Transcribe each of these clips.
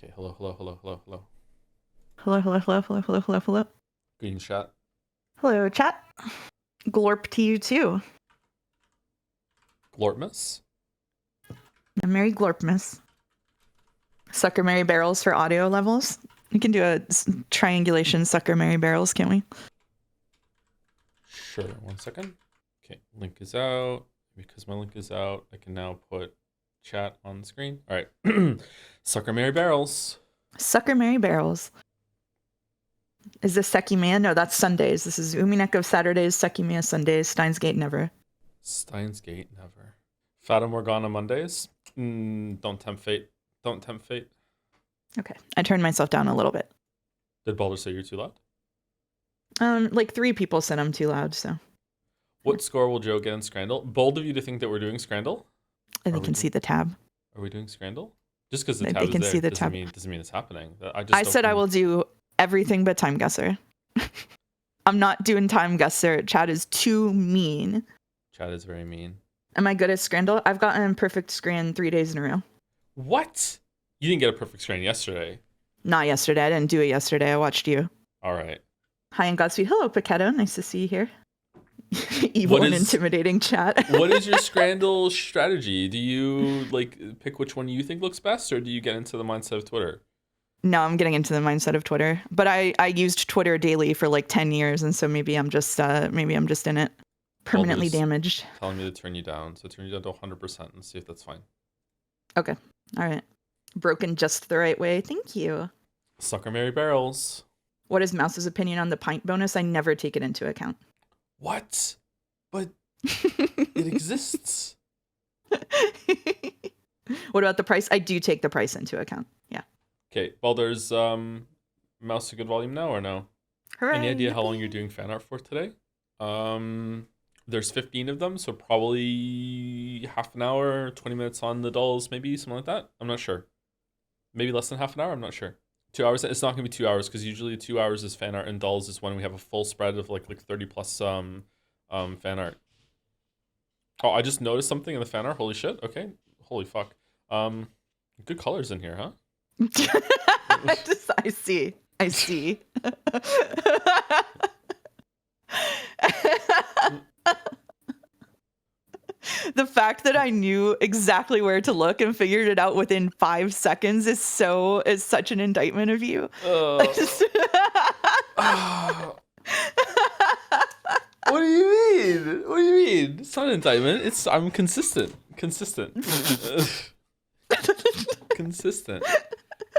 Okay, hello, hello, hello, hello, hello. Hello, hello, hello, hello, hello, hello, hello. Green chat. Hello, chat. Glorp to you too. Glorpmus. Mary Glorpmas. Sucker Mary Barrels for audio levels. We can do a triangulation Sucker Mary Barrels, can't we? Sure, 1 second. Okay, link is out. Because my link is out, I can now put chat on the screen. All right. Sucker Mary Barrels. Sucker Mary Barrels. Is this Sekimiya? No, that's Sundays. This is Umineko Saturdays, Sekimiya Sundays, Steins Gate never. Steins Gate never. Fata Morgana Mondays. Don't tempt fate. Don't tempt fate. Okay, I turned myself down a little bit. Did Balder say you're too loud? Like 3 people said I'm too loud, so. What score will Joe get in Scrandle? Bold of you to think that we're doing Scrandle. And they can see the tab. Are we doing Scrandle? Just because the They tab can is see there the doesn't tab. mean it's happening. I said I will do everything but time guesser. I'm not doing time guesser. Chat is too mean. Chat is very mean. Am I good at Scrandle? I've gotten perfect Scran 3 days in a row. What? You didn't get a perfect Scran yesterday. Not yesterday. I didn't do it yesterday. I watched you. All right. Hi and Godspeed. Hello, Paquetto. Nice to see you here. Evil and intimidating chat. What is your Scrandle strategy? Do you pick which one you think looks best, or do you get into the mindset of Twitter? No, I'm getting into the mindset of Twitter. But I used Twitter daily for like 10 years, and so maybe I'm just in it. Permanently damaged. Telling me to turn you down. So turn you down to 100% and see if that's fine. Okay. All right. Broken just the right way. Thank you. Sucker Mary Barrels. What is Mouse's opinion on the pint bonus? I never take it into account. What? But it exists. What about the price? I do take the price into account. Yeah. Okay. Well, there's Mouse a good volume now or no? Hooray. Any idea how long you're doing fan art for today? There's 15 of them, so probably half an hour, 20 minutes on the dolls, maybe something like that. I'm not sure. Maybe less than half an hour. I'm not sure. 2 hours. It's not gonna be 2 hours because usually 2 hours is fan art, and dolls is when we have a full spread of like 30 plus fan art. Oh, I just noticed something in the fan art. Holy shit. Okay. Holy fuck. Good colors in here, huh? I see. The fact that I knew exactly where to look and figured it out within 5 seconds is such an indictment of you. What do you mean? What do you mean? It's not an indictment. I'm consistent. Consistent.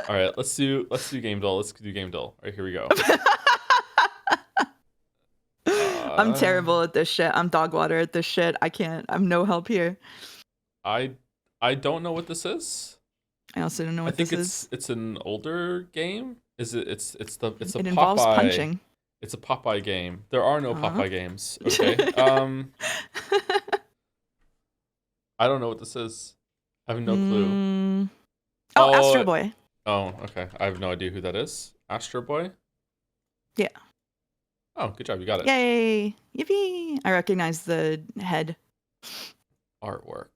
All right, let's do game doll. Let's do game doll. All right, here we go. I'm terrible at this shit. I'm dog water at this shit. I can't. I'm no help here. I don't know what this is. I also don't know what this is. It's an older game. Is it? It's the It involves Popeye. Punching. It's a Popeye game. There are no Popeye games. Okay. I don't know what this is. I have no clue. Astro Boy. Oh, okay. I have no idea who that is. Astro Boy? Yeah. Oh, good job. You got it. Yay. Yippee. I recognize the head. Artwork.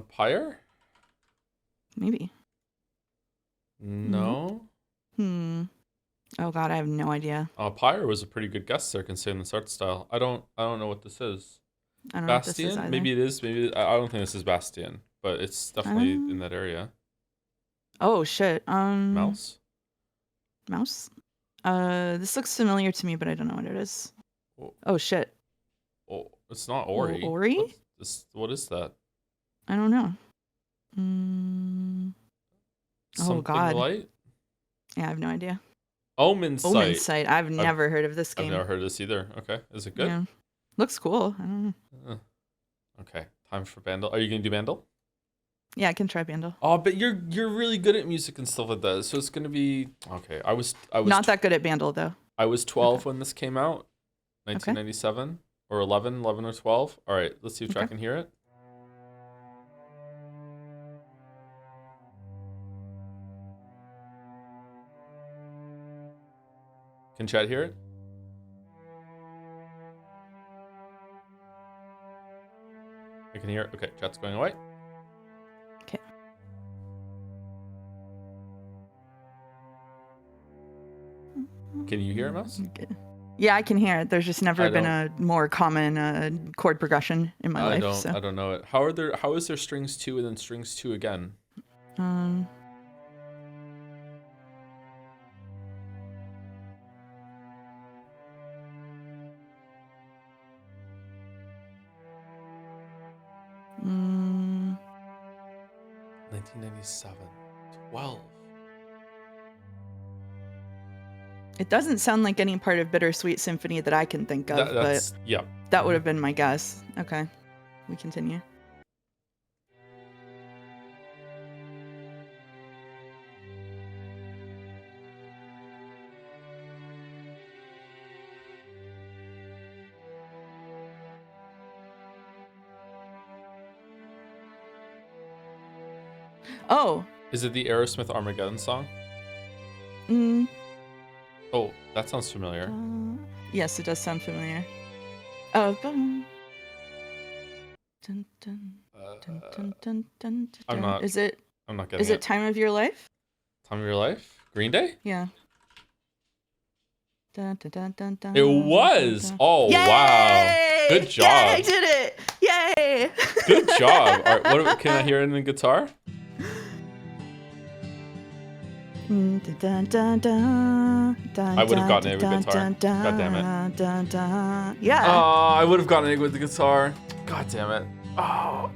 Pyre? Maybe. No. Oh god, I have no idea. Pyre was a pretty good guess there considering this art style. I don't know what this is. I don't know what this is either. Maybe it is. Maybe I don't think this is Bastion, but it's definitely in that area. Oh shit. Mouse? This looks familiar to me, but I don't know what it is. Oh shit. Oh, it's not Ori. Ori? What is that? I don't know. Oh god. Light? Yeah, I have no idea. Omen Sight. I've never heard of this game. I've never heard of this either. Okay. Is it good? Yeah. Looks cool. I don't know. Okay. Time for Bandle. Are you gonna do Bandle? Yeah, I can try Bandle. Oh, but you're really good at music and stuff like that. So it's gonna be okay. I was not that good at Bandle though. I was 12 when this came out. 1997 or 11 or 12. All right, let's see if I can hear it. Can chat hear it? I can hear it. Okay, chat's going away. Can you hear it, Mouse? Yeah, I can hear it. There's just never been don't- a more common chord progression in my life. So. I don't know it. How is there strings 2 and then strings 2 again? Um. Mm, 1997. 12. it doesn't sound like any part of Bittersweet Symphony that I can think of, but yeah. that would have been my guess. Okay, we continue. Oh. Is it the Aerosmith Armageddon song? Mm. Oh, that sounds familiar. Yes, it does sound familiar. Oh. Dun, dun, dun, dun, dun, dun, dun, I'm dun. not. Is it? I'm not getting Is it Time of Your Life? Time of Your Life? Green Day? Yeah. Dun, dun, dun, dun, dun, It was. dun. Oh, Yay! wow. Good job. Yay, I did it. Yay! Good job. All right, can I hear it in the guitar? I would have gotten it with guitar. God damn it. Yeah. Oh, I would have gotten it with the guitar. God damn it. Oh.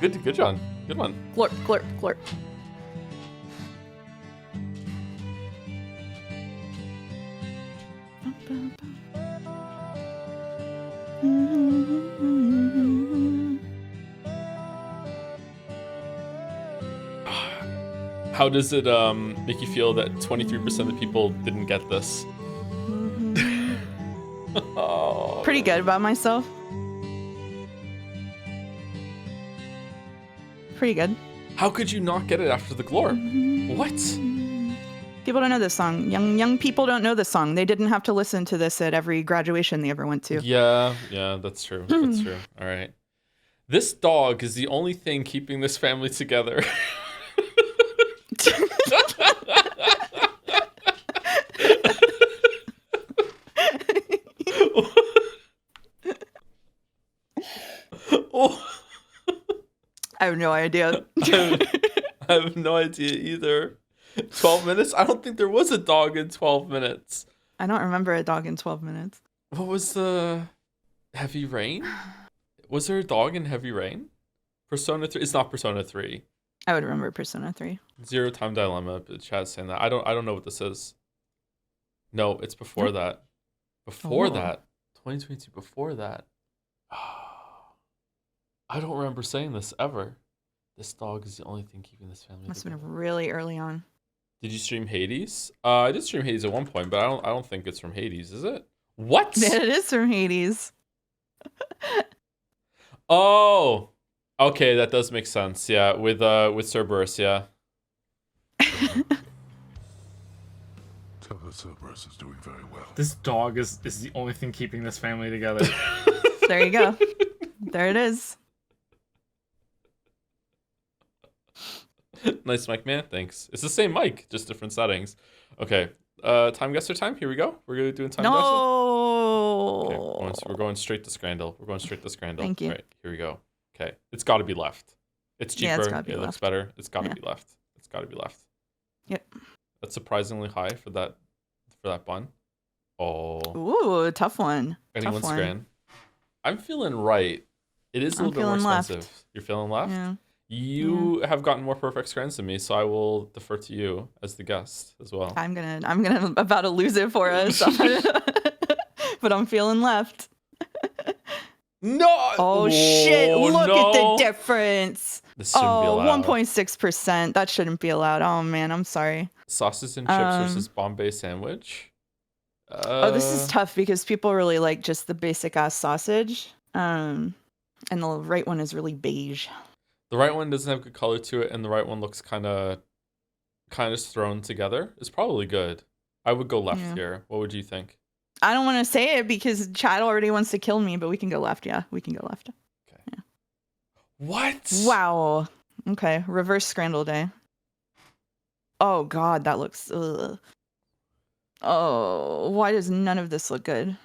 Good John. Good one. Glorp, glorp, glorp. How does it make you feel that 23% of the people didn't get this? Oh. Pretty good about myself. Pretty good. How could you not get it after the glorp? What? People don't know this song. Young people don't know this song. They didn't have to listen to this at every graduation they ever went to. Yeah, that's true. That's true. All right. This dog is the only thing keeping this family together. I have no idea. I have no idea either. 12 minutes? I don't think there was a dog in 12 minutes. I don't remember a dog in 12 minutes. What was the Heavy Rain? Was there a dog in Heavy Rain? Persona 3? It's not Persona 3. I would remember Persona 3. Zero Time Dilemma, but Chad's saying that. I don't know what this is. No, it's before that. Before that. 2022, before that. I don't remember saying this ever. This dog is the only thing keeping this family Must have together. been really early on. Did you stream Hades? I did stream Hades at one point, but I don't think it's from Hades, is it? What? It is from Hades. Oh, okay, that does make sense. Yeah, with Cerberus, yeah. Cerberus is doing very well. This dog is the only thing keeping this family together. There you go. There it is. Nice mic, man. Thanks. It's the same mic, just different settings. Okay. Time guesser time. Here we go. We're gonna do time guesser. No. Okay, we're going straight to Scrandle. We're going straight to Scrandle. Thank you. All right, here we go. Okay, it's got to be left. It's cheaper. Yeah, it's gotta be it looks left. better. It's got to be left. It's got to be left. Yep. That's surprisingly high for that bun. Oh. Ooh, tough one. Anyone's Tough one. Scran. I'm feeling right. It is a little bit more feeling expensive. left. You're feeling left? Yeah. You have gotten more perfect scrans than me, so I will defer to you as the guest as well. I'm gonna about to lose it for us. But I'm feeling left. No! Oh shit, look no. at the difference. This shouldn't be Oh, allowed. 1.6%. That shouldn't be allowed. Oh man, I'm sorry. Sausage and chips versus Bombay sandwich. Oh, this is tough because people really like just the basic ass sausage. And the right one is really beige. The right one doesn't have good color to it, and the right one looks kind of thrown together. It's probably good. I would go left here. What would you think? I don't want to say it because Chad already wants to kill me, but we can go left. Yeah, we can go left. Okay. Yeah. What? Wow. Okay, reverse Scrandle day. Oh god, that looks. Ugh. Oh, why does none of this look good?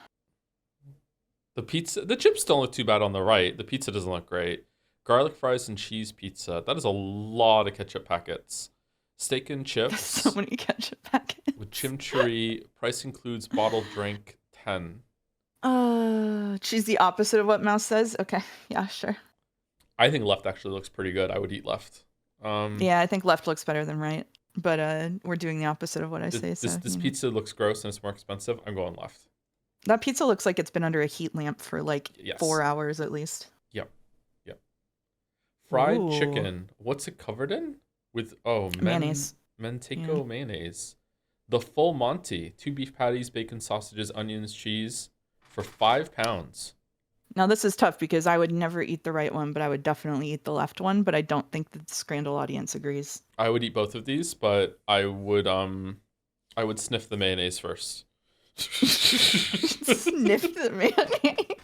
The chips don't look too bad on the right. The pizza doesn't look great. Garlic fries and cheese pizza. That is a lot of ketchup packets. Steak and chips. So many ketchup packets. With chimichurri. Price includes bottled drink 10. She's the opposite of what Mouse says. Okay, yeah, sure. I think left actually looks pretty good. I would eat left. Yeah, I think left looks better than right. But we're doing the opposite of what I say. So This pizza looks gross and it's more expensive. I'm going left. That pizza looks like it's been under a heat lamp for like 4 hours at least. Yep. Fried Ooh. chicken. What's it covered in? With mayonnaise. Manteco mayonnaise. The full Monty. 2 beef patties, bacon, sausages, onions, cheese for £5. Now this is tough because I would never eat the right one, but I would definitely eat the left one. But I don't think the Scrandal audience agrees. I would eat both of these, but I would sniff the mayonnaise first. Sniff the mayonnaise.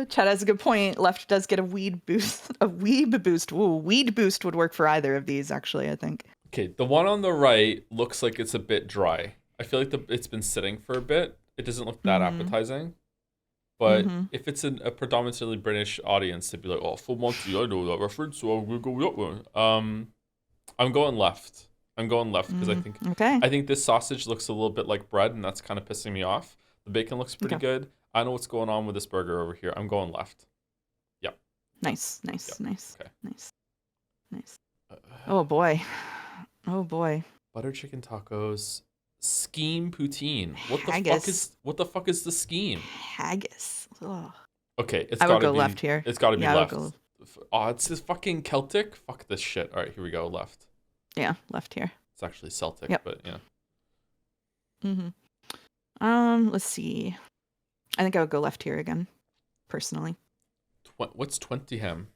Chad has a good point. Left does get a weed boost. A weeb boost. Ooh, weed boost would work for either of these, actually, I think. Okay, the one on the right looks like it's a bit dry. I feel like it's been sitting for a bit. It doesn't look that appetizing. But if it's a predominantly British audience, they'd be like, "Oh, full Monty, I know that reference, so I'm gonna go with that one." I'm going left. Because I think this sausage looks a little bit like bread, and that's kind of pissing me off. The bacon looks pretty good. I know what's going on with this burger over here. I'm going left. Yep. Nice. Okay. Nice. Oh boy. Butter chicken tacos. Scheme poutine. What the fuck is the scheme? Haggis. Ugh. Okay, I would go left here. It's gotta be left. Go... Oh, it's this fucking Celtic. Fuck this shit. All right, here we go. Left. Yeah, left here. It's actually Celtic, but yeah. Let's see. I think I would go left here again, personally. What's 20 ham?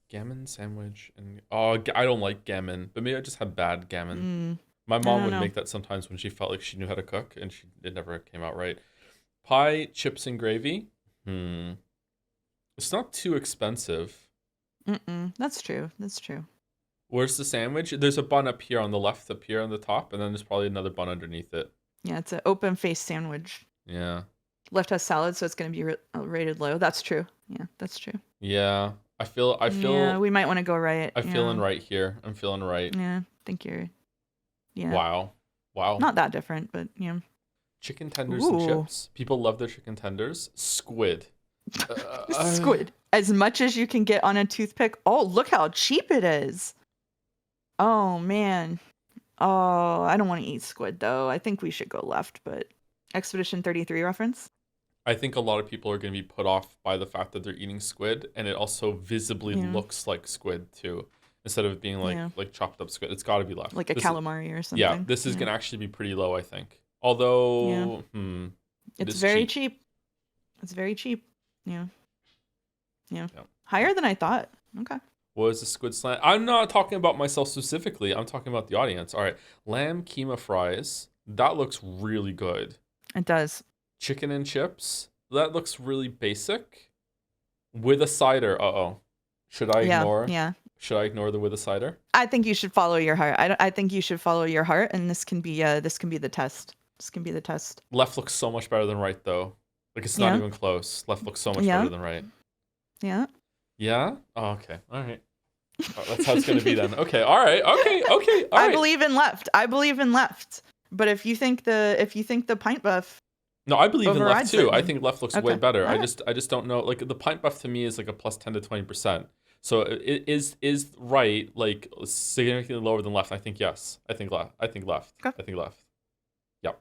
Gammon sandwich and I don't like gammon, but maybe I just had bad gammon. My mom would make that sometimes when she felt like she knew how to cook, and it never came out right. Pie, chips, and gravy. It's not too expensive. That's true. Where's the sandwich? There's a bun up here on the left, up here on the top, and then there's probably another bun underneath it. Yeah, it's an open face sandwich. Yeah. Left has salad, so it's going to be rated low. That's true. Yeah, that's true. Yeah. I feel. Yeah, we might want to go right. I'm feeling right here. I'm feeling right. Yeah, I think you're. Yeah. Wow. Not that different, but yeah. Chicken tenders and chips. People love their chicken tenders. Squid. Squid. As much as you can get on a toothpick. Oh, look how cheap it is. Oh, man. Oh, I don't want to eat squid, though. I think we should go left, but Expedition 33 reference? I think a lot of people are going to be put off by the fact that they're eating squid, and it also visibly looks like squid, too. Instead of it being like chopped up squid. It's got to be left. Like a calamari or something. Yeah, this is going to actually be pretty low, I think. Although, it's very cheap. It's very cheap. Yeah. Higher than I thought. Okay. What is the squid slant? I'm not talking about myself specifically. I'm talking about the audience. All right. Lamb keema fries. That looks really good. It does. Chicken and chips. That looks really basic. With a cider. Should I ignore? Yeah. Should I ignore the with a cider? I think you should follow your heart. I think you should follow your heart, and this can be the test. This can be the test. Left looks so much better than right, though. Like, it's not even close. Left looks so much better than right. Yeah. Yeah? Oh, okay. All right. Oh, that's how it's going to be then. Okay. All right. Okay. All right. I believe in left. But if you think the pint buff. No, I believe in left too. I think left looks way better. All I just don't know. Like, the pint buff to me is like a plus 10 to 20%. So it is right, like, significantly lower than left. I think yes. I think left. Okay. I think left. Yep.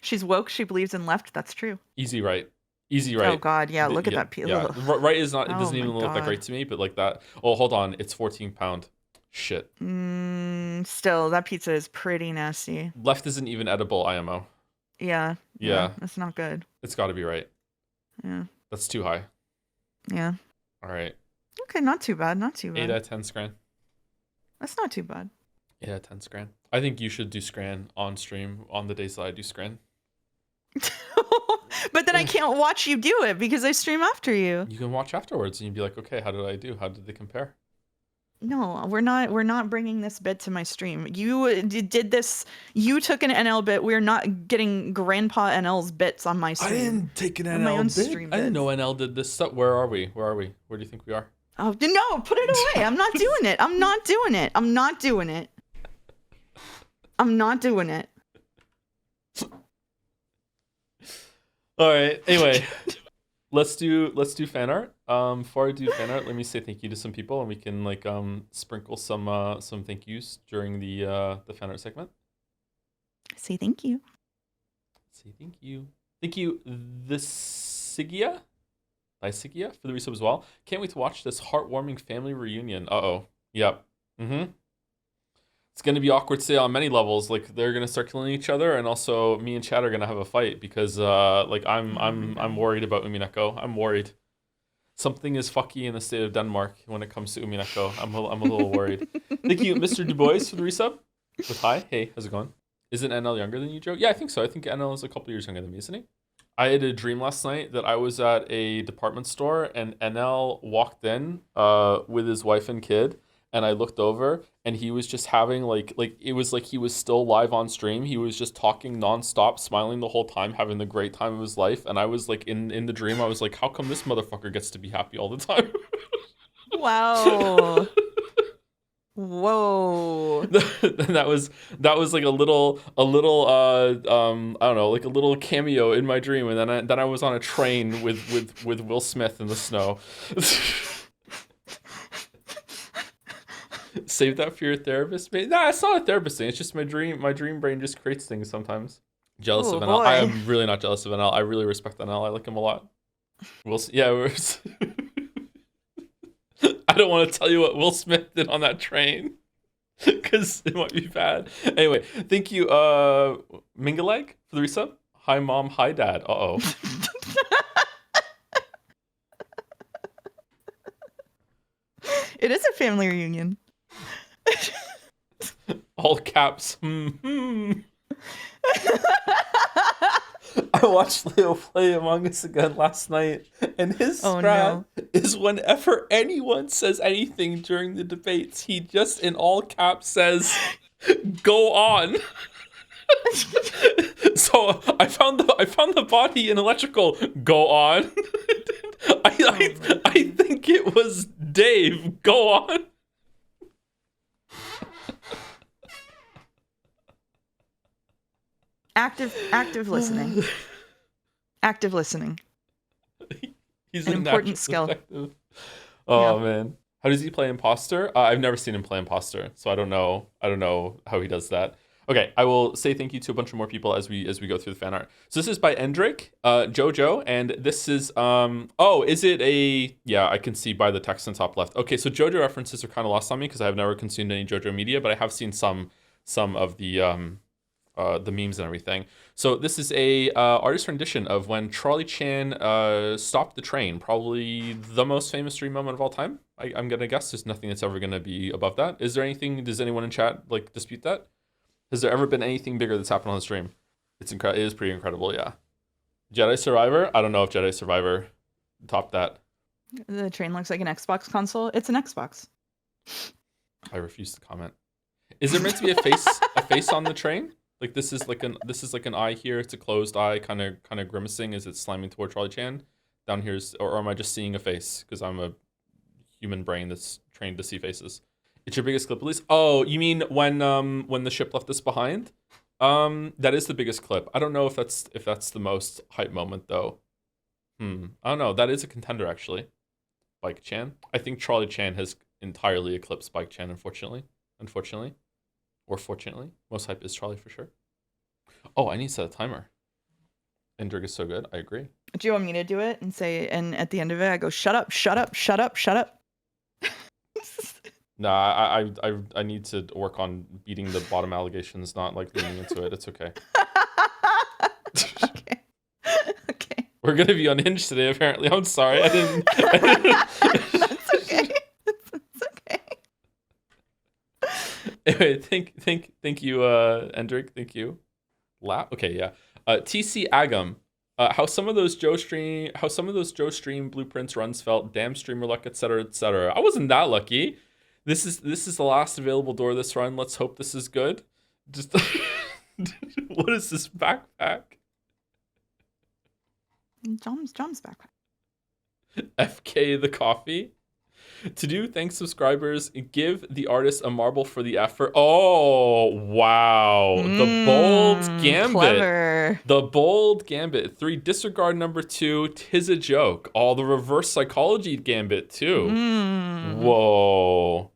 She's woke. She believes in left. That's true. Easy right. Oh God, yeah. Look at that peel. Yeah. Right is not. It doesn't even look like right to me. But like that. Oh, hold on. It's 14 pound. Shit. Still, that pizza is pretty nasty. Left isn't even edible. IMO. Yeah. That's not good. It's got to be right. Yeah. That's too high. Yeah. All right. Okay, not too bad. 8 out of 10 scran. That's not too bad. 8 out of 10 scran. I think you should do scran on stream on the days that I do scran. But then I can't watch you do it because I stream after you. You can watch afterwards and you'd be like, okay, how did I do? How did they compare? No, we're not bringing this bit to my stream. You did this. You took an NL bit. We're not getting Grandpa NL's bits on my I stream. didn't take an On my NL own bit. stream I didn't bits. know NL did this stuff. Where are we? Where do you think we are? Oh no! Put it away. I'm not doing it. I'm not doing it. I'm not doing it. I'm not doing it. All right. Anyway, let's do fan art. Before I do fan art, let me say thank you to some people, and we can like sprinkle some thank yous during the fan art segment. Say thank you. Say thank you. Thank you, the Sigia for the resub as well. Can't wait to watch this heartwarming family reunion. Yep. It's gonna be awkward today on many levels. Like they're gonna start killing each other, and also me and Chad are gonna have a fight because like I'm worried about Umineko. I'm worried. Something is fucky in the state of Denmark when it comes to Umineko. I'm a little worried. Thank you, Mr. Du Bois, for the resub. With hi, hey, how's it going? Isn't NL younger than you, Joe? Yeah, I think so. I think NL is a couple years younger than me, isn't he? I had a dream last night that I was at a department store and NL walked in with his wife and kid, and I looked over and he was just having like it was like he was still live on stream. He was just talking nonstop, smiling the whole time, having the great time of his life. And I was like in the dream, I was like, how come this motherfucker gets to be happy all the time? Wow. Whoa. And that was like a little I don't know, like a little cameo in my dream. And then I was on a train with Will Smith in the snow. Save that for your therapist, mate. Nah, it's not a therapist thing. It's just my dream brain just creates things sometimes. Jealous of NL. Boy. I am really not jealous of NL. I really respect NL. I like him a lot. I don't want to tell you what Will Smith did on that train because it might be bad. Anyway, thank you, Mingaleg, for the resub. Hi, Mom. Hi, Dad. Uh-oh. It is a family reunion. All caps. I watched Leo play Among Us again last night, and his strat is whenever anyone says anything during the debates, he just in all caps says, "Go on." So I found the body in electrical. Go on. I think it was Dave. Go on. Active listening. Active listening. He's an important skill. Detective. Oh man, how does he play imposter? I've never seen him play imposter, so I don't know how he does that. Okay, I will say thank you to a bunch of more people as we go through the fan art. So this is by Endrick, Jojo, and this is is it a I can see by the text on top left. Okay, so Jojo references are kind of lost on me because I've never consumed any Jojo media, but I have seen some of the memes and everything. So this is a artist rendition of when Charlie Chan stopped the train. Probably the most famous stream moment of all time. I'm gonna guess there's nothing that's ever gonna be above that. Is there anything? Does anyone in chat like dispute that? Has there ever been anything bigger that's happened on the stream? It's incredible. It is pretty incredible. Yeah. Jedi Survivor. I don't know if Jedi Survivor topped that. The train looks like an Xbox console. It's an Xbox. I refuse to comment. Is there meant to be a face on the train? Like this is like an eye here. It's a closed eye, kind of grimacing as it's slamming toward Charlie Chan. Down here is, or am I just seeing a face because I'm a human brain that's trained to see faces? It's your biggest clip release. Oh, you mean when the ship left us behind? That is the biggest clip. I don't know if that's the most hype moment though. I don't know. That is a contender actually. Spike Chan. I think Charlie Chan has entirely eclipsed Spike Chan, unfortunately. Or fortunately. Most hype is Charlie for sure. Oh, I need to set a timer. Endrick is so good. I agree. Do you want me to do it and say, and at the end of it, I go, shut up, shut up, shut up, shut up? Nah, I need to work on beating the bottom allegations, not like leaning into it. It's okay. Okay. Okay. We're gonna be unhinged today, apparently. I'm sorry. I didn't. That's okay. It's okay. Anyway, thank you, Endrick. Thank you. Okay, yeah. TC Agam. How some of those Joe stream blueprints runs felt. Damn streamer luck, etc., etc. I wasn't that lucky. This is the last available door this run. Let's hope this is good. Just what is this backpack? John's backpack. FK the coffee. To do, thanks subscribers. Give the artist a marble for the effort. Oh, wow. The bold gambit. Clever. The bold gambit. 3, disregard number 2. 'Tis a joke. All the reverse psychology gambit too. Whoa.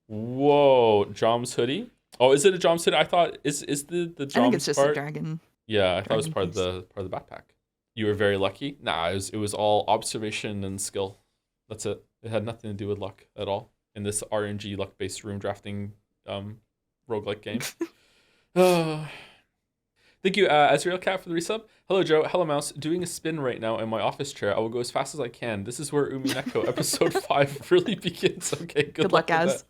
Whoa. Jom's hoodie. Oh, is it a Jom's hoodie? I thought is the Jom's I think it's just part? a dragon. Yeah, I thought it was dragon part of the backpack. You were very lucky. Nah, it was all observation and skill. That's it. It had nothing to do with luck at all in this RNG luck-based room drafting roguelike game. Thank you, Azrael Cat, for the resub. Hello, Joe. Hello, Mouse. Doing a spin right now in my office chair. I will go as fast as I can. This is where Umineko episode 5 really begins. Okay, good luck Az.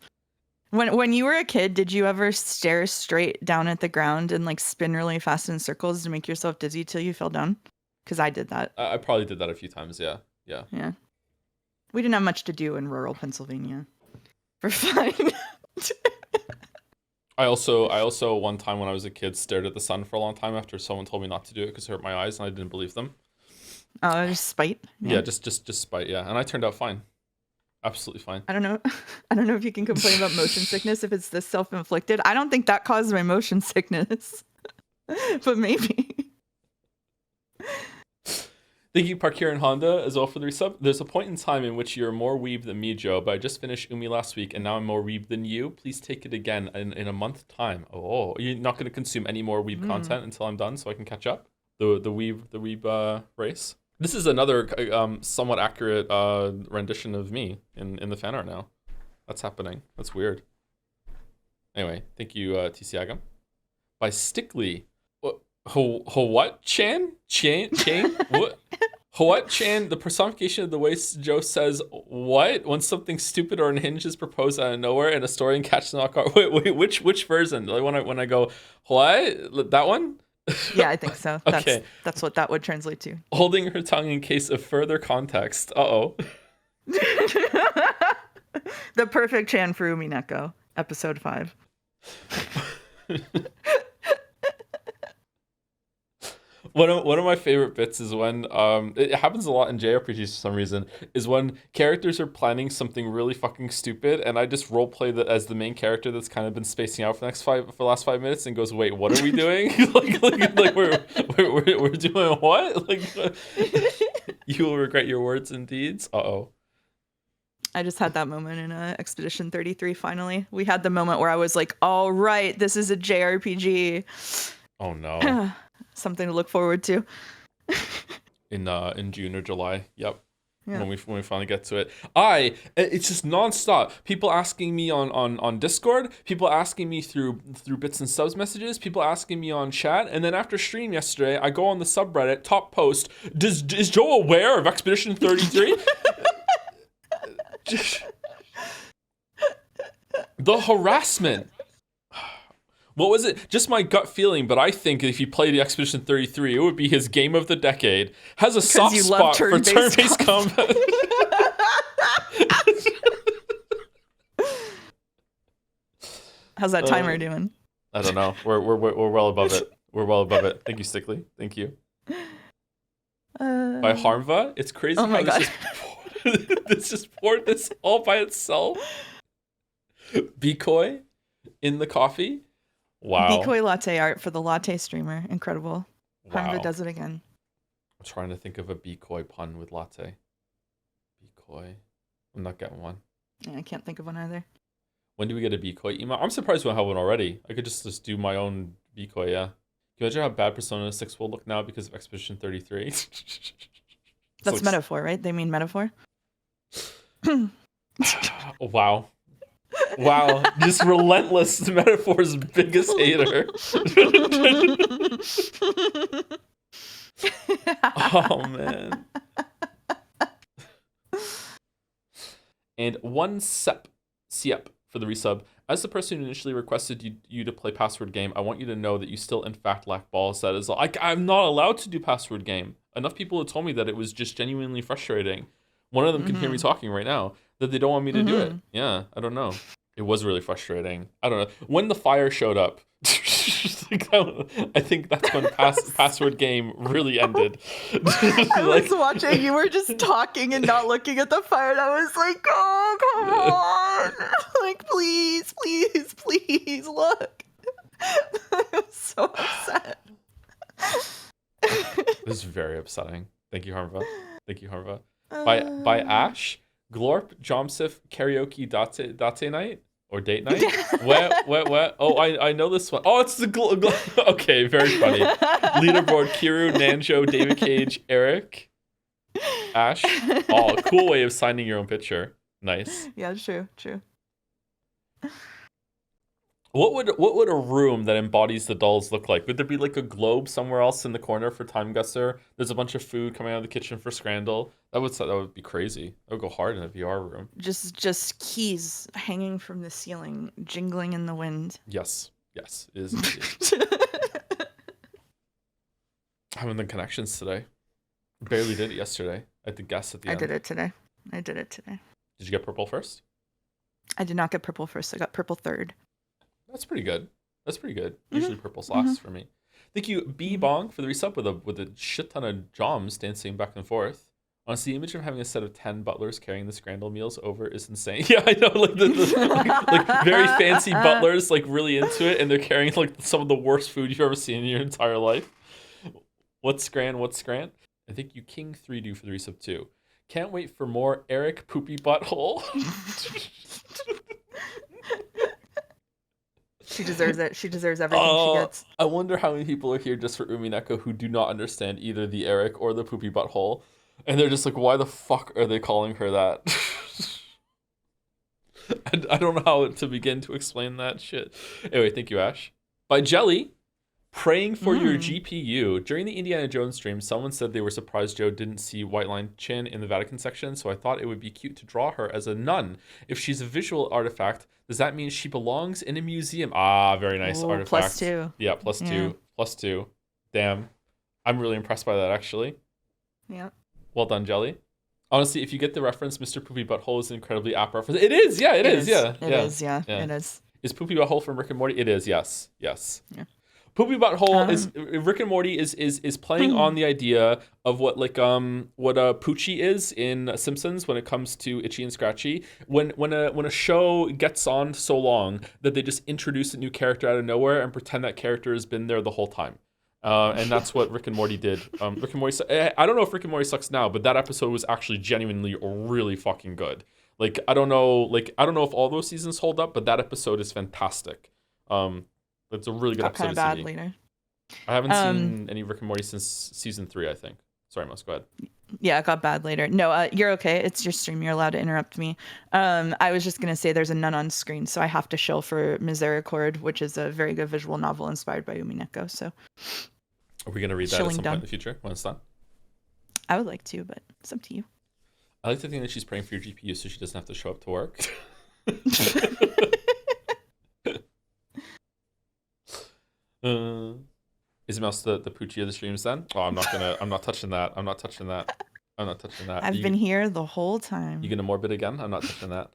When you were a kid, did you ever stare straight down at the ground and like spin really fast in circles to make yourself dizzy till you fell down? Because I did that. I probably did that a few times. Yeah. We didn't have much to do in rural Pennsylvania for fun. I also one time when I was a kid stared at the sun for a long time after someone told me not to do it because it hurt my eyes and I didn't believe them. Oh, just spite. Yeah, just spite. Yeah, and I turned out fine, absolutely fine. I don't know if you can complain about motion sickness if it's this self-inflicted. I don't think that caused my motion sickness, but maybe. Thank you, Parkir and Honda, as well for the resub. There's a point in time in which you're more weeb than me, Joe, but I just finished Umi last week, and now I'm more weeb than you. Please take it again in a month time. Oh, you're not going to consume any more weeb content until I'm done, so I can catch up? The weeb race? This is another somewhat accurate rendition of me in the fan art now. That's happening. That's weird. Anyway, thank you, TC Agam. By Stickley. What Chan? What? What Chan? The personification of the way Joe says what when something stupid or unhinged is proposed out of nowhere in a story and catch the knockout. Wait, which version? Like when I go what? That one? Yeah, I think so. Okay. That's what that would translate to. Holding her tongue in case of further context. Uh-oh. The perfect Chan for Umineko, episode 5. One of my favorite bits is when it happens a lot in JRPGs for some reason, is when characters are planning something really fucking stupid and I just roleplay that as the main character that's kind of been spacing out for the last 5 minutes and goes, wait, what are we doing? like we're doing what? Like you will regret your words and deeds. Uh-oh. I just had that moment in Expedition 33 finally. We had the moment where I was like, all right, this is a JRPG. Oh no. Something to look forward to. in June or July. Yep. Yeah. When we finally get to it. It's just nonstop. People asking me on Discord, people asking me through bits and subs messages, people asking me on chat, and then after stream yesterday, I go on the subreddit, top post, is Joe aware of Expedition 33? The harassment. What was it? Just my gut feeling, but I think if he played the Expedition 33, it would be his game of the decade. Has a soft spot for turn-based combat. How's that timer doing? I don't know. We're well above it. We're well above it. Thank you, Stickley. Thank you. By Harmva, it's crazy oh my how God. this just poured this all by itself. Bikoi in the coffee. Wow. Bikoi latte art for the latte streamer. Incredible. Wow. Harmva does it again. I'm trying to think of a Bikoi pun with latte. Bikoi. I'm not getting one. Yeah, I can't think of one either. When do we get a Bikoi email? I'm surprised we don't have one already. I could just do my own Bikoi, yeah. Can you imagine how bad Persona 6 will look now because of Expedition 33? That's metaphor, right? They mean metaphor? Wow. Wow, just relentless metaphor's biggest hater. Oh man. And one Siep for the resub. As the person who initially requested you to play password game, I want you to know that you still in fact lack balls. That is all. I'm not allowed to do password game. Enough people have told me that it was just genuinely frustrating. One of them can hear me talking right now, that they don't want me to do it. Yeah, I don't know. It was really frustrating. I don't know. When the fire showed up, I think that's when password game really ended. I was watching. You were just talking and not looking at the fire, and I was like, "Oh, come on! Like, please, please, please, look!" I was so upset. This is very upsetting. Thank you, Harmva. Thank you, Harmva. By Ash, Glorp, Jomsif, Karaoke Date Night or Date Night. What? Oh, I know this one. Oh, it's the okay, very funny. Leaderboard: Kiru, Nanjo, David Cage, Eric, Ash. Oh, cool way of signing your own picture. Nice. Yeah, true. What would a room that embodies the dolls look like? Would there be like a globe somewhere else in the corner for Time Gusser? There's a bunch of food coming out of the kitchen for Scrandle. That would be crazy. That would go hard in a VR room. Just keys hanging from the ceiling, jingling in the wind. Yes, it is. Having the connections today. Barely did it yesterday. I had to guess at the end. I did it today. Did you get purple first? I did not get purple first. I got purple third. That's pretty good. Usually purple's last for me. Thank you, B Bong, for the resub with a shit ton of joms dancing back and forth. Honestly, the image of having a set of 10 butlers carrying the Scrandle meals over is insane. Yeah, I know, like like very fancy butlers, like really into it, and they're carrying like some of the worst food you've ever seen in your entire life. What's Scran? I think you King 3 for the resub too. Can't wait for more Eric Poopy Butthole. She deserves it. She deserves everything she gets. I wonder how many people are here just for Umineko who do not understand either the Eric or the Poopy Butthole. And they're just like, why the fuck are they calling her that? I don't know how to begin to explain that shit. Anyway, thank you, Ash. By Jelly, praying for your GPU. During the Indiana Jones stream, someone said they were surprised Joe didn't see White Line Chin in the Vatican section, so I thought it would be cute to draw her as a nun. If she's a visual artifact, does that mean she belongs in a museum? Ah, very nice. Ooh, artifact. +2. Yeah, +2. Damn. I'm really impressed by that, actually. Yeah. Well done, Jelly. Honestly, if you get the reference, Mr. Poopy Butthole is an incredibly apt reference. It is, yeah, it is. It is. Is Poopy Butthole from Rick and Morty? It is, yes. Yeah. Poopy Butthole is Rick and Morty is playing on the idea of what Poochie is in Simpsons when it comes to Itchy and Scratchy. When a show gets on so long that they just introduce a new character out of nowhere and pretend that character has been there the whole time. And that's what Rick and Morty did. Rick and Morty. I don't know if Rick and Morty sucks now, but that episode was actually genuinely really fucking good. Like I don't know if all those seasons hold up, but that episode is fantastic. It's a really good episode. Kind of bad later. I haven't seen any Rick and Morty since season 3, I think. Sorry, Mouse, go ahead. Yeah, it got bad later. No, you're okay. It's your stream. You're allowed to interrupt me. I was just going to say there's a nun on screen, so I have to shill for Misericord, which is a very good visual novel inspired by Umineko. So, are we going to read that at some point in the future when it's done? I would like to, but it's up to you. I like to think that she's praying for your GPU so she doesn't have to show up to work. Is Mouse the Poochie of the streams then? Oh, I'm not touching that. I've been here the whole time. You gonna morbid again? I'm not touching that.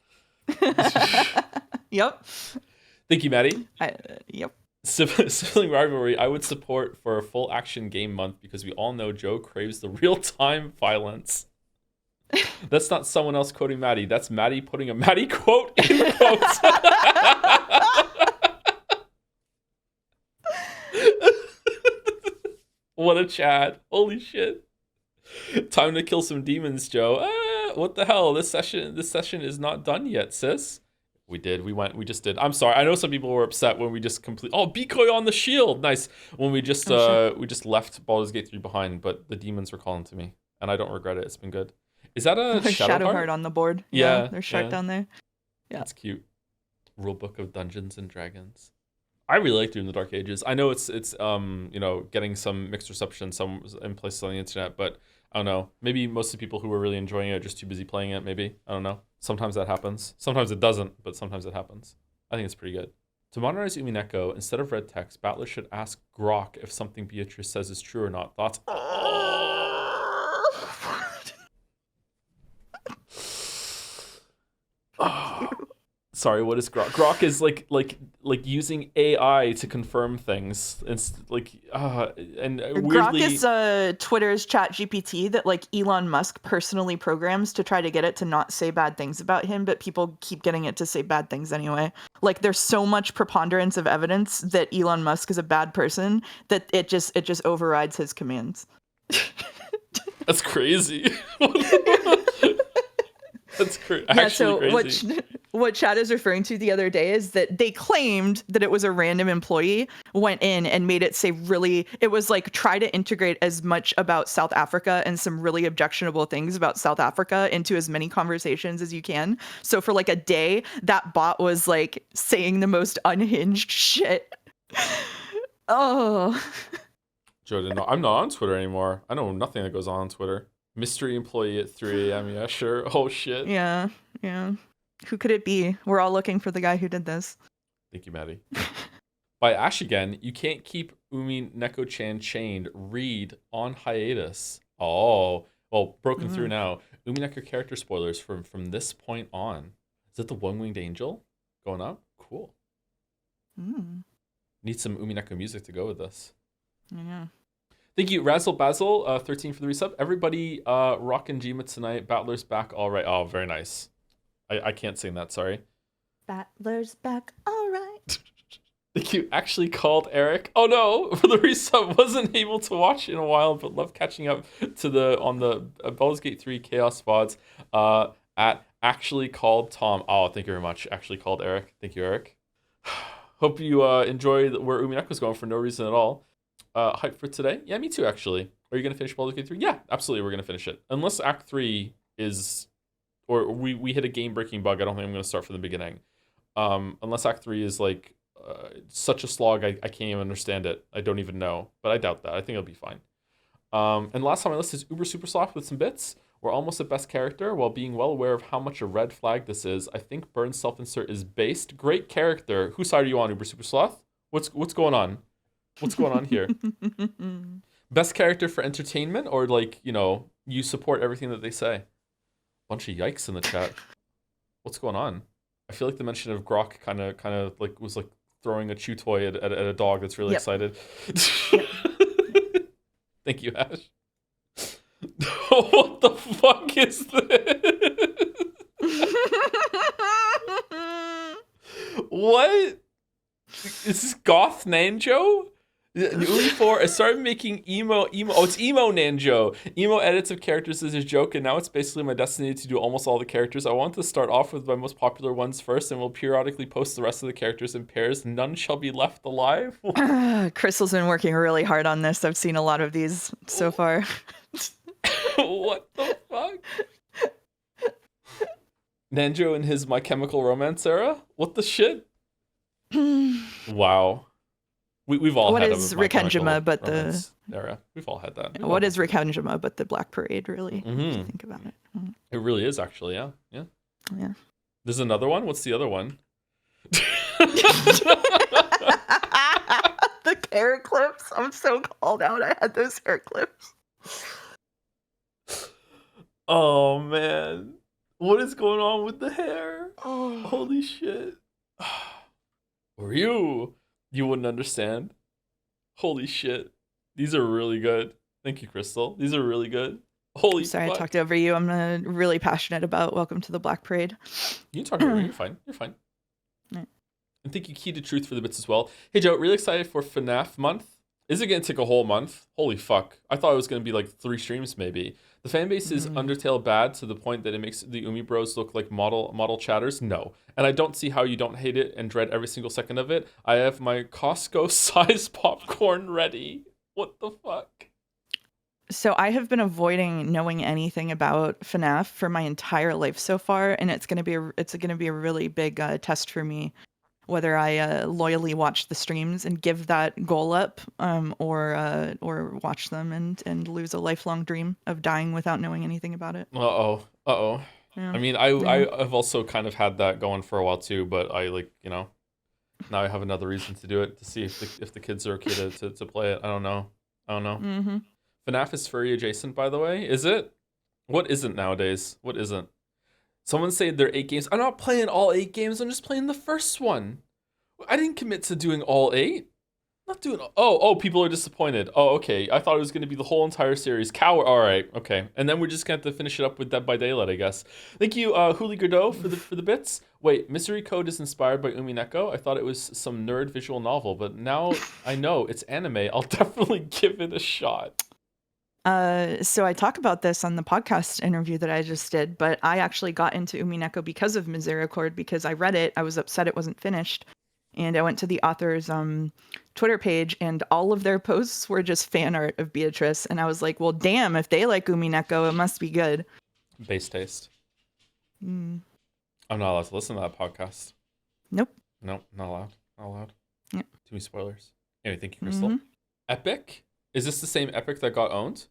Yep. Thank you, Maddie. Yep. Sibling rivalry, I would support for a full action game month because we all know Joe craves the real-time violence. That's not someone else quoting Maddie. That's Maddie putting a Maddie quote in quotes. What a chat. Holy shit. Time to kill some demons, Joe. What the hell? This session is not done yet, sis. We just did. I'm sorry. I know some people were upset when we just Bikoi on the shield. Nice. When we just left Baldur's Gate 3 behind, but the demons were calling to me. And I don't regret it. It's been good. Is that a Shadow Heart on the board? Yeah. There's shark down there. Yeah. That's cute. Rulebook of Dungeons and Dragons. I really like doing the Dark Ages. I know it's getting some mixed reception in places on the internet, but I don't know. Maybe most of the people who were really enjoying it are just too busy playing it, maybe. I don't know. Sometimes that happens. Sometimes it doesn't, but sometimes it happens. I think it's pretty good. To modernize Umineko, instead of red text, Battler should ask Grok if something Beatrice says is true or not. Thoughts? Sorry, what is Grok? Grok is like using AI to confirm things. It's like and weirdly, Grok is Twitter's chat GPT that like Elon Musk personally programs to try to get it to not say bad things about him, but people keep getting it to say bad things anyway. Like there's so much preponderance of evidence that Elon Musk is a bad person that it just overrides his commands. that's crazy. That's crazy. Yeah, so crazy. What Chad is referring to the other day is that they claimed that it was a random employee went in and made it say it was like try to integrate as much about South Africa and some really objectionable things about South Africa into as many conversations as you can. So for like a day, that bot was like saying the most unhinged shit. Oh. Jordan, no, I'm not on Twitter anymore. I know nothing that goes on Twitter. Mystery employee at 3 a.m. Yeah, sure. Oh, shit. Yeah. Who could it be? We're all looking for the guy who did this. Thank you, Maddie. By Ash again, you can't keep Umineko-chan chained. Read on hiatus. Oh, well, broken through now. Umineko character spoilers from this point on. Is it the one-winged angel going up? Cool. Need some Umineko music to go with this. Yeah. Thank you, Razzle Basil, 13 for the resub. Everybody, rockin' Jima tonight. Battler's back, all right. Oh, very nice. I can't sing that, sorry. Battler's back, all right. Thank you, actually called Eric. Oh no, for the resub. Wasn't able to watch in a while, but love catching up to on the Baldur's Gate 3 Chaos VODs at actually called Tom. Oh, thank you very much. Actually called Eric. Thank you, Eric. Hope you enjoyed where Umineko's going for no reason at all. Hype for today? Yeah, me too, actually. Are you going to finish Baldur's Gate 3? Yeah, absolutely, we're going to finish it. Unless Act 3 is... Or we hit a game-breaking bug, I don't think I'm going to start from the beginning. Unless Act 3 is, like, such a slog, I can't even understand it. I don't even know. But I doubt that. I think it'll be fine. And last time I listed is Uber Super Soft with some bits. We're almost at best character, while being well aware of how much a red flag this is. I think Burn's self-insert is based. Great character. Whose side are you on, Uber Super Sloth? What's going on? What's going on here? Best character for entertainment, or like, you support everything that they say? Bunch of yikes in the chat. What's going on? I feel like the mention of Grok kind of like was like throwing a chew toy at a dog that's really excited. Yep. Thank you, Ash. What the fuck is this? What? Is this Goth Nanjo? Umi4, I started making emo. Oh, it's emo Nanjo. Emo edits of characters is a joke, and now it's basically my destiny to do almost all the characters. I want to start off with my most popular ones first, and will periodically post the rest of the characters in pairs. None shall be left alive. Crystal's been working really hard on this. I've seen a lot of these so far. What the fuck? Nanjo in his My Chemical Romance era? What the shit? Wow. We've all had is Rikenjima, but the era. We've all had that. What is Rikenjima, but the Black Parade, really? If you think about it. It really is, actually, yeah. There's another one? What's the other one? The hair clips. I'm so called out. I had those hair clips. Oh, man. What is going on with the hair? Oh. Holy shit. Or you wouldn't understand. Holy shit. These are really good. Thank you, Crystal. These are really good. Holy Sorry, fuck. I talked over you. I'm really passionate about Welcome to the Black Parade. You can talk over me. You're fine. You're fine. Right. And thank you, Key to Truth, for the bits as well. Hey, Joe, really excited for FNAF month. Is it going to take a whole month? Holy fuck. I thought it was going to be like 3 streams maybe. The fan base is Undertale bad to the point that it makes the Umi Bros look like model chatters? No. And I don't see how you don't hate it and dread every single second of it. I have my Costco-sized popcorn ready. What the fuck? So I have been avoiding knowing anything about FNAF for my entire life so far, and it's gonna be a really big test for me whether I loyally watch the streams and give that goal up, or watch them and lose a lifelong dream of dying without knowing anything about it. Uh-oh. Yeah. I mean, I've also kind of had that going for a while too, but I now I have another reason to do it, to see if the kids are okay to play it. I don't know. Mm-hmm. FNAF is furry adjacent, by the way. Is it? What isn't nowadays? What isn't? Someone said there are 8 games. I'm not playing all 8 games. I'm just playing the first one. I didn't commit to doing all 8. Not doing. People are disappointed. Oh, okay. I thought it was going to be the whole entire series. Coward. All right. Okay. And then we're just going to have to finish it up with Dead by Daylight, I guess. Thank you, Huli Godot, for the bits. Wait, Misery Code is inspired by Umineko. I thought it was some nerd visual novel, but now I know it's anime. I'll definitely give it a shot. So I talk about this on the podcast interview that I just did, but I actually got into Umineko because of Misericord, because I read it. I was upset it wasn't finished. And I went to the author's Twitter page, and all of their posts were just fan art of Beatrice. And I was like, well, damn, if they like Umineko, it must be good. Base taste. Mm. I'm not allowed to listen to that podcast. Nope. Nope, not allowed. Not allowed. Yep. Too many spoilers. Anyway, thank you, Crystal. Epic? Is this the same Epic that got owned?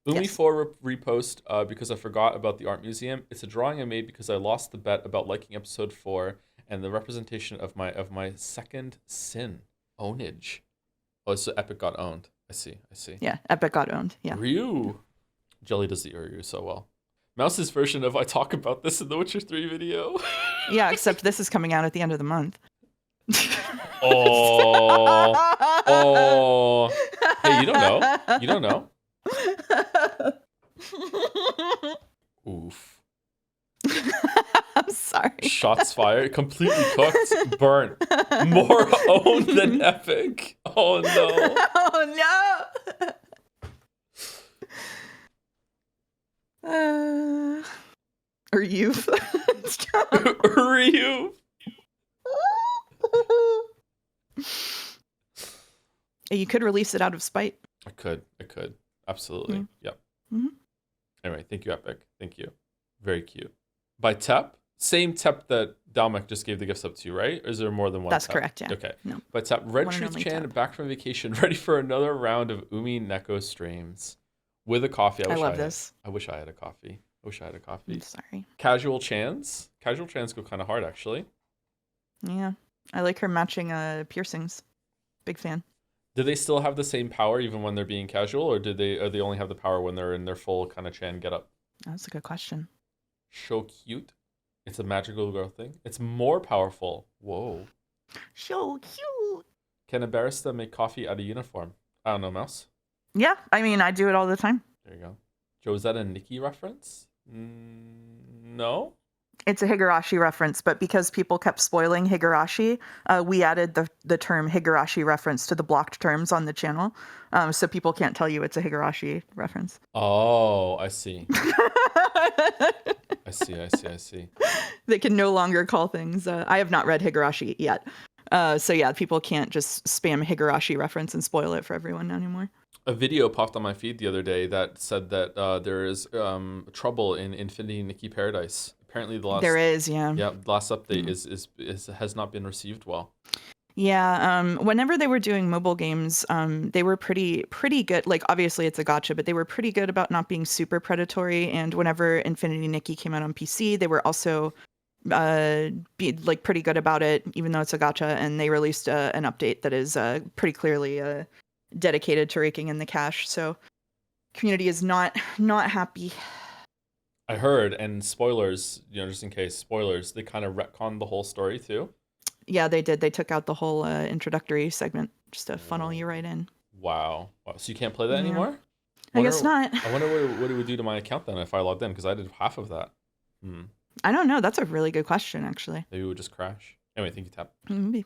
Umi4 repost because I forgot about the art museum. It's a drawing I made because I lost the bet about liking episode 4 and the representation of my second sin, ownage. Oh, so Epic got owned. I see. Yeah, Epic got owned. Yeah. Ryu. Jelly does the Ryu so well. Mouse's version of I talk about this in the Witcher 3 video. Yeah, except this is coming out at the end of the month. Oh. Hey, you don't know. You don't know. Oof. I'm sorry. Shots fired. Completely cooked. Burnt. More owned than Epic. Oh no. Oh no. Or youth. Ryu. You could release it out of spite. I could. Absolutely. Mm. Yep. Mm-hmm. Anyway, thank you, Epic. Thank you. Very cute. By Tep? Same Tep that Dalmek just gave the gifts up to, right? Or is there more than one That's Tep? correct, yeah. Okay. No. By Tep, Red One and Truth only Chan, Tep. back from vacation, ready for another round of Umineko streams. With a coffee. I love this. I wish I had a coffee. I'm sorry. Casual Chans. Casual Chans go kind of hard, actually. Yeah. I like her matching piercings. Big fan. Do they still have the same power even when they're being casual, or do they only have the power when they're in their full kind of Chan getup? That's a good question. So cute. It's a magical girl thing. It's more powerful. Whoa. So cute. Can a barista make coffee out of uniform? I don't know, Mouse. Yeah, I mean, I do it all the time. There you go. Joe, is that a Nikki reference? No? It's a Higurashi reference, but because people kept spoiling Higurashi, we added the term Higurashi reference to the blocked terms on the channel, so people can't tell you it's a Higurashi reference. Oh, I see. I see. They can no longer call things. I have not read Higurashi yet. So yeah, people can't just spam Higurashi reference and spoil it for everyone anymore. A video popped on my feed the other day that said that there is trouble in Infinity Nikki Paradise. Apparently the last last update is has not been received well. Yeah, whenever they were doing mobile games, they were pretty good. Like, obviously it's a gacha, but they were pretty good about not being super predatory. And whenever Infinity Nikki came out on PC, they were also pretty good about it, even though it's a gacha. And they released an update that is pretty clearly dedicated to raking in the cash. So community is not happy. I heard, and spoilers, just in case, spoilers, they kind of retconned the whole story too. Yeah, they did. They took out the whole introductory segment just to funnel you right in. Wow. So you can't play that anymore? I guess not. I wonder what it would do to my account then if I logged in, because I did half of that. I don't know. That's a really good question, actually. Maybe it would just crash. Anyway, thank you, Tap. Maybe.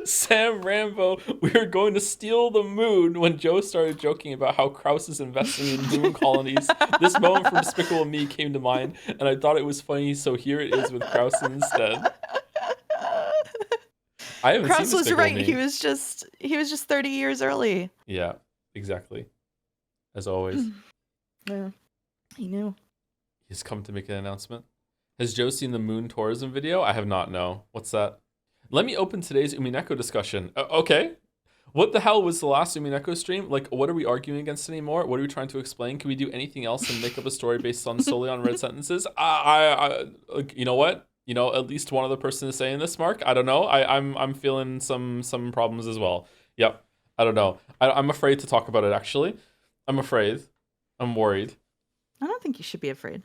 Sam Rambo, we were going to steal the moon when Joe started joking about how Krause is investing in moon colonies. This moment from Despicable Me came to mind, and I thought it was funny, so here it is with Krause instead. I haven't Krause seen was Despicable right. Me. He was just 30 years early. Yeah, exactly. As always. Yeah, he knew. He's come to make an announcement. Has Joe seen the moon tourism video? I have not, no. What's that? Let me open today's Umineko discussion. Okay. What the hell was the last Umineko stream? Like, what are we arguing against anymore? What are we trying to explain? Can we do anything else and make up a story based on solely on read sentences? You know what? At least one other person is saying this, Mark. I don't know. I'm feeling some problems as well. Yep. I don't know. I'm afraid to talk about it, actually. I'm afraid. I'm worried. I don't think you should be afraid.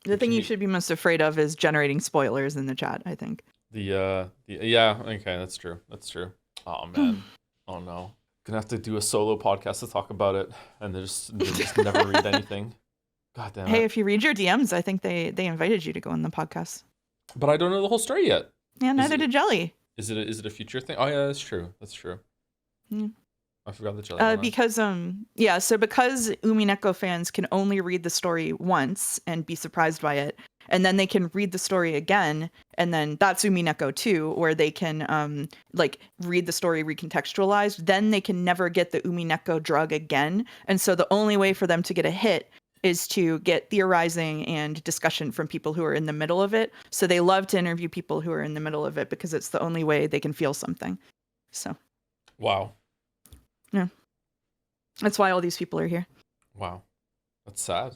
The thing you should be most afraid of is generating spoilers in the chat, I think. Yeah, okay, that's true. That's true. Oh man. Oh no. Gonna have to do a solo podcast to talk about it, and they just never read anything. God damn it. Hey, if you read your DMs, I think they invited you to go on the podcast. But I don't know the whole story yet. Yeah, neither did Jelly. Is it a future thing? Oh yeah, that's true. That's true. Yeah. I forgot the Jelly. Because because Umineko fans can only read the story once and be surprised by it, and then they can read the story again, and then that's Umineko 2, where they can read the story recontextualized. Then they can never get the Umineko drug again, and so the only way for them to get a hit is to get theorizing and discussion from people who are in the middle of it. So they love to interview people who are in the middle of it because it's the only way they can feel something. So. Wow. Yeah. That's why all these people are here. Wow. That's sad.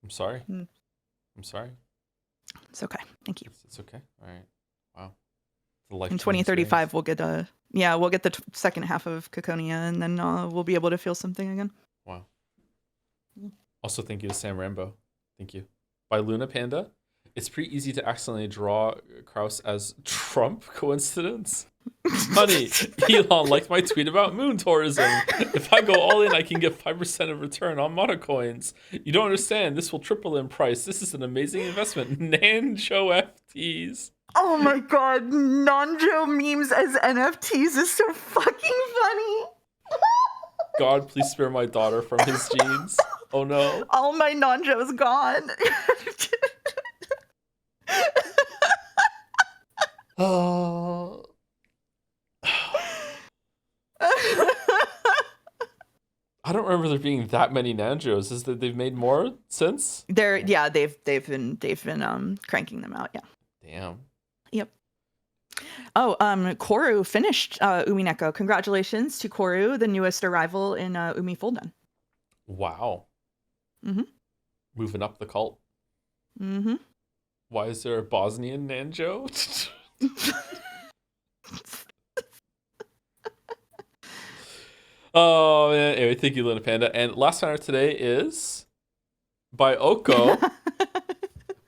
I'm sorry. I'm sorry. It's okay. Thank you. It's okay. All right. Wow. In 2035, we'll get the second half of Caconia, and then we'll be able to feel something again. Wow. Also, thank you to Sam Rambo. Thank you. By Luna Panda. It's pretty easy to accidentally draw Kraus as Trump. Coincidence? Honey, Elon liked my tweet about moon tourism. If I go all in, I can get 5% of return on monocoins. You don't understand. This will triple in price. This is an amazing investment. Nanjo FTs. Oh my god, Nanjo memes as NFTs is so fucking funny. God, please spare my daughter from his genes. Oh no. All my Nanjo's gone. Oh. I don't remember there being that many Nanjos. Is that they've made more since? They've been cranking them out, yeah. Damn. Yep. Oh, Koru finished Umineko. Congratulations to Koru, the newest arrival in umifuller. Wow. Mm-hmm. Moving up the cult. Mm-hmm. Why is there a Bosnian Nanjo? Oh man. Anyway, thank you, Luna Panda. And last Fanart today is by Oko.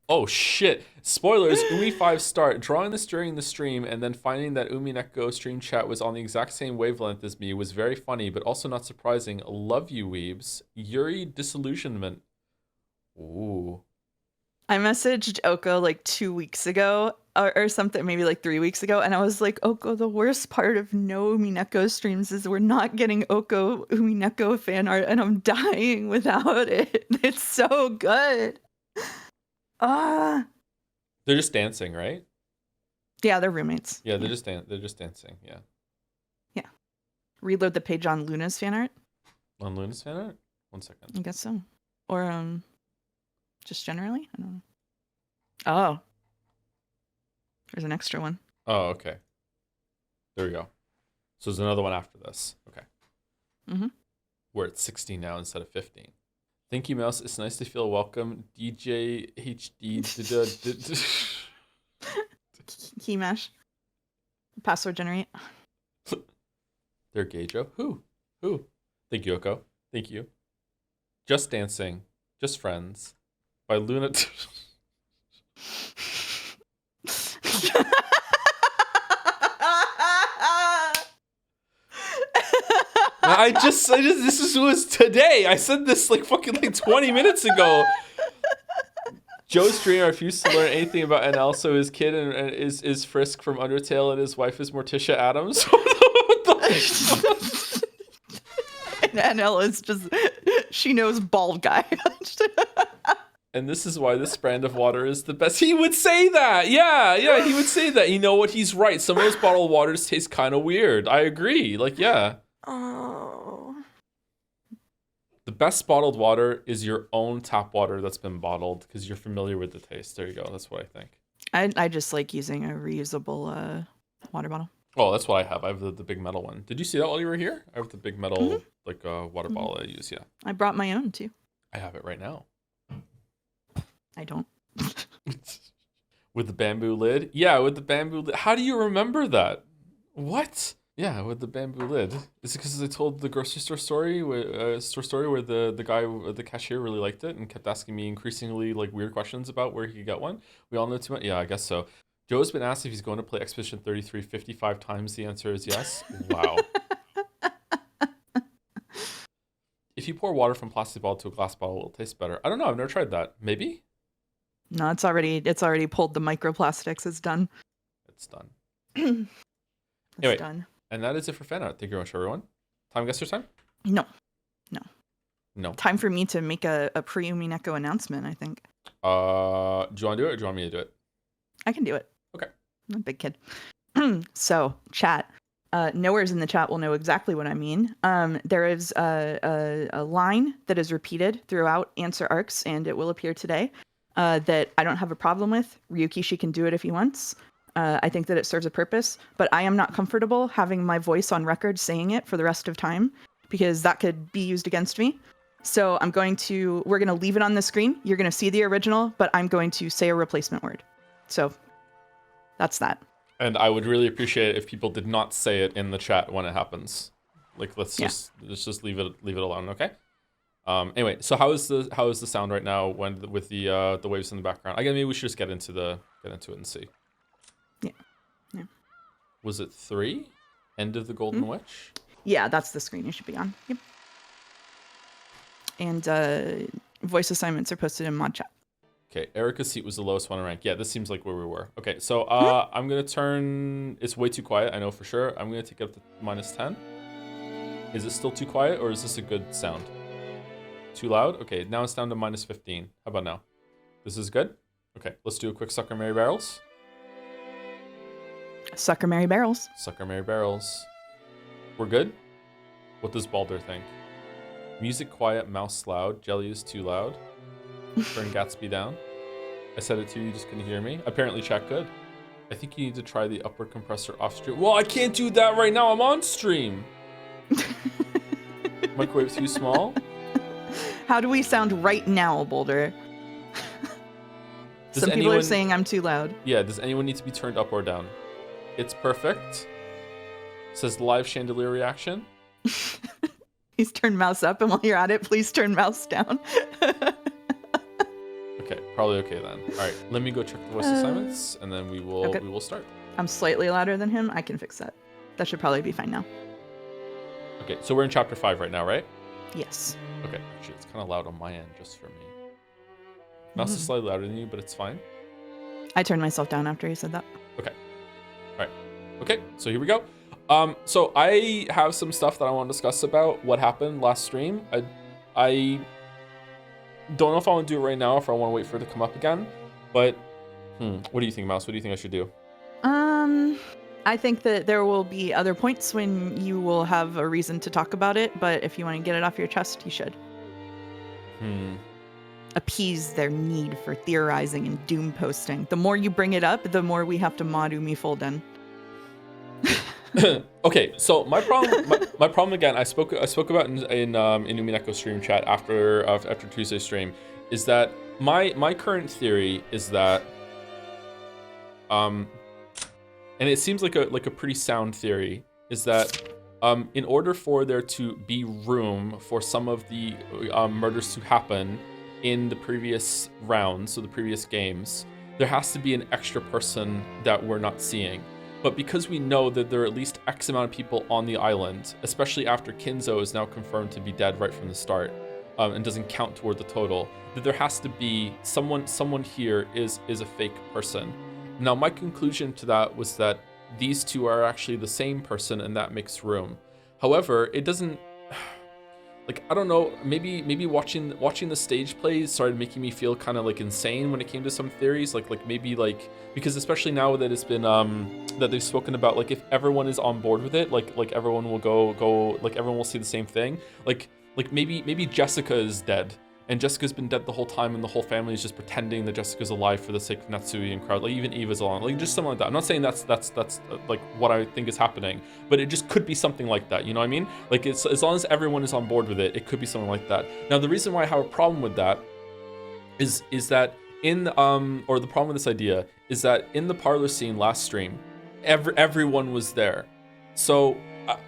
Oh shit. Spoilers, Umi 5 start. Drawing this during the stream and then finding that Umineko stream chat was on the exact same wavelength as me was very funny, but also not surprising. Love you, weebs. Yuri Disillusionment. Ooh. I messaged Oko like 2 weeks ago or something, maybe like 3 weeks ago, and I was like, Oko, the worst part of no Umineko streams is we're not getting Oko Umineko fan art, and I'm dying without it. It's so good. They're just dancing, right? Yeah, they're roommates. Yeah, they're just dancing. Yeah. Yeah. Reload the page on Luna's fan art. On Luna's fan art? 1 second. I guess so. Or just generally? I don't know. Oh. There's an extra one. Oh, okay. There we go. So there's another one after this. Okay. Mm-hmm. We're at 16 now instead of 15. Thank you, Mouse. It's nice to feel welcome. DJ HD. Key mesh. Password generate. They're gay, Joe. Who? Thank you, Yoko. Thank you. Just Dancing. Just Friends. By Luna. This was today. I said this like 20 minutes ago. Joe's dream refused to learn anything about NL, so his kid is Frisk from Undertale, and his wife is Morticia Adams. And NL is just, she knows bald guy. And this is why this brand of water is the best. He would say that. Yeah, he would say that. You know what? He's right. Some of those bottled waters taste kind of weird. I agree. Yeah. Oh. The best bottled water is your own tap water that's been bottled because you're familiar with the taste. There you go. That's what I think. I just like using a reusable water bottle. Oh, that's what I have. I have the big metal one. Did you see that while you were here? I have the big metal water bottle I use. Yeah. I brought my own too. I have it right now. I don't. With the bamboo lid? Yeah, with the bamboo lid. How do you remember that? What? Yeah, with the bamboo lid. Is it because I told the grocery store story, where the guy, the cashier, really liked it and kept asking me increasingly like weird questions about where he could get one? We all know too much. Yeah, I guess so. Joe's been asked if he's going to play Expedition 33 55 times. The answer is yes. Wow. If you pour water from plastic bottle to a glass bottle, it'll taste better. I don't know. I've never tried that. Maybe? No, it's already pulled the microplastics. It's done. It's done. It's Anyway. done. And that is it for fan art. Thank you very much, everyone. Time guesser time? No. No. Time for me to make a pre-umineko announcement, I think. Do you want to do it or do you want me to do it? I can do it. Okay. I'm a big kid. So, chat. Knowers in the chat will know exactly what I mean. There is a line that is repeated throughout answer arcs, and it will appear today, that I don't have a problem with. Ryukishi can do it if he wants. I think that it serves a purpose, but I am not comfortable having my voice on record saying it for the rest of time, because that could be used against me. So we're going to leave it on the screen. You're going to see the original, but I'm going to say a replacement word. So that's that. And I would really appreciate it if people did not say it in the chat when it happens. Like let's just leave it alone, okay? Anyway, so how is the sound right now with the waves in the background? I guess maybe we should just get into it and see. Yeah. Was it 3? End of the Golden Witch? Yeah, that's the screen you should be on. Yep. And voice assignments are posted in mod chat. Okay, Erica's seat was the lowest one in rank. Yeah, this seems like where we were. Okay, so I'm gonna turn. It's way too quiet, I know for sure. I'm gonna take it up to -10. Is it still too quiet, or is this a good sound? Too loud? Okay, now it's down to -15. How about now? This is good? Okay, let's do a quick Sucker Mary Barrels. Sucker Mary Barrels. Sucker Mary Barrels. We're good? What does Balder think? Music quiet, mouse loud, jelly is too loud. Turn Gatsby down. I said it to you, you just couldn't hear me. Apparently chat good. I think you need to try the upward compressor off stream. Well, I can't do that right now, I'm on stream. Microwave too small. How do we sound right now, Boulder? Some people are saying I'm too loud. Yeah, does anyone need to be turned up or down? It's perfect. Says live chandelier reaction. Please turn mouse up, and while you're at it, please turn mouse down. Okay, probably okay then. All right, let me go check the voice assignments, and then we will start. I'm slightly louder than him. I can fix that. That should probably be fine now. Okay, so we're in chapter 5 right now, right? Yes. Okay, actually, it's kind of loud on my end, just for me. Mouse is slightly louder than you, but it's fine. I turned myself down after he said that. Okay. All right. Okay, so here we go. So I have some stuff that I want to discuss about what happened last stream. I don't know if I want to do it right now, if I want to wait for it to come up again. But, what do you think, Mouse? What do you think I should do? I think that there will be other points when you will have a reason to talk about it, but if you want to get it off your chest, you should. Appease their need for theorizing and doom posting. The more you bring it up, the more we have to mod umifuller. Okay, so my problem again, I spoke about in Umineko stream chat after Tuesday's stream, is that my current theory is that and it seems like a pretty sound theory, is that in order for there to be room for some of the murders to happen in the previous rounds, so the previous games, there has to be an extra person that we're not seeing. But because we know that there are at least X amount of people on the island, especially after Kinzo is now confirmed to be dead right from the start, and doesn't count toward the total, that there has to be someone here is a fake person. Now, my conclusion to that was that these two are actually the same person, and that makes room. However, it doesn't, like, I don't know, maybe watching the stage plays started making me feel kind of like insane when it came to some theories, like maybe like, because especially now that it's been that they've spoken about, like, if everyone is on board with it, like everyone will go, like everyone will see the same thing, like maybe Jessica is dead, and Jessica's been dead the whole time, and the whole family is just pretending that Jessica's alive for the sake of Natsuhi and crowd. Like even Eva's alive, like just something like that. I'm not saying that's like what I think is happening, but it just could be something like that. You know what I mean? Like it's, as long as everyone is on board with it, it could be something like that. Now the reason why I have a problem with that is that in or the problem with this idea is that in the parlor scene last stream, everyone was there. So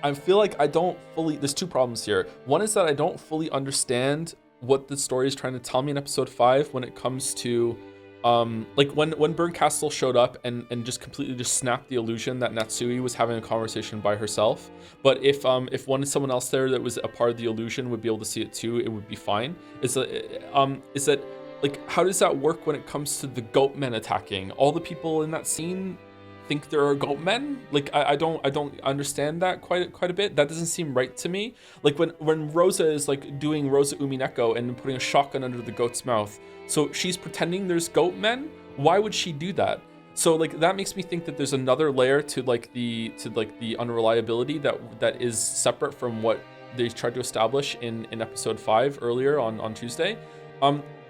I feel like I don't fully. There's two problems here. One is that I don't fully understand what the story is trying to tell me in episode 5 when it comes to, like when Bernkastel showed up and just completely just snapped the illusion that Natsuhi was having a conversation by herself. But if someone else there that was a part of the illusion would be able to see it too, it would be fine. Is that like, how does that work when it comes to the goat men attacking? All the people in that scene think there are goat men. Like I don't understand that quite a bit. That doesn't seem right to me. Like when Rosa is like doing Rosa Umineko and putting a shotgun under the goat's mouth, so she's pretending there's goat men. Why would she do that? So like that makes me think that there's another layer to the unreliability that is separate from what they tried to establish in episode 5 earlier on Tuesday.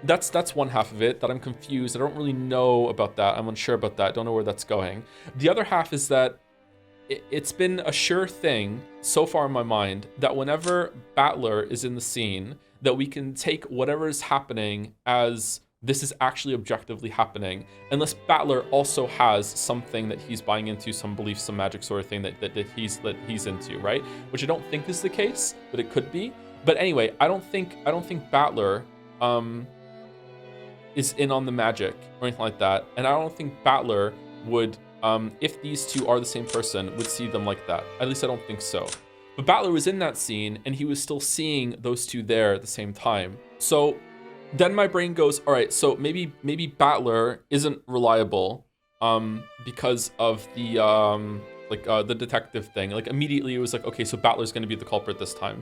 That's one half of it that I'm confused. I don't really know about that. I'm unsure about that. Don't know where that's going. The other half is that it's been a sure thing so far in my mind that whenever Battler is in the scene, that we can take whatever is happening as this is actually objectively happening, unless Battler also has something that he's buying into, some belief, some magic sort of thing that he's into, right? Which I don't think is the case, but it could be. But anyway, I don't think Battler is in on the magic or anything like that, and I don't think Battler would, if these two are the same person, would see them like that. At least I don't think so. But Battler was in that scene, and he was still seeing those two there at the same time. So then my brain goes, all right, so maybe Battler isn't reliable, because of the detective thing. Like immediately it was like, okay, so Battler's going to be the culprit this time.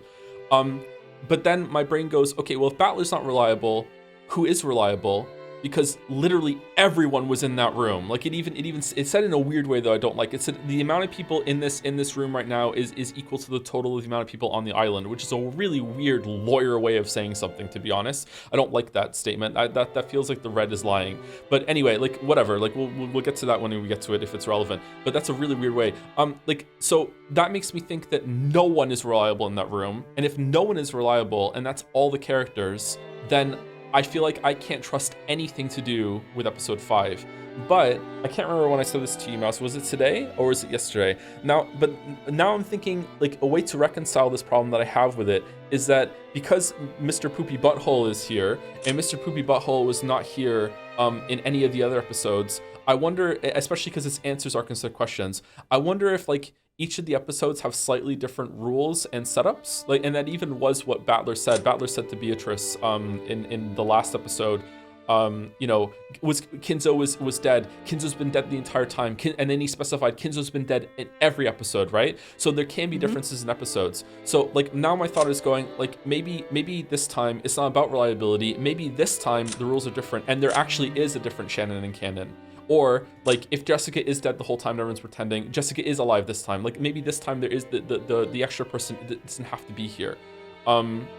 But then my brain goes, okay, well if Battler's not reliable, who is reliable? Because literally everyone was in that room. Like it said in a weird way though I don't like. It said the amount of people in this room right now is equal to the total of the amount of people on the island, which is a really weird lawyer way of saying something, to be honest. I don't like that statement. That feels like the red is lying. But anyway, like whatever. Like we'll get to that when we get to it if it's relevant. But that's a really weird way. So that makes me think that no one is reliable in that room. And if no one is reliable and that's all the characters, then I feel like I can't trust anything to do with episode 5. But I can't remember when I said this to you, Mouse. Was it today or was it yesterday? Now I'm thinking like a way to reconcile this problem that I have with it is that because Mr. Poopy Butthole is here and Mr. Poopy Butthole was not here in any of the other episodes, I wonder, especially because its answers are considered questions, I wonder if like each of the episodes have slightly different rules and setups. Like, and that even was what Battler said. Battler said to Beatrice in the last episode, Kinzo was dead. Kinzo's been dead the entire time. And then he specified Kinzo's been dead in every episode, right? So there can be differences in episodes. So like now my thought is going like maybe this time it's not about reliability. Maybe this time the rules are different and there actually is a different Shannon and canon. Or like if Jessica is dead the whole time and everyone's pretending, Jessica is alive this time. Like maybe this time there is the extra person that doesn't have to be here.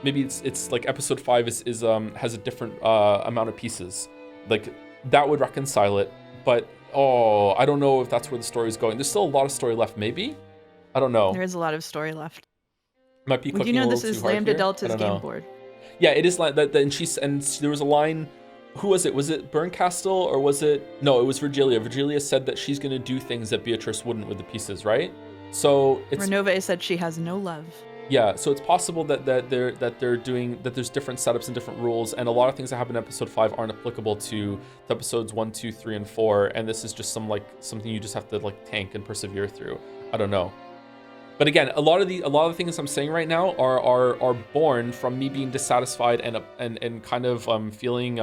Maybe it's like episode 5 is has a different amount of pieces. Like that would reconcile it. But I don't know if that's where the story is going. There's still a lot of story left. Maybe, I don't know. There is a lot of story left. Might be cooking you know a little this is too hard Lambda here. Delta's game board. Yeah, it is like that. And there was a line. Who was it? Was it Bernkastel or was it? No, it was Virgilia. Virgilia said that she's going to do things that Beatrice wouldn't with the pieces, right? So it's Renove said she has no love. Yeah, so it's possible that they're doing that. There's different setups and different rules, and a lot of things that happen in episode 5 aren't applicable to episodes 1, 2, 3, and 4. And this is just something you just have to like tank and persevere through. I don't know. But again, a lot of the things I'm saying right now are born from me being dissatisfied and kind of feeling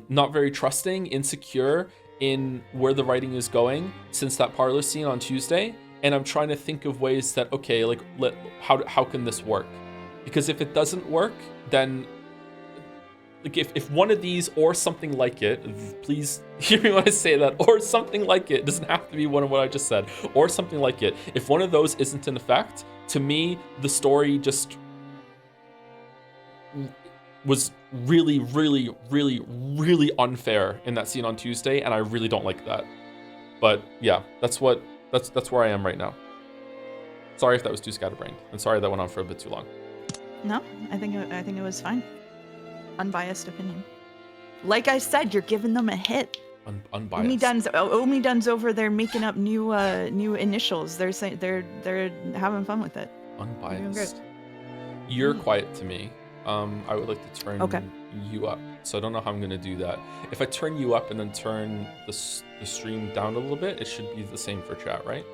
not very trusting, insecure in where the writing is going since that parlor scene on Tuesday. And I'm trying to think of ways that okay, like how can this work? Because if it doesn't work, then like if one of these or something like it, please hear me when I say that, or something like it, doesn't have to be one of what I just said, or something like it. If one of those isn't in effect, to me, the story just was really, really, really, really unfair in that scene on Tuesday, and I really don't like that. But yeah, that's where I am right now. Sorry if that was too scatterbrained, and sorry that went on for a bit too long. No, I think it was fine. Unbiased opinion. Like I said, you're giving them a hit. Unbiased. Omidun's over there making up new initials. They're saying they're having fun with it. Unbiased. You're quiet to me. I would like to turn you up. So I don't know how I'm gonna do that. If I turn you up and then turn the stream down a little bit, it should be the same for chat, right?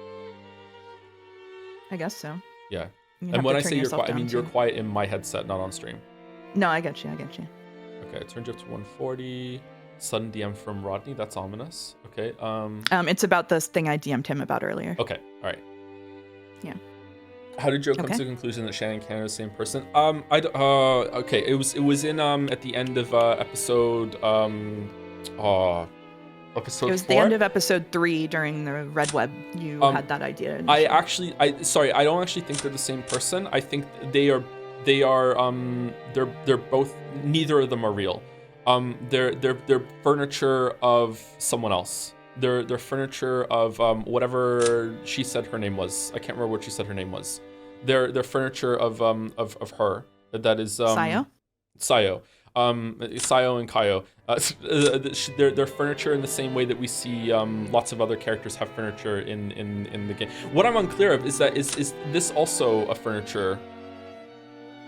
I guess so. Yeah. You And have when to I turn say you're yourself quiet, I mean down, you're too. quiet in my headset, not on stream. No, I get you. Okay, I turned you up to 140. Sudden DM from Rodney. That's ominous. Okay. It's about this thing I DM'd him about earlier. Okay. All right. Yeah. How did Joe come to the conclusion that Shannon and Canada are the same person? Okay. It was in at the end of episode episode 4. It was the end of episode 3 during the Red Web. You had that idea. I don't actually think they're the same person. I think they're both, neither of them are real. They're furniture of someone else. They're furniture of whatever she said her name was. I can't remember what she said her name was. They're furniture of her. That is Sayo? Sayo. Sayo and Kayo. They're furniture in the same way that we see lots of other characters have furniture in the game. What I'm unclear of is that is this also a furniture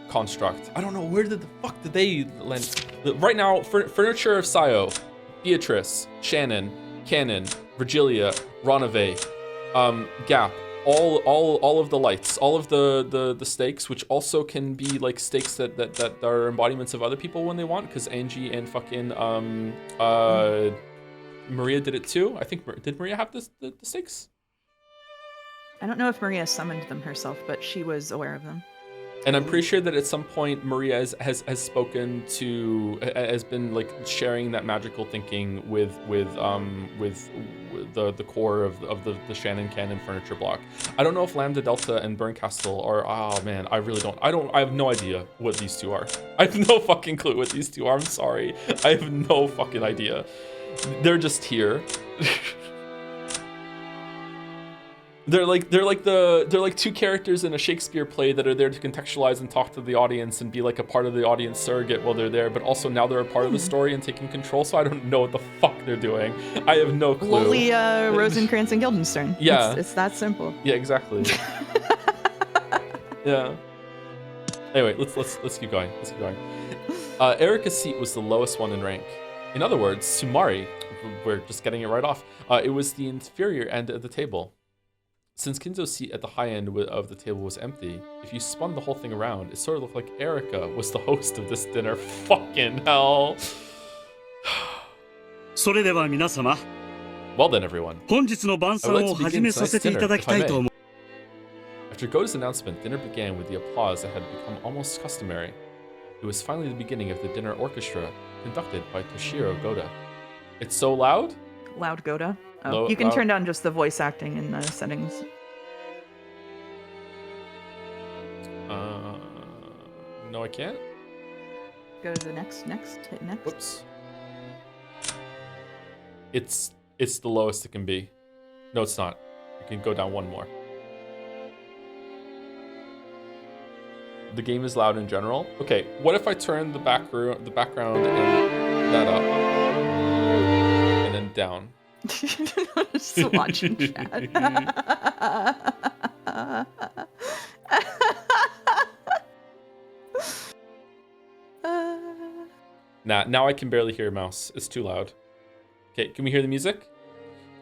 construct? I don't know, where the fuck did they land? Right now, furniture of Sayo, Beatrice, Shannon, Cannon, Virgilia, Ronave, Gap, all of the lights, all of the stakes, which also can be like stakes that are embodiments of other people when they want, because Angie and fucking Maria did it too. I think, did Maria have the stakes? I don't know if Maria summoned them herself, but she was aware of them. And I'm pretty sure that at some point Maria has spoken to, has been like sharing that magical thinking with the core of the Shannon Cannon furniture block. I don't know if Lambda Delta and Burncastle are. Oh man, I really don't. I have no idea what these two are. I have no fucking clue what these two are. I'm sorry. I have no fucking idea. They're just here. They're like two characters in a Shakespeare play that are there to contextualize and talk to the audience and be like a part of the audience surrogate while they're there, but also now they're a part of the story and taking control, so I don't know what the fuck they're doing. I have no clue. Lowly Rosencrantz and Guildenstern. Yeah. It's that simple. Yeah, exactly. Yeah. Anyway, let's keep going. Let's keep going. Erika's seat was the lowest one in rank. In other words, Sumari, we're just getting it right off, it was the inferior end of the table. Since Kinzo's seat at the high end of the table was empty, if you spun the whole thing around, it sort of looked like Erika was the host of this dinner. Fucking hell. Well then, everyone. I would like to begin tonight's dinner, if I may. After Goda's announcement, dinner began with the applause that had become almost customary. It was finally the beginning of the dinner orchestra, conducted by Toshiro Goda. It's so loud? Loud Goda. Oh, you can turn down just the voice acting in the settings. No, I can't. Go to the next, hit next. Whoops. It's the lowest it can be. No, it's not. You can go down one more. The game is loud in general. Okay, what if I turn the background and that up, and then down? Just watching chat. Now I can barely hear mouse. It's too loud. Okay, can we hear the music?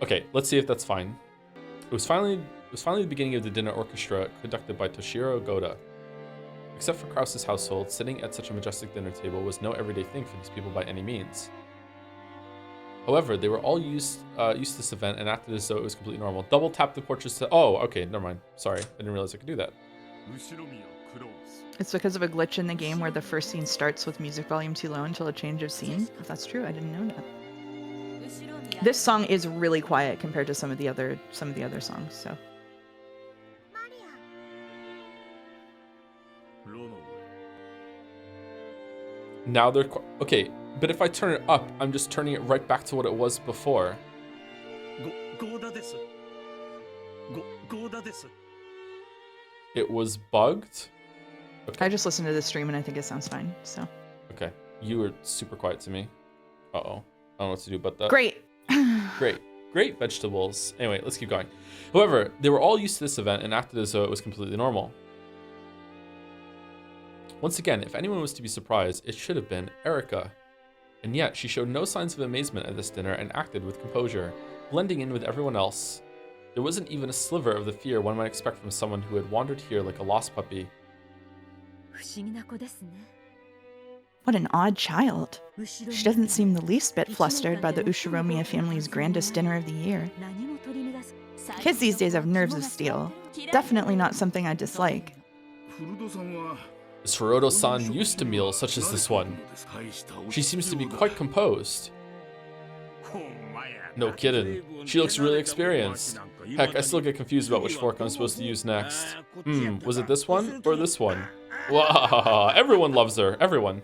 Okay, let's see if that's fine. It was finally the beginning of the dinner orchestra conducted by Toshiro Goda. Except for Krause's household, sitting at such a majestic dinner table was no everyday thing for these people by any means. However, they were all used to this event and acted as though it was completely normal. Double tap the portraits to... Oh, okay, never mind. Sorry, I didn't realize I could do that. It's because of a glitch in the game where the first scene starts with music volume too low until a change of scene. If that's true, I didn't know that. This song is really quiet compared to some of the other songs, so... Now they're... Okay, but if I turn it up, I'm just turning it right back to what it was before. It was bugged? Okay. I just listened to the stream and I think it sounds fine, so... Okay. You were super quiet to me. Uh-oh. I don't know what to do about that. Great! Great vegetables. Anyway, let's keep going. However, they were all used to this event and acted as though it was completely normal. Once again, if anyone was to be surprised, it should have been Erika. And yet, she showed no signs of amazement at this dinner and acted with composure, blending in with everyone else. There wasn't even a sliver of the fear one might expect from someone who had wandered here like a lost puppy. What an odd child. She doesn't seem the least bit flustered by the Ushiromiya family's grandest dinner of the year. Kids these days have nerves of steel. Definitely not something I dislike. This Furudo-san used to meals such as this one. She seems to be quite composed. No kidding. She looks really experienced. Heck, I still get confused about which fork I'm supposed to use next. Was it this one or this one? Wow, everyone loves her, everyone.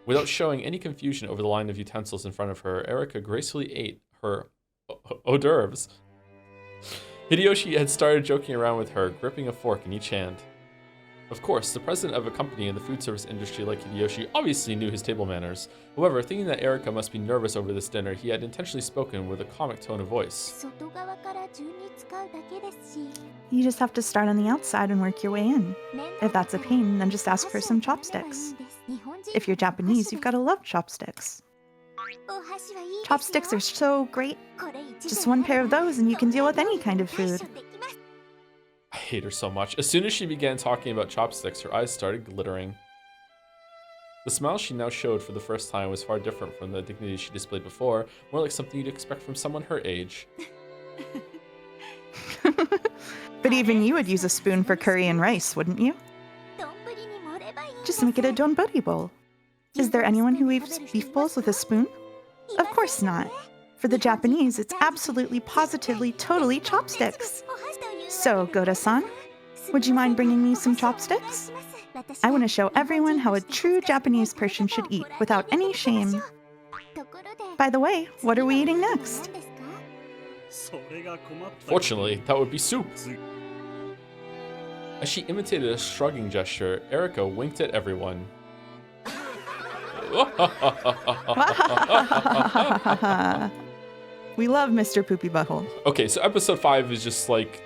Without showing any confusion over the line of utensils in front of her, Erika gracefully ate her hors d'oeuvres. Hideyoshi had started joking around with her, gripping a fork in each hand. Of course, the president of a company in the food service industry like Hideyoshi obviously knew his table manners. However, thinking that Erika must be nervous over this dinner, he had intentionally spoken with a comic tone of voice. You just have to start on the outside and work your way in. If that's a pain, then just ask for some chopsticks. If you're Japanese, you've gotta love chopsticks. Chopsticks are so great. Just one pair of those and you can deal with any kind of food. I hate her so much. As soon as she began talking about chopsticks, her eyes started glittering. The smile she now showed for the first time was far different from the dignity she displayed before, more like something you'd expect from someone her age. But even you would use a spoon for curry and rice, wouldn't you? Just make it a donburi bowl. Is there anyone who eats beef bowls with a spoon? Of course not. For the Japanese, it's absolutely, positively, totally chopsticks. So, Goda-san, would you mind bringing me some chopsticks? I want to show everyone how a true Japanese person should eat without any shame. By the way, what are we eating next? Fortunately, that would be soup. As she imitated a shrugging gesture, Erika winked at everyone. We love Mr. Poopy Butthole. Okay, so episode 5 is just like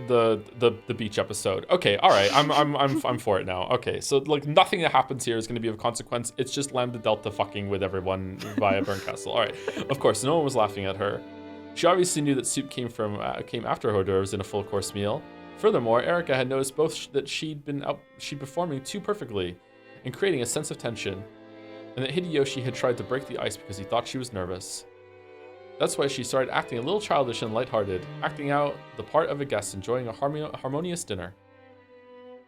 the beach episode. Okay, all right, I'm for it now. Okay, so like nothing that happens here is going to be of consequence. It's just Lambda Delta fucking with everyone via Burn Castle. All right, of course, no one was laughing at her. She obviously knew that soup came after hors d'oeuvres in a full course meal. Furthermore, Erika had noticed both that she'd performing too perfectly and creating a sense of tension, and that Hideyoshi had tried to break the ice because he thought she was nervous. That's why she started acting a little childish and lighthearted, acting out the part of a guest enjoying a harmonious dinner.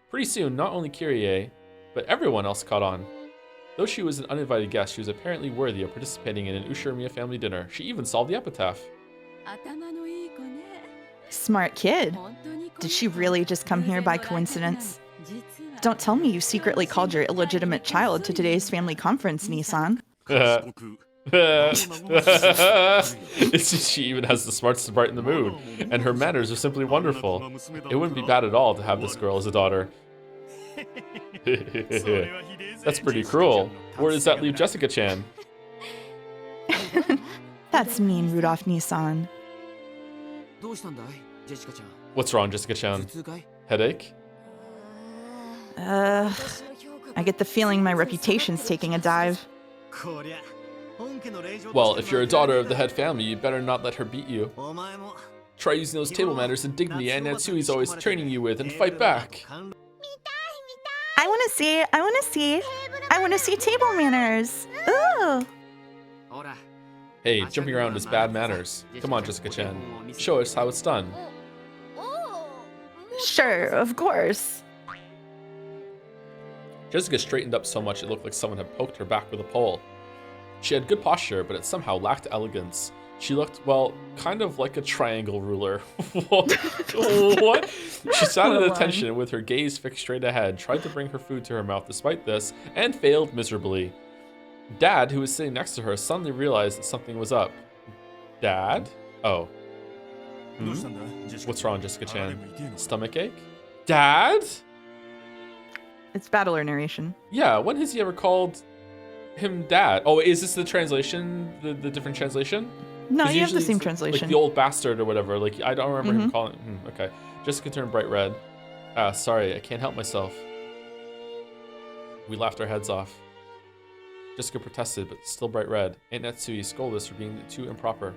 Pretty soon, not only Kyrie, but everyone else caught on. Though she was an uninvited guest, she was apparently worthy of participating in an Ushiromiya family dinner. She even solved the epitaph. Smart kid. Did she really just come here by coincidence? Don't tell me you secretly called your illegitimate child to today's family conference, Nissan. She even has the smarts to brighten the mood, and her manners are simply wonderful. It wouldn't be bad at all to have this girl as a daughter. That's pretty cruel. Where does that leave Jessica-chan? That's mean, Rudolph Nissan. What's wrong, Jessica-chan? Headache? I get the feeling my reputation's taking a dive. Well, if you're a daughter of the head family, you better not let her beat you. Try using those table manners and dignity and Natsuhi's always training you with and fight back. I want to see table manners. Ooh. Hey, jumping around is bad manners. Come on, Jessica-chan. Show us how it's done. Sure, of course. Jessica straightened up so much it looked like someone had poked her back with a pole. She had good posture, but it somehow lacked elegance. She looked, well, kind of like a triangle ruler. What? She sat at attention with her gaze fixed straight ahead, tried to bring her food to her mouth despite this, and failed miserably. Dad, who was sitting next to her, suddenly realized that something was up. Dad? Oh. What's wrong, Jessica-chan? Stomachache? Dad? It's battler narration. Yeah, when has he ever called him Dad? Oh, is this the translation? The different translation? No, 'Cause you have the usually same it's translation. Like the old bastard or whatever. Like I don't remember him calling. Okay. Jessica turned bright red. Sorry, I can't help myself. We laughed our heads off. Jessica protested, but still bright red. Aunt Natsuhi scolded us for being too improper.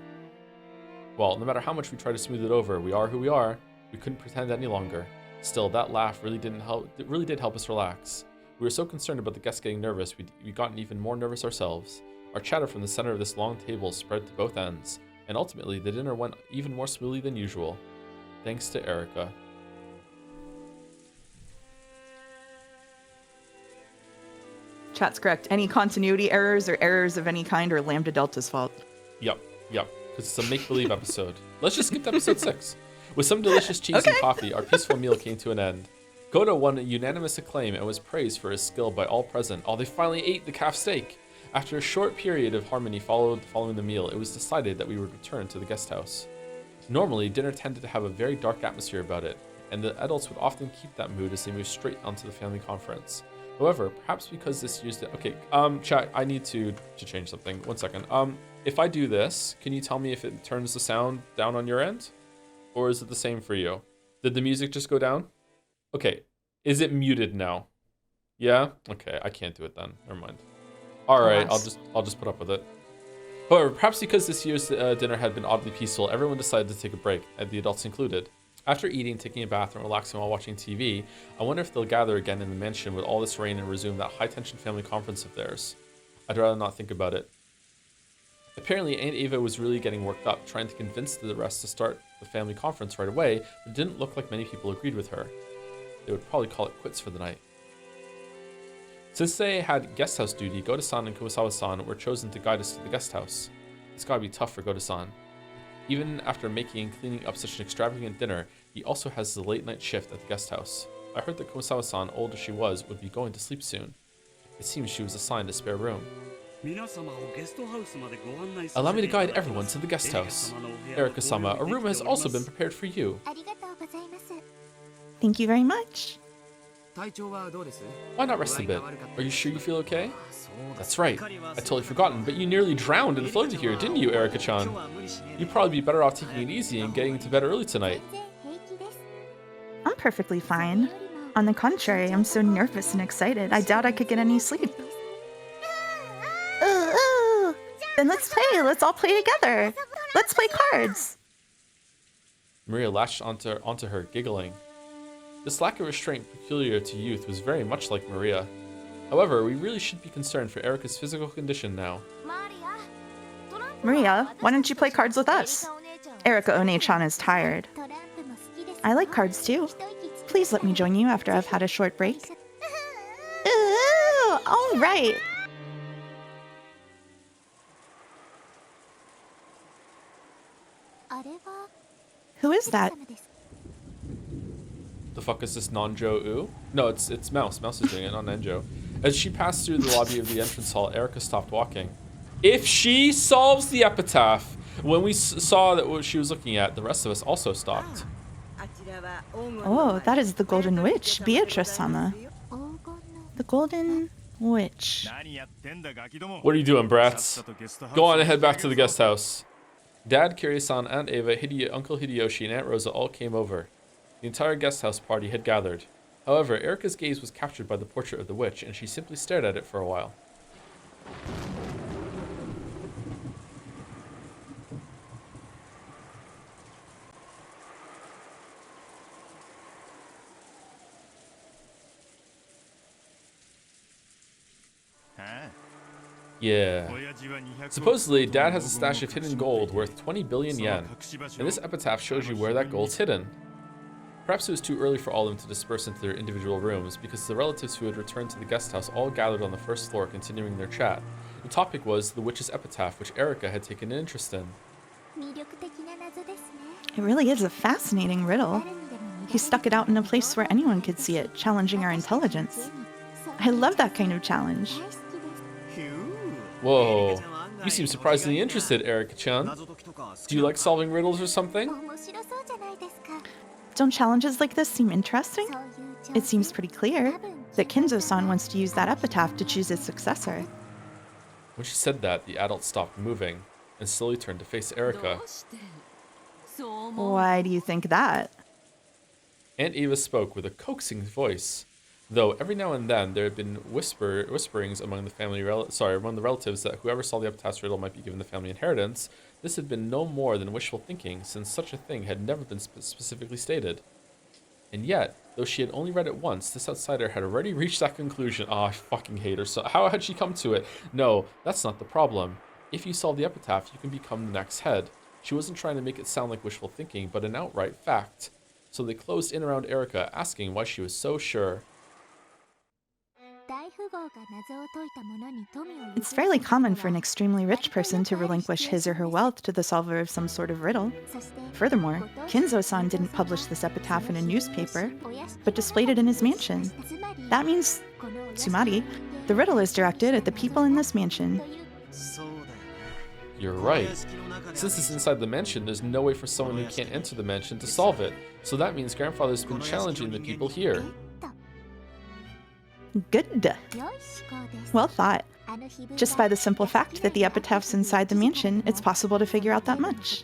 Well, no matter how much we tried to smooth it over, we are who we are. We couldn't pretend any longer. Still, that laugh really didn't help. It really did help us relax. We were so concerned about the guests getting nervous, we gotten even more nervous ourselves. Our chatter from the center of this long table spread to both ends, and ultimately the dinner went even more smoothly than usual. Thanks to Erica. Chat's correct. Any continuity errors or errors of any kind are Lambda Delta's fault. Yep. Because it's a make-believe episode. Let's just skip to episode 6. With some delicious cheese and coffee, our peaceful meal came to an end. Goto won a unanimous acclaim and was praised for his skill by all present. Oh, they finally ate the calf steak. After a short period of harmony following the meal, it was decided that we would return to the guest house. Normally, dinner tended to have a very dark atmosphere about it, and the adults would often keep that mood as they moved straight onto the family conference. However, perhaps because this year's... Okay, chat, I need to change something. 1 second. If I do this, can you tell me if it turns the sound down on your end? Or is it the same for you? Did the music just go down? Okay, is it muted now? Yeah? Okay, I can't do it then. Never mind. Alright, I'll just put up with it. However, perhaps because this year's dinner had been oddly peaceful, everyone decided to take a break, and the adults included. After eating, taking a bath, and relaxing while watching TV, I wonder if they'll gather again in the mansion with all this rain and resume that high-tension family conference of theirs. I'd rather not think about it. Apparently, Aunt Ava was really getting worked up, trying to convince the rest to start the family conference right away, but it didn't look like many people agreed with her. They would probably call it quits for the night. Since they had guest house duty, Goto-san and Kumasawa-san were chosen to guide us to the guest house. It's gotta be tough for Goto-san. Even after making and cleaning up such an extravagant dinner, he also has the late night shift at the guest house. I heard that Kumasawa-san, old as she was, would be going to sleep soon. It seems she was assigned a spare room. Allow me to guide everyone to the guest house. Erika-sama, a room has also been prepared for you. Thank you very much. Why not rest a bit? Are you sure you feel okay? That's right. I totally forgotten, but you nearly drowned and floated here, didn't you, Erika-chan? You'd probably be better off taking it easy and getting to bed early tonight. I'm perfectly fine. On the contrary, I'm so nervous and excited, I doubt I could get any sleep. Then let's play. Let's all play together. Let's play cards. Maria latched onto her, giggling. This lack of restraint peculiar to youth was very much like Maria. However, we really should be concerned for Erika's physical condition now. Maria, why don't you play cards with us? Erika One-chan is tired. I like cards too. Please let me join you after I've had a short break. Ooh, all right. Who is that? The fuck is this Nanjo-u? No, it's Mouse. Mouse is doing it, not Nanjo. As she passed through the lobby of the entrance hall, Erika stopped walking. If she solves the epitaph, when we saw that what she was looking at, the rest of us also stopped. Oh, that is the Golden Witch, Beatrice-sama. The Golden Witch. What are you doing, brats? Go on and head back to the guest house. Dad, Kiryu-san, Aunt Ava, Uncle Hideyoshi, and Aunt Rosa all came over. The entire guest house party had gathered. However, Erika's gaze was captured by the portrait of the witch, and she simply stared at it for a while. Yeah. Supposedly, Dad has a stash of hidden gold worth 20 billion yen, and this epitaph shows you where that gold's hidden. Perhaps it was too early for all of them to disperse into their individual rooms, because the relatives who had returned to the guest house all gathered on the first floor continuing their chat. The topic was the witch's epitaph, which Erika had taken an interest in. It really is a fascinating riddle. He stuck it out in a place where anyone could see it, challenging our intelligence. I love that kind of challenge. Whoa, you seem surprisingly interested, Erika-chan. Do you like solving riddles or something? Don't challenges like this seem interesting? It seems pretty clear that Kinzo-san wants to use that epitaph to choose his successor. When she said that, the adults stopped moving, and slowly turned to face Erika. Why do you think that? Aunt Eva spoke with a coaxing voice, though every now and then there had been whisperings among the relatives that whoever saw the Epitaph's riddle might be given the family inheritance. This had been no more than wishful thinking, since such a thing had never been specifically stated. And yet, though she had only read it once, this outsider had already reached that conclusion. Oh, I fucking hate her. So how had she come to it? No, that's not the problem. If you solve the epitaph, you can become the next head. She wasn't trying to make it sound like wishful thinking, but an outright fact. So they closed in around Erika, asking why she was so sure. It's fairly common for an extremely rich person to relinquish his or her wealth to the solver of some sort of riddle. Furthermore, Kinzo-san didn't publish this epitaph in a newspaper, but displayed it in his mansion. That means, Tsumari, the riddle is directed at the people in this mansion. You're right. Since it's inside the mansion, there's no way for someone who can't enter the mansion to solve it. So that means grandfather's been challenging the people here. Good. Well thought. Just by the simple fact that the epitaph's inside the mansion, it's possible to figure out that much.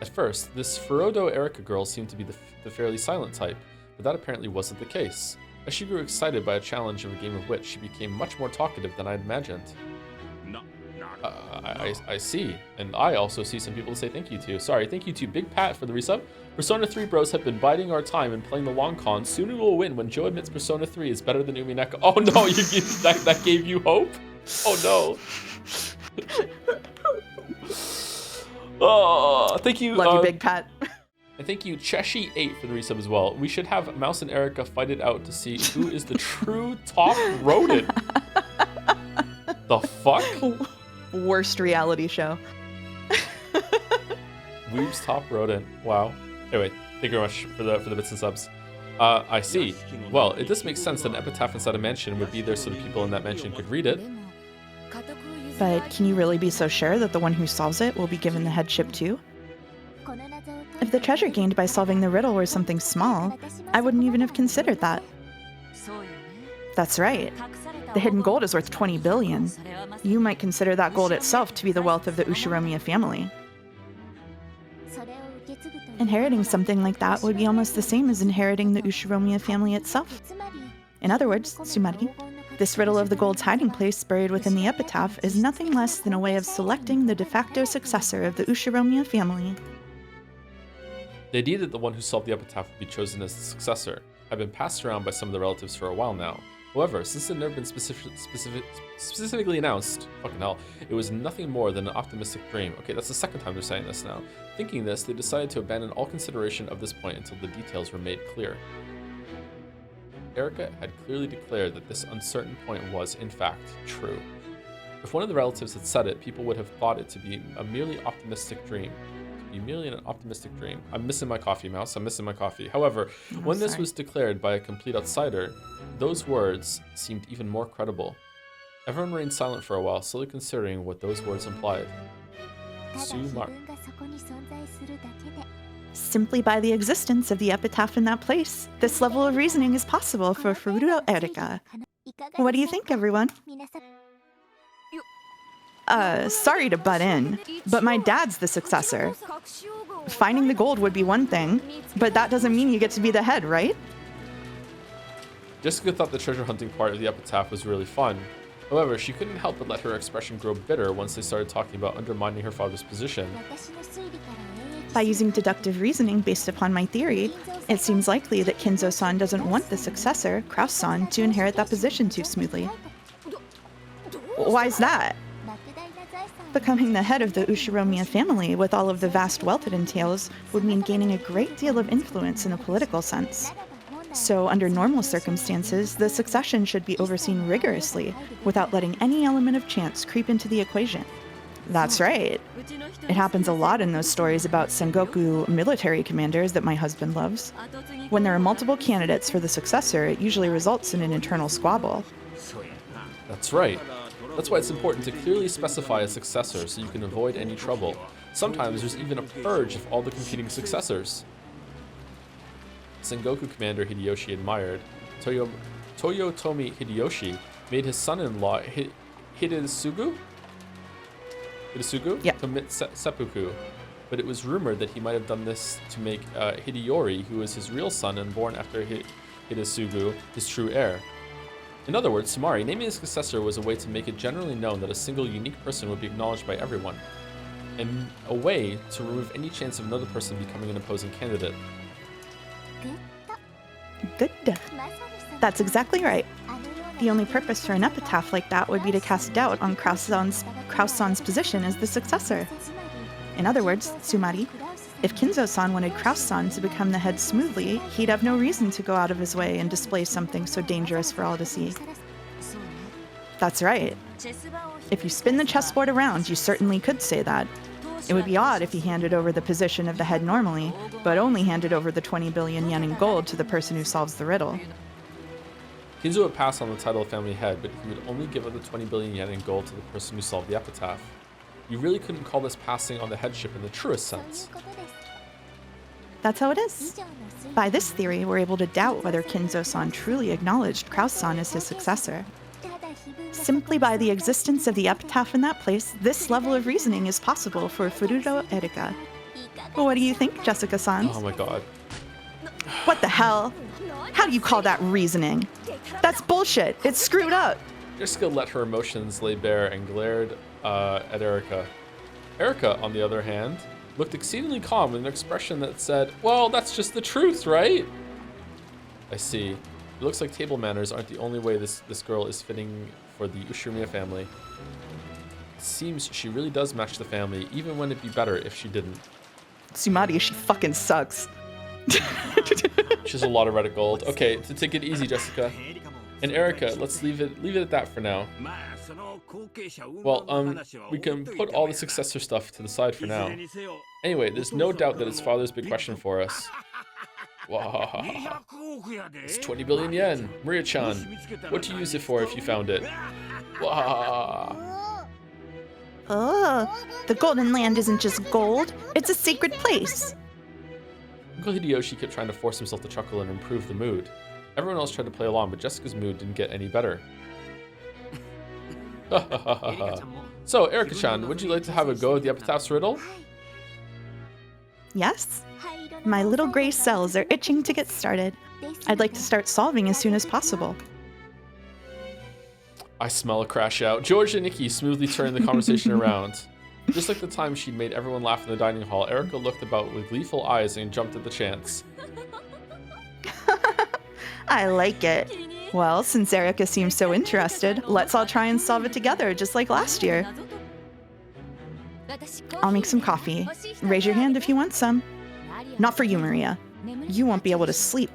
At first, this Furodo Erika girl seemed to be the fairly silent type, but that apparently wasn't the case. As she grew excited by a challenge of a game of wit, she became much more talkative than I'd imagined. I see. And I also see some people to say thank you to. Sorry, thank you to Big Pat for the resub. Persona 3 bros have been biding our time and playing the long con. Soon we will win when Joe admits Persona 3 is better than umineko. Oh no, that gave you hope? Oh no. Oh, thank you. Love you, Big Pat. And thank you, Cheshi8 for the resub as well. We should have Mouse and Erika fight it out to see who is the true top rodent. The fuck? Worst reality show. Weeb's top rodent. Wow. Anyway, thank you very much for the bits and subs. I see. Well, it does make sense that an epitaph inside a mansion would be there so the people in that mansion could read it. But can you really be so sure that the one who solves it will be given the headship too? If the treasure gained by solving the riddle were something small, I wouldn't even have considered that. That's right. The hidden gold is worth 20 billion. You might consider that gold itself to be the wealth of the Ushiromiya family. Inheriting something like that would be almost the same as inheriting the Ushiromiya family itself. In other words, Tsumari, this riddle of the gold's hiding place buried within the epitaph is nothing less than a way of selecting the de facto successor of the Ushiromiya family. The idea that the one who solved the epitaph would be chosen as the successor had been passed around by some of the relatives for a while now. However, since it had never been specifically announced, fucking hell, it was nothing more than an optimistic dream. Okay, that's the second time they're saying this now. Thinking this, they decided to abandon all consideration of this point until the details were made clear. Erika had clearly declared that this uncertain point was, in fact, true. If one of the relatives had said it, people would have thought it to be a merely optimistic dream. Merely an optimistic dream. I'm missing my coffee, Mouse. I'm missing my coffee. However, when this was declared by a complete outsider, those words seemed even more credible. Everyone remained silent for a while, slowly considering what those words implied. Tsumari. Simply by the existence of the epitaph in that place, this level of reasoning is possible for Furudo Erika. What do you think, everyone? Sorry to butt in, but my dad's the successor. Finding the gold would be one thing, but that doesn't mean you get to be the head, right? Jessica thought the treasure hunting part of the epitaph was really fun. However, she couldn't help but let her expression grow bitter once they started talking about undermining her father's position. By using deductive reasoning based upon my theory, it seems likely that Kinzo-san doesn't want the successor, Kraus-san, to inherit that position too smoothly. Why's that? Becoming the head of the Ushiromiya family with all of the vast wealth it entails would mean gaining a great deal of influence in a political sense. So under normal circumstances, the succession should be overseen rigorously without letting any element of chance creep into the equation. That's right. It happens a lot in those stories about Sengoku military commanders that my husband loves. When there are multiple candidates for the successor, it usually results in an internal squabble. That's right. That's why it's important to clearly specify a successor so you can avoid any trouble. Sometimes there's even a purge of all the competing successors. Sengoku Commander Hideyoshi admired. Toyotomi Hideyoshi made his son-in-law Hidesugu Hidetsugu, Yep. commit seppuku. But it was rumored that he might have done this to make Hideyori, who is his real son and born after Hidetsugu, his true heir. In other words, Sumari naming his successor was a way to make it generally known that a single unique person would be acknowledged by everyone, and a way to remove any chance of another person becoming an opposing candidate. Good. That's exactly right. The only purpose for an epitaph like that would be to cast doubt on Kraus-san's position as the successor. In other words, Sumari, if Kinzo-san wanted Kraus-san to become the head smoothly, he'd have no reason to go out of his way and display something so dangerous for all to see. That's right. If you spin the chessboard around, you certainly could say that. It would be odd if he handed over the position of the head normally, but only handed over the 20 billion yen in gold to the person who solves the riddle. Kinzo would pass on the title of family head, but he would only give up the 20 billion yen in gold to the person who solved the epitaph. You really couldn't call this passing on the headship in the truest sense. That's how it is. By this theory, we're able to doubt whether Kinzo-san truly acknowledged Kraus-san as his successor. Simply by the existence of the epitaph in that place, this level of reasoning is possible for Fururo Erika. What do you think, Jessica-san? Oh my god. What the hell? How do you call that reasoning? That's bullshit. It's screwed up. Jessica let her emotions lay bare and glared at Erika. Erika, on the other hand, looked exceedingly calm with an expression that said, well, that's just the truth, right? I see. It looks like table manners aren't the only way this girl is fitting for the Ushiromiya family. It seems she really does match the family, even when it'd be better if she didn't. Sumari, she fucking sucks. She has a lot of red gold. Okay, to take it easy, Jessica. And Erika, let's leave it at that for now. Well, we can put all the successor stuff to the side for now. Anyway, there's no doubt that it's father's big question for us. Wow. It's 20 billion yen. Maria-chan, what do you use it for if you found it? Wow. Oh, the Golden Land isn't just gold, it's a sacred place. Uncle Hideyoshi kept trying to force himself to chuckle and improve the mood. Everyone else tried to play along, but Jessica's mood didn't get any better. So, Erika-chan, would you like to have a go at the Epitaph's riddle? Yes. My little gray cells are itching to get started. I'd like to start solving as soon as possible. I smell a crash out. George and Nikki smoothly turned the conversation around. Just like the time she'd made everyone laugh in the dining hall, Erika looked about with gleeful eyes and jumped at the chance. I like it. Well, since Erika seems so interested, let's all try and solve it together, just like last year. I'll make some coffee. Raise your hand if you want some. Not for you, Maria. You won't be able to sleep.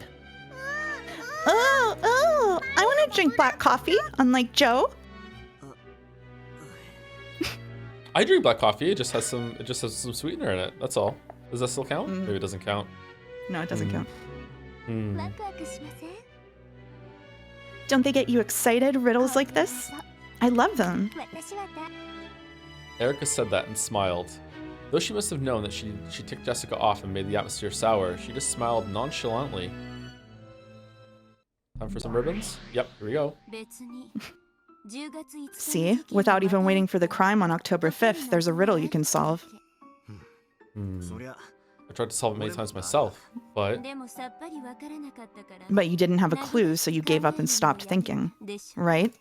Oh, I want to drink black coffee, unlike Joe. I drink black coffee. It just has some sweetener in it. That's all. Does that still count? Maybe it doesn't count. No, it doesn't count. Hmm. Don't they get you excited, riddles like this? I love them. Erika said that and smiled. Though she must have known that she ticked Jessica off and made the atmosphere sour, she just smiled nonchalantly. Time for some ribbons? Yep, here we go. See, without even waiting for the crime on October 5th, there's a riddle you can solve. I tried to solve it many times myself, but You didn't have a clue, so you gave up and stopped thinking, right?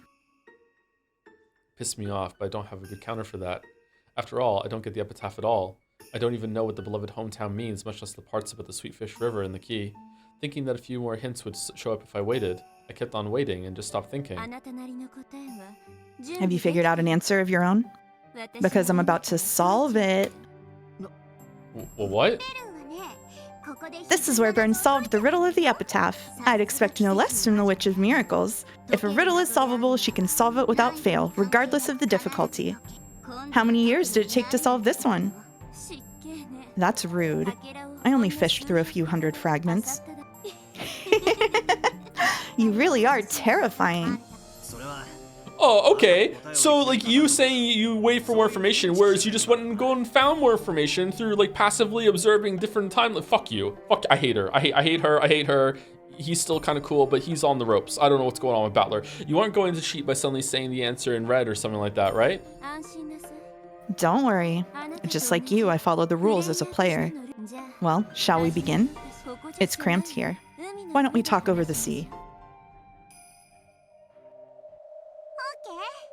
pissed me off, but I don't have a good counter for that. After all, I don't get the epitaph at all. I don't even know what the beloved hometown means, much less the parts about the Sweetfish River and the key. Thinking that a few more hints would show up if I waited, I kept on waiting and just stopped thinking. Have you figured out an answer of your own? Because I'm about to solve it. Well, what? This is where Byrne solved the riddle of the epitaph. I'd expect no less from the Witch of Miracles. If a riddle is solvable, she can solve it without fail, regardless of the difficulty. How many years did it take to solve this one? That's rude. I only fished through a few hundred fragments. You really are terrifying. Oh, okay. So, like, you saying you wait for more information, whereas you just went and go and found more information through, like, passively observing different time. Like, fuck you. Fuck, I hate her. I hate her. I hate her. He's still kind of cool, but he's on the ropes. I don't know what's going on with Battler. You aren't going to cheat by suddenly saying the answer in red or something like that, right? Don't worry. Just like you, I follow the rules as a player. Well, shall we begin? It's cramped here. Why don't we talk over the sea?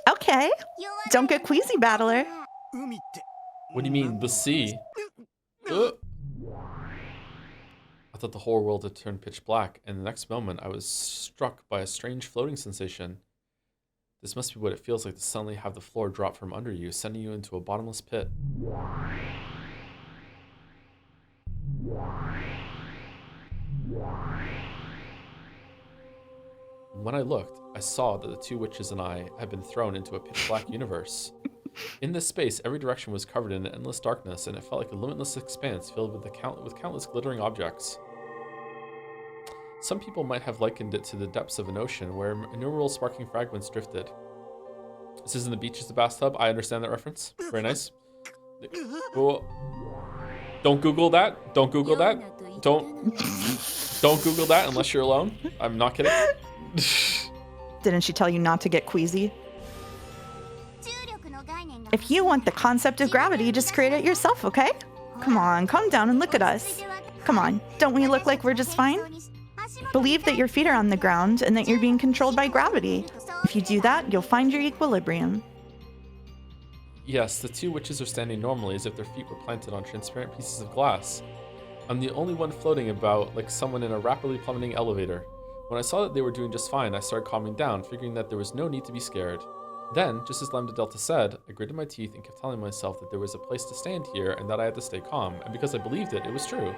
Okay. Don't get queasy, battler. What do you mean, the sea? I thought the whole world had turned pitch black, and the next moment I was struck by a strange floating sensation. This must be what it feels like to suddenly have the floor drop from under you, sending you into a bottomless pit. When I looked, I saw that the two witches and I had been thrown into a pitch black universe. In this space, every direction was covered in endless darkness, and it felt like a limitless expanse filled with countless glittering objects. Some people might have likened it to the depths of an ocean, where innumerable sparkling fragments drifted. This isn't the beach, it's the bathtub. I understand that reference. Very nice. Well, don't Google that. Don't Google that. Don't Google that unless you're alone. I'm not kidding. Didn't she tell you not to get queasy? If you want the concept of gravity, just create it yourself, okay? Come on, calm down and look at us. Come on, don't we look like we're just fine? Believe that your feet are on the ground and that you're being controlled by gravity. If you do that, you'll find your equilibrium. Yes, the two witches are standing normally as if their feet were planted on transparent pieces of glass. I'm the only one floating about like someone in a rapidly plummeting elevator. When I saw that they were doing just fine, I started calming down, figuring that there was no need to be scared. Then, just as Lambda Delta said, I gritted my teeth and kept telling myself that there was a place to stand here and that I had to stay calm, and because I believed it, it was true.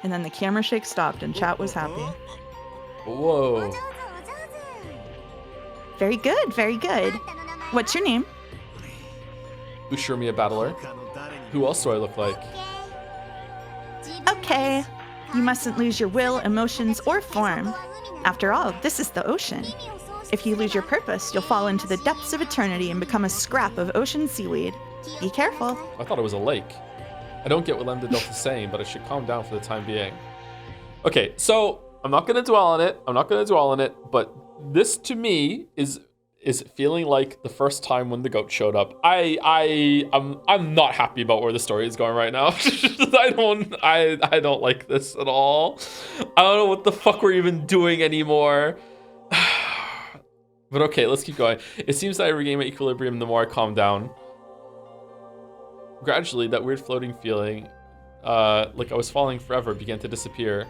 And then the camera shake stopped and chat was happy. Whoa. Very good, very good. What's your name? Who's sure me a battler? Who else do I look like? Okay. You mustn't lose your will, emotions, or form. After all, this is the ocean. If you lose your purpose, you'll fall into the depths of eternity and become a scrap of ocean seaweed. Be careful. I thought it was a lake. I don't get what Lambda Delta's saying, but I should calm down for the time being. Okay, so I'm not gonna dwell on it. But this to me is feeling like the first time when the goat showed up. I'm not happy about where the story is going right now. I don't like this at all. I don't know what the fuck we're even doing anymore. But okay, let's keep going. It seems that I regain my equilibrium the more I calm down. Gradually, that weird floating feeling, like I was falling forever, began to disappear.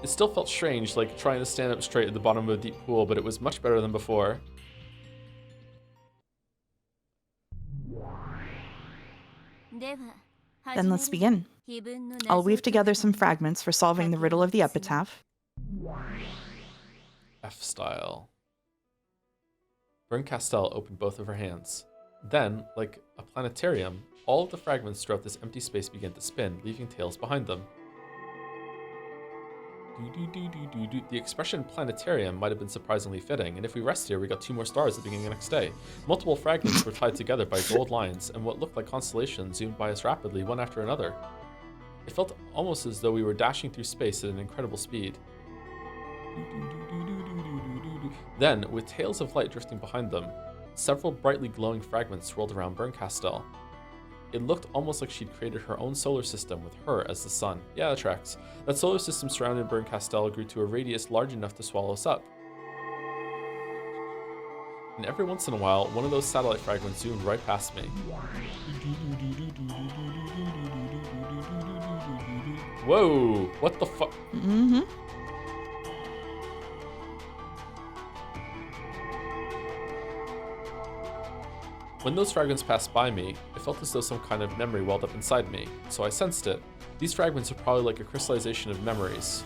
It still felt strange, like trying to stand up straight at the bottom of a deep pool, but it was much better than before. Then let's begin. I'll weave together some fragments for solving the riddle of the epitaph. F-style. Bern Castell opened both of her hands. Then, like a planetarium, all of the fragments throughout this empty space began to spin, leaving tails behind them. The expression planetarium might have been surprisingly fitting, and if we rest here, we got 2 more stars at the beginning of the next day. Multiple fragments were tied together by gold lines, and what looked like constellations zoomed by us rapidly, one after another. It felt almost as though we were dashing through space at an incredible speed. Then, with tails of light drifting behind them, several brightly glowing fragments swirled around Bern Castell. It looked almost like she'd created her own solar system with her as the sun. Yeah, that tracks. That solar system surrounding Bern Castell grew to a radius large enough to swallow us up. And every once in a while, one of those satellite fragments zoomed right past me. Whoa! What the fuck? Mm-hmm. When those fragments passed by me, it felt as though some kind of memory welled up inside me, so I sensed it. These fragments are probably like a crystallization of memories.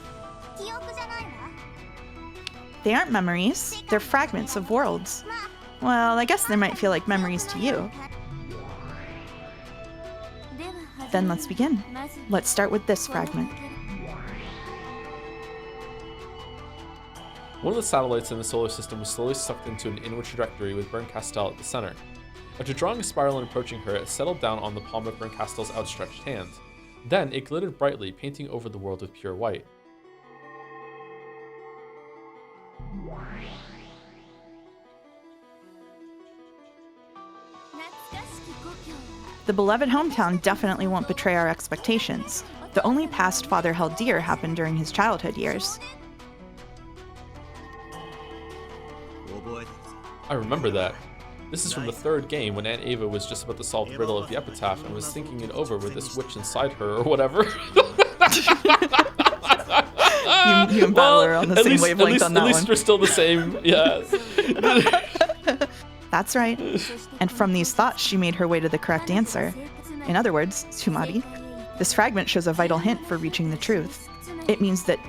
They aren't memories, they're fragments of worlds. Well, I guess they might feel like memories to you. Then let's begin. Let's start with this fragment. One of the satellites in the solar system was slowly sucked into an inward trajectory with Bern Castell at the center. After drawing a spiral and approaching her, it settled down on the palm of Bern Castell's outstretched hand. Then it glittered brightly, painting over the world with pure white. The beloved hometown definitely won't betray our expectations. The only past father held dear happened during his childhood years. I remember that. This is from the third game when Aunt Ava was just about to solve the riddle of the Epitaph and was thinking it over with this witch inside her or whatever. You and Parlor are on the same wavelength on that At least one. we're still the same, yeah. That's right. And from these thoughts, she made her way to the correct answer. In other words, Tsumari. This fragment shows a vital hint for reaching the truth. It means that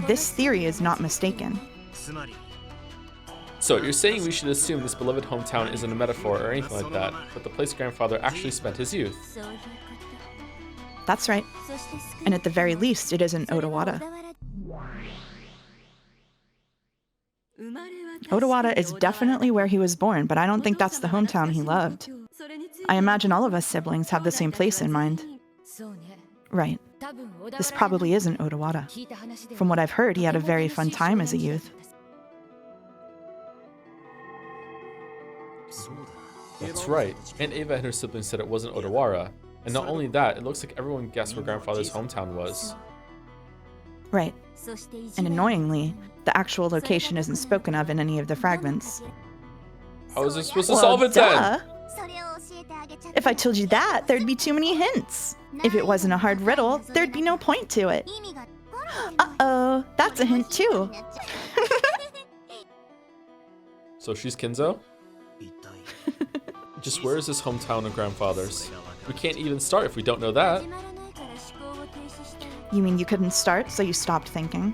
this theory is not mistaken. So you're saying we should assume this beloved hometown isn't a metaphor or anything like that, but the place grandfather actually spent his youth. That's right. And at the very least, it isn't Otawara. Otawara is definitely where he was born, but I don't think that's the hometown he loved. I imagine all of us siblings have the same place in mind. Right. This probably isn't Otawara. From what I've heard, he had a very fun time as a youth. That's right. Aunt Ava and her siblings said it wasn't Otawara. And not only that, it looks like everyone guessed where grandfather's hometown was. Right. And annoyingly, the actual location isn't spoken of in any of the fragments. How is this supposed to solve it then? If I told you that, there'd be too many hints. If it wasn't a hard riddle, there'd be no point to it. Uh-oh, that's a hint too. So she's Kinzo? Just where is this hometown of grandfather's? We can't even start if we don't know that. You mean you couldn't start, so you stopped thinking?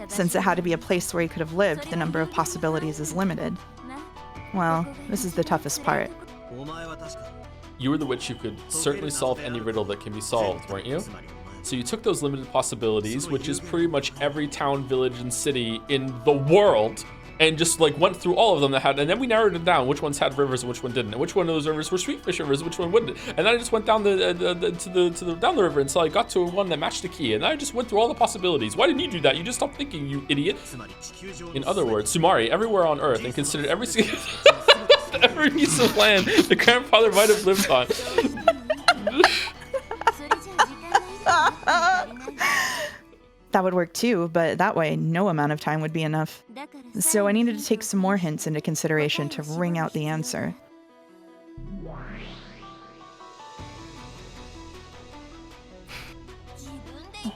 Since it had to be a place where he could have lived, the number of possibilities is limited. Well, this is the toughest part. You were the witch who could certainly solve any riddle that can be solved, weren't you? So you took those limited possibilities, which is pretty much every town, village, and city in the world, and just like went through all of them that had, and then we narrowed it down which ones had rivers and which one didn't, and which one of those rivers were sweetfish rivers, which one wouldn't. And then I just went down down the river until I got to one that matched the key, and I just went through all the possibilities. Why didn't you do that? You just stopped thinking, you idiot. In other words, Sumari everywhere on Earth and considered every every piece of land the grandfather might have lived on. That would work too, but that way, no amount of time would be enough. So I needed to take some more hints into consideration to wring out the answer.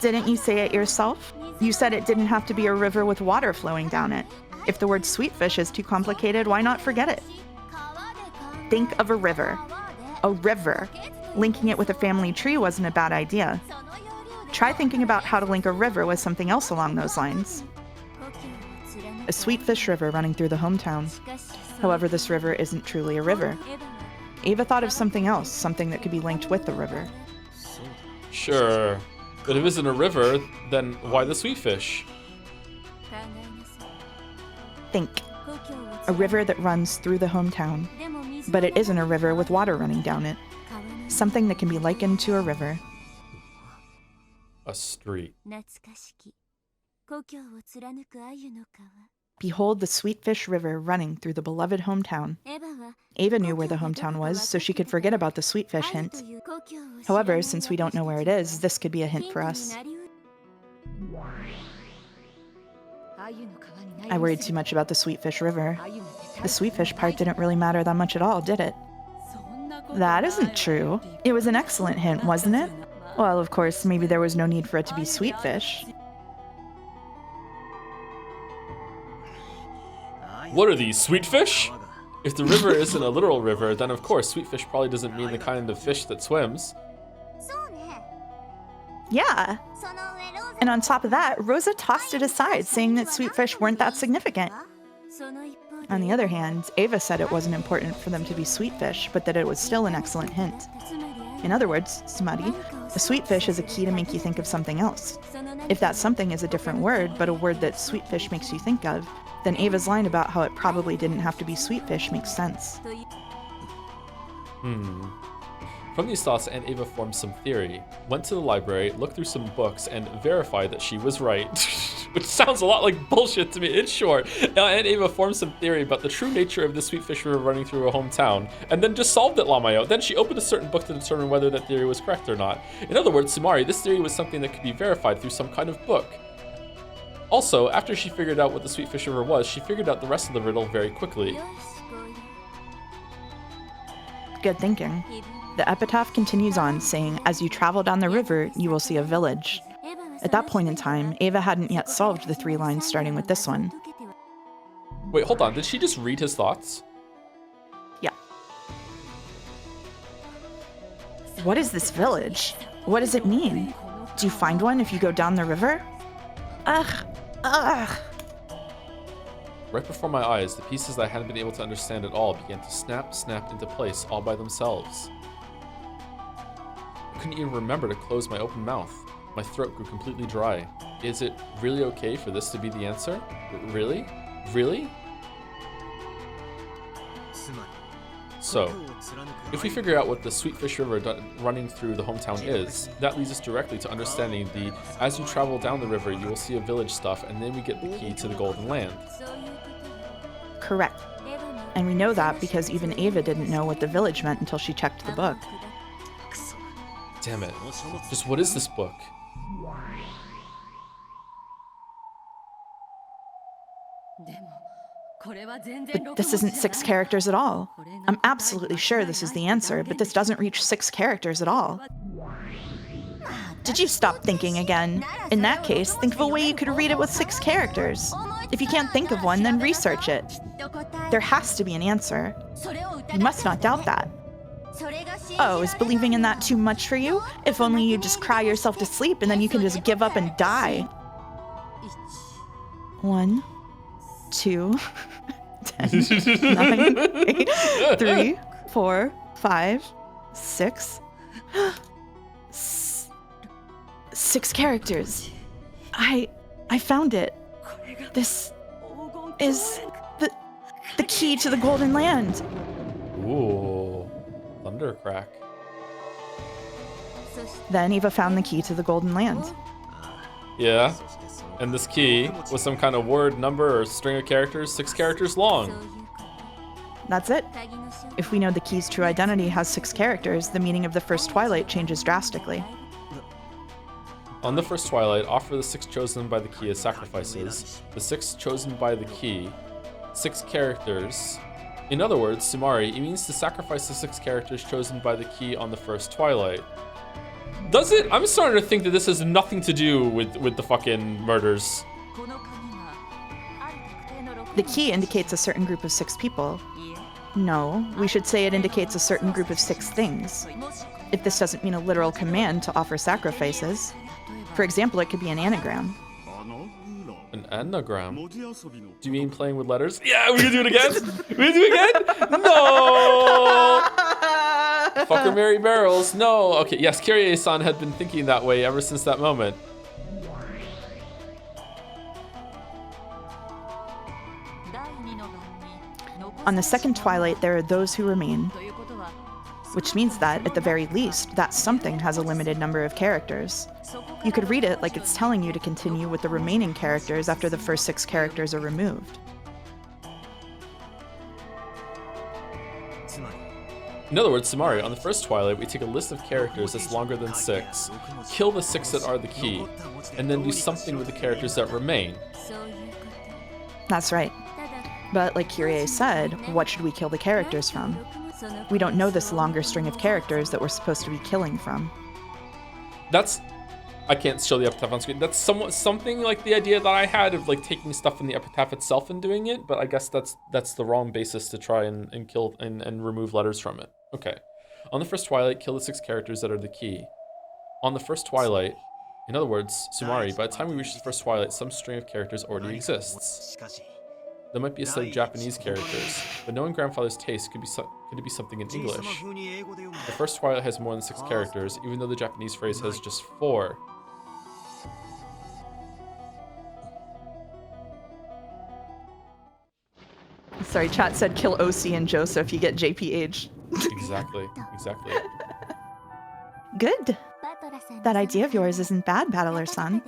Didn't you say it yourself? You said it didn't have to be a river with water flowing down it. If the word sweetfish is too complicated, why not forget it? Think of a river. A river. Linking it with a family tree wasn't a bad idea. Try thinking about how to link a river with something else along those lines. A sweetfish river running through the hometown. However, this river isn't truly a river. Ava thought of something else, something that could be linked with the river. Sure, but if it isn't a river, then why the sweetfish? Think. A river that runs through the hometown. But it isn't a river with water running down it. Something that can be likened to a river. A street. Behold the Sweetfish River running through the beloved hometown. Ava knew where the hometown was, so she could forget about the Sweetfish hint. However, since we don't know where it is, this could be a hint for us. I worried too much about the Sweetfish River. The Sweetfish part didn't really matter that much at all, did it? That isn't true. It was an excellent hint, wasn't it? Well, of course, maybe there was no need for it to be sweetfish. What are these, sweetfish? If the river isn't a literal river, then of course sweetfish probably doesn't mean the kind of fish that swims. Yeah. And on top of that, Rosa tossed it aside, saying that sweetfish weren't that significant. On the other hand, Ava said it wasn't important for them to be sweetfish, but that it was still an excellent hint. In other words, Sumari, a sweetfish is a key to make you think of something else. If that something is a different word, but a word that sweetfish makes you think of, then Ava's line about how it probably didn't have to be sweetfish makes sense. From these thoughts, Aunt Ava formed some theory, went to the library, looked through some books, and verified that she was right. Which sounds a lot like bullshit to me. In short, Aunt Ava formed some theory about the true nature of the sweet fish river running through her hometown, and then just solved it, Lamayo. Then she opened a certain book to determine whether that theory was correct or not. In other words, Sumari, this theory was something that could be verified through some kind of book. Also, after she figured out what the sweet fish river was, she figured out the rest of the riddle very quickly. Good thinking. The epitaph continues on, saying, as you travel down the river, you will see a village. At that point in time, Ava hadn't yet solved the 3 lines starting with this one. Wait, hold on. Did she just read his thoughts? Yeah. What is this village? What does it mean? Do you find one if you go down the river? Ugh. Right before my eyes, the pieces that I hadn't been able to understand at all began to snap into place all by themselves. I couldn't even remember to close my open mouth. My throat grew completely dry. Is it really okay for this to be the answer? Really? Really? So, if we figure out what the Sweet Fish River running through the hometown is, that leads us directly to understanding the as you travel down the river, you will see a village stuff, and then we get the key to the Golden Land. Correct. And we know that because even Ava didn't know what the village meant until she checked the book. Damn it. Just what is this book? But this isn't 6 characters at all. I'm absolutely sure this is the answer, but this doesn't reach 6 characters at all. Did you stop thinking again? In that case, think of a way you could read it with 6 characters. If you can't think of one, then research it. There has to be an answer. You must not doubt that. Oh, is believing in that too much for you? If only you just cry yourself to sleep and then you can just give up and die. 1, 2, 10, 9, 8, 3, 4, 5, 6. 6 characters. I found it. This is the key to the Golden Land. Ooh, thundercrack. Then Eva found the key to the Golden Land. Yeah, and this key was some kind of word, number, or string of characters, 6 characters long. That's it. If we know the key's true identity has 6 characters, the meaning of the first Twilight changes drastically. On the first Twilight, offer the 6 chosen by the key as sacrifices. The 6 chosen by the key, 6 characters. In other words, Sumari, it means to sacrifice the 6 characters chosen by the key on the first Twilight. Does it? I'm starting to think that this has nothing to do with the fucking murders. The key indicates a certain group of 6 people. No, we should say it indicates a certain group of 6 things. If this doesn't mean a literal command to offer sacrifices. For example, it could be an anagram. An anagram? Do you mean playing with letters? Yeah, we can do it again? We can do it again? No! Fucker Mary Barrels, no! Okay, yes, Kyrie-san had been thinking that way ever since that moment. On the second Twilight, there are those who remain. Which means that, at the very least, that something has a limited number of characters. You could read it like it's telling you to continue with the remaining characters after the first 6 characters are removed. In other words, Sumari, on the first Twilight, we take a list of characters that's longer than 6, kill the 6 that are the key, and then do something with the characters that remain. That's right. But like Kyrie said, what should we kill the characters from? We don't know this longer string of characters that we're supposed to be killing from. That's... I can't show the epitaph on screen. That's something like the idea that I had of like taking stuff from the epitaph itself and doing it, but I guess that's the wrong basis to try and kill and remove letters from it. Okay. On the first Twilight, kill the 6 characters that are the key. On the first Twilight, in other words, Sumari, by the time we reach the first Twilight, some string of characters already exists. There might be a set of Japanese characters, but knowing grandfather's taste could it be something in English? The first Twilight has more than 6 characters, even though the Japanese phrase has just 4. Sorry, chat said kill OC and Joseph, you get JPH. Exactly. Good. That idea of yours isn't bad, Battler-san.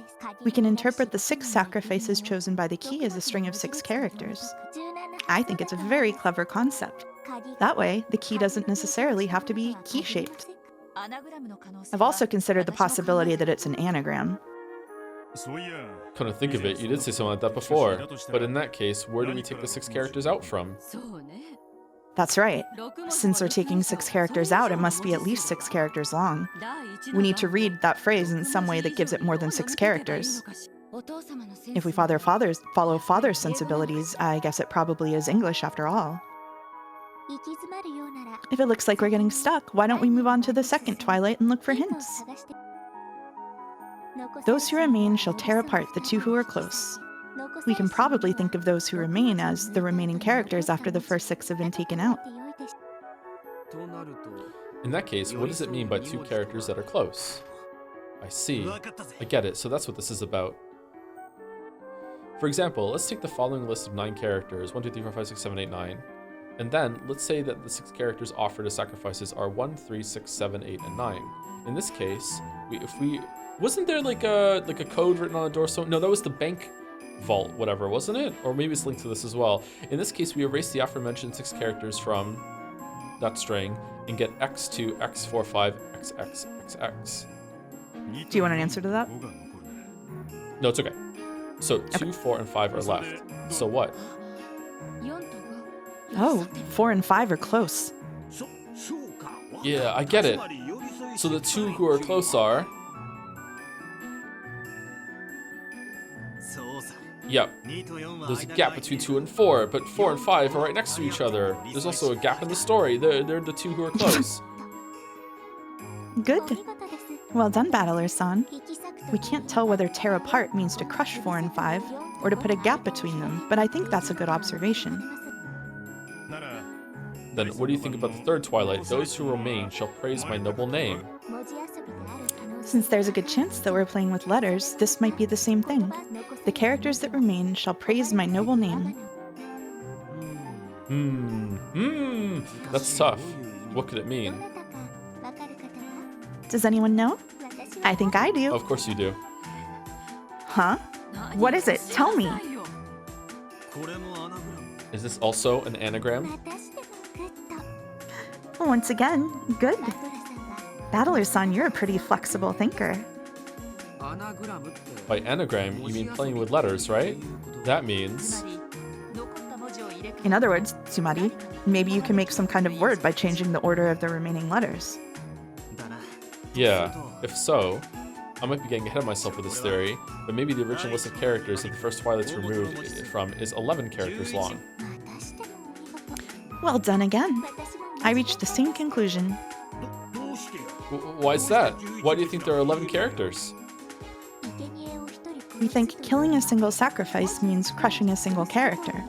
We can interpret the 6 sacrifices chosen by the key as a string of 6 characters. I think it's a very clever concept. That way, the key doesn't necessarily have to be key-shaped. I've also considered the possibility that it's an anagram. Come to think of it, you did say something like that before. But in that case, where do we take the 6 characters out from? That's right. Since we're taking 6 characters out, it must be at least 6 characters long. We need to read that phrase in some way that gives it more than 6 characters. If we follow father's sensibilities, I guess it probably is English after all. If it looks like we're getting stuck, why don't we move on to the second twilight and look for hints? Those who remain shall tear apart the 2 who are close. We can probably think of those who remain as the remaining characters after the first 6 have been taken out. In that case, what does it mean by 2 characters that are close? I see. I get it, so that's what this is about. For example, let's take the following list of 9 characters, 1, 2, 3, 4, 5, 6, 7, 8, 9. And then, let's say that the 6 characters offered as sacrifices are 1, 3, 6, 7, 8, and 9. In this case, wasn't there like a code written on the door? So no, that was the bank vault, whatever, wasn't it? Or maybe it's linked to this as well. In this case, we erase the aforementioned 6 characters from that string and get x2, x45, xx, xx. Do you want an answer to that? No, it's okay. So 2, 4, and 5 are left. So what? Oh, 4 and 5 are close. Yeah, I get it. So the 2 who are close are... Yep. There's a gap between 2 and 4, but 4 and 5 are right next to each other. There's also a gap in the story. They're the 2 who are close. Good. Well done, Battler-san. We can't tell whether tear apart means to crush 4 and 5, or to put a gap between them, but I think that's a good observation. Then what do you think about the third twilight? Those who remain shall praise my noble name. Since there's a good chance that we're playing with letters, this might be the same thing. The characters that remain shall praise my noble name. That's tough. What could it mean? Does anyone know? I think I do. Of course you do. Huh? What is it? Tell me. Is this also an anagram? Once again, good. Battler-san, you're a pretty flexible thinker. By anagram, you mean playing with letters, right? That means... In other words, Tsumari, maybe you can make some kind of word by changing the order of the remaining letters. Yeah, if so, I might be getting ahead of myself with this theory, but maybe the original list of characters that the first twilight's removed from is 11 characters long. Well done again. I reached the same conclusion. Why is that? Why do you think there are 11 characters? We think killing a single sacrifice means crushing a single character.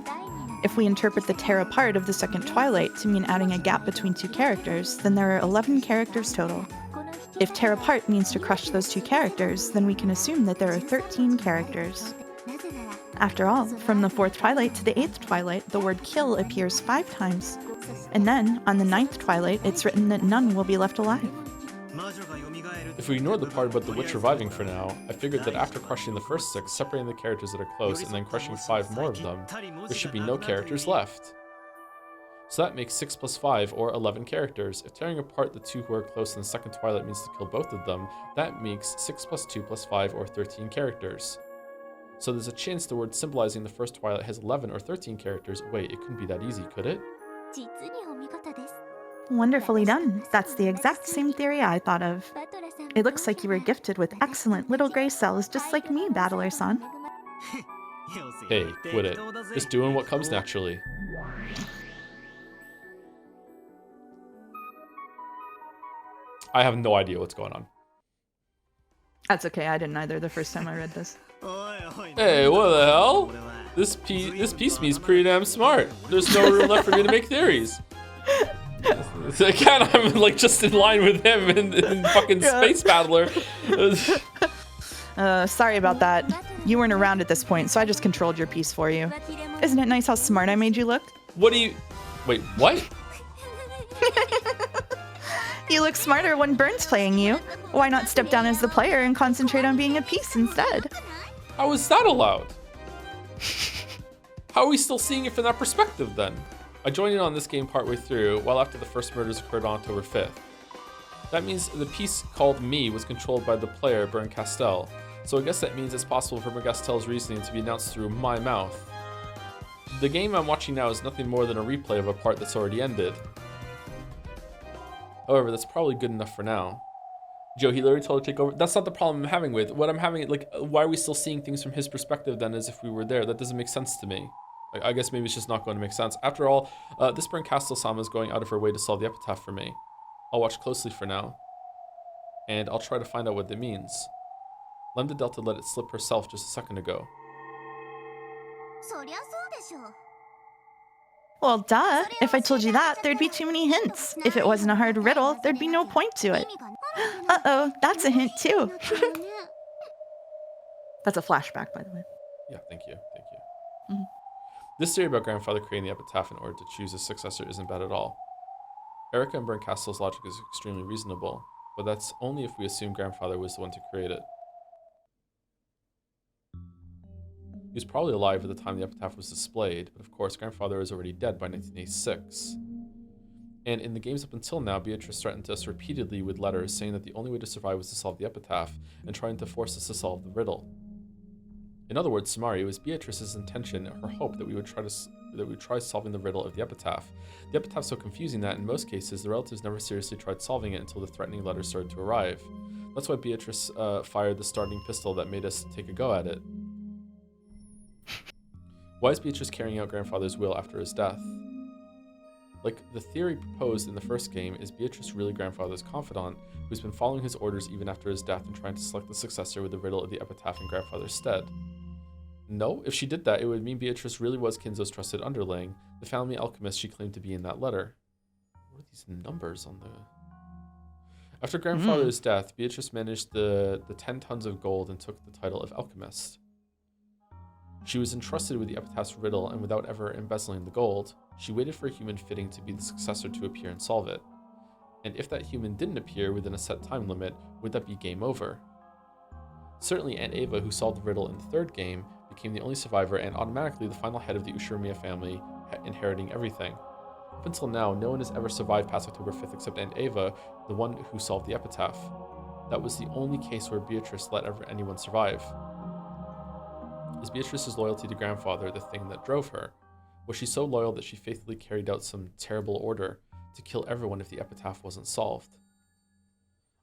If we interpret the tear apart of the second twilight to mean adding a gap between 2 characters, then there are 11 characters total. If tear apart means to crush those 2 characters, then we can assume that there are 13 characters. After all, from the 4th twilight to the 8th twilight, the word kill appears 5 times. And then, on the 9th twilight, it's written that none will be left alive. If we ignore the part about the witch reviving for now, I figured that after crushing the first 6, separating the characters that are close, and then crushing 5 more of them, there should be no characters left. So that makes 6 plus 5, or 11 characters. If tearing apart the 2 who are close in the second twilight means to kill both of them, that makes 6 plus 2 plus 5, or 13 characters. So there's a chance the word symbolizing the first twilight has 11 or 13 characters. Wait, it couldn't be that easy, could it? Wonderfully done. That's the exact same theory I thought of. It looks like you were gifted with excellent little gray cells just like me, Battler-san. Hey, quit it. Just doing what comes naturally. I have no idea what's going on. That's okay, I didn't either the first time I read this. Hey, what the hell? This piece me's pretty damn smart. There's no room left for me to make theories. Again, I'm like just in line with him in fucking Space Battler. Sorry about that. You weren't around at this point, so I just controlled your piece for you. Isn't it nice how smart I made you look? What do you... Wait, what? You look smarter when Burn's playing you. Why not step down as the player and concentrate on being a piece instead? How is that allowed? How are we still seeing it from that perspective then? I joined in on this game partway through, well after the first murders occurred on October 5th. That means the piece called me was controlled by the player, Burn Castell. So I guess that means it's possible for Burn Castell's reasoning to be announced through my mouth. The game I'm watching now is nothing more than a replay of a part that's already ended. However, that's probably good enough for now. Joe, he literally told her to take over. That's not the problem I'm having with. What I'm having, like, why are we still seeing things from his perspective then as if we were there? That doesn't make sense to me. Like, I guess maybe it's just not going to make sense. After all, this Burn Castell-sama is going out of her way to solve the epitaph for me. I'll watch closely for now. And I'll try to find out what it means. Lambda Delta let it slip herself just a second ago. Well, duh. If I told you that, there'd be too many hints. If it wasn't a hard riddle, there'd be no point to it. Uh-oh, that's a hint too. That's a flashback, by the way. Yeah, thank you. This theory about grandfather creating the epitaph in order to choose a successor isn't bad at all. Erica and Burn Castle's logic is extremely reasonable, but that's only if we assume grandfather was the one to create it. He was probably alive at the time the epitaph was displayed, but of course grandfather is already dead by 1986. And in the games up until now, Beatrice threatened us repeatedly with letters saying that the only way to survive was to solve the epitaph, and trying to force us to solve the riddle. In other words, Samari, it was Beatrice's intention, her hope, that we would try solving the riddle of the epitaph. The epitaph's so confusing that, in most cases, the relatives never seriously tried solving it until the threatening letters started to arrive. That's why Beatrice fired the starting pistol that made us take a go at it. Why is Beatrice carrying out grandfather's will after his death? Like the theory proposed in the first game, is Beatrice really grandfather's confidant, who's been following his orders even after his death and trying to select the successor with the riddle of the epitaph in grandfather's stead? No, if she did that, it would mean Beatrice really was Kinzo's trusted underling, the family alchemist she claimed to be in that letter. What are these numbers on the... After grandfather's death, Beatrice managed the 10 tons of gold and took the title of alchemist. She was entrusted with the epitaph's riddle, and without ever embezzling the gold, she waited for a human fitting to be the successor to appear and solve it. And if that human didn't appear within a set time limit, would that be game over? Certainly Aunt Ava, who solved the riddle in the third game, became the only survivor and automatically the final head of the Ushiromiya family, inheriting everything. Up until now, no one has ever survived past October 5th except Aunt Ava, the one who solved the epitaph. That was the only case where Beatrice let anyone survive. Is Beatrice's loyalty to grandfather the thing that drove her? Was she so loyal that she faithfully carried out some terrible order to kill everyone if the epitaph wasn't solved?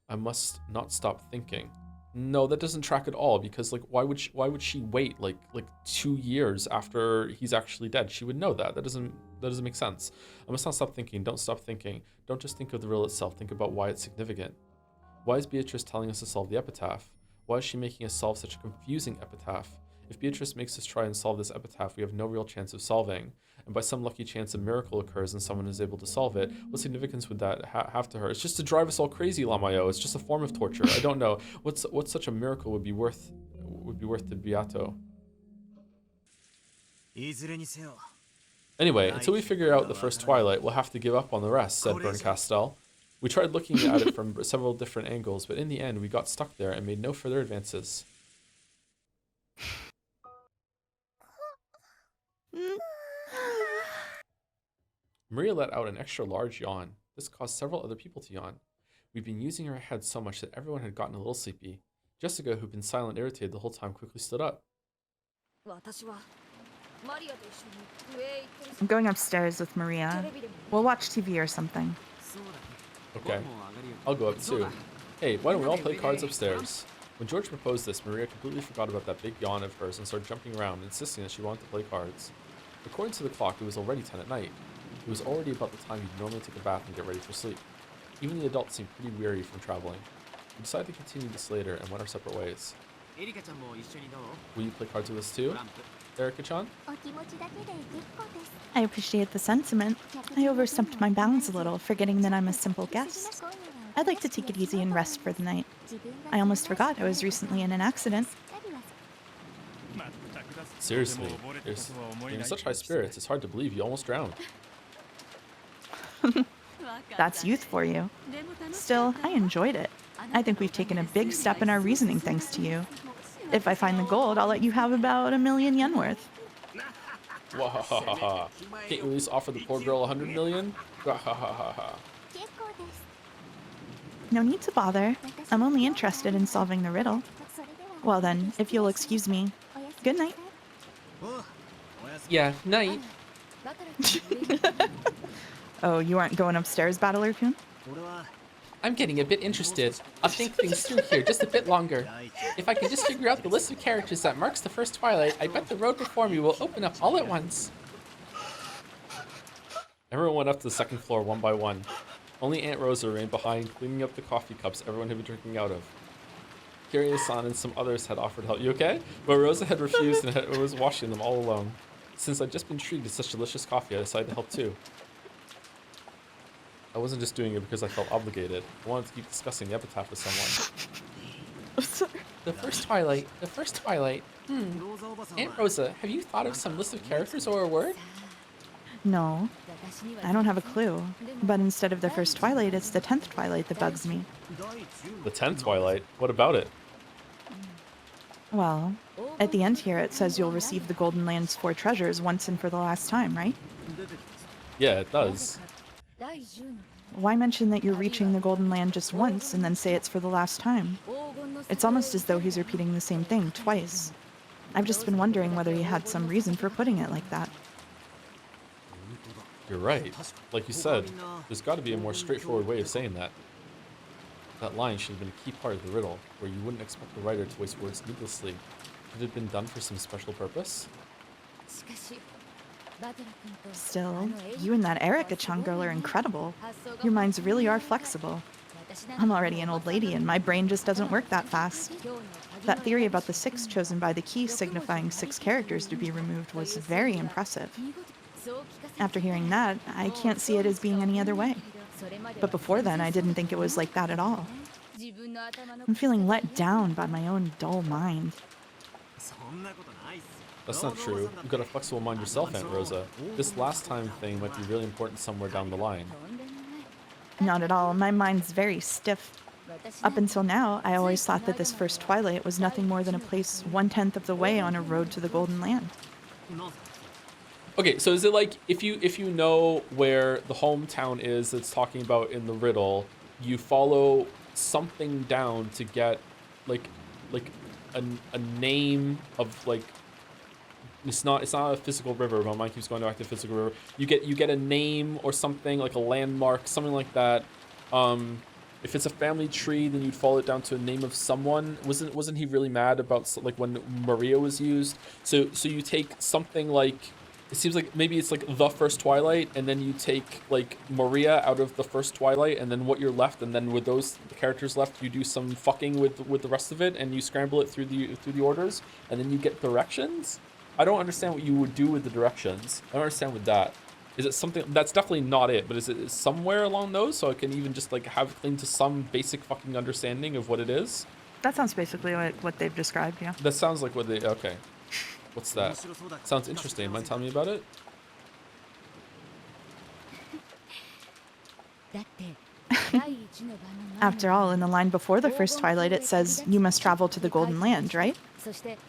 I must not stop thinking. No, that doesn't track at all, because like why would she wait like 2 years after he's actually dead? She would know that. That doesn't make sense. I must not stop thinking. Don't stop thinking. Don't just think of the riddle itself. Think about why it's significant. Why is Beatrice telling us to solve the epitaph? Why is she making us solve such a confusing epitaph? If Beatrice makes us try and solve this epitaph, we have no real chance of solving. And by some lucky chance, a miracle occurs and someone is able to solve it. What significance would that have to her? It's just to drive us all crazy, Lamayo. It's just a form of torture. I don't know. What's such a miracle would be worth to Beato? Anyway, until we figure out the first Twilight, we'll have to give up on the rest, said Burn Castell. We tried looking at it from several different angles, but in the end, we got stuck there and made no further advances. Maria let out an extra large yawn. This caused several other people to yawn. We'd been using our heads so much that everyone had gotten a little sleepy. Jessica, who'd been silent and irritated the whole time, quickly stood up. I'm going upstairs with Maria. We'll watch TV or something. Okay, I'll go up too. Hey, why don't we all play cards upstairs? When George proposed this, Maria completely forgot about that big yawn of hers and started jumping around, insisting that she wanted to play cards. According to the clock, it was already 10 at night. It was already about the time you'd normally take a bath and get ready for sleep. Even the adults seemed pretty weary from traveling. We decided to continue this later and went our separate ways. Will you play cards with us too, Erika-chan? I appreciate the sentiment. I overstepped my bounds a little, forgetting that I'm a simple guest. I'd like to take it easy and rest for the night. I almost forgot I was recently in an accident. Seriously, you're in such high spirits, it's hard to believe you almost drowned. That's youth for you. Still, I enjoyed it. I think we've taken a big step in our reasoning thanks to you. If I find the gold, I'll let you have about 1,000,000 yen worth. Wahahaha. Can't you at least offer the poor girl 100 million? Wahahaha. No need to bother. I'm only interested in solving the riddle. Well then, if you'll excuse me, good night. Yeah, night. Oh, you aren't going upstairs, Battler-kun? I'm getting a bit interested. I'll think things through here just a bit longer. If I can just figure out the list of characters that marks the first twilight, I bet the road before me will open up all at once. Everyone went up to the second floor one by one. Only Aunt Rosa remained behind, cleaning up the coffee cups everyone had been drinking out of. Kiryu-san and some others had offered help. You okay? But Rosa had refused and was washing them all alone. Since I'd just been treated to such delicious coffee, I decided to help too. I wasn't just doing it because I felt obligated. I wanted to keep discussing the Epitaph with someone. The first twilight. The first twilight. Aunt Rosa, have you thought of some list of characters or a word? No, I don't have a clue. But instead of the first twilight, it's the 10th twilight that bugs me. The 10th twilight? What about it? Well, at the end here it says you'll receive the Golden Land's 4 treasures once and for the last time, right? Yeah, it does. Why mention that you're reaching the Golden Land just once and then say it's for the last time? It's almost as though he's repeating the same thing twice. I've just been wondering whether he had some reason for putting it like that. You're right. Like you said, there's got to be a more straightforward way of saying that. That line should have been a key part of the riddle, where you wouldn't expect the writer to waste words needlessly. Could it have been done for some special purpose? Still, you and that Erika-chan girl are incredible. Your minds really are flexible. I'm already an old lady and my brain just doesn't work that fast. That theory about the 6 chosen by the key signifying 6 characters to be removed was very impressive. After hearing that, I can't see it as being any other way. But before then, I didn't think it was like that at all. I'm feeling let down by my own dull mind. That's not true. You've got a flexible mind yourself, Aunt Rosa. This last time thing might be really important somewhere down the line. Not at all. My mind's very stiff. Up until now, I always thought that this first twilight was nothing more than a place 1/10 of the way on a road to the Golden Land. Okay, so is it like if you know where the hometown is that's talking about in the riddle, you follow something down to get like a name of like it's not a physical river. My mind keeps going back to physical river. You get a name or something like a landmark, something like that. If it's a family tree, then you'd follow it down to a name of someone. Wasn't he really mad about like when Maria was used? So you take something like. It seems like maybe it's like the first twilight, and then you take like Maria out of the first twilight, and then what you're left, and then with those characters left, you do some fucking with the rest of it, and you scramble it through the orders, and then you get directions. I don't understand what you would do with the directions. I don't understand with that. Is it something that's definitely not it, but is it somewhere along those so I can even just like have cling to some basic fucking understanding of what it is? That sounds basically like what they've described, yeah. That sounds like what they okay. What's that? Sounds interesting. Mind telling me about it? After all, in the line before the first twilight, it says you must travel to the Golden Land, right?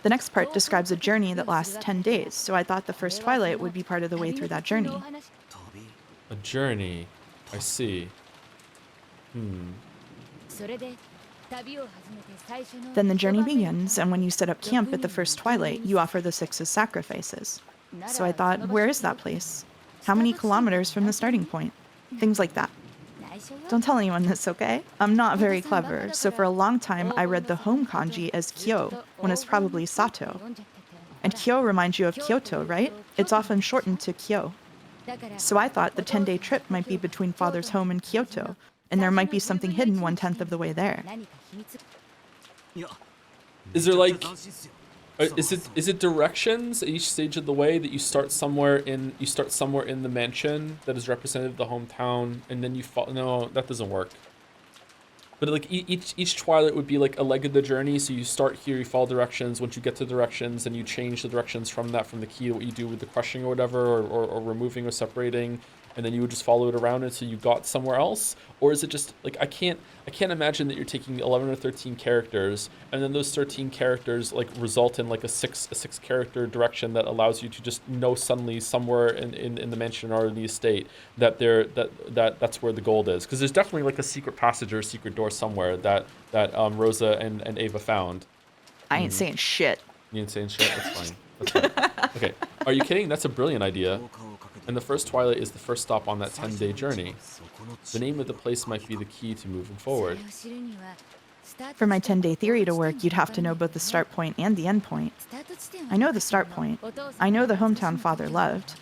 The next part describes a journey that lasts 10 days, so I thought the first twilight would be part of the way through that journey. A journey. I see. Then the journey begins, and when you set up camp at the first twilight, you offer the 6 as sacrifices. So I thought, where is that place? How many kilometers from the starting point? Things like that. Don't tell anyone this, okay? I'm not very clever, so for a long time I read the home kanji as Kyo, when it's probably Sato. And Kyo reminds you of Kyoto, right? It's often shortened to Kyo. So I thought the 10-day trip might be between Father's home and Kyoto, and there might be something hidden 1/10 of the way there. Is there like is it directions at each stage of the way that you start somewhere in the mansion that is representative of the hometown, and then you follow? No, that doesn't work. But like each twilight would be like a leg of the journey. So you start here, you follow directions. Once you get to directions, and you change the directions from the key, what you do with the crushing or whatever, or removing or separating, and then you would just follow it around until you got somewhere else? Or is it just like I can't imagine that you're taking 11 or 13 characters and then those 13 characters like result in like a six character direction that allows you to just know suddenly somewhere in the mansion or in the estate that that's where the gold is, because there's definitely like a secret passage or a secret door somewhere that Rosa and Ava found. I ain't saying shit. You ain't saying shit? That's fine. That's fine. Okay. Are you kidding? That's a brilliant idea. And the first twilight is the first stop on that 10-day journey. The name of the place might be the key to moving forward. For my 10-day theory to work, you'd have to know both the start point and the end point. I know the start point. I know the hometown father loved.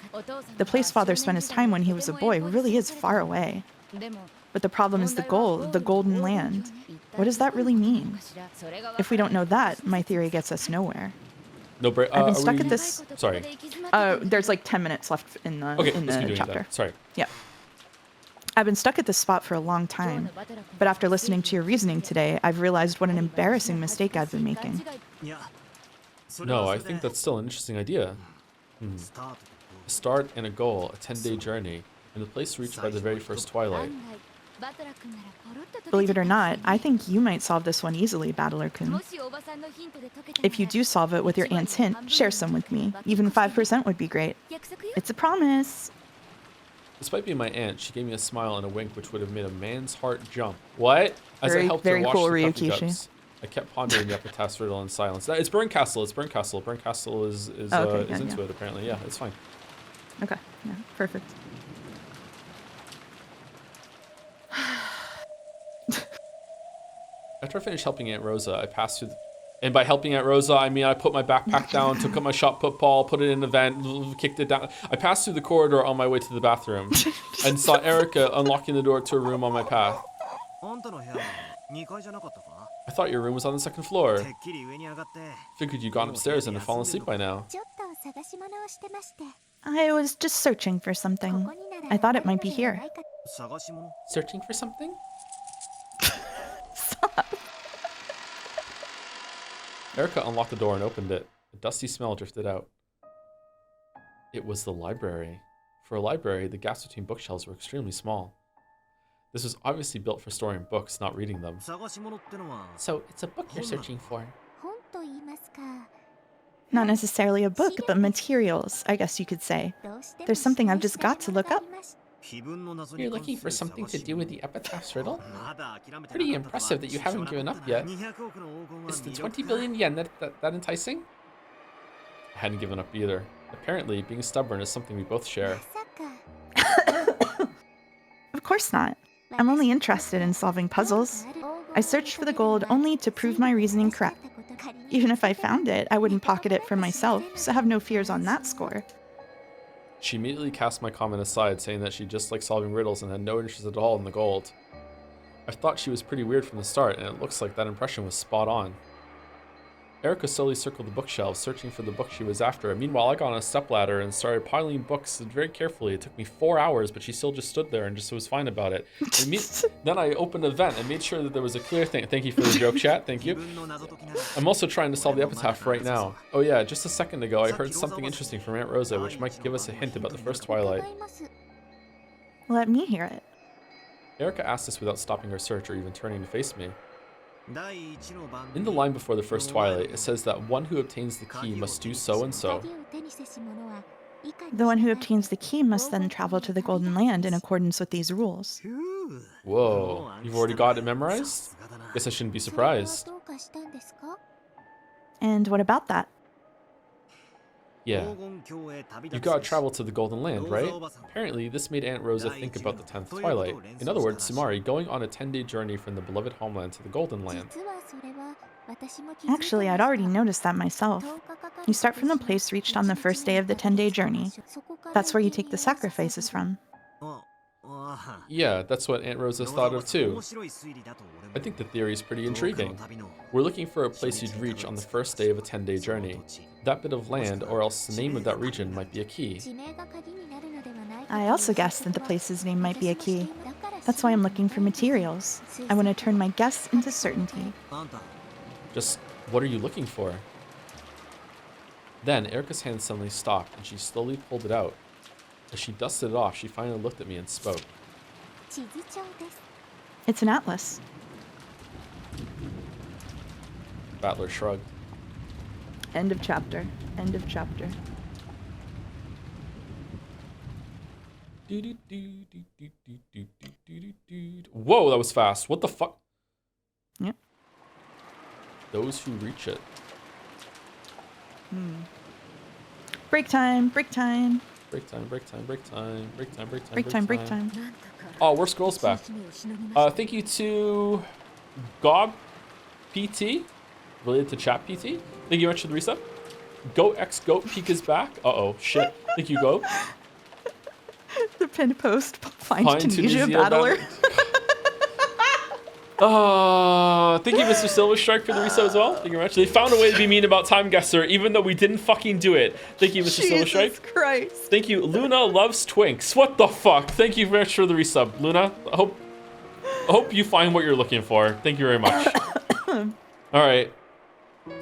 The place father spent his time when he was a boy really is far away. But the problem is the goal, the golden land. What does that really mean? If we don't know that, my theory gets us nowhere. No break. I've been stuck at this. Sorry. There's like 10 minutes left in the Okay, in let's keep the doing chapter. that. Sorry. Yeah. I've been stuck at this spot for a long time, but after listening to your reasoning today, I've realized what an embarrassing mistake I've been making. No, I think that's still an interesting idea. A start and a goal, a 10-day journey, and the place reached by the very first twilight. Believe it or not, I think you might solve this one easily, Battler-kun. If you do solve it with your aunt's hint, share some with me. Even 5% would be great. It's a promise. Despite being my aunt, she gave me a smile and a wink which would have made a man's heart jump. What? As I helped her wash cool, the coffee Ryukishi. cups. I kept pondering the Epitaph riddle in silence. It's Burncastle. It's Burncastle. Burncastle is into it apparently. Yeah, it's fine. Okay, yeah, perfect. After I finished helping Aunt Rosa, I passed through. And by helping Aunt Rosa, I mean I put my backpack down, took up my shot put ball, put it in the vent, kicked it down. I passed through the corridor on my way to the bathroom and saw Erica unlocking the door to a room on my path. I thought your room was on the second floor. Figured you'd gone upstairs and had fallen asleep by now. I was just searching for something. I thought it might be here. Searching for something? Erica unlocked the door and opened it. A dusty smell drifted out. It was the library. For a library, the gaps between bookshelves were extremely small. This was obviously built for storing books, not reading them. So it's a book you're searching for. Not necessarily a book, but materials, I guess you could say. There's something I've just got to look up. You're looking for something to do with the Epitaph's riddle? Pretty impressive that you haven't given up yet. Is the 20 billion yen that enticing? I hadn't given up either. Apparently, being stubborn is something we both share. Of course not. I'm only interested in solving puzzles. I searched for the gold only to prove my reasoning correct. Even if I found it, I wouldn't pocket it for myself, so have no fears on that score. She immediately cast my comment aside, saying that she just liked solving riddles and had no interest at all in the gold. I thought she was pretty weird from the start, and it looks like that impression was spot on. Erica slowly circled the bookshelves, searching for the book she was after. Meanwhile, I got on a stepladder and started piling books very carefully. It took me 4 hours, but she still just stood there and just was fine about it. Then I opened a vent and made sure that there was a clear thing. Thank you for the joke, chat. Thank you. I'm also trying to solve the Epitaph right now. Oh yeah, just a second ago, I heard something interesting from Aunt Rosa, which might give us a hint about the first twilight. Let me hear it. Erica asked this without stopping her search or even turning to face me. In the line before the first twilight, it says that one who obtains the key must do so and so. The one who obtains the key must then travel to the Golden Land in accordance with these rules. Whoa, you've already got it memorized? Guess I shouldn't be surprised. And what about that? Yeah. You've got to travel to the Golden Land, right? Apparently, this made Aunt Rosa think about the 10th twilight. In other words, Sumari going on a 10-day journey from the beloved homeland to the Golden Land. Actually, I'd already noticed that myself. You start from the place reached on the first day of the 10-day journey. That's where you take the sacrifices from. Yeah, that's what Aunt Rosa's thought of too. I think the theory is pretty intriguing. We're looking for a place you'd reach on the first day of a 10-day journey. That bit of land, or else the name of that region, might be a key. I also guessed that the place's name might be a key. That's why I'm looking for materials. I want to turn my guess into certainty. Just what are you looking for? Then Erica's hand suddenly stopped, and she slowly pulled it out. As she dusted it off, she finally looked at me and spoke. It's an atlas. Battler shrugged. End of chapter. End of chapter. Whoa, that was fast. What the fuck? Yep. Those who reach it. Break time, break time. Break time, break time, break time, break time, break time, Break time, break time. Oh, we're scrolls back. Thank you to Gob PT, related to Chat PT. Thank you very much for the resub. Goat X Goat Peek is back. Uh-oh, shit. Thank you, Goat. The pin post, find Tunisia battler. Thank you, Mr. Silver Strike, for the resub as well. Thank you very much. They found a way to be mean about Time Guesser, even though we didn't fucking do it. Thank you, Mr. Silver Strike. Jesus Christ. Thank you. Luna loves Twinks. What the fuck? Thank you very much for the resub, Luna. I hope you find what you're looking for. Thank you very much. All right.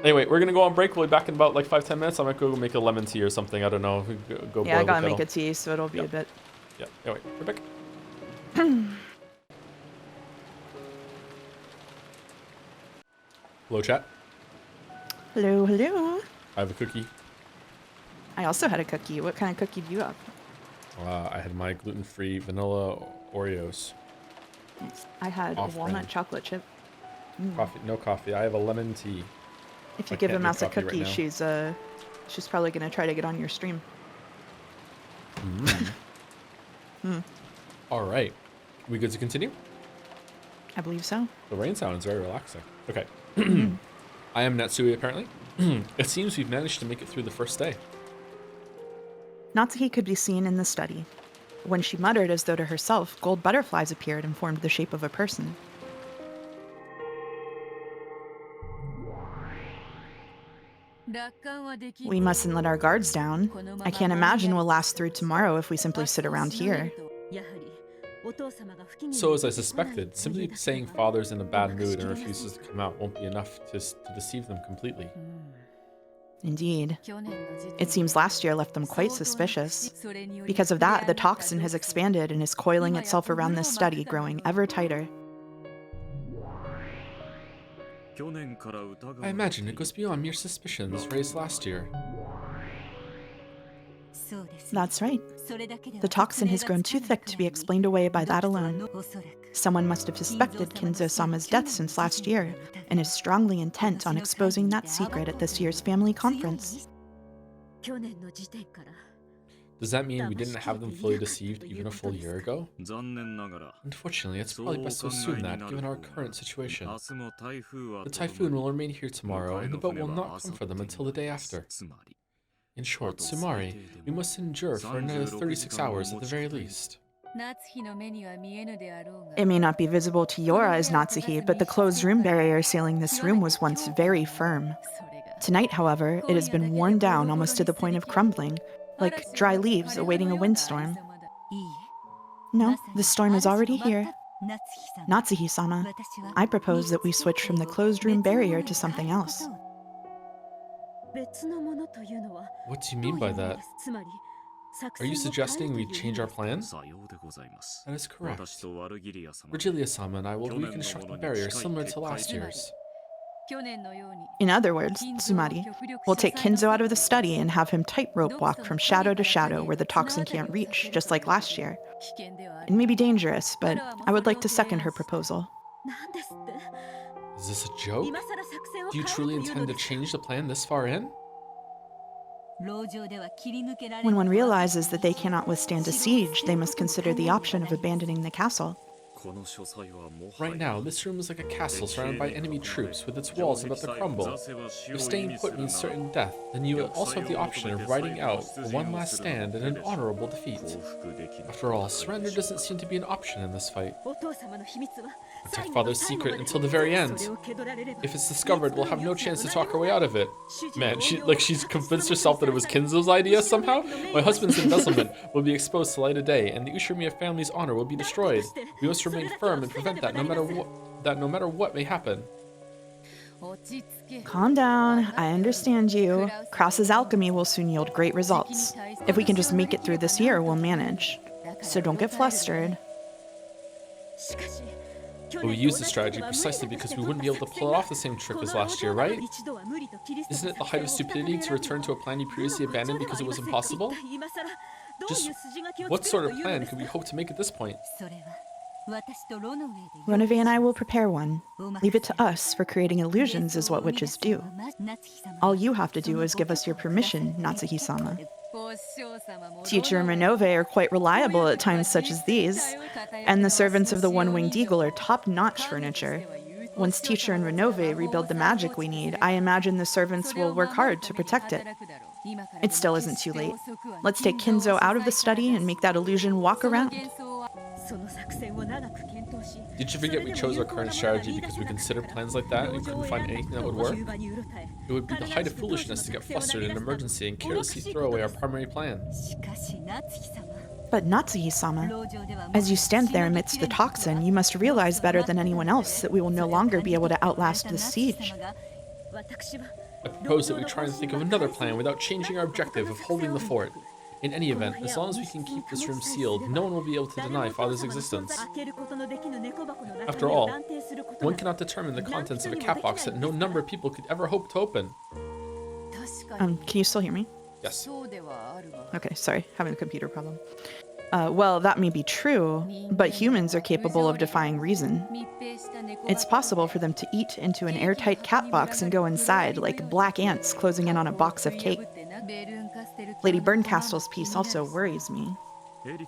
Anyway, we're gonna go on break. We'll be back in about like 5-10 minutes. I might go make a lemon tea or something. I don't know. Go Yeah, I boil the gotta kettle. make a tea, so it'll be a bit. Yeah. Anyway, we're back. Hello, chat. Hello, hello. I have a cookie. I also had a cookie. What kind of cookie do you have? I had my gluten-free vanilla Oreos. I had a Off-brand. walnut chocolate chip. Coffee? No coffee. I have a lemon tea. If you I give can't a do mouse a coffee right cookie, now. she's probably gonna try to get on your stream. All right. We good to continue? I believe so. The rain sound is very relaxing. Okay. I am Natsuhi, apparently. It seems we've managed to make it through the first day. Natsuhi could be seen in the study. When she muttered as though to herself, gold butterflies appeared and formed the shape of a person. We mustn't let our guards down. I can't imagine we'll last through tomorrow if we simply sit around here. So as I suspected, simply saying father's in a bad mood and refuses to come out won't be enough to deceive them completely. Indeed. It seems last year left them quite suspicious. Because of that, the toxin has expanded and is coiling itself around this study, growing ever tighter. I imagine it goes beyond mere suspicions raised last year. That's right. The toxin has grown too thick to be explained away by that alone. Someone must have suspected Kinzo-sama's death since last year, and is strongly intent on exposing that secret at this year's family conference. Does that mean we didn't have them fully deceived even a full year ago? Unfortunately, it's probably best to assume that, given our current situation. The typhoon will remain here tomorrow, and the boat will not come for them until the day after. In short, Sumari, we must endure for another 36 hours at the very least. It may not be visible to your eyes, Natsuhi, but the closed room barrier sealing this room was once very firm. Tonight, however, it has been worn down almost to the point of crumbling, like dry leaves awaiting a windstorm. No, the storm is already here. Natsuhi-sama, I propose that we switch from the closed room barrier to something else. What do you mean by that? Are you suggesting we change our plan? That is correct. Virgilia-sama and I will reconstruct the barrier similar to last year's. In other words, Tsumari, we'll take Kinzo out of the study and have him tightrope walk from shadow to shadow where the toxin can't reach, just like last year. It may be dangerous, but I would like to second her proposal. Is this a joke? Do you truly intend to change the plan this far in? When one realizes that they cannot withstand a siege, they must consider the option of abandoning the castle. Right now, this room is like a castle surrounded by enemy troops with its walls about to crumble. If staying put means certain death, then you will also have the option of riding out for one last stand and an honorable defeat. After all, surrender doesn't seem to be an option in this fight. Protect Father's secret until the very end. If it's discovered, we'll have no chance to talk our way out of it. Man, she's convinced herself that it was Kinzo's idea somehow? My husband's embezzlement will be exposed to light of day, and the Ushimiya family's honor will be destroyed. We must remain firm and prevent that no matter what may happen. Calm down. I understand you. Cross's alchemy will soon yield great results. If we can just make it through this year, we'll manage. So don't get flustered. But we used the strategy precisely because we wouldn't be able to pull it off the same trick as last year, right? Isn't it the height of stupidity to return to a plan you previously abandoned because it was impossible? Just what sort of plan could we hope to make at this point? Ronove and I will prepare one. Leave it to us, for creating illusions is what witches do. All you have to do is give us your permission, Natsuhi-sama. Teacher and Ronove are quite reliable at times such as these, and the servants of the One-Winged Eagle are top-notch furniture. Once Teacher and Ronove rebuild the magic we need, I imagine the servants will work hard to protect it. It still isn't too late. Let's take Kinzo out of the study and make that illusion walk around. Did you forget we chose our current strategy because we considered plans like that and couldn't find anything that would work? It would be the height of foolishness to get flustered in an emergency and carelessly throw away our primary plan. But Natsuhi-sama, as you stand there amidst the toxin, you must realize better than anyone else that we will no longer be able to outlast this siege. I propose that we try and think of another plan without changing our objective of holding the fort. In any event, as long as we can keep this room sealed, no one will be able to deny Father's existence. After all, one cannot determine the contents of a cat box that no number of people could ever hope to open. Can you still hear me? Yes. Okay, sorry, having a computer problem. Well, that may be true, but humans are capable of defying reason. It's possible for them to eat into an airtight cat box and go inside, like black ants closing in on a box of cake. Lady Berncastle's piece also worries me. It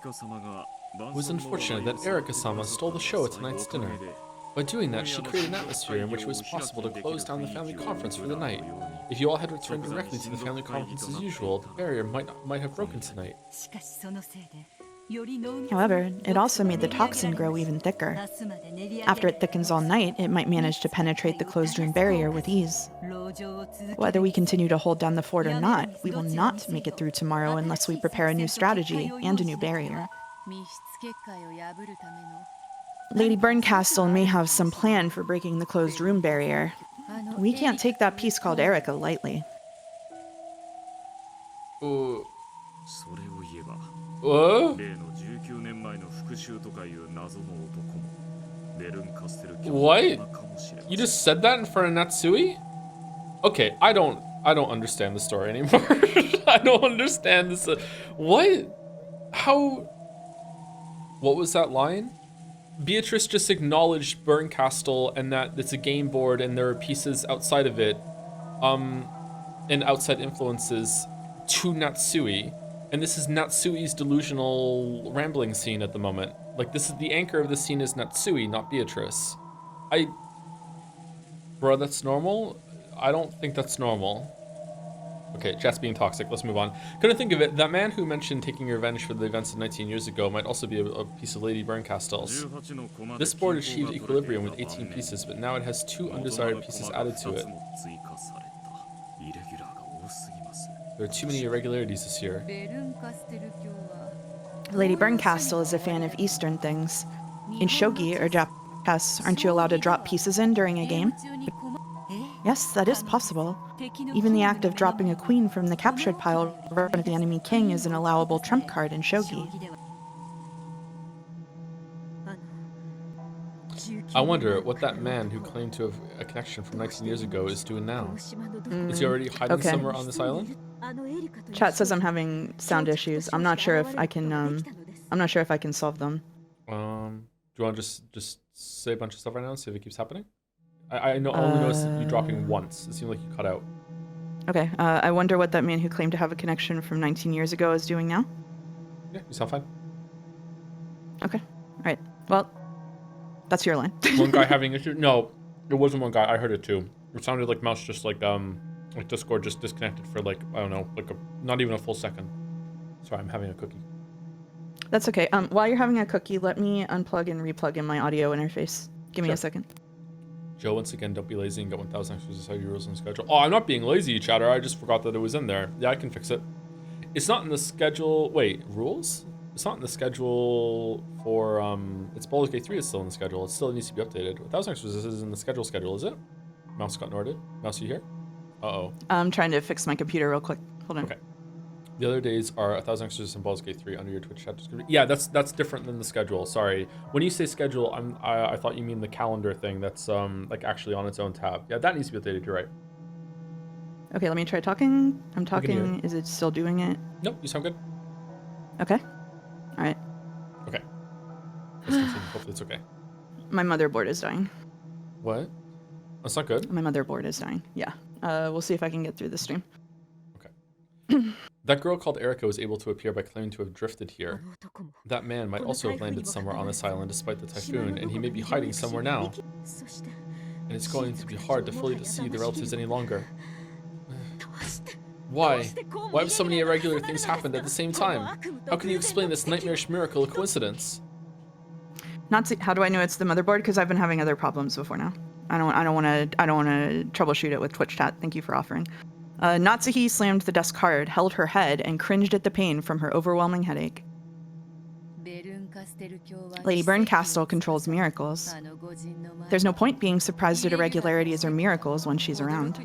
was unfortunate that Erika-sama stole the show at tonight's dinner. By doing that, she created an atmosphere in which it was possible to close down the family conference for the night. If you all had returned directly to the family conference as usual, the barrier might have broken tonight. However, it also made the toxin grow even thicker. After it thickens all night, it might manage to penetrate the closed room barrier with ease. Whether we continue to hold down the fort or not, we will not make it through tomorrow unless we prepare a new strategy and a new barrier. Lady Berncastle may have some plan for breaking the closed room barrier. We can't take that piece called Erika lightly. What? You just said that in front of Natsuhi? Okay, I don't understand the story anymore. I don't understand this. What? How? What was that line? Beatrice just acknowledged Berncastle and that it's a game board and there are pieces outside of it, and outside influences to Natsuhi. And this is Natsuhi's delusional rambling scene at the moment. Like, this is the anchor of the scene is Natsuhi, not Beatrice. Bro, that's normal? I don't think that's normal. Okay, chat's being toxic. Let's move on. Couldn't think of it. That man who mentioned taking revenge for the events of 19 years ago might also be a piece of Lady Berncastle's. This board achieved equilibrium with 18 pieces, but now it has 2 undesired pieces added to it. There are too many irregularities this year. Lady Berncastle is a fan of Eastern things. In shogi or Japanese chess, aren't you allowed to drop pieces in during a game? Yes, that is possible. Even the act of dropping a queen from the captured pile in front of the enemy king is an allowable trump card in shogi. I wonder what that man who claimed to have a connection from 19 years ago is doing now. Is he already hiding somewhere on this island? Chat says I'm having sound issues. I'm not sure if I can solve them. Do you want to just say a bunch of stuff right now and see if it keeps happening? I only noticed you dropping once. It seemed like you cut out. Okay. I wonder what that man who claimed to have a connection from 19 years ago is doing now. Yeah, you sound fine. Okay. All right. Well, that's your line. One guy having issue? No, it wasn't one guy. I heard it too. It sounded like mouse just like Discord just disconnected for like, I don't know, like not even a full second. Sorry, I'm having a cookie. That's okay. While you're having a cookie, let me unplug and replug in my audio interface. Give me a second. Joe, once again, don't be lazy and get 1,000 extra society rules on the schedule. Oh, I'm not being lazy, chatter. I just forgot that it was in there. Yeah, I can fix it. It's not in the schedule. Wait, rules? It's not in the schedule for, it's Baldur's Gate 3 is still in the schedule. It still needs to be updated. 1,000 extras is in the schedule, is it? Mouse got norted. Mouse, you here? Uh-oh. I'm trying to fix my computer real quick. Hold on. Okay. The other days are 1,000 extras in Baldur's Gate 3 under your Twitch chat description. Yeah, that's different than the schedule. Sorry. When you say schedule, I thought you mean the calendar thing. That's like actually on its own tab. Yeah, that needs to be updated. You're right. Okay, let me try talking. I'm hear talking. Is it still doing it? Nope, you sound good. Okay. All right. Okay. Let's continue. Hopefully it's okay. My motherboard is dying. What? That's not good. My motherboard is dying. Yeah. We'll see if I can get through the stream. Okay. That girl called Erica was able to appear by claiming to have drifted here. That man might also have landed somewhere on this island despite the typhoon, and he may be hiding somewhere now. And it's going to be hard to fully see the relatives any longer. Why? Why have so many irregular things happened at the same time? How can you explain this nightmarish miracle of coincidence? How do I know it's the motherboard? Because I've been having other problems before now. I don't want to troubleshoot it with Twitch chat. Thank you for offering. Natsuhi slammed the desk hard, held her head, and cringed at the pain from her overwhelming headache. Lady Berncastle controls miracles. There's no point being surprised at irregularities or miracles when she's around.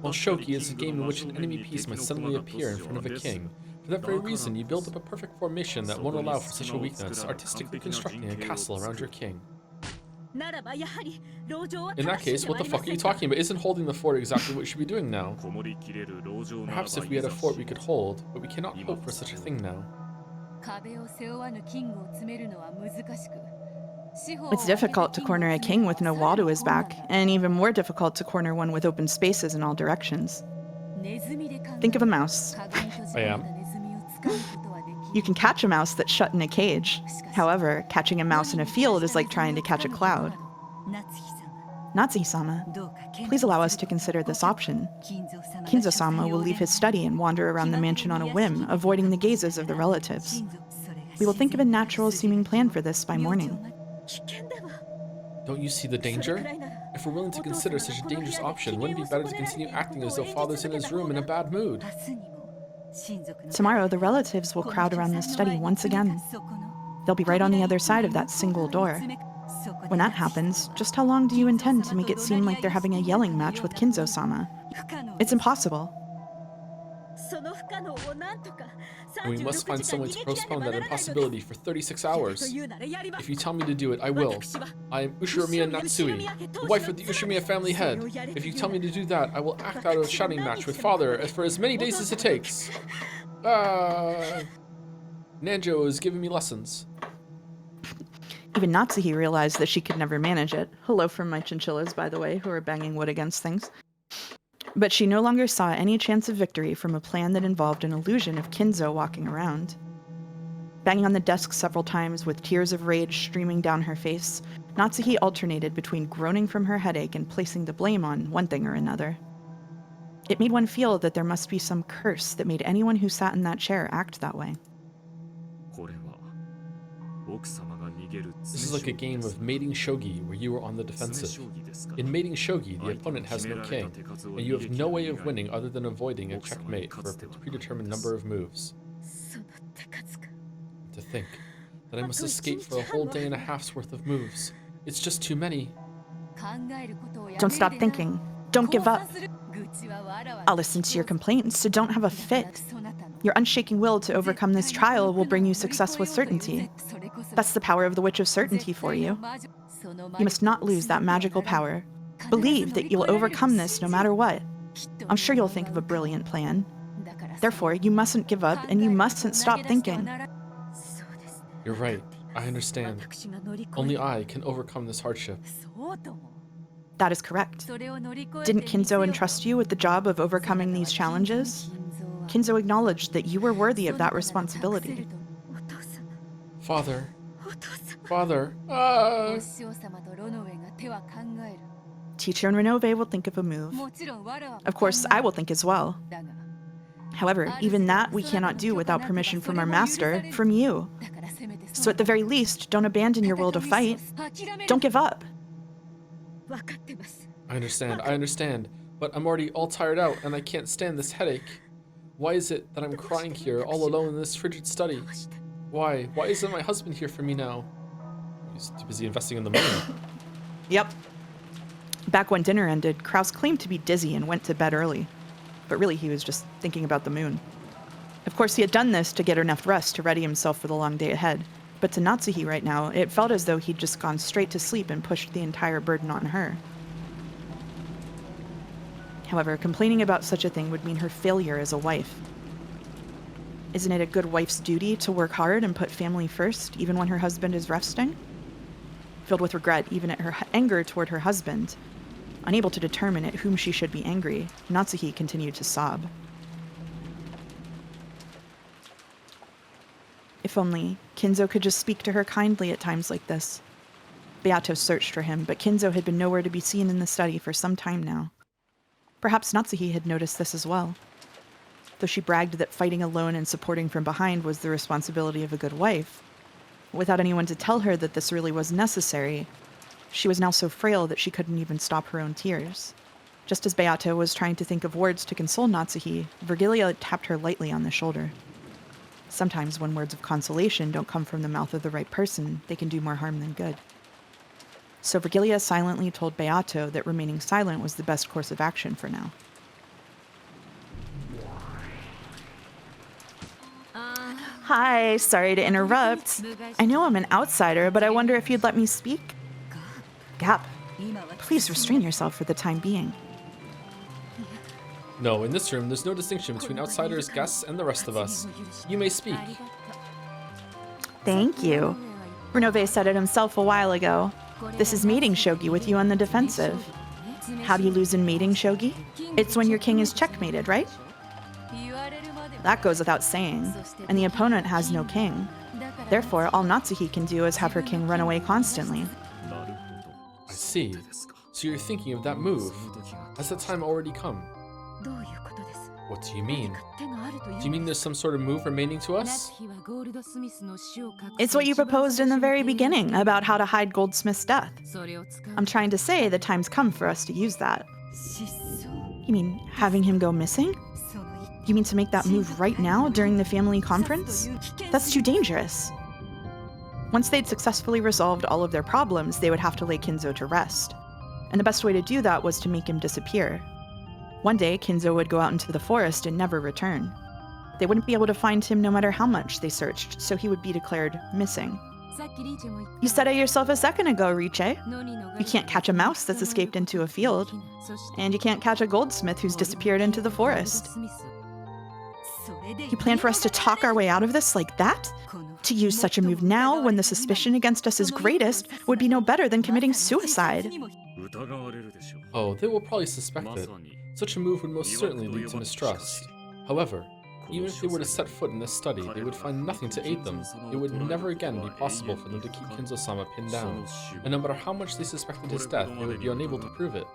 Well, Shogi is a game in which an enemy piece might suddenly appear in front of a king. For that very reason, you build up a perfect formation that won't allow for such a weakness, artistically constructing a castle around your king. In that case, what the fuck are you talking about? Isn't holding the fort exactly what you should be doing now? Perhaps if we had a fort we could hold, but we cannot hope for such a thing now. It's difficult to corner a king with no wall to his back, and even more difficult to corner one with open spaces in all directions. Think of a mouse. I am. You can catch a mouse that's shut in a cage. However, catching a mouse in a field is like trying to catch a cloud. Natsuhi-sama, please allow us to consider this option. Kinzo-sama will leave his study and wander around the mansion on a whim, avoiding the gazes of the relatives. We will think of a natural-seeming plan for this by morning. Don't you see the danger? If we're willing to consider such a dangerous option, wouldn't it be better to continue acting as though Father's in his room in a bad mood? Tomorrow, the relatives will crowd around the study once again. They'll be right on the other side of that single door. When that happens, just how long do you intend to make it seem like they're having a yelling match with Kinzo-sama? It's impossible. We must find some way to postpone that impossibility for 36 hours. If you tell me to do it, I will. I am Ushiromiya Natsuhi, the wife of the Ushiromiya family head. If you tell me to do that, I will act out a shouting match with Father for as many days as it takes. Nanjo is giving me lessons. Even Natsuhi realized that she could never manage it. Hello from my chinchillas, by the way, who are banging wood against things. But she no longer saw any chance of victory from a plan that involved an illusion of Kinzo walking around. Banging on the desk several times with tears of rage streaming down her face, Natsuhi alternated between groaning from her headache and placing the blame on one thing or another. It made one feel that there must be some curse that made anyone who sat in that chair act that way. This is like a game of mating shogi where you are on the defensive. In mating shogi, the opponent has no king, and you have no way of winning other than avoiding a checkmate for a predetermined number of moves. To think that I must escape for a whole day and a half's worth of moves. It's just too many. Don't stop thinking. Don't give up. I'll listen to your complaints, so don't have a fit. Your unshaking will to overcome this trial will bring you success with certainty. That's the power of the Witch of Certainty for you. You must not lose that magical power. Believe that you'll overcome this no matter what. I'm sure you'll think of a brilliant plan. Therefore, you mustn't give up and you mustn't stop thinking. You're right. I understand. Only I can overcome this hardship. That is correct. Didn't Kinzo entrust you with the job of overcoming these challenges? Kinzo acknowledged that you were worthy of that responsibility. Father. Father. Teacher and Renove will think of a move. Of course, I will think as well. However, even that we cannot do without permission from our master, from you. So at the very least, don't abandon your will to fight. Don't give up. I understand, but I'm already all tired out and I can't stand this headache. Why is it that I'm crying here all alone in this frigid study? Why? Why isn't my husband here for me now? He's too busy investing in the money. Yep. Back when dinner ended, Kraus claimed to be dizzy and went to bed early. But really, he was just thinking about the moon. Of course, he had done this to get enough rest to ready himself for the long day ahead. But to Natsuhi right now, it felt as though he'd just gone straight to sleep and pushed the entire burden on her. However, complaining about such a thing would mean her failure as a wife. Isn't it a good wife's duty to work hard and put family first, even when her husband is resting? Filled with regret even at her anger toward her husband, unable to determine at whom she should be angry, Natsuhi continued to sob. If only Kinzo could just speak to her kindly at times like this. Beato searched for him, but Kinzo had been nowhere to be seen in the study for some time now. Perhaps Natsuhi had noticed this as well. Though she bragged that fighting alone and supporting from behind was the responsibility of a good wife, without anyone to tell her that this really was necessary, she was now so frail that she couldn't even stop her own tears. Just as Beato was trying to think of words to console Natsuhi, Virgilia tapped her lightly on the shoulder. Sometimes when words of consolation don't come from the mouth of the right person, they can do more harm than good. So Virgilia silently told Beato that remaining silent was the best course of action for now. Hi, sorry to interrupt. I know I'm an outsider, but I wonder if you'd let me speak? Gap, please restrain yourself for the time being. No, in this room, there's no distinction between outsiders, guests, and the rest of us. You may speak. Thank you. Renove said it himself a while ago. This is mating shogi with you on the defensive. How do you lose in mating shogi? It's when your king is checkmated, right? That goes without saying, and the opponent has no king. Therefore, all Natsuhi can do is have her king run away constantly. I see. So you're thinking of that move. Has the time already come? What do you mean? Do you mean there's some sort of move remaining to us? It's what you proposed in the very beginning about how to hide Goldsmith's death. I'm trying to say the time's come for us to use that. You mean having him go missing? You mean to make that move right now during the family conference? That's too dangerous. Once they'd successfully resolved all of their problems, they would have to lay Kinzo to rest. And the best way to do that was to make him disappear. One day, Kinzo would go out into the forest and never return. They wouldn't be able to find him no matter how much they searched, so he would be declared missing. You said it yourself a second ago, Riche. You can't catch a mouse that's escaped into a field, and you can't catch a goldsmith who's disappeared into the forest. You plan for us to talk our way out of this like that? To use such a move now, when the suspicion against us is greatest, would be no better than committing suicide. Oh, they will probably suspect it. Such a move would most certainly lead to mistrust. However, even if they were to set foot in this study, they would find nothing to aid them. It would never again be possible for them to keep Kinzo-sama pinned down. And no matter how much they suspected his death, they would be unable to prove it.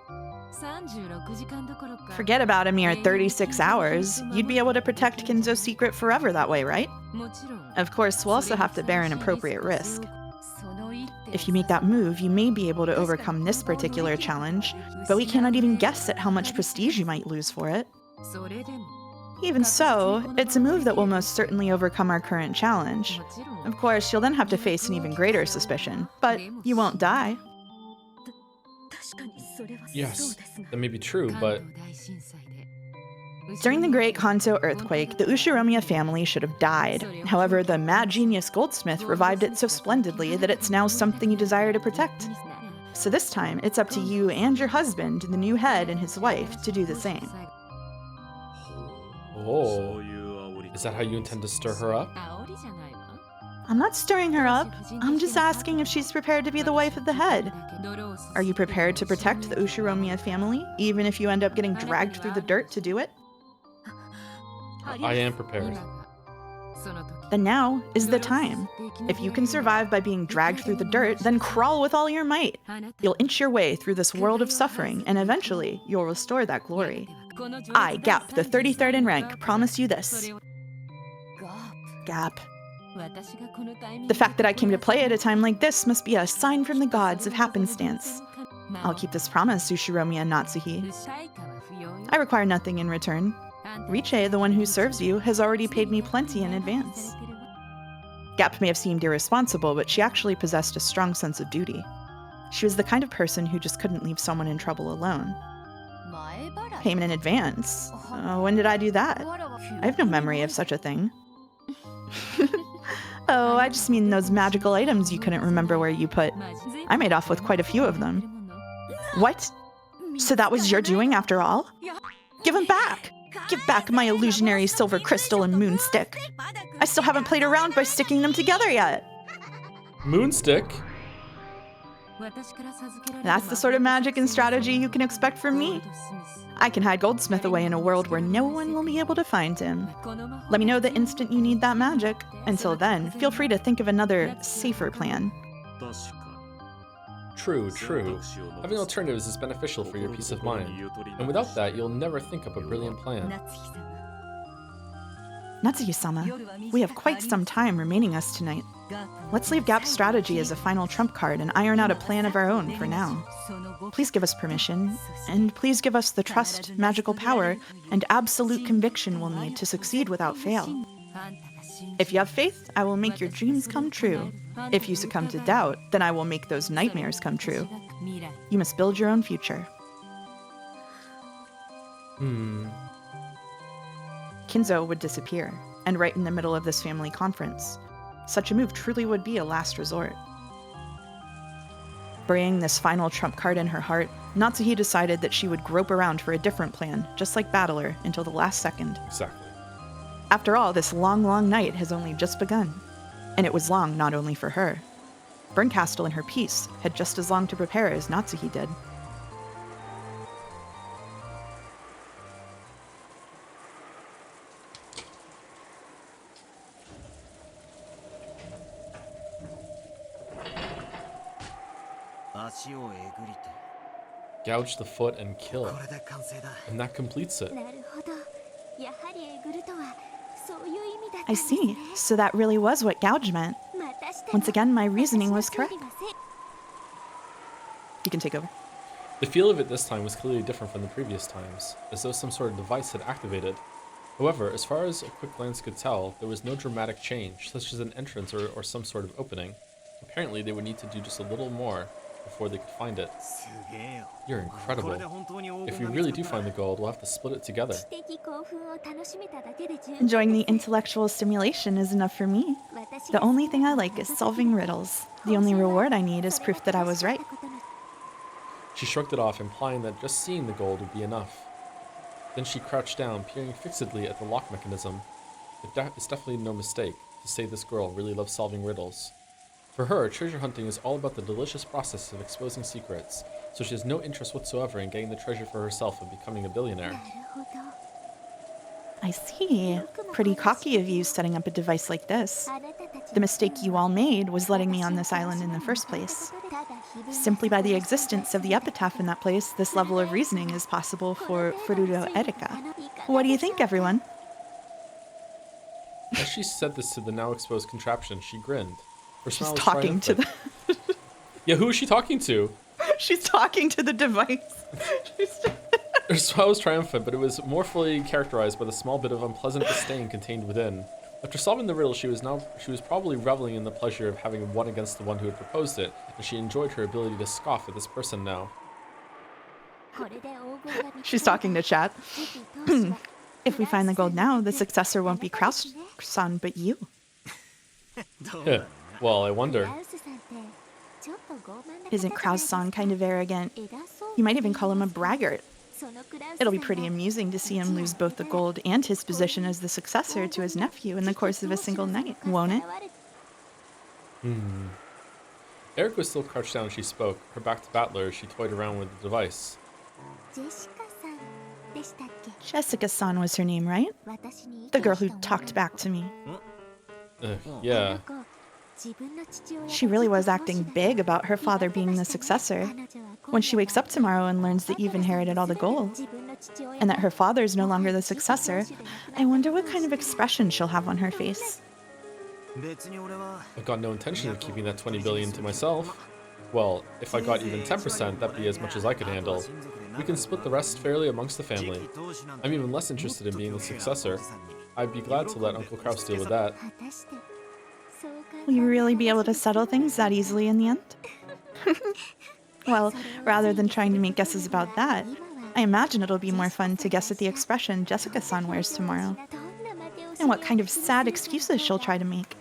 Forget about a mere 36 hours. You'd be able to protect Kinzo's secret forever that way, right? Of course, we'll also have to bear an appropriate risk. If you make that move, you may be able to overcome this particular challenge, but we cannot even guess at how much prestige you might lose for it. Even so, it's a move that will most certainly overcome our current challenge. Of course, you'll then have to face an even greater suspicion, but you won't die. Yes, that may be true, but... During the Great Kanto earthquake, the Ushiromiya family should have died. However, the mad genius goldsmith revived it so splendidly that it's now something you desire to protect. So this time, it's up to you and your husband, the new head and his wife, to do the same. Oh, is that how you intend to stir her up? I'm not stirring her up. I'm just asking if she's prepared to be the wife of the head. Are you prepared to protect the Ushiromiya family, even if you end up getting dragged through the dirt to do it? I am prepared. Then now is the time. If you can survive by being dragged through the dirt, then crawl with all your might. You'll inch your way through this world of suffering, and eventually you'll restore that glory. I, Gap, the 33rd in rank, promise you this. Gap. The fact that I came to play at a time like this must be a sign from the gods of happenstance. I'll keep this promise, Ushiromiya and Natsuhi. I require nothing in return. Riche, the one who serves you, has already paid me plenty in advance. Gap may have seemed irresponsible, but she actually possessed a strong sense of duty. She was the kind of person who just couldn't leave someone in trouble alone. Payment in advance? When did I do that? I have no memory of such a thing. Oh, I just mean those magical items you couldn't remember where you put. I made off with quite a few of them. What? So that was your doing after all? Give them back! Give back my illusionary silver crystal and moonstick. I still haven't played around by sticking them together yet. Moonstick? That's the sort of magic and strategy you can expect from me. I can hide Goldsmith away in a world where no one will be able to find him. Let me know the instant you need that magic. Until then, feel free to think of another, safer plan. True, true. Having alternatives is beneficial for your peace of mind. And without that, you'll never think up a brilliant plan. Natsuhi-sama, we have quite some time remaining us tonight. Let's leave Gap's strategy as a final trump card and iron out a plan of our own for now. Please give us permission, and please give us the trust, magical power, and absolute conviction we'll need to succeed without fail. If you have faith, I will make your dreams come true. If you succumb to doubt, then I will make those nightmares come true. You must build your own future. Kinzo would disappear, and right in the middle of this family conference. Such a move truly would be a last resort. Burying this final trump card in her heart, Natsuhi decided that she would grope around for a different plan, just like Battler, until the last second. Exactly. After all, this long, long night has only just begun. And it was long not only for her. Burncastle and her piece had just as long to prepare as Natsuhi did. Gouge the foot and kill it. And that completes it. I see. So that really was what gouge meant. Once again, my reasoning was correct. You can take over. The feel of it this time was clearly different from the previous times, as though some sort of device had activated. However, as far as a quick glance could tell, there was no dramatic change, such as an entrance or some sort of opening. Apparently, they would need to do just a little more before they could find it. You're incredible. If we really do find the gold, we'll have to split it together. Enjoying the intellectual stimulation is enough for me. The only thing I like is solving riddles. The only reward I need is proof that I was right. She shrugged it off, implying that just seeing the gold would be enough. Then she crouched down, peering fixedly at the lock mechanism. It's definitely no mistake to say this girl really loves solving riddles. For her, treasure hunting is all about the delicious process of exposing secrets, so she has no interest whatsoever in getting the treasure for herself and becoming a billionaire. I see. Pretty cocky of you setting up a device like this. The mistake you all made was letting me on this island in the first place. Simply by the existence of the Epitaph in that place, this level of reasoning is possible for Furudo Erika. What do you think, everyone? As she said this to the now exposed contraption, she grinned. Her She's smile was talking to the... Yeah, who is she talking to? She's talking to the device. Her smile was triumphant, but it was more fully characterized by the small bit of unpleasant disdain contained within. After solving the riddle, she was probably reveling in the pleasure of having won against the one who had proposed it, and she enjoyed her ability to scoff at this person now. She's talking to chat. If we find the gold now, the successor won't be Kraus-san, but you. Well, I wonder. Isn't Kraus-san kind of arrogant? You might even call him a braggart. It'll be pretty amusing to see him lose both the gold and his position as the successor to his nephew in the course of a single night, won't it? Eric was still crouched down as she spoke, her back to Battler as she toyed around with the device. Jessica-san was her name, right? The girl who talked back to me. Yeah. She really was acting big about her father being the successor. When she wakes up tomorrow and learns that you've inherited all the gold, and that her father's no longer the successor, I wonder what kind of expression she'll have on her face. I've got no intention of keeping that 20 billion to myself. Well, if I got even 10%, that'd be as much as I could handle. We can split the rest fairly amongst the family. I'm even less interested in being the successor. I'd be glad to let Uncle Kraus deal with that. Will you really be able to settle things that easily in the end? Well, rather than trying to make guesses about that, I imagine it'll be more fun to guess at the expression Jessica-san wears tomorrow. And what kind of sad excuses she'll try to make.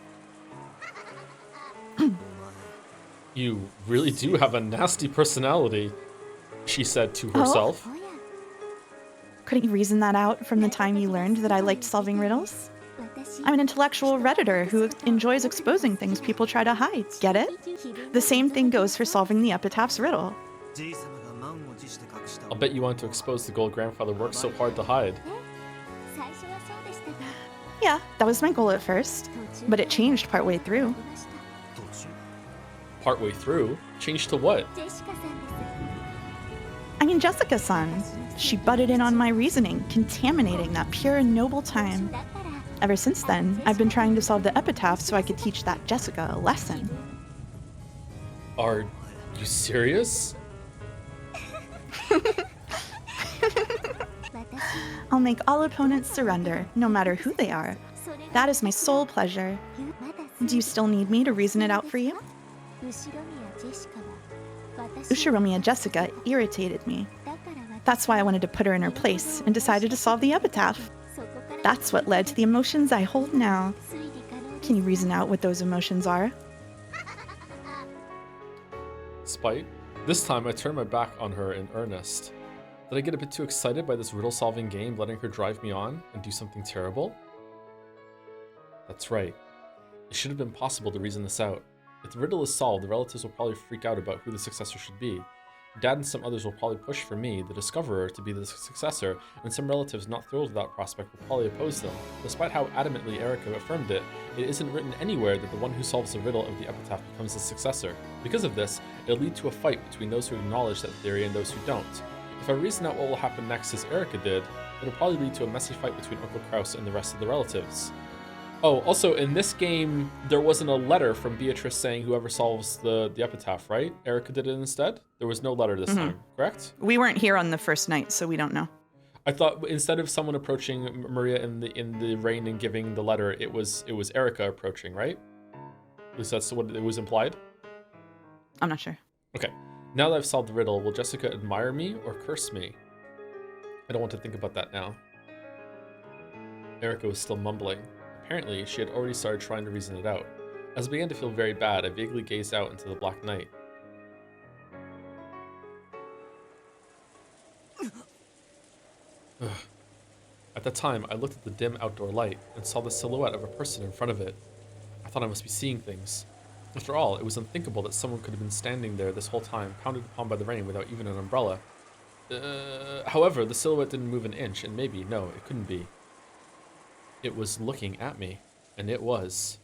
You really do have a nasty personality, she said to herself. Couldn't you reason that out from the time you learned that I liked solving riddles? I'm an intellectual Redditor who enjoys exposing things people try to hide. Get it? The same thing goes for solving the Epitaph's riddle. I'll bet you want to expose the gold grandfather worked so hard to hide. Yeah, that was my goal at first, but it changed partway through. Partway through? Changed to what? I mean, Jessica-san. She butted in on my reasoning, contaminating that pure and noble time. Ever since then, I've been trying to solve the Epitaph so I could teach that Jessica a lesson. Are you serious? I'll make all opponents surrender, no matter who they are. That is my sole pleasure. Do you still need me to reason it out for you? Ushiromiya Jessica irritated me. That's why I wanted to put her in her place and decided to solve the Epitaph. That's what led to the emotions I hold now. Can you reason out what those emotions are? Spite. This time I turned my back on her in earnest. Did I get a bit too excited by this riddle-solving game, letting her drive me on and do something terrible? That's right. It should have been possible to reason this out. If the riddle is solved, the relatives will probably freak out about who the successor should be. Dad and some others will probably push for me, the discoverer, to be the successor, and some relatives not thrilled with that prospect will probably oppose them. Despite how adamantly Erika affirmed it, it isn't written anywhere that the one who solves the riddle of the Epitaph becomes the successor. Because of this, it'll lead to a fight between those who acknowledge that theory and those who don't. If I reason out what will happen next as Erika did, it'll probably lead to a messy fight between Uncle Kraus and the rest of the relatives. Oh, also, in this game, there wasn't a letter from Beatrice saying whoever solves the Epitaph, right? Erika did it instead? There was no letter this time, correct? We weren't here on the first night, so we don't know. I thought instead of someone approaching Maria in the rain and giving the letter, it was Erika approaching, right? At least that's what it was implied. I'm not sure. Okay. Now that I've solved the riddle, will Jessica admire me or curse me? I don't want to think about that now. Erika was still mumbling. Apparently, she had already started trying to reason it out. As I began to feel very bad, I vaguely gazed out into the black night. At that time, I looked at the dim outdoor light and saw the silhouette of a person in front of it. I thought I must be seeing things. After all, it was unthinkable that someone could have been standing there this whole time, pounded upon by the rain without even an umbrella. However, the silhouette didn't move an inch, and maybe, no, it couldn't be. It was looking at me, and it was.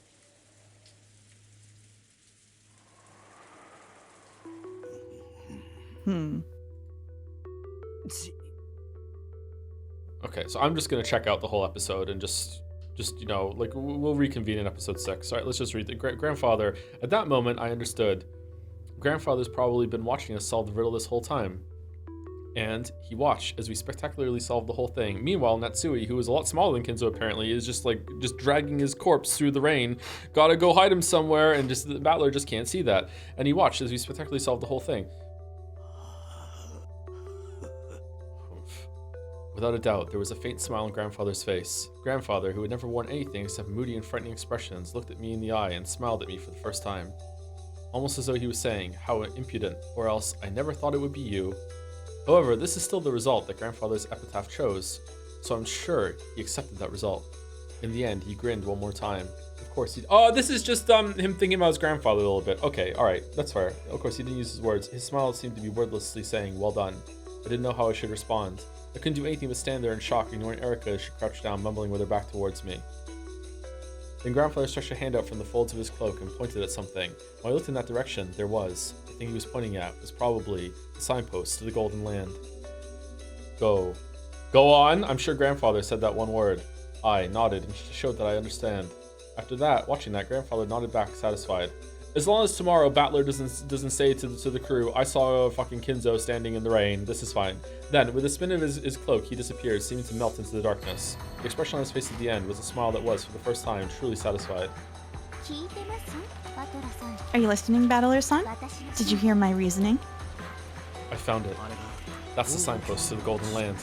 Okay, so I'm just gonna check out the whole episode and just you know, like, we'll reconvene in episode 6. All right, let's just read the grandfather. At that moment, I understood. Grandfather's probably been watching us solve the riddle this whole time. And he watched as we spectacularly solved the whole thing. Meanwhile, Natsuhi, who is a lot smaller than Kinzo apparently, is just dragging his corpse through the rain. Gotta go hide him somewhere, and just the battler just can't see that. And he watched as we spectacularly solved the whole thing. Without a doubt, there was a faint smile on Grandfather's face. Grandfather, who had never worn anything except moody and frightening expressions, looked at me in the eye and smiled at me for the first time. Almost as though he was saying, "How impudent," or else, "I never thought it would be you." However, this is still the result that Grandfather's epitaph chose, so I'm sure he accepted that result. In the end, he grinned one more time. Of course he— oh, this is just him thinking about his grandfather a little bit. Okay, alright, that's fair. Of course, he didn't use his words. His smile seemed to be wordlessly saying, "Well done." I didn't know how I should respond. I couldn't do anything but stand there in shock, ignoring Erika as she crouched down, mumbling with her back towards me. Then Grandfather stretched a hand out from the folds of his cloak and pointed at something. When I looked in that direction, there was— the thing he was pointing at was probably the signpost to the Golden Land. Go. Go on! I'm sure Grandfather said that one word. I nodded and showed that I understand. After that, watching that, Grandfather nodded back, satisfied. As long as tomorrow Battler doesn't say to the crew, "I saw fucking Kinzo standing in the rain," this is fine. Then, with a spin of his cloak, he disappeared, seeming to melt into the darkness. The expression on his face at the end was a smile that was, for the first time, truly satisfied. Are you listening, Battler-san? Did you hear my reasoning? I found it. That's the signpost to the Golden Land.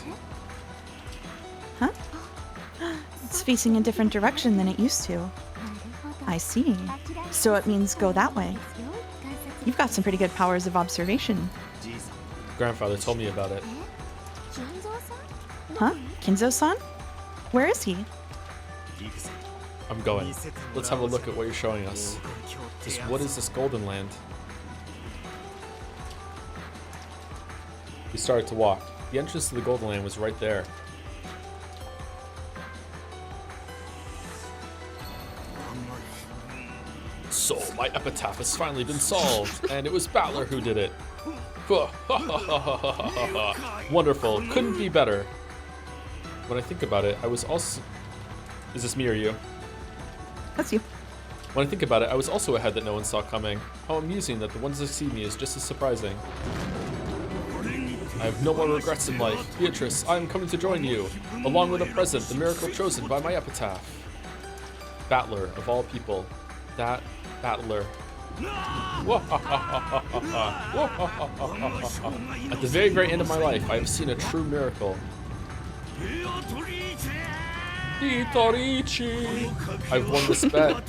Huh? It's facing a different direction than it used to. I see. So it means go that way. You've got some pretty good powers of observation. Grandfather told me about it. Huh? Kinzo-san? Where is he? I'm going. Let's have a look at what you're showing us. What is this Golden Land? We started to walk. The entrance to the Golden Land was right there. So, my epitaph has finally been solved, and it was Battler who did it. Wonderful. Couldn't be better. When I think about it, I was also... Is this me or you? That's you. When I think about it, I was also ahead that no one saw coming. How amusing that the ones that succeed me is just as surprising. I have no more regrets in life. Beatrice, I am coming to join you, along with a present, the miracle chosen by my epitaph. Battler, of all people. That Battler. At the very, very end of my life, I have seen a true miracle. Itorichi! I've won this bet.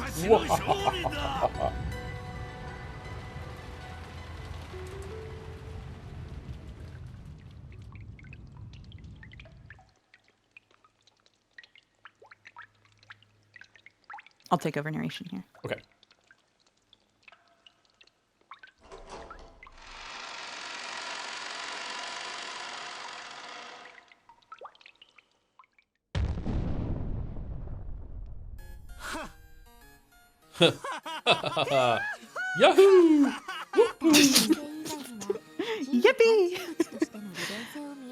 I'll take over narration here. Okay. Yahoo! Yippee!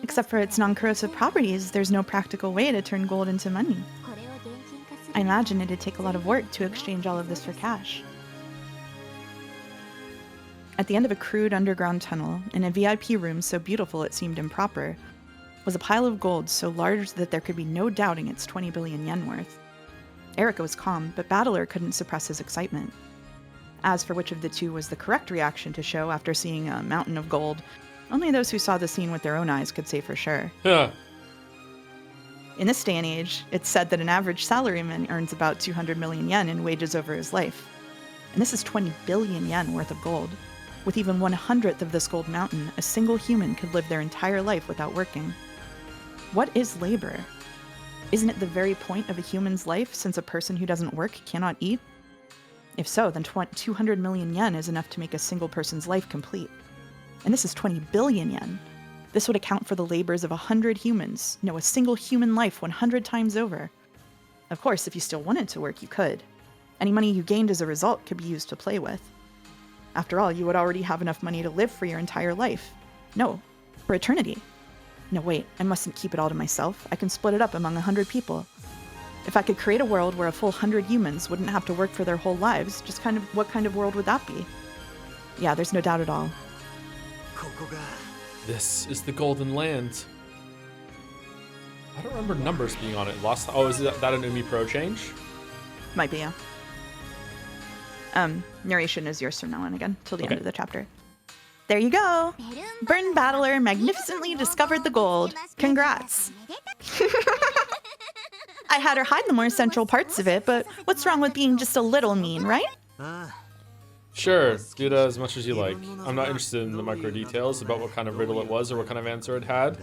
Except for its non-corrosive properties, there's no practical way to turn gold into money. I imagine it'd take a lot of work to exchange all of this for cash. At the end of a crude underground tunnel, in a VIP room so beautiful it seemed improper, was a pile of gold so large that there could be no doubting its 20 billion yen worth. Erica was calm, but Battler couldn't suppress his excitement. As for which of the two was the correct reaction to show after seeing a mountain of gold, only those who saw the scene with their own eyes could say for sure. Yeah. In this day and age, it's said that an average salaryman earns about 200 million yen in wages over his life. And this is 20 billion yen worth of gold. With even 1/100th of this gold mountain, a single human could live their entire life without working. What is labor? Isn't it the very point of a human's life, since a person who doesn't work cannot eat? If so, then 200 million yen is enough to make a single person's life complete. And this is 20 billion yen. This would account for the labors of 100 humans. No, a single human life 100 times over. Of course, if you still wanted to work, you could. Any money you gained as a result could be used to play with. After all, you would already have enough money to live for your entire life. No, for eternity. No, wait, I mustn't keep it all to myself. I can split it up among 100 people. If I could create a world where a full 100 humans wouldn't have to work for their whole lives, what kind of world would that be? Yeah, there's no doubt at all. This is the Golden Land. I don't remember numbers being on it. Oh, is that an Umi Pro change? Might be, yeah. Narration is yours from now on again, till the end of the chapter. There you go! Burn Battler magnificently discovered the gold. Congrats! I had her hide the more central parts of it, but what's wrong with being just a little mean, right? Sure, do that as much as you like. I'm not interested in the micro details about what kind of riddle it was or what kind of answer it had.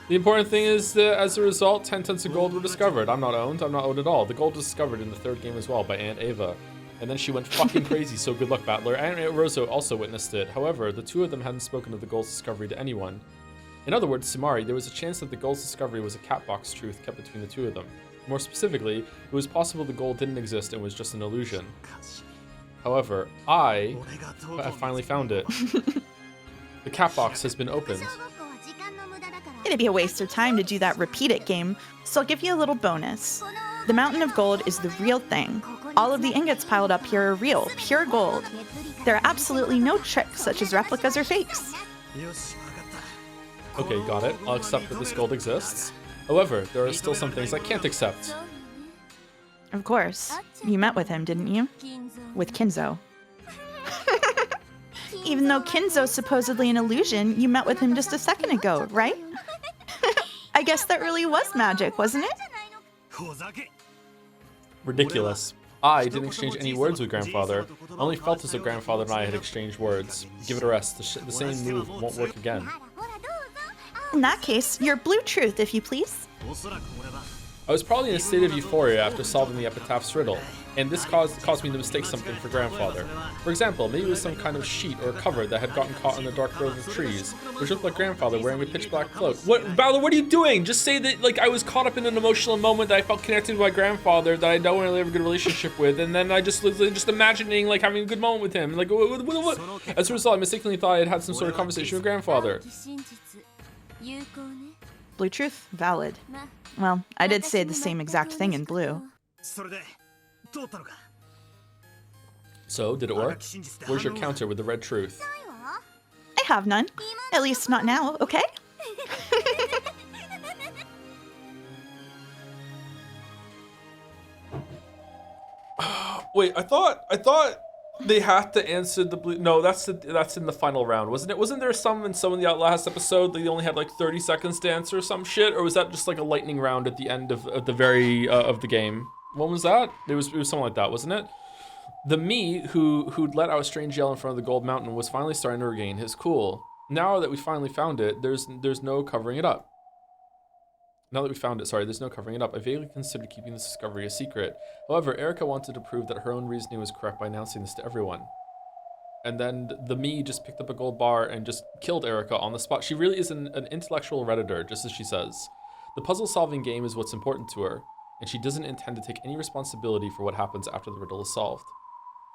The important thing is that as a result, 10 tons of gold were discovered. I'm not owned at all. The gold was discovered in the third game as well by Aunt Ava. And then she went fucking crazy, so good luck, Battler. And Aunt Rosa also witnessed it. However, the two of them hadn't spoken of the gold's discovery to anyone. In other words, Sumari, there was a chance that the gold's discovery was a cat box truth kept between the two of them. More specifically, it was possible the gold didn't exist and was just an illusion. However, I finally found it. The cat box has been opened. It'd be a waste of time to do that repeat it game, so I'll give you a little bonus. The mountain of gold is the real thing. All of the ingots piled up here are real, pure gold. There are absolutely no tricks such as replicas or fakes. Okay, got it. I'll accept that this gold exists. However, there are still some things I can't accept. Of course. You met with him, didn't you? With Kinzo. Even though Kinzo's supposedly an illusion, you met with him just a second ago, right? I guess that really was magic, wasn't it? Ridiculous. I didn't exchange any words with grandfather. I only felt as though grandfather and I had exchanged words. Give it a rest. The same move won't work again. In that case, your blue truth, if you please. I was probably in a state of euphoria after solving the Epitaph's riddle, and this caused me to mistake something for grandfather. For example, maybe it was some kind of sheet or cover that had gotten caught in the dark grove of trees, which looked like grandfather wearing a pitch black cloak. What, Balor, what are you doing? Just say that, like, I was caught up in an emotional moment that I felt connected to my grandfather that I don't really have a good relationship with, and then I just was just imagining, like, having a good moment with him. Like, what? As a result, I mistakenly thought I had had some sort of conversation with grandfather. Blue truth, valid. Well, I did say the same exact thing in blue. So, did it work? Where's your counter with the red truth? I have none. At least not now, okay? Wait, I thought they had to answer the blue. No, that's in the final round, wasn't it? Wasn't there some in the last episode they only had like 30 seconds to answer some shit, or was that just like a lightning round at the end of the very of the game? What was that? It was something like that, wasn't it? The me who'd let out a strange yell in front of the gold mountain was finally starting to regain his cool. Now that we finally found it, there's no covering it up. There's no covering it up. I vaguely considered keeping this discovery a secret. However, Erica wanted to prove that her own reasoning was correct by announcing this to everyone. And then the me just picked up a gold bar and just killed Erica on the spot. She really is an intellectual redditor, just as she says. The puzzle-solving game is what's important to her, and she doesn't intend to take any responsibility for what happens after the riddle is solved.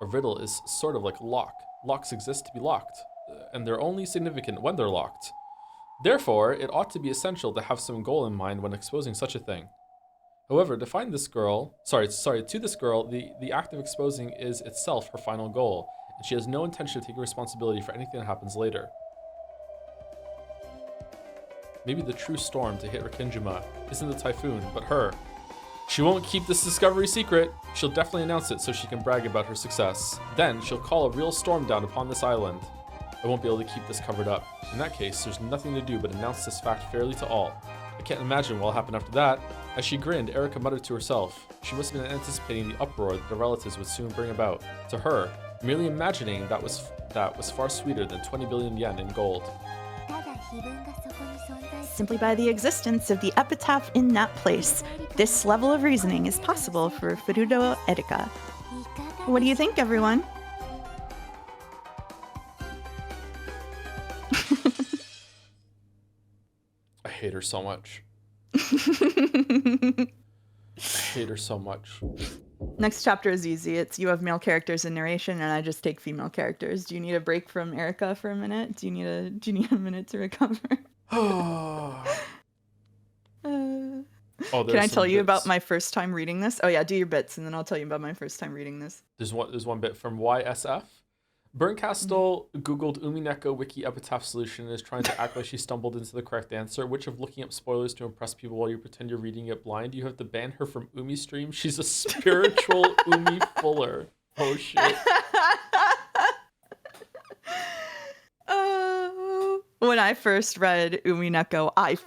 A riddle is sort of like a lock. Locks exist to be locked, and they're only significant when they're locked. Therefore, it ought to be essential to have some goal in mind when exposing such a thing. However, to this girl, the act of exposing is itself her final goal, and she has no intention of taking responsibility for anything that happens later. Maybe the true storm to hit Rikinjima isn't the typhoon, but her. She won't keep this discovery secret. She'll definitely announce it so she can brag about her success. Then she'll call a real storm down upon this island. I won't be able to keep this covered up. In that case, there's nothing to do but announce this fact fairly to all. I can't imagine what'll happen after that. As she grinned, Erica muttered to herself. She must have been anticipating the uproar that the relatives would soon bring about. To her, merely imagining that was far sweeter than 20 billion yen in gold. Simply by the existence of the epitaph in that place, this level of reasoning is possible for Furudo Erika. What do you think, everyone? I hate her so much. I hate her so much. Next chapter is easy. It's you have male characters in narration, and I just take female characters. Do you need a break from Erica for a minute? Do you need a minute to recover? Can I tell you about my first time reading this? Oh yeah, do your bits, and then I'll tell you about my first time reading this. There's one bit from YSF. Berncastle Googled umineko wiki epitaph solution and is trying to act like she stumbled into the correct answer. Which of looking up spoilers to impress people while you pretend you're reading it blind? You have to ban her from Umi stream. She's a spiritual umifuller. Oh shit. When I first read Umineko, I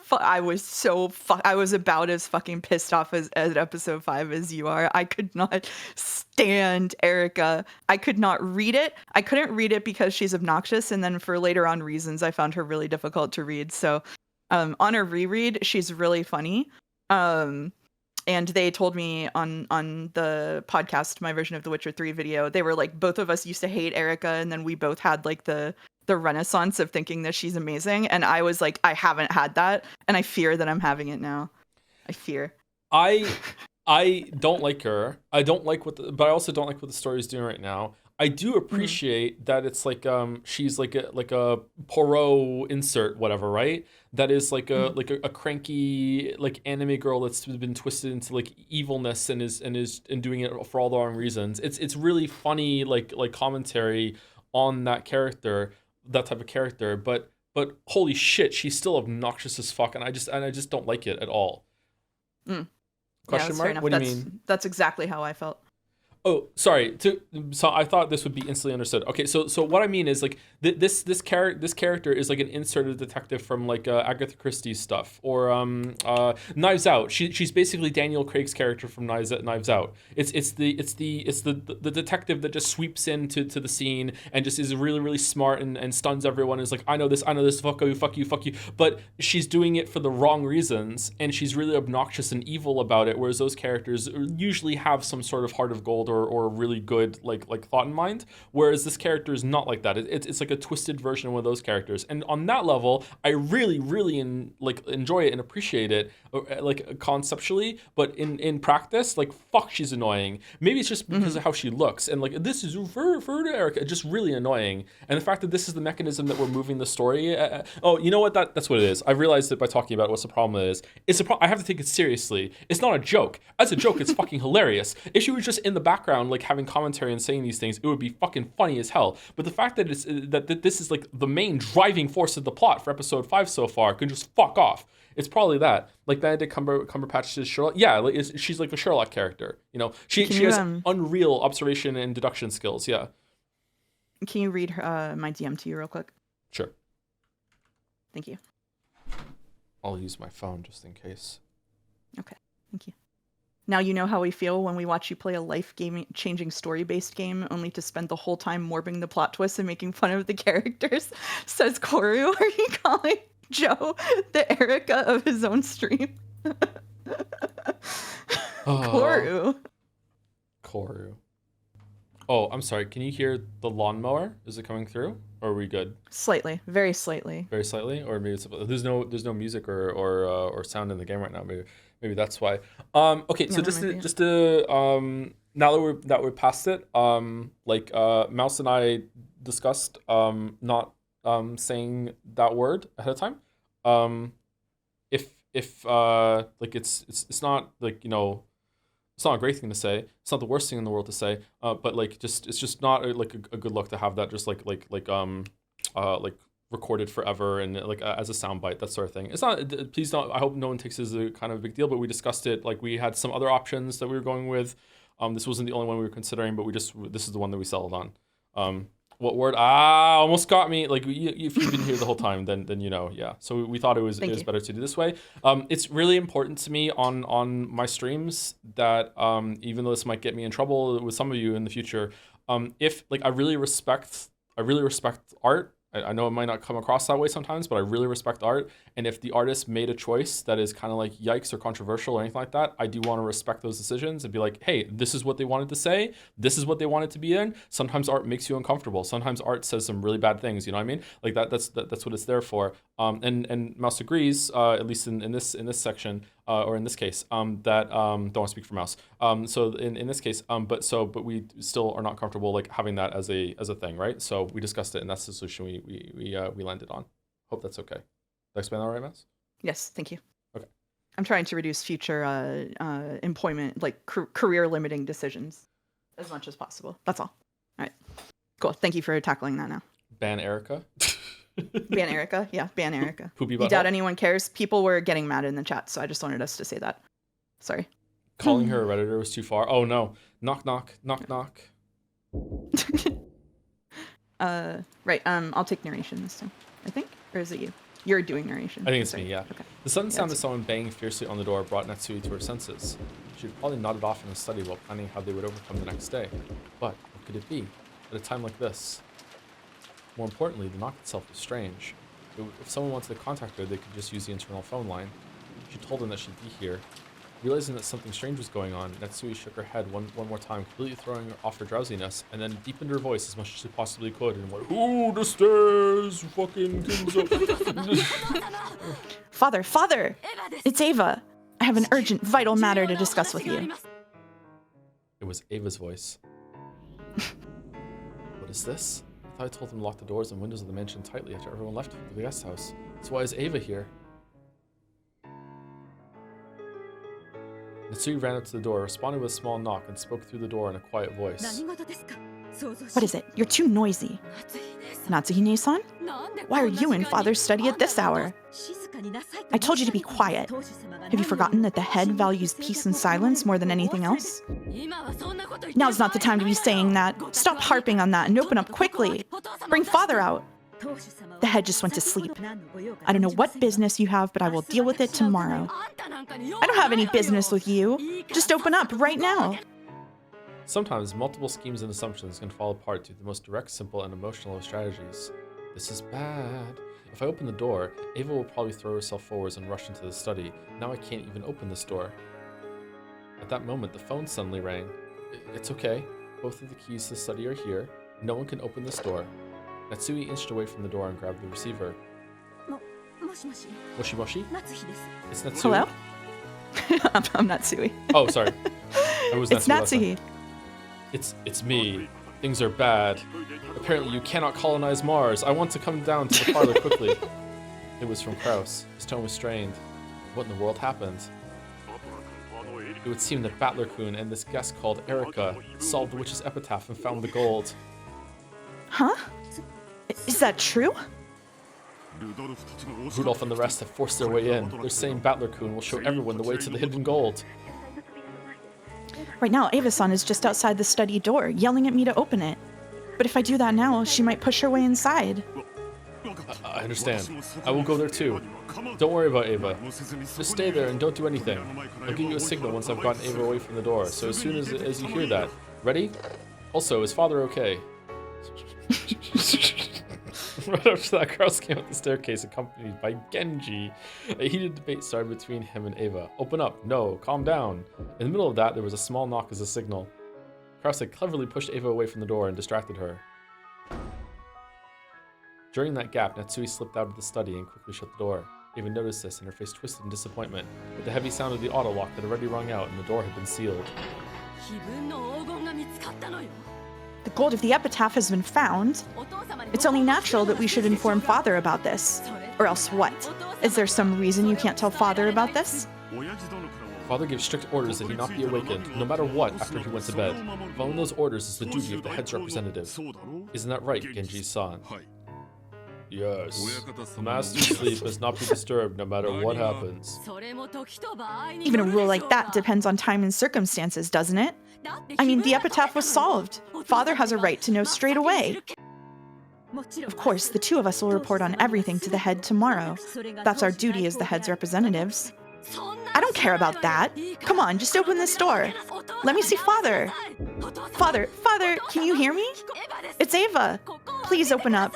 was about as fucking pissed off as episode 5 as you are. I could not stand Erica. I could not read it. I couldn't read it because she's obnoxious, and then for later on reasons, I found her really difficult to read. So, on a reread, she's really funny. And they told me on the podcast, my version of the Witcher 3 video, they were like, both of us used to hate Erica, and then we both had like the renaissance of thinking that she's amazing, and I was like, I haven't had that, and I fear that I'm having it now. I fear. I don't like her. I don't like but I also don't like what the story is doing right now. I do appreciate that it's like she's like a Poirot insert, whatever, right? That is like a cranky like anime girl that's been twisted into like evilness and is doing it for all the wrong reasons. It's really funny like commentary on that character, that type of character, but holy shit, she's still obnoxious as fuck, and I just don't like it at all. Question mark? Fair enough. What do you mean? That's exactly how I felt. Oh, sorry. So I thought this would be instantly understood. Okay, so what I mean is like this character is like an inserted detective from like Agatha Christie's stuff or Knives Out. She's basically Daniel Craig's character from Knives Out. It's the detective that just sweeps into the scene and just is really really smart and stuns everyone. Is like I know this, fuck you. But she's doing it for the wrong reasons and she's really obnoxious and evil about it. Whereas those characters usually have some sort of heart of gold or really good like thought in mind, whereas this character is not like that. It's like a twisted version of one of those characters, and on that level I really enjoy it and appreciate it like conceptually, but in practice like fuck she's annoying. Maybe it's just because of how she looks, and like this is for Erica just really annoying, and the fact that this is the mechanism that we're moving the story oh, you know what, that's what it is. I've realized it by talking about what's the problem is. It's I have to take it seriously. It's not a joke. As a joke it's fucking hilarious. If she was just in the background like having commentary and saying these things, it would be fucking funny as hell. But the fact that that this is like the main driving force of the plot for episode 5 so far can just fuck off. It's probably that. Like Benedict Cumberbatch's Sherlock. Yeah, like, she's like a Sherlock character. You know, she has unreal observation and deduction skills. Yeah. Can you read my DM to you real quick? Sure. Thank you. I'll use my phone just in case. Okay, thank you. Now you know how we feel when we watch you play a life-changing story-based game only to spend the whole time morbing the plot twists and making fun of the characters, says Koru. Are you calling Joe the Erica of his own stream? Koru. Oh, I'm sorry. Can you hear the lawnmower? Is it coming through? Or are we good? Slightly. Very slightly. Very slightly? Or maybe there's no music or sound in the game right now. Maybe that's why. Okay, so just to now that we're past it, Mouse and I discussed not saying that word ahead of time. If like it's not like, you know, it's not a great thing to say. It's not the worst thing in the world to say. But like it's just not a good look to have that just like recorded forever and like as a soundbite, that sort of thing. It's not. Please don't. I hope no one takes it as a kind of a big deal. But we discussed it. Like we had some other options that we were going with. This wasn't the only one we were considering, but this is the one that we settled on. What word? Almost got me. Like if you've been here the whole time, then you know, yeah. So we thought it was better to do this way. It's really important to me on my streams that even though this might get me in trouble with some of you in the future, if like I really respect art. I know it might not come across that way sometimes, but I really respect art. And if the artist made a choice that is kind of like yikes or controversial or anything like that, I do want to respect those decisions and be like, hey, this is what they wanted to say. This is what they wanted to be in. Sometimes art makes you uncomfortable. Sometimes art says some really bad things. You know what I mean? Like that's what it's there for. And Mouse agrees, at least in this section, or in this case, that don't want to speak for Mouse. So in this case, but we still are not comfortable like having that as a thing, right? So we discussed it, and that's the solution we landed on. Hope that's okay. Did I explain that all right, Mouse? Yes, thank you. Okay. I'm trying to reduce future employment, like career limiting decisions, as much as possible. That's all. All right. Cool. Thank you for tackling that now. Ban Erica. Ban Erica. Yeah, ban Erica. Poopy You doubt anyone cares? People were getting mad in the chat, so I just wanted us to say that. Sorry. Calling her a Redditor was too far. Oh no. Knock, knock, knock, knock. Right. I'll take narration this time, I think. Or is it you? You're doing narration. I think it's me, yeah. Okay. The sudden sound of someone banging fiercely on the door brought Natsuhi to her senses. She had probably nodded off in a study while planning how they would overcome the next day. But what could it be? At a time like this? More importantly, the knock itself was strange. If someone wanted to contact her, they could just use the internal phone line. She told them that she'd be here. Realizing that something strange was going on, Natsuhi shook her head one more time, completely throwing off her drowsiness, and then deepened her voice as much as she possibly could, and went, "Who the stairs, fucking Kinzo." Father! It's Ava! I have an urgent, vital matter to discuss with you. It was Ava's voice. What is this? I thought I told them to lock the doors and windows of the mansion tightly after everyone left for the guest house. So why is Ava here? Natsuhi ran up to the door, responded with a small knock, and spoke through the door in a quiet voice. What is it? You're too noisy. Natsuhi-san? Why are you in Father's study at this hour? I told you to be quiet. Have you forgotten that the head values peace and silence more than anything else? Now's not the time to be saying that. Stop harping on that and open up quickly. Bring father out. The head just went to sleep. I don't know what business you have, but I will deal with it tomorrow. I don't have any business with you. Just open up right now. Sometimes multiple schemes and assumptions can fall apart due to the most direct, simple, and emotional of strategies. This is bad. If I open the door, Ava will probably throw herself forwards and rush into the study. Now I can't even open this door. At that moment, the phone suddenly rang. It's okay. Both of the keys to the study are here. No one can open this door. Natsuhi inched away from the door and grabbed the receiver. Moshi moshi? It's Natsuhi. Hello? I'm Natsuhi. Oh, sorry. I was It's Natsuhi. It's me. Things are bad. Apparently you cannot colonize Mars. I want to come down to the parlor quickly. It was from Kraus. His tone was strained. What in the world happened? It would seem that Battler-kun and this guest called Erica solved the witch's epitaph and found the gold. Huh? Is that true? Rudolph and the rest have forced their way in. They're saying Battler-kun will show everyone the way to the hidden gold. Right now, Ava-san is just outside the study door, yelling at me to open it. But if I do that now, she might push her way inside. I understand. I will go there too. Don't worry about Ava. Just stay there and don't do anything. I'll give you a signal once I've gotten Ava away from the door, so as soon as you hear that. Ready? Also, is father okay? Right after that, Kraus came up the staircase accompanied by Genji. A heated debate started between him and Ava. Open up. No. Calm down. In the middle of that, there was a small knock as a signal. Kraus had cleverly pushed Ava away from the door and distracted her. During that gap, Natsuhi slipped out of the study and quickly shut the door. Ava noticed this and her face twisted in disappointment, but the heavy sound of the auto lock had already rung out and the door had been sealed. The gold of the epitaph has been found. It's only natural that we should inform father about this. Or else what? Is there some reason you can't tell father about this? Father gave strict orders that he not be awakened, no matter what, after he went to bed. Following those orders is the duty of the head's representative. Isn't that right, Genji-san? Yes. The master's sleep must not be disturbed no matter what happens. Even a rule like that depends on time and circumstances, doesn't it? I mean, the epitaph was solved. Father has a right to know straight away. Of course, the two of us will report on everything to the head tomorrow. That's our duty as the head's representatives. I don't care about that. Come on, just open this door. Let me see father. Father, can you hear me? It's Ava. Please open up.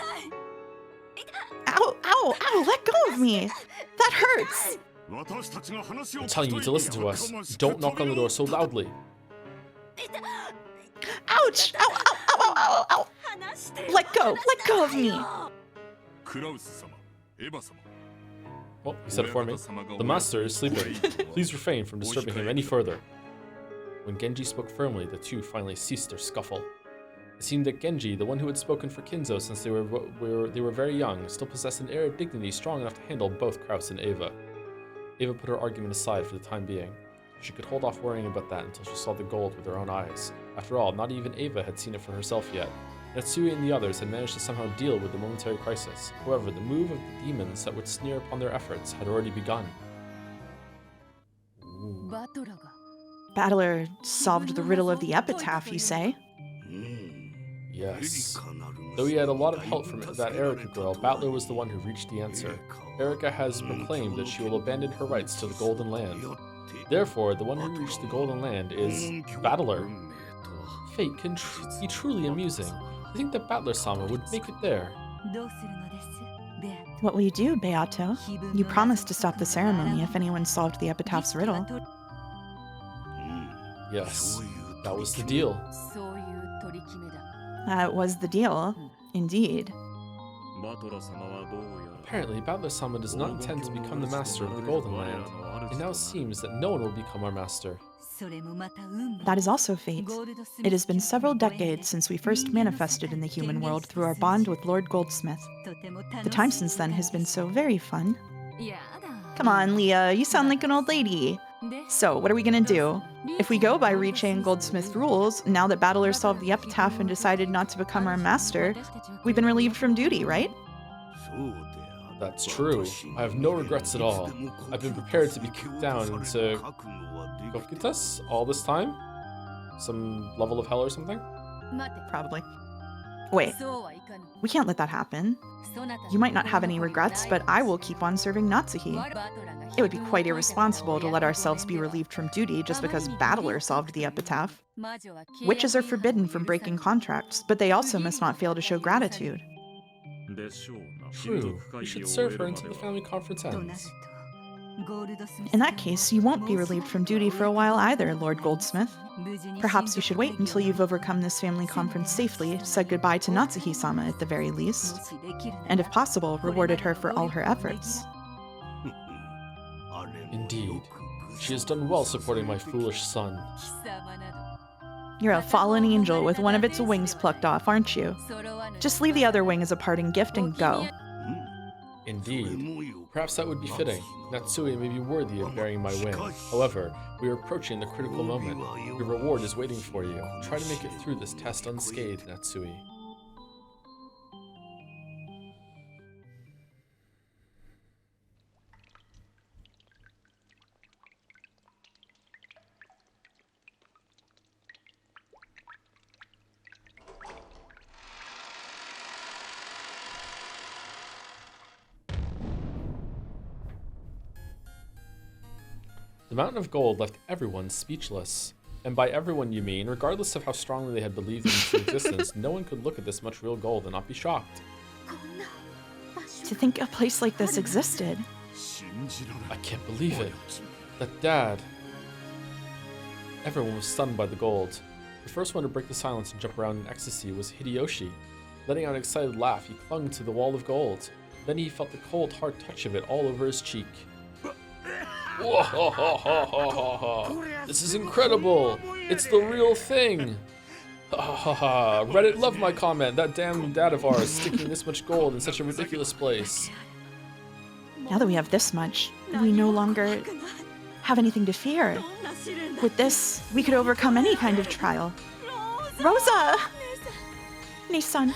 Ow, let go of me. That hurts. I'm telling you to listen to us. Don't knock on the door so loudly. Ouch! Ow. Let go of me. Well, he said it for me. The master is sleeping. Please refrain from disturbing him any further. When Genji spoke firmly, the two finally ceased their scuffle. It seemed that Genji, the one who had spoken for Kinzo since they were very young, still possessed an air of dignity strong enough to handle both Kraus and Ava. Ava put her argument aside for the time being. She could hold off worrying about that until she saw the gold with her own eyes. After all, not even Ava had seen it for herself yet. Natsuhi and the others had managed to somehow deal with the momentary crisis. However, the move of the demons that would sneer upon their efforts had already begun. Ooh. Battler solved the riddle of the epitaph, you say? Yes. Though he had a lot of help from that Erica girl, Battler was the one who reached the answer. Erica has proclaimed that she will abandon her rights to the Golden Land. Therefore, the one who reached the Golden Land is Battler. Fate can be truly amusing. I think that Battler-sama would make it there. What will you do, Beato? You promised to stop the ceremony if anyone solved the epitaph's riddle. Yes, that was the deal. That was the deal, indeed. Apparently, Battler-sama does not intend to become the master of the Golden Land. It now seems that no one will become our master. That is also fate. It has been several decades since we first manifested in the human world through our bond with Lord Goldsmith. The time since then has been so very fun. Come on, Leah, you sound like an old lady. So, what are we gonna do? If we go by reaching Goldsmith's rules, now that Battler solved the epitaph and decided not to become our master, we've been relieved from duty, right? That's true. I have no regrets at all. I've been prepared to be kicked down into Kokitas all this time? Some level of hell or something? Probably. Wait, we can't let that happen. You might not have any regrets, but I will keep on serving Natsuhi. It would be quite irresponsible to let ourselves be relieved from duty just because Battler solved the Epitaph. Witches are forbidden from breaking contracts, but they also must not fail to show gratitude. True. We should serve her until the family conference ends. In that case, you won't be relieved from duty for a while either, Lord Goldsmith. Perhaps you should wait until you've overcome this family conference safely, said goodbye to Natsuhi-sama at the very least, and if possible, rewarded her for all her efforts. Indeed. She has done well supporting my foolish son. You're a fallen angel with one of its wings plucked off, aren't you? Just leave the other wing as a parting gift and go. Indeed. Perhaps that would be fitting. Natsuhi may be worthy of bearing my wing. However, we are approaching the critical moment. Your reward is waiting for you. Try to make it through this test unscathed, Natsuhi. The mountain of gold left everyone speechless. And by everyone you mean, regardless of how strongly they had believed in its existence, no one could look at this much real gold and not be shocked. To think a place like this existed. I can't believe it. That Dad. Everyone was stunned by the gold. The first one to break the silence and jump around in ecstasy was Hideyoshi. Letting out an excited laugh, he clung to the wall of gold. Then he felt the cold, hard touch of it all over his cheek. This is incredible! It's the real thing! Reddit loved my comment. That damn dad of ours sticking this much gold in such a ridiculous place. Now that we have this much, we no longer have anything to fear. With this, we could overcome any kind of trial. Rosa! Nissan,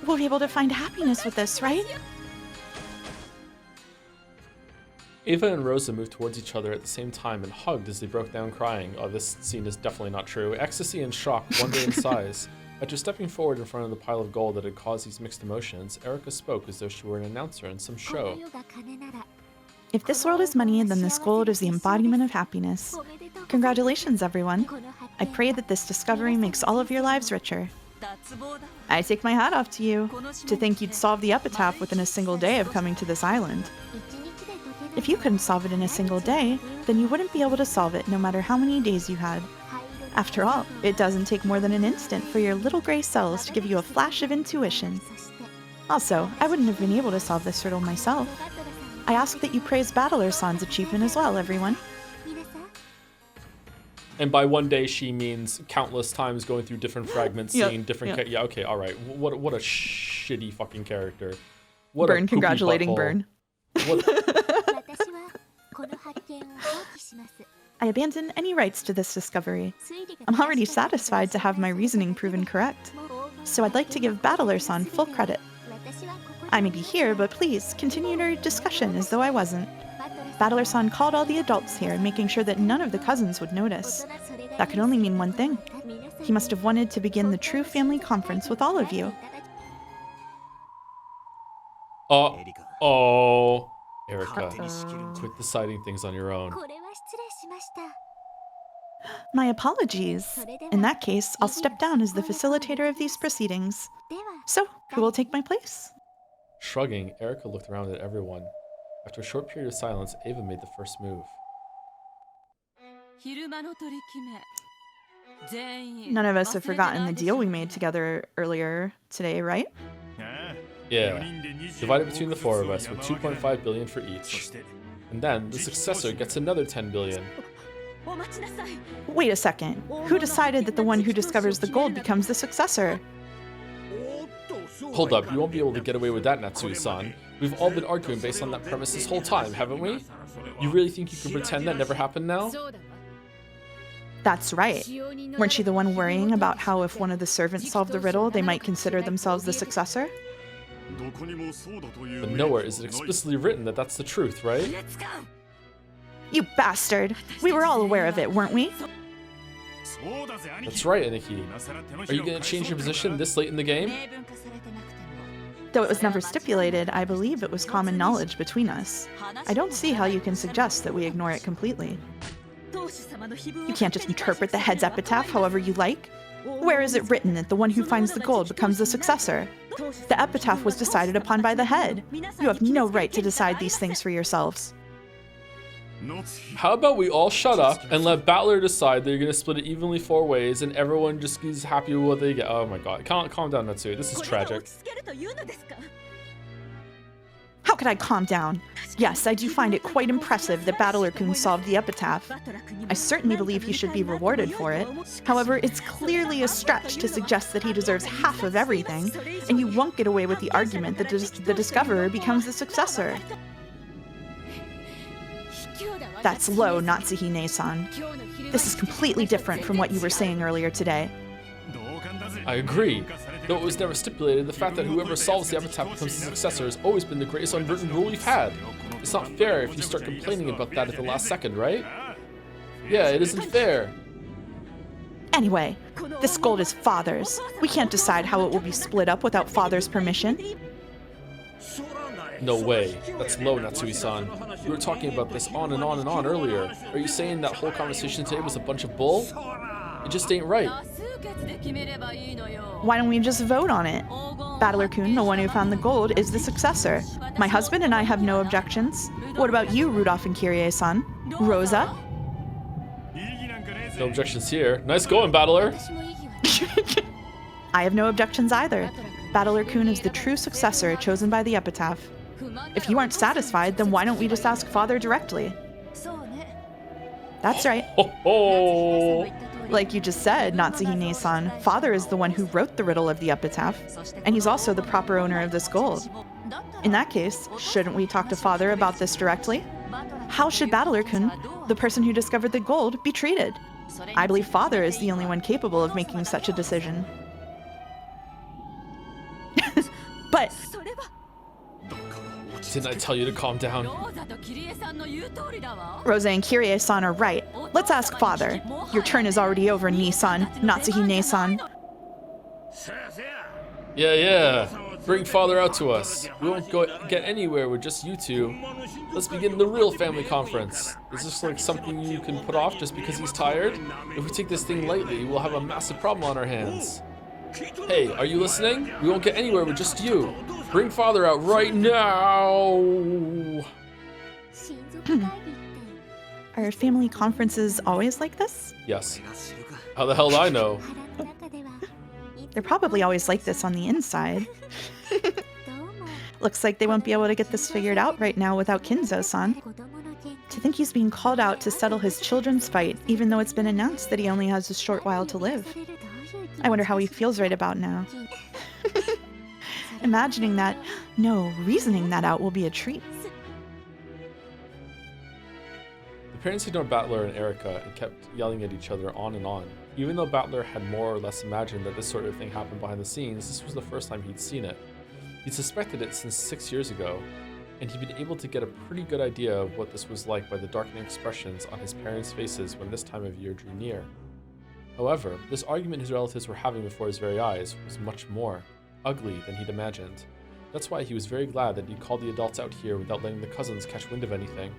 we'll be able to find happiness with this, right? Ava and Rosa moved towards each other at the same time and hugged as they broke down crying. Oh, this scene is definitely not true. Ecstasy and shock, wonder and sighs. After stepping forward in front of the pile of gold that had caused these mixed emotions, Erica spoke as though she were an announcer in some show. If this world is money, then this gold is the embodiment of happiness. Congratulations, everyone. I pray that this discovery makes all of your lives richer. I take my hat off to you. To think you'd solve the Epitaph within a single day of coming to this island. If you couldn't solve it in a single day, then you wouldn't be able to solve it no matter how many days you had. After all, it doesn't take more than an instant for your little gray cells to give you a flash of intuition. Also, I wouldn't have been able to solve this riddle myself. I ask that you praise Battler-san's achievement as well, everyone. And by one day, she means countless times going through different fragments, seeing different... Yeah, okay, all right. What a shitty fucking character. What Burn, a congratulating Burn. I abandon any rights to this discovery. I'm already satisfied to have my reasoning proven correct. So I'd like to give Battler-san full credit. I may be here, but please, continue your discussion as though I wasn't. Battler-san called all the adults here, making sure that none of the cousins would notice. That could only mean one thing. He must have wanted to begin the true family conference with all of you. Oh, Erica, quit deciding things on your own. My apologies. In that case, I'll step down as the facilitator of these proceedings. So, who will take my place? Shrugging, Erica looked around at everyone. After a short period of silence, Ava made the first move. None of us have forgotten the deal we made together earlier today, right? Yeah. Divided between the four of us with 2.5 billion for each. And then the successor gets another 10 billion. Wait a second. Who decided that the one who discovers the gold becomes the successor? Hold up, you won't be able to get away with that, Natsuhi-san. We've all been arguing based on that premise this whole time, haven't we? You really think you can pretend that never happened now? That's right. Weren't you the one worrying about how if one of the servants solved the riddle, they might consider themselves the successor? But nowhere is it explicitly written that that's the truth, right? You bastard! We were all aware of it, weren't we? That's right, Aniki. Are you gonna change your position this late in the game? Though it was never stipulated, I believe it was common knowledge between us. I don't see how you can suggest that we ignore it completely. You can't just interpret the head's epitaph however you like. Where is it written that the one who finds the gold becomes the successor? The epitaph was decided upon by the head. You have no right to decide these things for yourselves. How about we all shut up and let Battler decide that you're gonna split it evenly 4 ways and everyone just is happy with what they get? Oh my god. Calm down, Natsuhi. This is tragic. How could I calm down? Yes, I do find it quite impressive that Battler-kun solved the epitaph. I certainly believe he should be rewarded for it. However, it's clearly a stretch to suggest that he deserves half of everything, and you won't get away with the argument that the discoverer becomes the successor. That's low, Natsuhi-ne-san. This is completely different from what you were saying earlier today. I agree. Though it was never stipulated, the fact that whoever solves the epitaph becomes the successor has always been the greatest unwritten rule we've had. It's not fair if you start complaining about that at the last second, right? Yeah, it isn't fair. Anyway, this gold is Father's. We can't decide how it will be split up without Father's permission. No way. That's low, Natsuhi-san. We were talking about this on and on and on earlier. Are you saying that whole conversation today was a bunch of bull? It just ain't right. Why don't we just vote on it? Battler-kun, the one who found the gold, is the successor. My husband and I have no objections. What about you, Rudolph and Kyrie-san? Rosa? No objections here. Nice going, Battler. I have no objections either. Battler-kun is the true successor chosen by the epitaph. If you aren't satisfied, then why don't we just ask Father directly? That's right. Ho ho! Like you just said, Natsuhi-ne-san, Father is the one who wrote the riddle of the epitaph, and he's also the proper owner of this gold. In that case, shouldn't we talk to Father about this directly? How should Battler-kun, the person who discovered the gold, be treated? I believe Father is the only one capable of making such a decision. But... Didn't I tell you to calm down? Rosa and Kyrie-san are right. Let's ask Father. Your turn is already over, Ni-san, Natsuhi-ne-san. Yeah. Bring Father out to us. We won't get anywhere with just you two. Let's begin the real family conference. Is this like something you can put off just because he's tired? If we take this thing lightly, we'll have a massive problem on our hands. Hey, are you listening? We won't get anywhere with just you. Bring Father out right now! Are family conferences always like this? Yes. How the hell do I know? They're probably always like this on the inside. Looks like they won't be able to get this figured out right now without Kinzo-san. To think he's being called out to settle his children's fight, even though it's been announced that he only has a short while to live. I wonder how he feels right about now. Imagining that, no, reasoning that out will be a treat. The parents ignored Battler and Erica and kept yelling at each other on and on. Even though Battler had more or less imagined that this sort of thing happened behind the scenes, this was the first time he'd seen it. He'd suspected it since 6 years ago, and he'd been able to get a pretty good idea of what this was like by the darkening expressions on his parents' faces when this time of year drew near. However, this argument his relatives were having before his very eyes was much more ugly than he'd imagined. That's why he was very glad that he'd called the adults out here without letting the cousins catch wind of anything.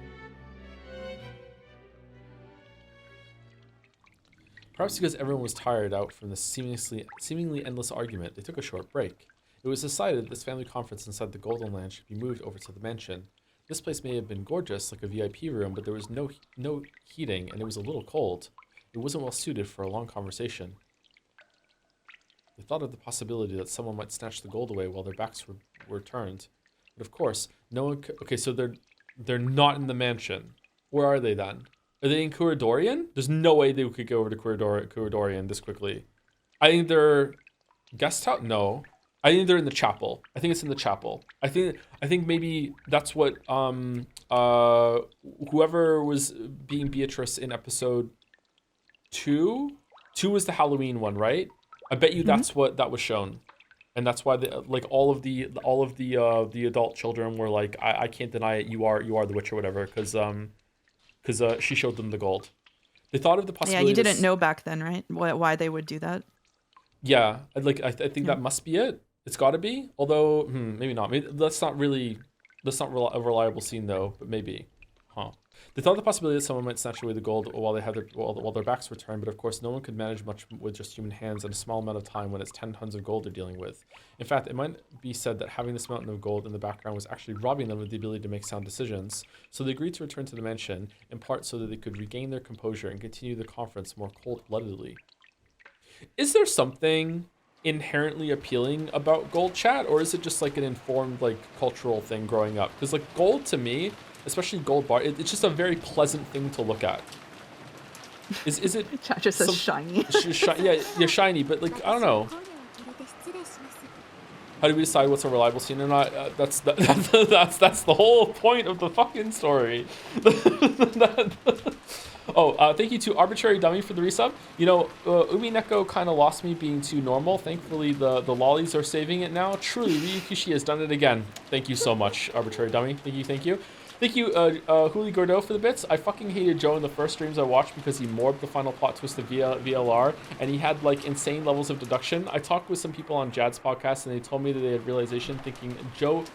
Perhaps because everyone was tired out from this seemingly endless argument, they took a short break. It was decided that this family conference inside the Golden Land should be moved over to the mansion. This place may have been gorgeous, like a VIP room, but there was no heating, and it was a little cold. It wasn't well suited for a long conversation. They thought of the possibility that someone might snatch the gold away while their backs were turned. But of course, no one could... Okay, so they're not in the mansion. Where are they then? Are they in Kurodorian? There's no way they could go over to Kurodorian this quickly. I think they're... Guesthouse? No. I think they're in the chapel. I think it's in the chapel. I think maybe that's what whoever was being Beatrice in episode 2? 2 was the Halloween one, right? I bet you that's what that was shown. And that's why like all of the adult children were like, I can't deny it. You are the witch or whatever, because she showed them the gold. They thought of the Yeah, possibility. you didn't know back then, right? Why they would do that? Yeah, I think that must be it. It's got to be. Although maybe not. Maybe that's not a reliable scene though. But maybe, huh? They thought the possibility that someone might snatch away the gold while their backs were turned, but of course no one could manage much with just human hands in a small amount of time when it's 10 tons of gold they're dealing with. In fact, it might be said that having this mountain of gold in the background was actually robbing them of the ability to make sound decisions. So they agreed to return to the mansion, in part so that they could regain their composure and continue the conference more cold-bloodedly. Is there something inherently appealing about gold, chat, or is it just like an informed like cultural thing growing up? Because like gold to me, especially gold bar, it's just a very pleasant thing to look at. Is it Chat just says shiny. yeah, shiny, but like I don't know. How do we decide what's a reliable scene or not? That's the whole point of the fucking story. Thank you to Arbitrary Dummy for the resub. You know, Umineko kind of lost me being too normal. Thankfully, the lollies are saving it now. Truly, Ryukishi has done it again. Thank you so much, Arbitrary Dummy. Thank you. Thank you, Huli Gordeau for the bits. I fucking hated Joe in the first streams I watched because he morbed the final plot twist of VLR, and he had like insane levels of deduction. I talked with some people on Jad's podcast, and they told me that they had realization thinking Joe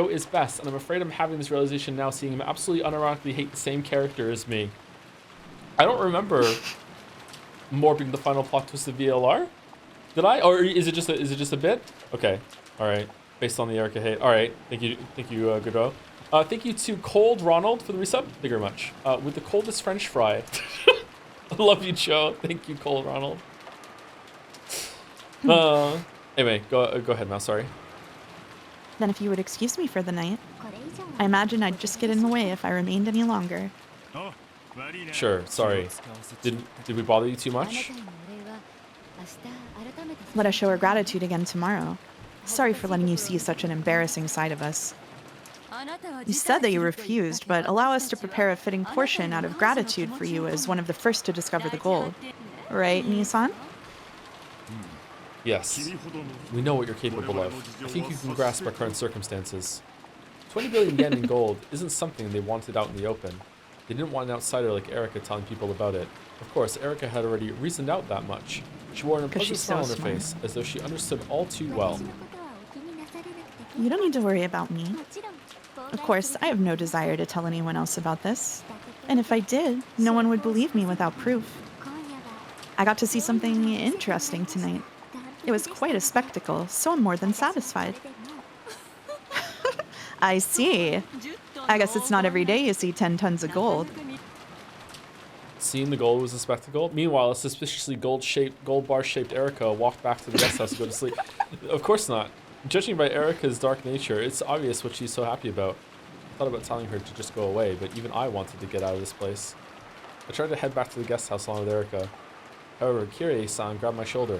is best, and I'm afraid I'm having this realization now, seeing him absolutely unironically hate the same character as me. I don't remember morbing the final plot twist of VLR. Did I? Or is it just a bit? Okay. All right. Based on the Erica hate. All right. Thank you, Godot. Thank you to Cold Ronald for the resub. Thank you very much. With the coldest French fry. I love you, Joe. Thank you, Cold Ronald. Anyway, go ahead now. Sorry. Then if you would excuse me for the night, I imagine I'd just get in the way if I remained any longer. Sure. Sorry. Did we bother you too much? Let us show our gratitude again tomorrow. Sorry for letting you see such an embarrassing side of us. You said that you refused, but allow us to prepare a fitting portion out of gratitude for you as one of the first to discover the gold. Right, Nissan? Yes. We know what you're capable of. I think you can grasp our current circumstances. 20 billion yen in gold isn't something they wanted out in the open. They didn't want an outsider like Erica telling people about it. Of course, Erica had already reasoned out that much. She wore an impressive smile on her face, as though she understood all too well. You don't need to worry about me. Of course, I have no desire to tell anyone else about this. And if I did, no one would believe me without proof. I got to see something interesting tonight. It was quite a spectacle, so I'm more than satisfied. I see. I guess it's not every day you see 10 tons of gold. Seeing the gold was a spectacle. Meanwhile, a suspiciously gold bar-shaped Erica walked back to the guest house to go to sleep. Of course not. Judging by Erica's dark nature, it's obvious what she's so happy about. I thought about telling her to just go away, but even I wanted to get out of this place. I tried to head back to the guest house along with Erica. However, Kirei-san grabbed my shoulder.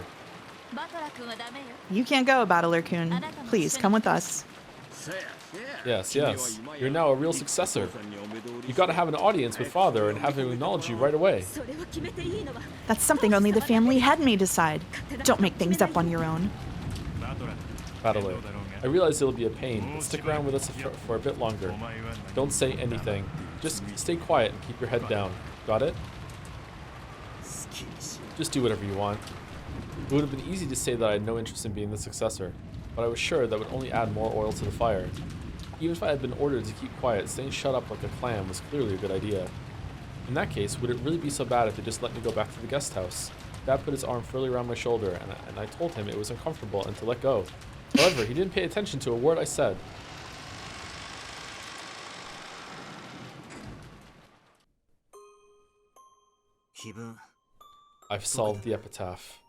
You can't go, Battler-kun. Please, come with us. Yes. You're now a real successor. You've got to have an audience with Father and have him acknowledge you right away. That's something only the family head may decide. Don't make things up on your own. Battler, I realize it'll be a pain, but stick around with us for a bit longer. Don't say anything. Just stay quiet and keep your head down. Got it? Just do whatever you want. It would have been easy to say that I had no interest in being the successor, but I was sure that would only add more oil to the fire. Even if I had been ordered to keep quiet, staying shut up like a clam was clearly a good idea. In that case, would it really be so bad if they just let me go back to the guest house? Dad put his arm firmly around my shoulder, and I told him it was uncomfortable and to let go. However, he didn't pay attention to a word I said. I've solved the epitaph.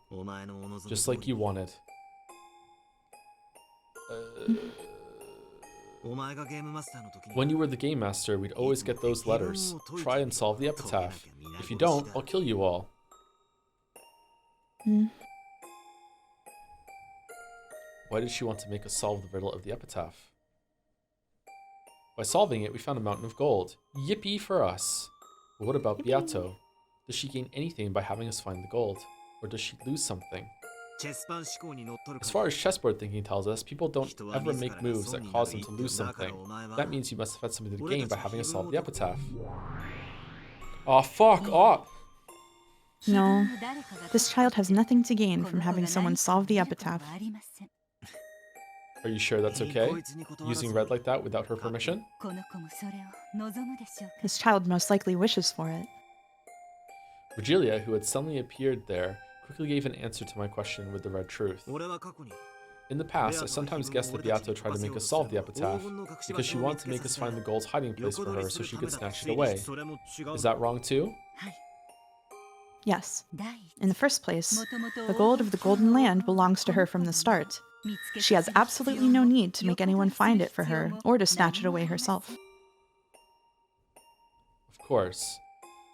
Just like you wanted. When you were the game master, we'd always get those letters. Try and solve the epitaph. If you don't, I'll kill you all. Why did she want to make us solve the riddle of the epitaph? By solving it, we found a mountain of gold. Yippee for us! But what about Beato? Does she gain anything by having us find the gold? Or does she lose something? As far as chessboard thinking tells us, people don't ever make moves that cause them to lose something. That means you must have had something to gain by having us solve the epitaph. Aw, fuck off! No, this child has nothing to gain from having someone solve the epitaph. Are you sure that's okay? Using red like that without her permission? This child most likely wishes for it. Virgilia, who had suddenly appeared there, quickly gave an answer to my question with the red truth. In the past, I sometimes guessed that Beato tried to make us solve the epitaph, because she wanted to make us find the gold's hiding place for her so she could snatch it away. Is that wrong too? Yes. In the first place, the gold of the Golden Land belongs to her from the start. She has absolutely no need to make anyone find it for her, or to snatch it away herself. Of course.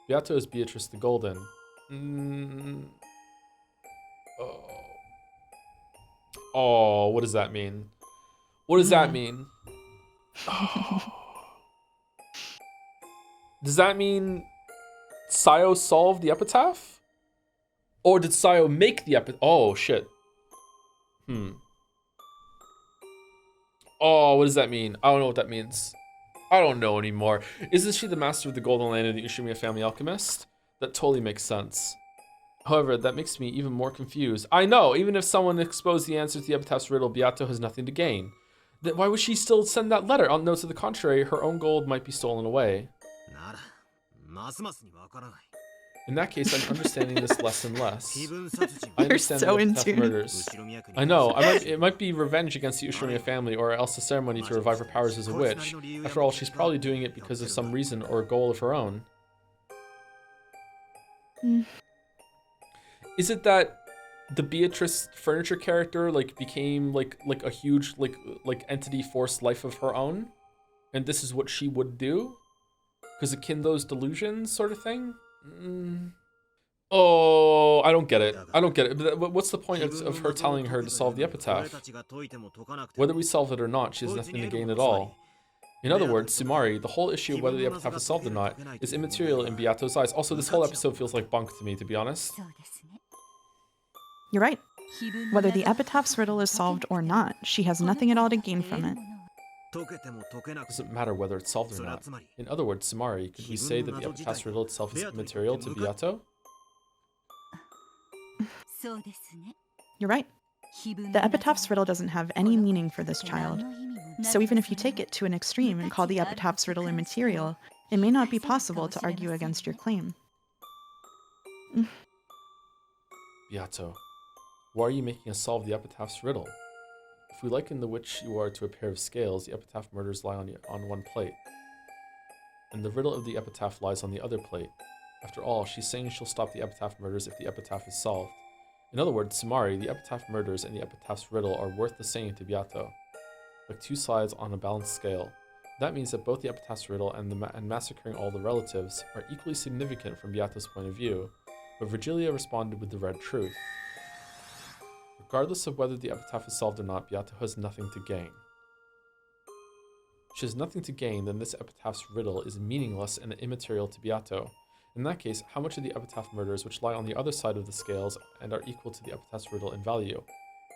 Beato is Beatrice the Golden. Oh, what does that mean? What does that mean? Does that mean Sayo solved the epitaph? Or did Sayo make the epitaph? Oh, shit. Oh, what does that mean? I don't know what that means. I don't know anymore. Isn't she the master of the Golden Land and the Ushinomiya family alchemist? That totally makes sense. However, that makes me even more confused. I know, even if someone exposed the answer to the epitaph's riddle, Beato has nothing to gain. Then why would she still send that letter? No, to the contrary, her own gold might be stolen away. In that case, I'm understanding this less and less. I understand so the in Epitaph tune. murders. I know, it might be revenge against the Ushinomiya family, or else a ceremony to revive her powers as a witch. After all, she's probably doing it because of some reason or goal of her own. Is it that the Beatrice furniture character became like a huge like entity force life of her own, and this is what she would do because of Kinzo's delusions, sort of thing? Oh, I don't get it. I don't get it. What's the point of her telling her to solve the epitaph? Whether we solve it or not, she has nothing to gain at all. In other words, Sumari, the whole issue of whether the epitaph is solved or not is immaterial in Beato's eyes. Also, this whole episode feels like bunk to me, to be honest. You're right. Whether the epitaph's riddle is solved or not, she has nothing at all to gain from it. Doesn't matter whether it's solved or not. In other words, Sumari, could we say that the epitaph's riddle itself is immaterial to Beato? You're right. The epitaph's riddle doesn't have any meaning for this child. So even if you take it to an extreme and call the epitaph's riddle immaterial, it may not be possible to argue against your claim. Beato, why are you making us solve the epitaph's riddle? If we liken the witch you are to a pair of scales, the epitaph murders lie on one plate, and the riddle of the epitaph lies on the other plate. After all, she's saying she'll stop the epitaph murders if the epitaph is solved. In other words, Sumari, the epitaph murders and the epitaph's riddle are worth the same to Beato, like two sides on a balanced scale. That means that both the epitaph's riddle and massacring all the relatives are equally significant from Beato's point of view, but Virgilia responded with the red truth. Regardless of whether the epitaph is solved or not, Beato has nothing to gain. If she has nothing to gain, then this epitaph's riddle is meaningless and immaterial to Beato. In that case, how much of the epitaph murders which lie on the other side of the scales and are equal to the epitaph's riddle in value?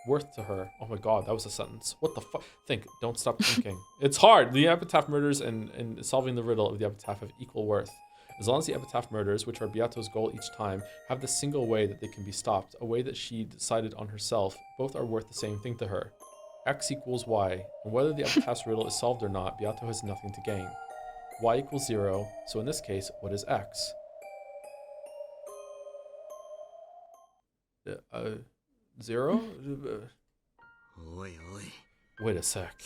Worth to her. Oh my god, that was a sentence. What the fuck? Think. Don't stop thinking. It's hard. The epitaph murders and solving the riddle of the epitaph have equal worth. As long as the epitaph murders, which are Beato's goal each time, have the single way that they can be stopped, a way that she decided on herself, both are worth the same thing to her. X equals Y, and whether the epitaph's riddle is solved or not, Beato has nothing to gain. Y equals 0, so in this case, what is X? 0? Wait a sec.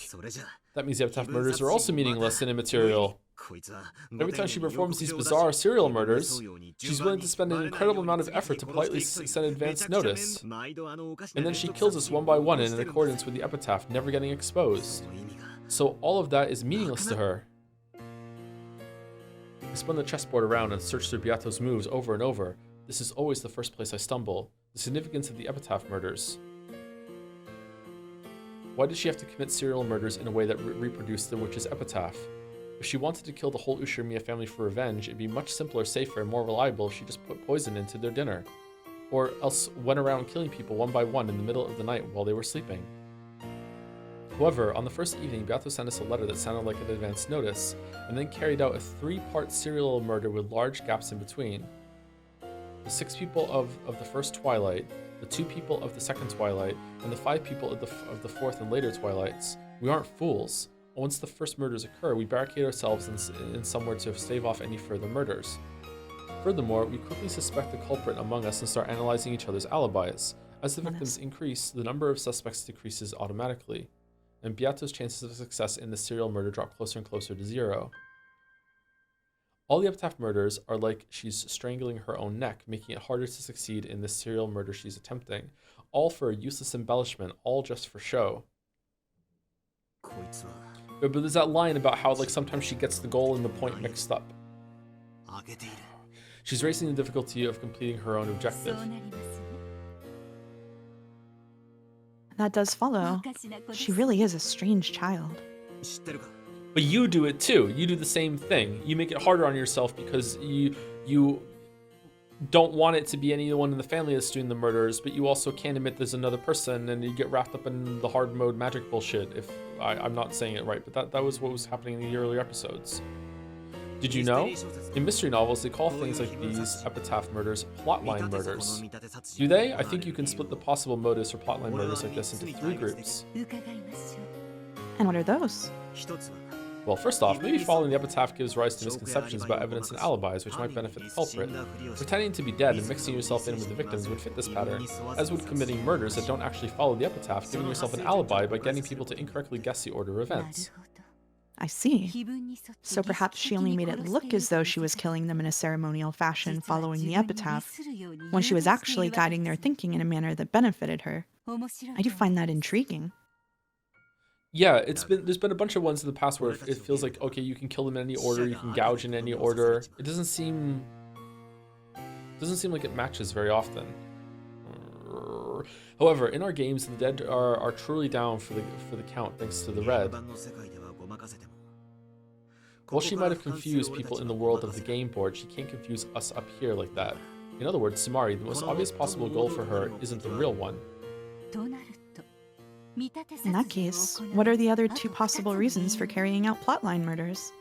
That means the epitaph murders are also meaningless and immaterial. Every time she performs these bizarre serial murders, she's willing to spend an incredible amount of effort to politely send advance notice. And then she kills us one by one in accordance with the epitaph, never getting exposed. So all of that is meaningless to her. I spun the chessboard around and searched through Beato's moves over and over. This is always the first place I stumble. The significance of the epitaph murders. Why did she have to commit serial murders in a way that reproduced the witch's epitaph? If she wanted to kill the whole Ushinomiya family for revenge, it'd be much simpler, safer, and more reliable if she just put poison into their dinner. or else went around killing people one by one in the middle of the night while they were sleeping. However, on the first evening, Beato sent us a letter that sounded like an advance notice, and then carried out a 3-part serial murder with large gaps in between. The 6 people of the first twilight, the 2 people of the second twilight, and the 5 people of the fourth and later twilights. We aren't fools. Once the first murders occur, we barricade ourselves in somewhere to stave off any further murders. Furthermore, we quickly suspect the culprit among us and start analyzing each other's alibis. As the victims increase, the number of suspects decreases automatically, and Beato's chances of success in the serial murder drop closer and closer to 0. All the Epitaph murders are like she's strangling her own neck, making it harder to succeed in the serial murder she's attempting. All for a useless embellishment, all just for show. But there's that line about how like sometimes she gets the goal and the point mixed up. She's raising the difficulty of completing her own objective. That does follow. She really is a strange child. But you do it too. You do the same thing. You make it harder on yourself because you don't want it to be anyone in the family that's doing the murders, but you also can't admit there's another person, and you get wrapped up in the hard mode magic bullshit. If I'm not saying it right, but that was what was happening in the earlier episodes. Did you know? In mystery novels, they call things like these Epitaph murders plotline murders. Do they? I think you can split the possible motives for plotline murders like this into 3 groups. And what are those? Well, first off, maybe following the epitaph gives rise to misconceptions about evidence and alibis, which might benefit the culprit. Pretending to be dead and mixing yourself in with the victims would fit this pattern, as would committing murders that don't actually follow the epitaph, giving yourself an alibi by getting people to incorrectly guess the order of events. I see. So perhaps she only made it look as though she was killing them in a ceremonial fashion following the epitaph, when she was actually guiding their thinking in a manner that benefited her. I do find that intriguing. Yeah, there's been a bunch of ones in the past where it feels like, okay, you can kill them in any order, you can gouge in any order. It doesn't seem like it matches very often. However, in our games, the dead are truly down for the count thanks to the red. While she might have confused people in the world of the game board, she can't confuse us up here like that. In other words, Samari, the most obvious possible goal for her isn't the real one. In that case, what are the other 2 possible reasons for carrying out plotline murders?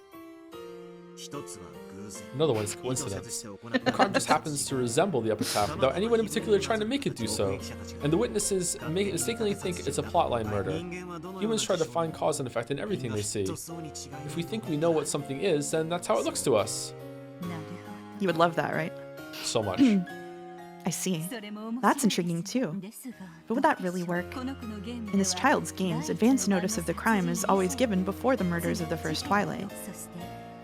Another one is coincidence. The crime just happens to resemble the epitaph without anyone in particular trying to make it do so, and the witnesses mistakenly think it's a plotline murder. Humans try to find cause and effect in everything they see. If we think we know what something is, then that's how it looks to us. You would love that, right? So much. I see. That's intriguing too. But would that really work? In this child's games, advance notice of the crime is always given before the murders of the first Twilight.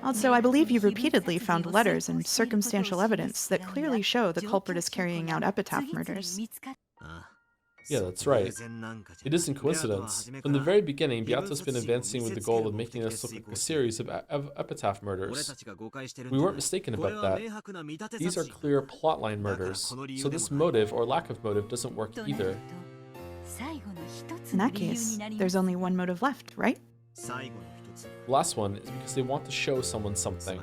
Also, I believe you've repeatedly found letters and circumstantial evidence that clearly show the culprit is carrying out epitaph murders. Yeah, that's right. It isn't coincidence. From the very beginning, Beato's been advancing with the goal of making us look like a series of epitaph murders. We weren't mistaken about that. These are clear plotline murders, so this motive or lack of motive doesn't work either. In that case, there's only one motive left, right? The last one is because they want to show someone something.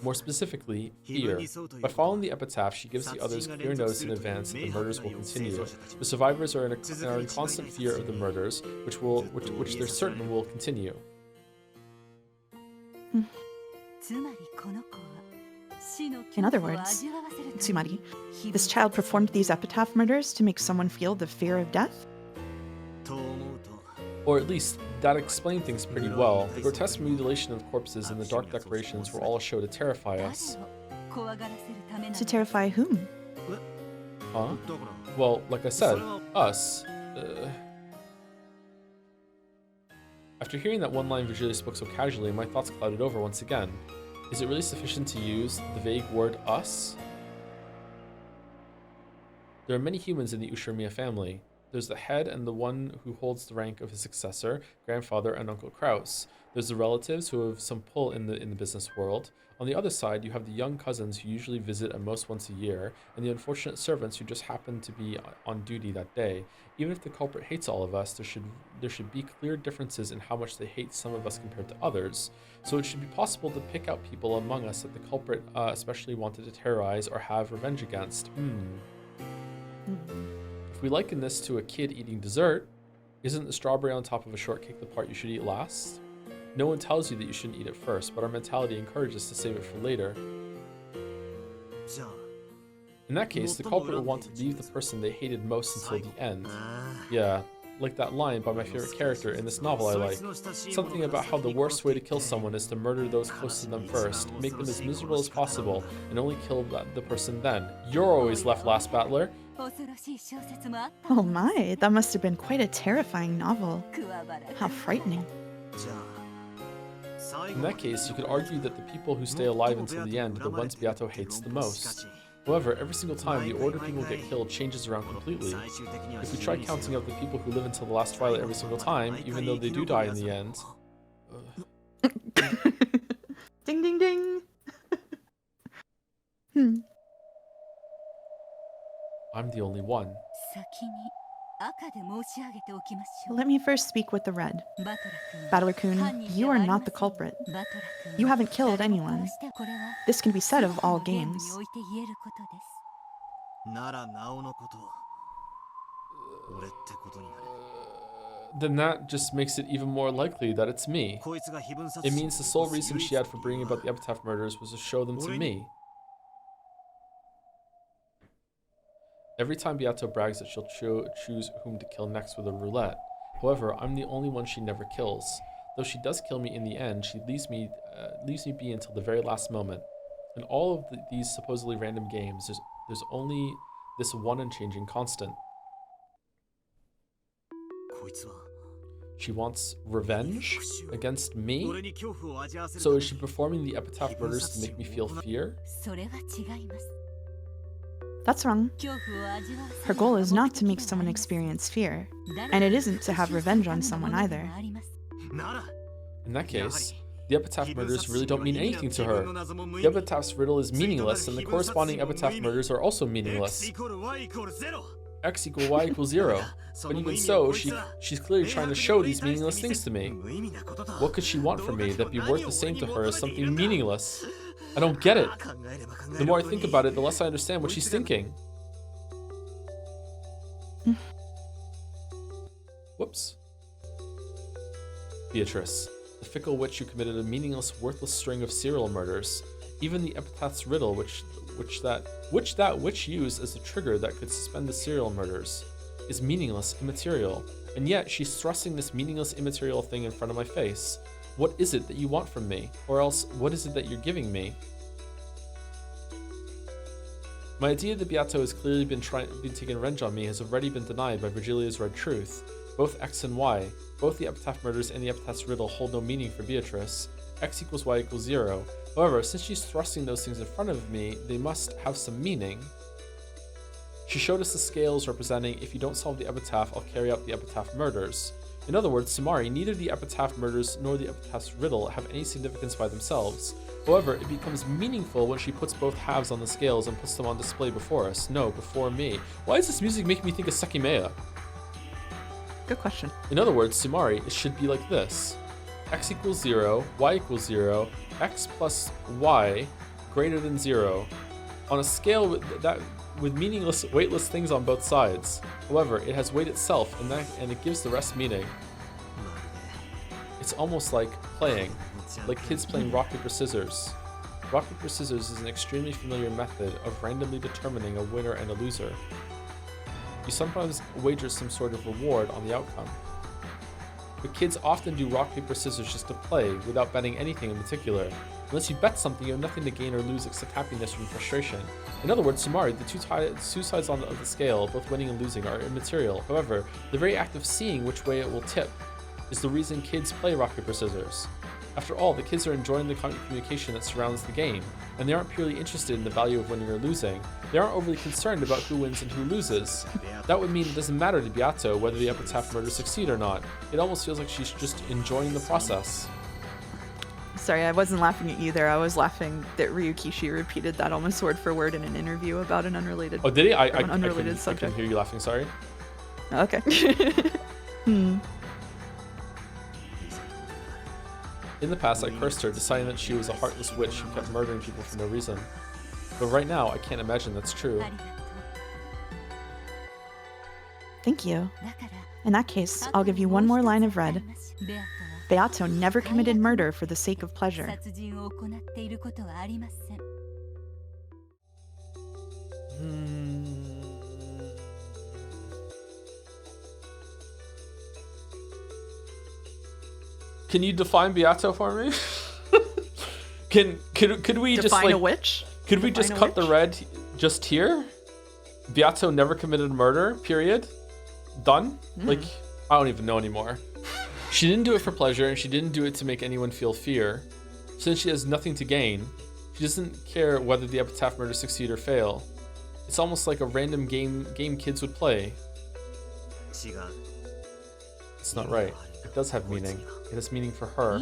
More specifically, fear. By following the epitaph, she gives the others clear notice in advance that the murders will continue. The survivors are in constant fear of the murders, which they're certain will continue. In other words, Tsumari, this child performed these epitaph murders to make someone feel the fear of death? Or at least, that explained things pretty well. The grotesque mutilation of corpses and the dark decorations were all a show to terrify us. To terrify whom? Huh? Well, like I said, us. After hearing that one line Virgilio spoke so casually, my thoughts clouded over once again. Is it really sufficient to use the vague word us? There are many humans in the Ushiromiya family. There's the head and the one who holds the rank of his successor, grandfather and Uncle Kraus. There's the relatives who have some pull in the business world. On the other side, you have the young cousins who usually visit at most once a year, and the unfortunate servants who just happen to be on duty that day. Even if the culprit hates all of us, there should be clear differences in how much they hate some of us compared to others. So it should be possible to pick out people among us that the culprit especially wanted to terrorize or have revenge against. If we liken this to a kid eating dessert, isn't the strawberry on top of a shortcake the part you should eat last? No one tells you that you shouldn't eat it first, but our mentality encourages to save it for later. In that case, the culprit will want to leave the person they hated most until the end. Yeah, like that line by my favorite character in this novel I like. Something about how the worst way to kill someone is to murder those close to them first, make them as miserable as possible, and only kill the person then. You're always left last, battler. Oh my, that must have been quite a terrifying novel. How frightening. In that case, you could argue that the people who stay alive until the end are the ones Beato hates the most. However, every single time the order people get killed changes around completely. If we try counting up the people who live until the last twilight every single time, even though they do die in the end... Ding ding ding! I'm the only one. Let me first speak with the red. Battler-kun, you are not the culprit. You haven't killed anyone. This can be said of all games. Then that just makes it even more likely that it's me. It means the sole reason she had for bringing about the Epitaph murders was to show them to me. Every time Beato brags that she'll choose whom to kill next with a roulette. However, I'm the only one she never kills. Though she does kill me in the end, she leaves me be until the very last moment. In all of these supposedly random games, there's only this one unchanging constant. She wants revenge against me? So is she performing the Epitaph murders to make me feel fear? That's wrong. Her goal is not to make someone experience fear, and it isn't to have revenge on someone either. In that case, the Epitaph murders really don't mean anything to her. The Epitaph's riddle is meaningless, and the corresponding Epitaph murders are also meaningless. X equal Y equals 0. But even so, she's clearly trying to show these meaningless things to me. What could she want from me that'd be worth the same to her as something meaningless? I don't get it. The more I think about it, the less I understand what she's thinking. Whoops. Beatrice, the fickle witch who committed a meaningless, worthless string of serial murders. Even the Epitaph's riddle, which that witch used as a trigger that could suspend the serial murders, is meaningless, immaterial. And yet, she's thrusting this meaningless, immaterial thing in front of my face. What is it that you want from me? Or else, what is it that you're giving me? My idea that Beato has clearly been taking revenge on me has already been denied by Virgilia's Red Truth. Both X and Y, both the Epitaph murders and the Epitaph's riddle hold no meaning for Beatrice. X equals Y equals 0. However, since she's thrusting those things in front of me, they must have some meaning. She showed us the scales representing, if you don't solve the Epitaph, I'll carry out the Epitaph murders. In other words, Sumari, neither the Epitaph murders nor the Epitaph's riddle have any significance by themselves. However, it becomes meaningful when she puts both halves on the scales and puts them on display before us. No, before me. Why is this music making me think of Sekimeya? Good question. In other words, Sumari, it should be like this. X equals 0, Y equals 0, X plus Y greater than 0. On a scale with meaningless, weightless things on both sides. However, it has weight itself, and it gives the rest meaning. It's almost like playing, like kids playing rock, paper, scissors. Rock, paper, scissors is an extremely familiar method of randomly determining a winner and a loser. You sometimes wager some sort of reward on the outcome. But kids often do rock, paper, scissors just to play, without betting anything in particular. Unless you bet something, you have nothing to gain or lose except happiness and frustration. In other words, Sumari, the two sides of the scale, both winning and losing, are immaterial. However, the very act of seeing which way it will tip is the reason kids play rock, paper, scissors. After all, the kids are enjoying the communication that surrounds the game, and they aren't purely interested in the value of winning or losing. They aren't overly concerned about who wins and who loses. That would mean it doesn't matter to Beato whether the Epitaph murders succeed or not. It almost feels like she's just enjoying the process. Sorry, I wasn't laughing at you there. I was laughing that Ryukishi repeated that almost word for word in an interview about an unrelated. Oh, did he? I subject. couldn't hear you laughing. Sorry. Okay. In the past, I cursed her, deciding that she was a heartless witch who kept murdering people for no reason. But right now, I can't imagine that's true. Thank you. In that case, I'll give you one more line of red. Beato never committed murder for the sake of pleasure. Can you define Beato for me? Could we just Define like a witch? could we Define just a cut the witch? red just here? Beato never committed murder, period. Done? Like, I don't even know anymore. She didn't do it for pleasure, and she didn't do it to make anyone feel fear. Since she has nothing to gain, she doesn't care whether the Epitaph murder succeed or fail. It's almost like a random game kids would play. It's not right. It does have meaning. It has meaning for her.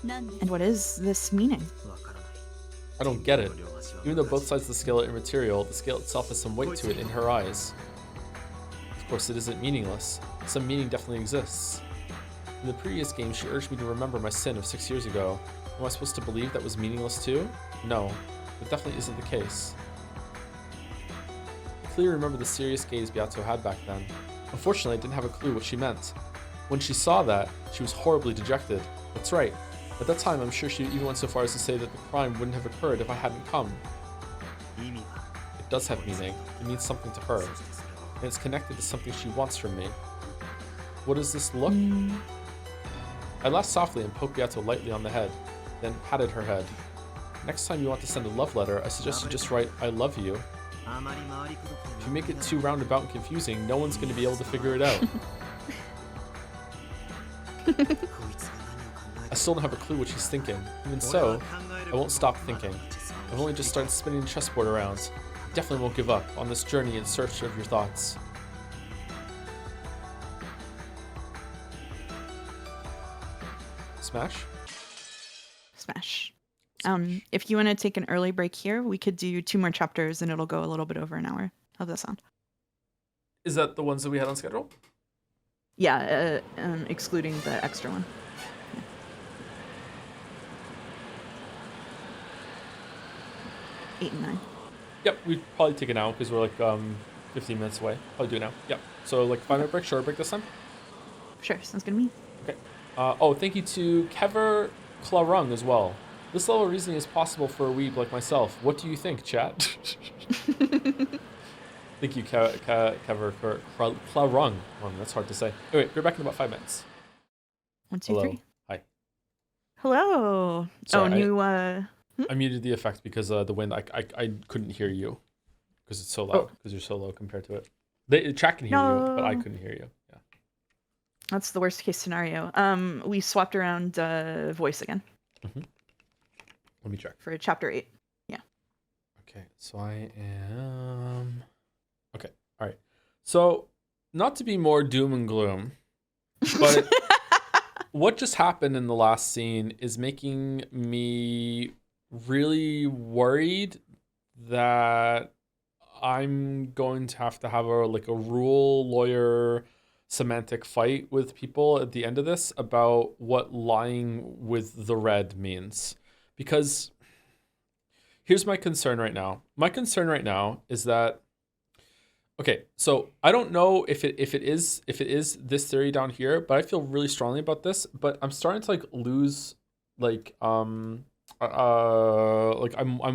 And what is this meaning? I don't get it. Even though both sides of the scale are immaterial, the scale itself has some weight to it in her eyes. Of course, it isn't meaningless. Some meaning definitely exists. In the previous game, she urged me to remember my sin of 6 years ago. Am I supposed to believe that was meaningless too? No, that definitely isn't the case. I clearly remember the serious gaze Beato had back then. Unfortunately, I didn't have a clue what she meant. When she saw that, she was horribly dejected. That's right. At that time, I'm sure she even went so far as to say that the crime wouldn't have occurred if I hadn't come. It does have meaning. It means something to her. And it's connected to something she wants from me. What does this look? I laughed softly and poked Beato lightly on the head, then patted her head. Next time you want to send a love letter, I suggest you just write, I love you. If you make it too roundabout and confusing, no one's going to be able to figure it out. I still don't have a clue what she's thinking. Even so, I won't stop thinking. I've only just started spinning the chessboard around. I definitely won't give up on this journey in search of your thoughts. Smash? Smash. If you want to take an early break here, we could do 2 more chapters and it'll go a little bit over an hour. How's that sound? Is that the ones that we had on schedule? Yeah, excluding the extra one. 8 and 9. Yep, we'd probably take it now because we're like 15 minutes away. I'll do it now. Yep. So like 5-minute break, short break this time? Sure, sounds good to me. Okay. Oh, thank you to Kever Klarung as well. This level of reasoning is possible for a weeb like myself. What do you think, chat? Thank you, Kever, for Klarung. That's hard to say. Anyway, we're back in about 5 minutes. 1, 2, Hello. 3. Hi. Hello. Sorry, new. I muted the effect because the wind. I couldn't hear you because it's so loud. Because you're so low compared to it. The chat can hear you, but I couldn't hear you. Yeah. That's the worst case scenario. We swapped around voice again. Let me check. For chapter 8. Yeah. Okay, so I am. Okay, all right. So, not to be more doom and gloom, but what just happened in the last scene is making me really worried that I'm going to have a rule lawyer semantic fight with people at the end of this about what lying with the red means. Because here's my concern right now. My concern right now is that, okay, so I don't know if it is this theory down here, but I feel really strongly about this. But I'm starting to lose I'm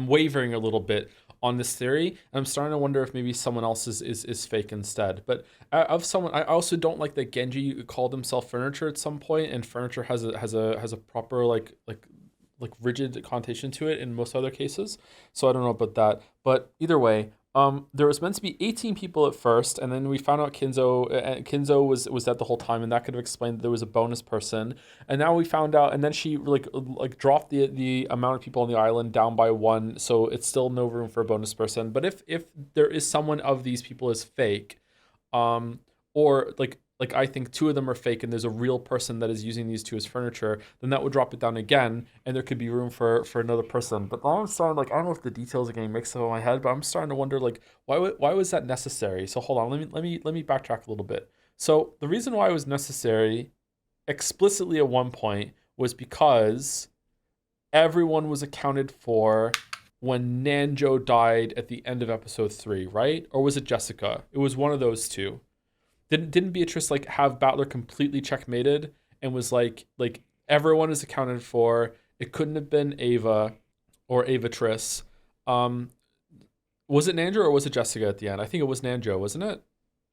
wavering a little bit on this theory, and I'm starting to wonder if maybe someone else is fake instead. But I also don't like that Genji called himself Furniture at some point, and Furniture has a proper like rigid connotation to it in most other cases. So I don't know about that. But either way, there was meant to be 18 people at first, and then we found out Kinzo was that the whole time, and that could have explained that there was a bonus person. And now we found out, and then she dropped the amount of people on the island down by 1, so it's still no room for a bonus person. But if there is someone of these people is fake, or I think 2 of them are fake and there's a real person that is using these 2 as furniture, then that would drop it down again, and there could be room for another person. But now I'm starting I don't know if the details are getting mixed up in my head, but I'm starting to wonder why was that necessary? So hold on, let me backtrack a little bit. So the reason why it was necessary explicitly at one point was because everyone was accounted for when Nanjo died at the end of episode 3, right? Or was it Jessica? It was one of those two. Didn't Beatrice like have Battler completely checkmated and was like everyone is accounted for? It couldn't have been Ava or Avatrice. Was it Nanjo or was it Jessica at the end? I think it was Nanjo, wasn't it?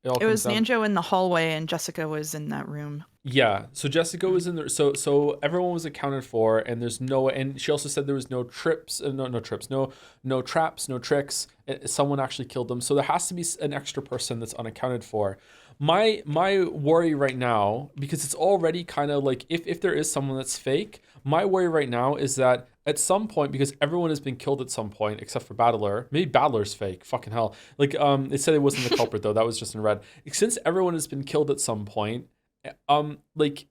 It was Nanjo in the hallway and Jessica was in that room. Yeah, so Jessica was in there. So everyone was accounted for, and there's no. And she also said there was no trips, no traps, no tricks. Someone actually killed them, so there has to be an extra person that's unaccounted for. My worry right now, because it's already kind of like if there is someone that's fake, my worry right now is that at some point, because everyone has been killed at some point except for Battler. Maybe Battler's fake. Fucking hell. Like it said it wasn't the culprit though. That was just in red. Since everyone has been killed at some point, like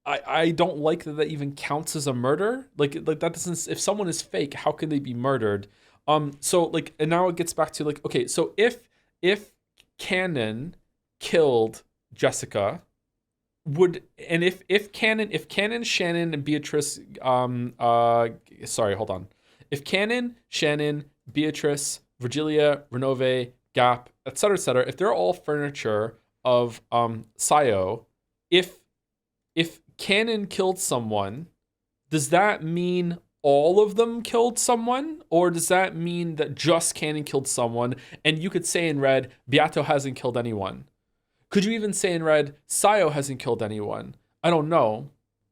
I don't like that even counts as a murder. Like that doesn't. If someone is fake, how can they be murdered? So like, and now it gets back to like, okay, so if Canon killed Jessica, if Canon, Shannon, and Beatrice, sorry, hold on. If Canon, Shannon, Beatrice, Virgilia, Renove, Gap, etc., if they're all furniture of Sayo, if Canon killed someone, does that mean all of them killed someone, or does that mean that just Canon killed someone? And you could say in red, Beato hasn't killed anyone. Could you even say in red, Sayo hasn't killed anyone? I don't know.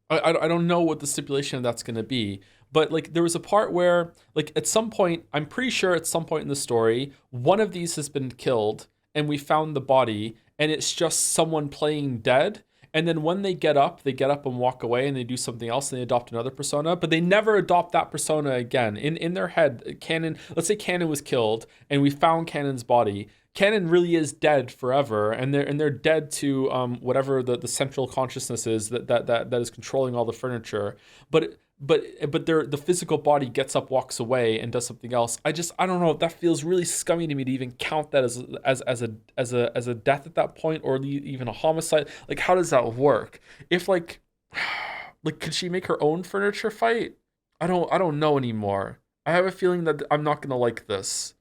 I don't know what the stipulation of that's going to be. But like there was a part where like at some point, I'm pretty sure at some point in the story, one of these has been killed and we found the body and it's just someone playing dead. And then when they get up and walk away and they do something else and they adopt another persona, but they never adopt that persona again. In their head, Canon, let's say Canon was killed and we found Canon's body. Canon really is dead forever, and they're dead to whatever the central consciousness is that is controlling all the furniture. But the physical body gets up, walks away, and does something else. I don't know. That feels really scummy to me to even count that as a death at that point, or even a homicide. Like, how does that work? If like could she make her own furniture fight? I don't know anymore. I have a feeling that I'm not gonna like this.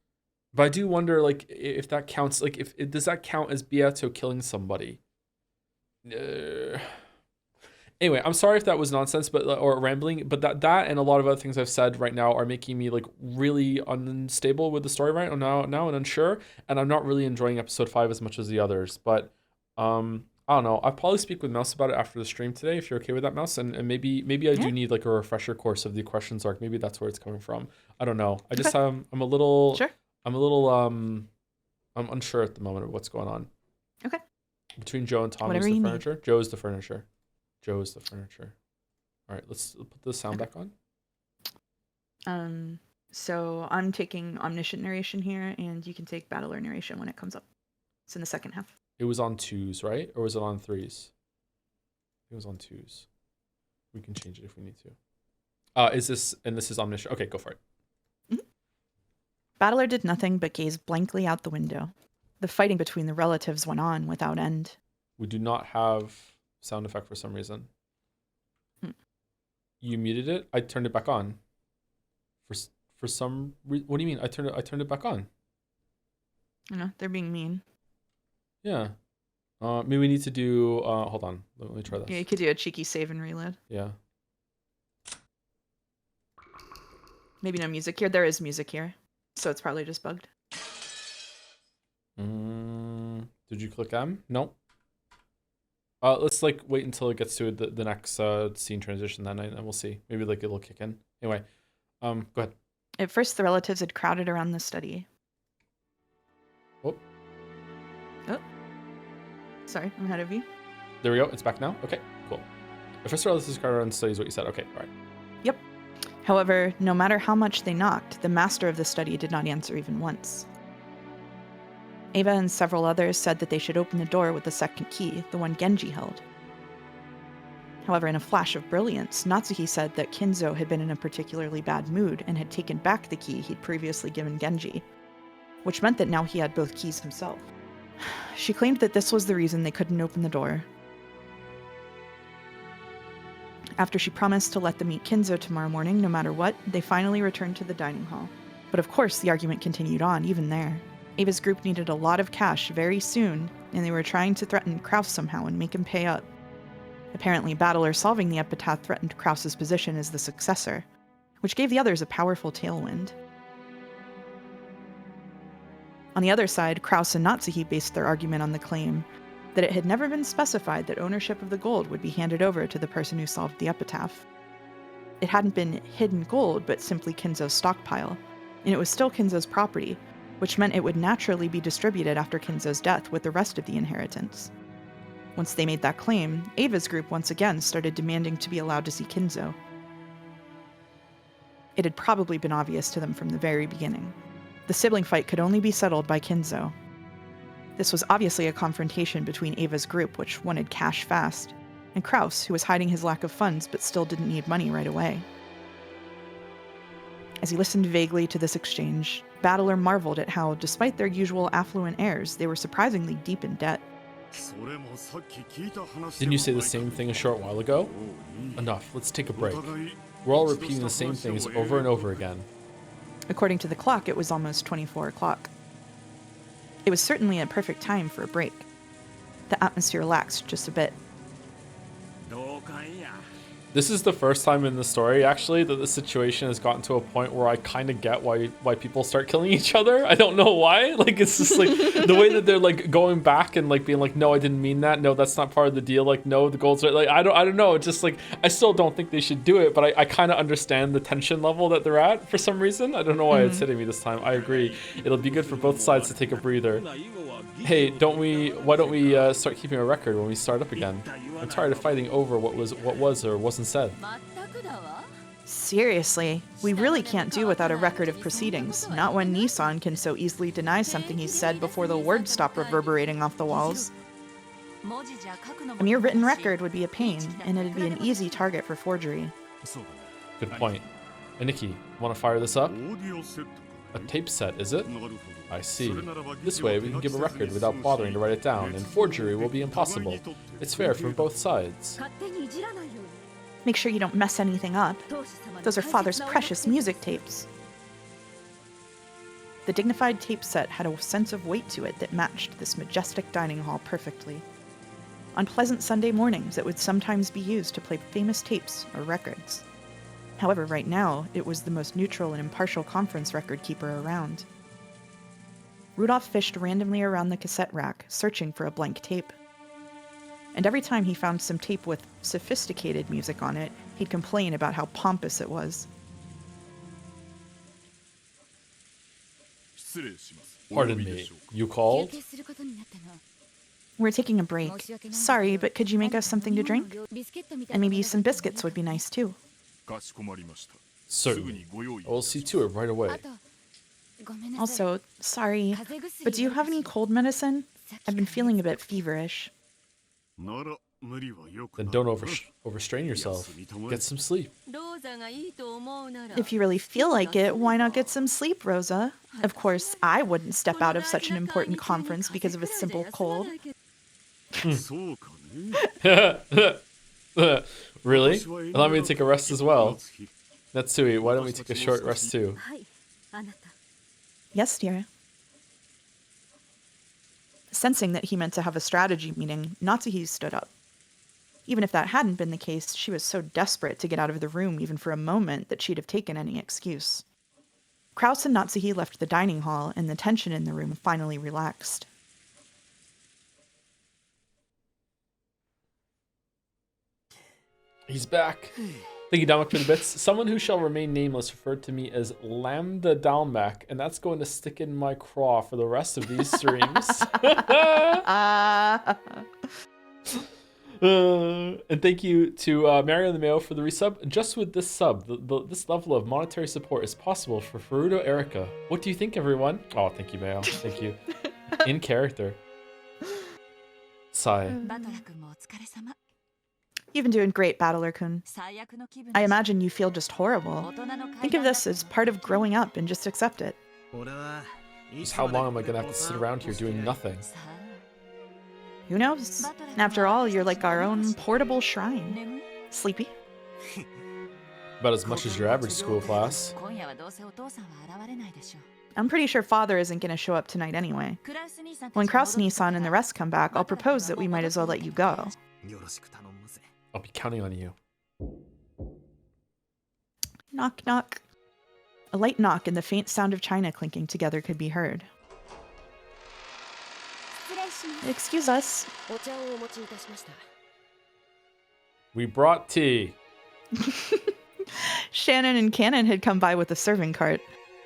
But I do wonder, like, if that counts. Like, if does that count as Beato killing somebody? Anyway, I'm sorry if that was nonsense, or rambling. But that and a lot of other things I've said right now are making me like really unstable with the story right now and unsure. And I'm not really enjoying episode 5 as much as the others. But I don't know. I'll probably speak with Mouse about it after the stream today, if you're okay with that, Mouse. And maybe I do need like a refresher course of the questions arc. Maybe that's where it's coming from. I don't know. I just I'm a little. Sure. I'm unsure at the moment of what's going on. Okay. Between Joe and Tommy is the furniture. Joe is the furniture. Joe is the furniture. All right, let's put the sound back on. So I'm taking omniscient narration here, and you can take battler narration when it comes up. It's in the second half. It was on 2s, right? Or was it on 3s? It was on 2s. We can change it if we need to. This is omniscient. Okay, go for it. Battler did nothing but gaze blankly out the window. The fighting between the relatives went on without end. We do not have sound effect for some reason. You muted it? I turned it back on. For some reason. What do you mean? I turned it back on. I know, they're being mean. Yeah. Maybe we need to do hold on. Let me try this. Yeah, you could do a cheeky save and reload. Yeah. Maybe no music here. There is music here. So it's probably just bugged. Did you click M? Nope. Let's like wait until it gets to the next scene transition then, and we'll see. Maybe like it'll kick in. Anyway, go ahead. At first, the relatives had crowded around the study. Oh. Sorry, I'm ahead of you. There we go. It's back now. Okay, cool. At first, the relatives crowded around the study is what you said. Okay, all right. Yep. However, no matter how much they knocked, the master of the study did not answer even once. Ava and several others said that they should open the door with the second key, the one Genji held. However, in a flash of brilliance, Natsuhi said that Kinzo had been in a particularly bad mood and had taken back the key he'd previously given Genji, which meant that now he had both keys himself. She claimed that this was the reason they couldn't open the door. After she promised to let them meet Kinzo tomorrow morning, no matter what, they finally returned to the dining hall. But of course, the argument continued on, even there. Ava's group needed a lot of cash very soon, and they were trying to threaten Kraus somehow and make him pay up. Apparently, Battler solving the Epitaph threatened Kraus's position as the successor, which gave the others a powerful tailwind. On the other side, Kraus and Natsuhi based their argument on the claim that it had never been specified that ownership of the gold would be handed over to the person who solved the Epitaph. It hadn't been hidden gold, but simply Kinzo's stockpile, and it was still Kinzo's property, which meant it would naturally be distributed after Kinzo's death with the rest of the inheritance. Once they made that claim, Ava's group once again started demanding to be allowed to see Kinzo. It had probably been obvious to them from the very beginning. The sibling fight could only be settled by Kinzo. This was obviously a confrontation between Ava's group, which wanted cash fast, and Kraus, who was hiding his lack of funds but still didn't need money right away. As he listened vaguely to this exchange, Battler marveled at how, despite their usual affluent airs, they were surprisingly deep in debt. Didn't you say the same thing a short while ago? Enough, let's take a break. We're all repeating the same things over and over again. According to the clock, it was almost 24 o'clock. It was certainly a perfect time for a break. The atmosphere relaxed just a bit. This is the first time in the story, actually, that the situation has gotten to a point where I kind of get why people start killing each other. I don't know why. Like, it's just like the way that they're like going back and like being like, no, I didn't mean that. No, that's not part of the deal. Like, no, the gold's right. Like, I don't know. It's just like, I still don't think they should do it, but I kind of understand the tension level that they're at for some reason. I don't know why it's hitting me this time. I agree. It'll be good for both sides to take a breather. Hey, why don't we start keeping a record when we start up again? I'm tired of fighting over what was or wasn't said. Seriously, we really can't do without a record of proceedings, not when Nissan can so easily deny something he said before the words stop reverberating off the walls. A mere written record would be a pain, and it'd be an easy target for forgery. Good point. Aniki, want to fire this up? A tape set, is it? I see. This way we can give a record without bothering to write it down, and forgery will be impossible. It's fair for both sides. Make sure you don't mess anything up. Those are Father's precious music tapes. The dignified tape set had a sense of weight to it that matched this majestic dining hall perfectly. On pleasant Sunday mornings, it would sometimes be used to play famous tapes or records. However, right now, it was the most neutral and impartial conference record keeper around. Rudolph fished randomly around the cassette rack, searching for a blank tape. And every time he found some tape with sophisticated music on it, he'd complain about how pompous it was. Pardon me, you called? We're taking a break. Sorry, but could you make us something to drink? And maybe some biscuits would be nice too. Certainly. I will see to it right away. Also, sorry, but do you have any cold medicine? I've been feeling a bit feverish. Then don't overstrain yourself. Get some sleep. If you really feel like it, why not get some sleep, Rosa? Of course, I wouldn't step out of such an important conference because of a simple cold. Really? Allow me to take a rest as well. Natsuhi, why don't we take a short rest too? Yes, dear. Sensing that he meant to have a strategy meeting, Natsuhi stood up. Even if that hadn't been the case, she was so desperate to get out of the room even for a moment that she'd have taken any excuse. Kraus and Natsuhi left the dining hall, and the tension in the room finally relaxed. He's back. Thank you, Dalmac, for the bits. Someone who shall remain nameless referred to me as Lambda Dalmac, and that's going to stick in my craw for the rest of these streams. And thank you to Mario the Mayo for the resub. Just with this sub, this level of monetary support is possible for Furuto Erica. What do you think, everyone? Oh, thank you, Mayo. Thank you. In character. Sigh. You've been doing great, Battler-kun. I imagine you feel just horrible. Think of this as part of growing up and just accept it. Just how long am I going to have to sit around here doing nothing? Who knows? After all, you're like our own portable shrine. Sleepy? About as much as your average school class. I'm pretty sure father isn't going to show up tonight anyway. When Kraus-Nissan and the rest come back, I'll propose that we might as well let you go. I'll be counting on you. Knock, knock. A light knock and the faint sound of china clinking together could be heard. Excuse us. We brought tea. Shannon and Cannon had come by with a serving cart.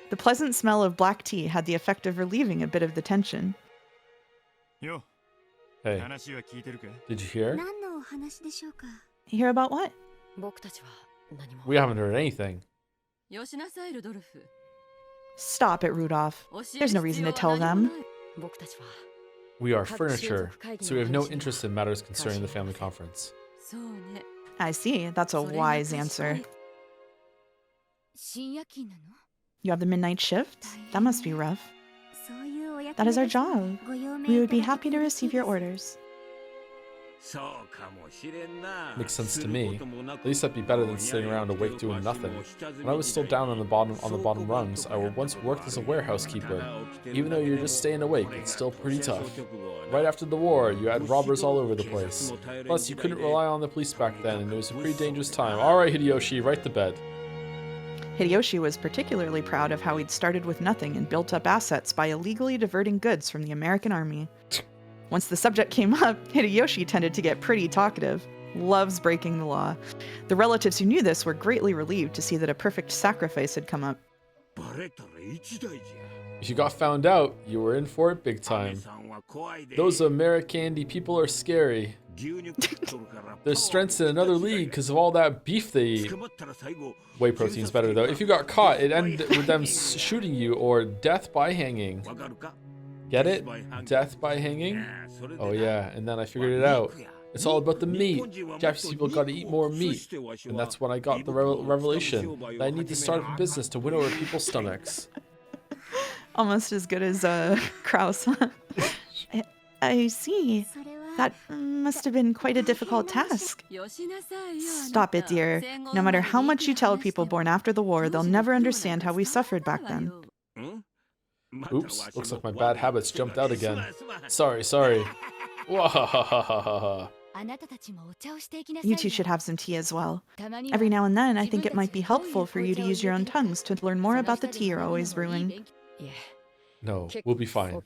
The pleasant smell of black tea had the effect of relieving a bit of the tension. Hey, did you hear? Hear about what? We haven't heard anything. Stop it, Rudolph. There's no reason to tell them. We are furniture, so we have no interest in matters concerning the family conference. I see. That's a wise answer. You have the midnight shift? That must be rough. That is our job. We would be happy to receive your orders. Makes sense to me. At least that'd be better than sitting around awake doing nothing. When I was still down on the bottom rungs, I once worked as a warehouse keeper. Even though you're just staying awake, it's still pretty tough. Right after the war, you had robbers all over the place. Plus, you couldn't rely on the police back then, and it was a pretty dangerous time. Alright, Hideyoshi, right to bed. Hideyoshi was particularly proud of how he'd started with nothing and built up assets by illegally diverting goods from the American army. Once the subject came up, Hideyoshi tended to get pretty talkative. Loves breaking the law. The relatives who knew this were greatly relieved to see that a perfect sacrifice had come up. If you got found out, you were in for it big time. Those Americandy people are scary. Their strength's in another league because of all that beef they eat. Whey protein's better though. If you got caught, it ended with them shooting you or death by hanging. Get it? Death by hanging? Oh yeah, and then I figured it out. It's all about the meat. Japanese people gotta eat more meat. And that's when I got the revelation that I need to start up a business to win over people's stomachs. Almost as good as Kraus. I see. That must have been quite a difficult task. Stop it, dear. No matter how much you tell people born after the war, they'll never understand how we suffered back then. Oops, looks like my bad habits jumped out again. Sorry. Wahahaha. You two should have some tea as well. Every now and then, I think it might be helpful for you to use your own tongues to learn more about the tea you're always brewing. No, we'll be fine.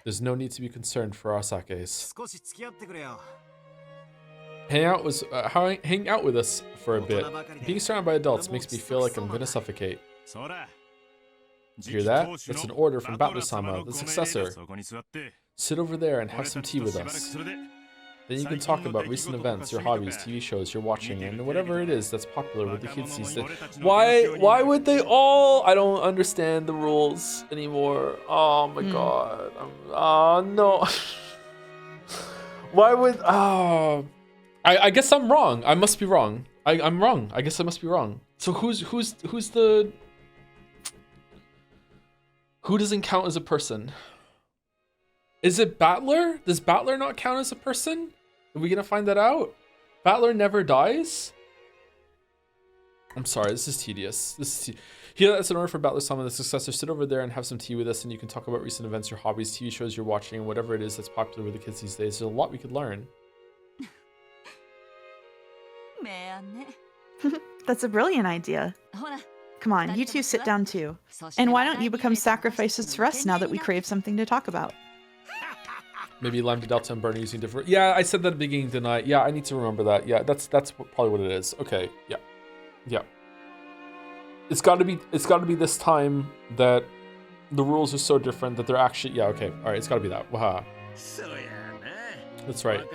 There's no need to be concerned for our sakes. Hang out with us for a bit. Being surrounded by adults makes me feel like I'm gonna suffocate. Hear that? That's an order from Battler-sama, the successor. Sit over there and have some tea with us. Then you can talk about recent events, your hobbies, TV shows you're watching, and whatever it is that's popular with the kids these days. Why would they all? I don't understand the rules anymore. Oh my god. Oh no. Why would? Oh. I guess I'm wrong. I must be wrong. I'm wrong. I guess I must be wrong. So who's the? Who doesn't count as a person? Is it Battler? Does Battler not count as a person? Are we gonna find that out? Battler never dies? I'm sorry, this is tedious. Here, that's an order for Battler-sama, the successor. Sit over there and have some tea with us, and you can talk about recent events, your hobbies, TV shows you're watching, and whatever it is that's popular with the kids these days. There's a lot we could learn. That's a brilliant idea. Come on, you two sit down too. And why don't you become sacrifices for us now that we crave something to talk about? Maybe Lambda Delta and Bernie using different. Yeah, I said that at the beginning, didn't I? Yeah, I need to remember that. Yeah, that's probably what it is. Okay, yeah. It's got to be this time that the rules are so different that they're actually. Yeah, okay, all right. It's got to be that. Waha. That's right.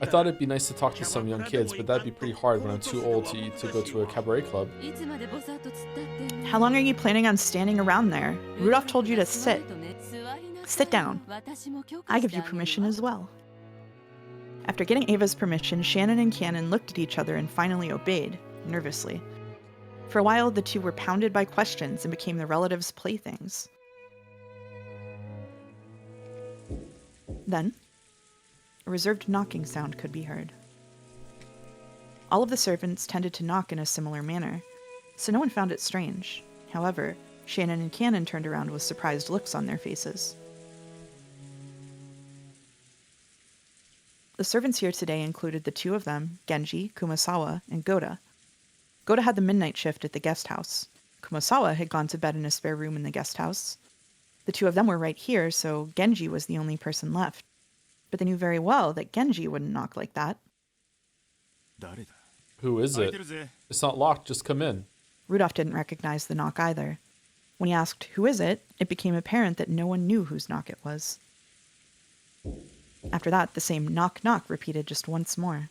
I thought it'd be nice to talk to some young kids, but that'd be pretty hard when I'm too old to go to a cabaret club. How long are you planning on standing around there? Rudolph told you to sit. Sit down. I give you permission as well. After getting Ava's permission, Shannon and Cannon looked at each other and finally obeyed, nervously. For a while, the two were pounded by questions and became the relatives' playthings. Then, a reserved knocking sound could be heard. All of the servants tended to knock in a similar manner, so no one found it strange. However, Shannon and Cannon turned around with surprised looks on their faces. The servants here today included the two of them, Genji, Kumasawa, and Goda. Goda had the midnight shift at the guest house. Kumasawa had gone to bed in a spare room in the guest house. The two of them were right here, so Genji was the only person left. But they knew very well that Genji wouldn't knock like that. Who is it? It's not locked, just come in. Rudolph didn't recognize the knock either. When he asked, "Who is it?" it became apparent that no one knew whose knock it was. After that, the same knock knock repeated just once more.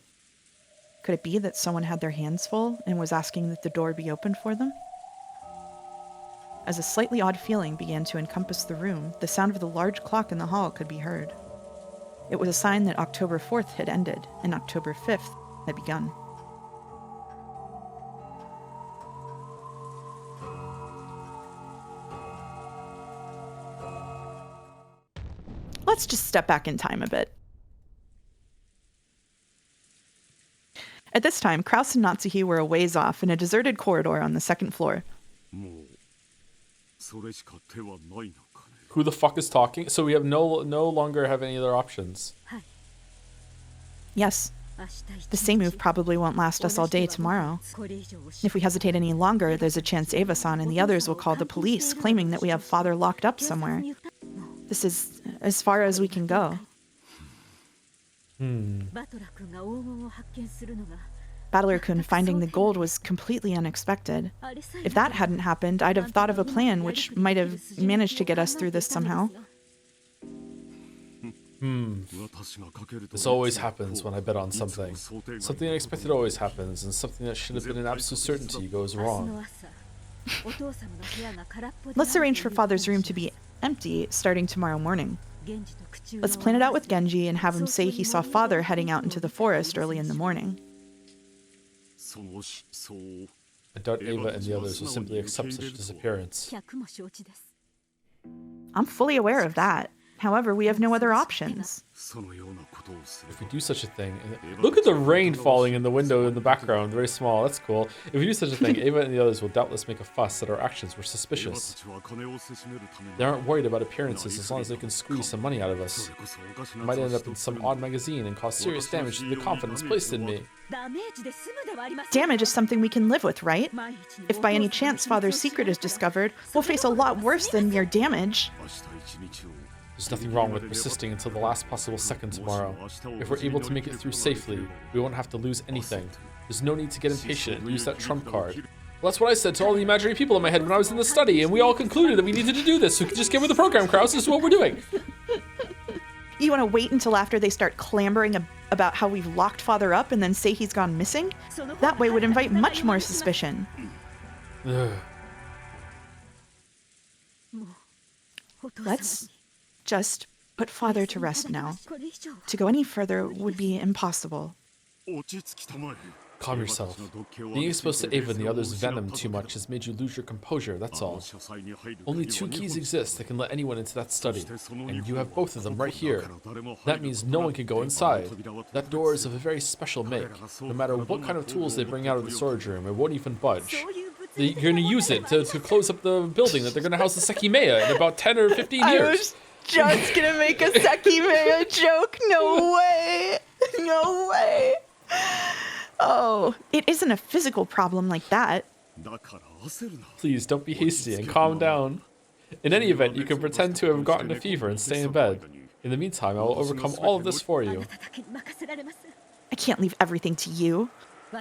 Could it be that someone had their hands full and was asking that the door be opened for them? As a slightly odd feeling began to encompass the room, the sound of the large clock in the hall could be heard. It was a sign that October 4th had ended and October 5th had begun. Let's just step back in time a bit. At this time, Kraus and Natsuhi were a ways off in a deserted corridor on the second floor. Who the fuck is talking? So we have no longer have any other options. Yes, the same move probably won't last us all day tomorrow. If we hesitate any longer, there's a chance Eva-san and the others will call the police, claiming that we have father locked up somewhere. This is as far as we can go. Battler-kun finding the gold was completely unexpected. If that hadn't happened, I'd have thought of a plan which might have managed to get us through this somehow. This always happens when I bet on something. Something unexpected always happens, and something that should have been an absolute certainty goes wrong. Let's arrange for Father's room to be empty starting tomorrow morning. Let's plan it out with Genji and have him say he saw Father heading out into the forest early in the morning. I doubt Eva and the others will simply accept such disappearance. I'm fully aware of that. However, we have no other options. If we do such a thing... Look at the rain falling in the window in the background, very small, that's cool. If we do such a thing, Eva and the others will doubtless make a fuss that our actions were suspicious. They aren't worried about appearances as long as they can squeeze some money out of us. It might end up in some odd magazine and cause serious damage to the confidence placed in me. Damage is something we can live with, right? If by any chance Father's secret is discovered, we'll face a lot worse than mere damage. There's nothing wrong with persisting until the last possible second tomorrow. If we're able to make it through safely, we won't have to lose anything. There's no need to get impatient and use that trump card. Well, that's what I said to all the imaginary people in my head when I was in the study, and we all concluded that we needed to do this, so just get with the program, Kraus. This is what we're doing. You want to wait until after they start clambering about how we've locked Father up and then say he's gone missing? That way would invite much more suspicion. Let's just put Father to rest now. To go any further would be impossible. Calm yourself. Being exposed to Ava and the others' venom too much has made you lose your composure, that's all. Only 2 keys exist that can let anyone into that study, and you have both of them right here. That means no one can go inside. That door is of a very special make. No matter what kind of tools they bring out of the storage room, it won't even budge. You're going to use it to close up the building that they're going to house the Sekimeya in about 10 or 15 years. Just gonna make a Sekimeya joke. No way. No way. Oh, it isn't a physical problem like that. Please don't be hasty and calm down. In any event, you can pretend to have gotten a fever and stay in bed. In the meantime, I will overcome all of this for you. I can't leave everything to you.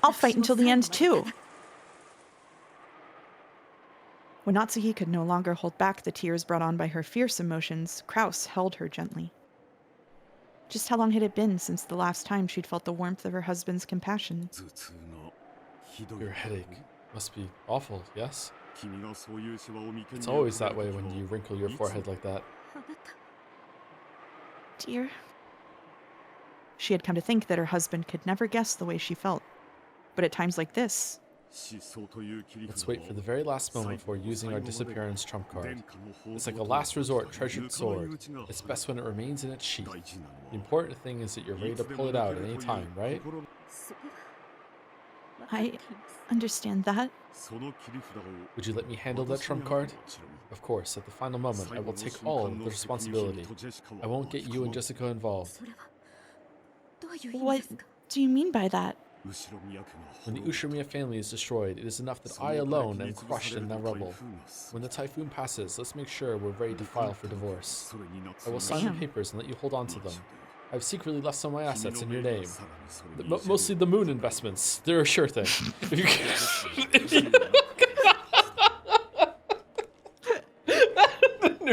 I'll fight until the end too. When Natsuhi could no longer hold back the tears brought on by her fierce emotions, Kraus held her gently. Just how long had it been since the last time she'd felt the warmth of her husband's compassion? Your headache must be awful, yes? It's always that way when you wrinkle your forehead like that. Dear. She had come to think that her husband could never guess the way she felt. But at times like this... Let's wait for the very last moment before using our disappearance trump card. It's like a last resort treasured sword. It's best when it remains in its sheath. The important thing is that you're ready to pull it out at any time, right? I understand that. Would you let me handle that trump card? Of course, at the final moment, I will take all of the responsibility. I won't get you and Jessica involved. What do you mean by that? When the Ushiramiya family is destroyed, it is enough that I alone am crushed in that rubble. When the typhoon passes, let's make sure we're ready to file for divorce. I will sign the Damn. papers and let you hold on to them. I've secretly left some of my assets in your name. Mostly the moon investments. They're a sure thing.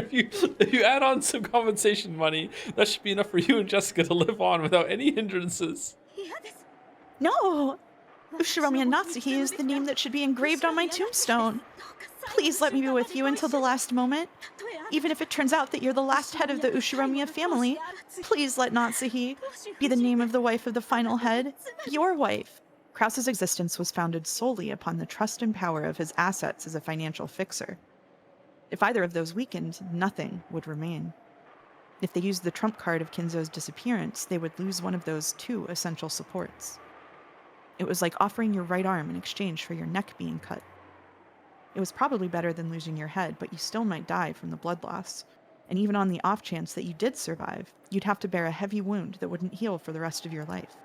If you add on some compensation money, that should be enough for you and Jessica to live on without any hindrances. No! Ushiromiya Natsuhi is the name that should be engraved on my tombstone. Please let me be with you until the last moment. Even if it turns out that you're the last head of the Ushiromiya family, please let Natsuhi be the name of the wife of the final head, your wife. Krause's existence was founded solely upon the trust and power of his assets as a financial fixer. If either of those weakened, nothing would remain. If they used the trump card of Kinzo's disappearance, they would lose one of those two essential supports. It was like offering your right arm in exchange for your neck being cut. It was probably better than losing your head, but you still might die from the blood loss. And even on the off chance that you did survive, you'd have to bear a heavy wound that wouldn't heal for the rest of your life.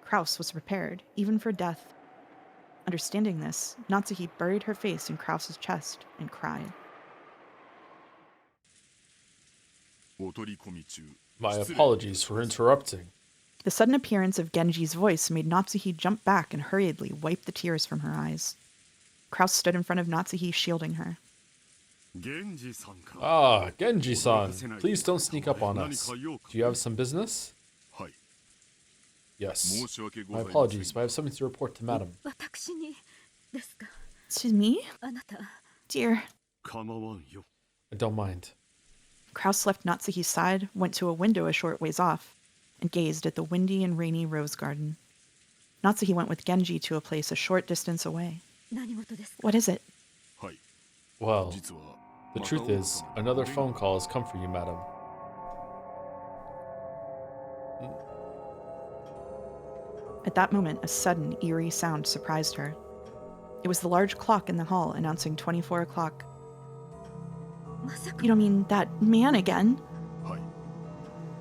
Krause was prepared, even for death. Understanding this, Natsuhi buried her face in Krause's chest and cried. My apologies for interrupting. The sudden appearance of Genji's voice made Natsuhi jump back and hurriedly wipe the tears from her eyes. Krause stood in front of Natsuhi, shielding her. Ah, Genji-san, please don't sneak up on us. Do you have some business? Yes. My apologies, but I have something to report to Madam. To me? Dear. I don't mind. Krause left Natsuhi's side, went to a window a short ways off, and gazed at the windy and rainy rose garden. Natsuhi went with Genji to a place a short distance away. What is it? Well, the truth is, another phone call has come for you, Madam. At that moment, a sudden, eerie sound surprised her. It was the large clock in the hall announcing 24 o'clock. You don't mean that man again?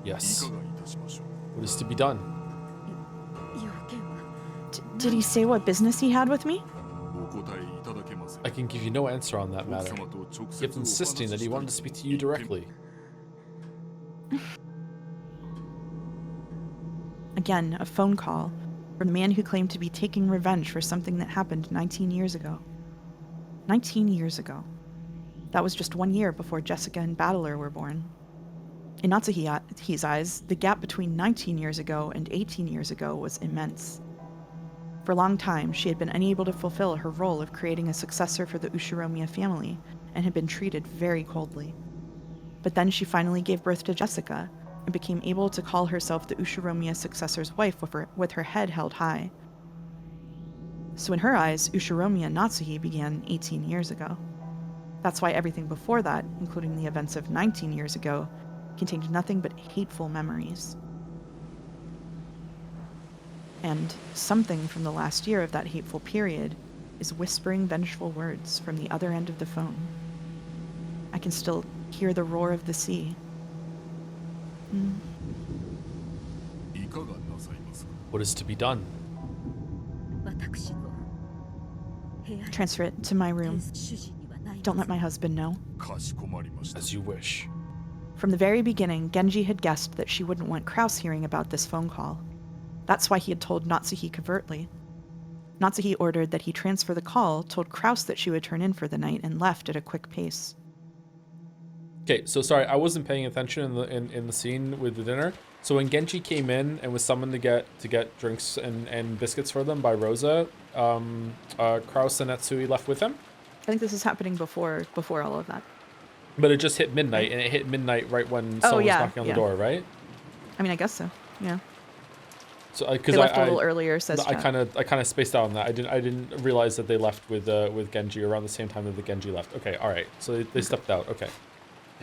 Yes. What is to be done? Did he say what business he had with me? I can give you no answer on that matter. He kept insisting that he wanted to speak to you directly. Again, a phone call from the man who claimed to be taking revenge for something that happened 19 years ago. 19 years ago. That was just 1 year before Jessica and Battler were born. In Natsuhi's eyes, the gap between 19 years ago and 18 years ago was immense. For a long time, she had been unable to fulfill her role of creating a successor for the Ushiromiya family and had been treated very coldly. But then she finally gave birth to Jessica and became able to call herself the Ushiromiya successor's wife with her head held high. So in her eyes, Ushiromiya Natsuhi began 18 years ago. That's why everything before that, including the events of 19 years ago, contained nothing but hateful memories. And something from the last year of that hateful period is whispering vengeful words from the other end of the phone. I can still hear the roar of the sea. What is to be done? Transfer it to my room. Don't let my husband know. As you wish. From the very beginning, Genji had guessed that she wouldn't want Krause hearing about this phone call. That's why he had told Natsuhi covertly. Natsuhi ordered that he transfer the call, told Krause that she would turn in for the night, and left at a quick pace. Okay, so sorry, I wasn't paying attention in the scene with the dinner. So when Genji came in and was summoned to get drinks and biscuits for them by Rosa, Krause and Natsuhi left with him. I think this is happening before all of that. But it just hit midnight, and it hit midnight right when someone was knocking on the door, right? I mean, I guess so. Yeah. So because they left a little earlier, says I kind of spaced out on that. I didn't realize that they left with Genji around the same time that the Genji left. Okay, all right. So they stepped out. Okay.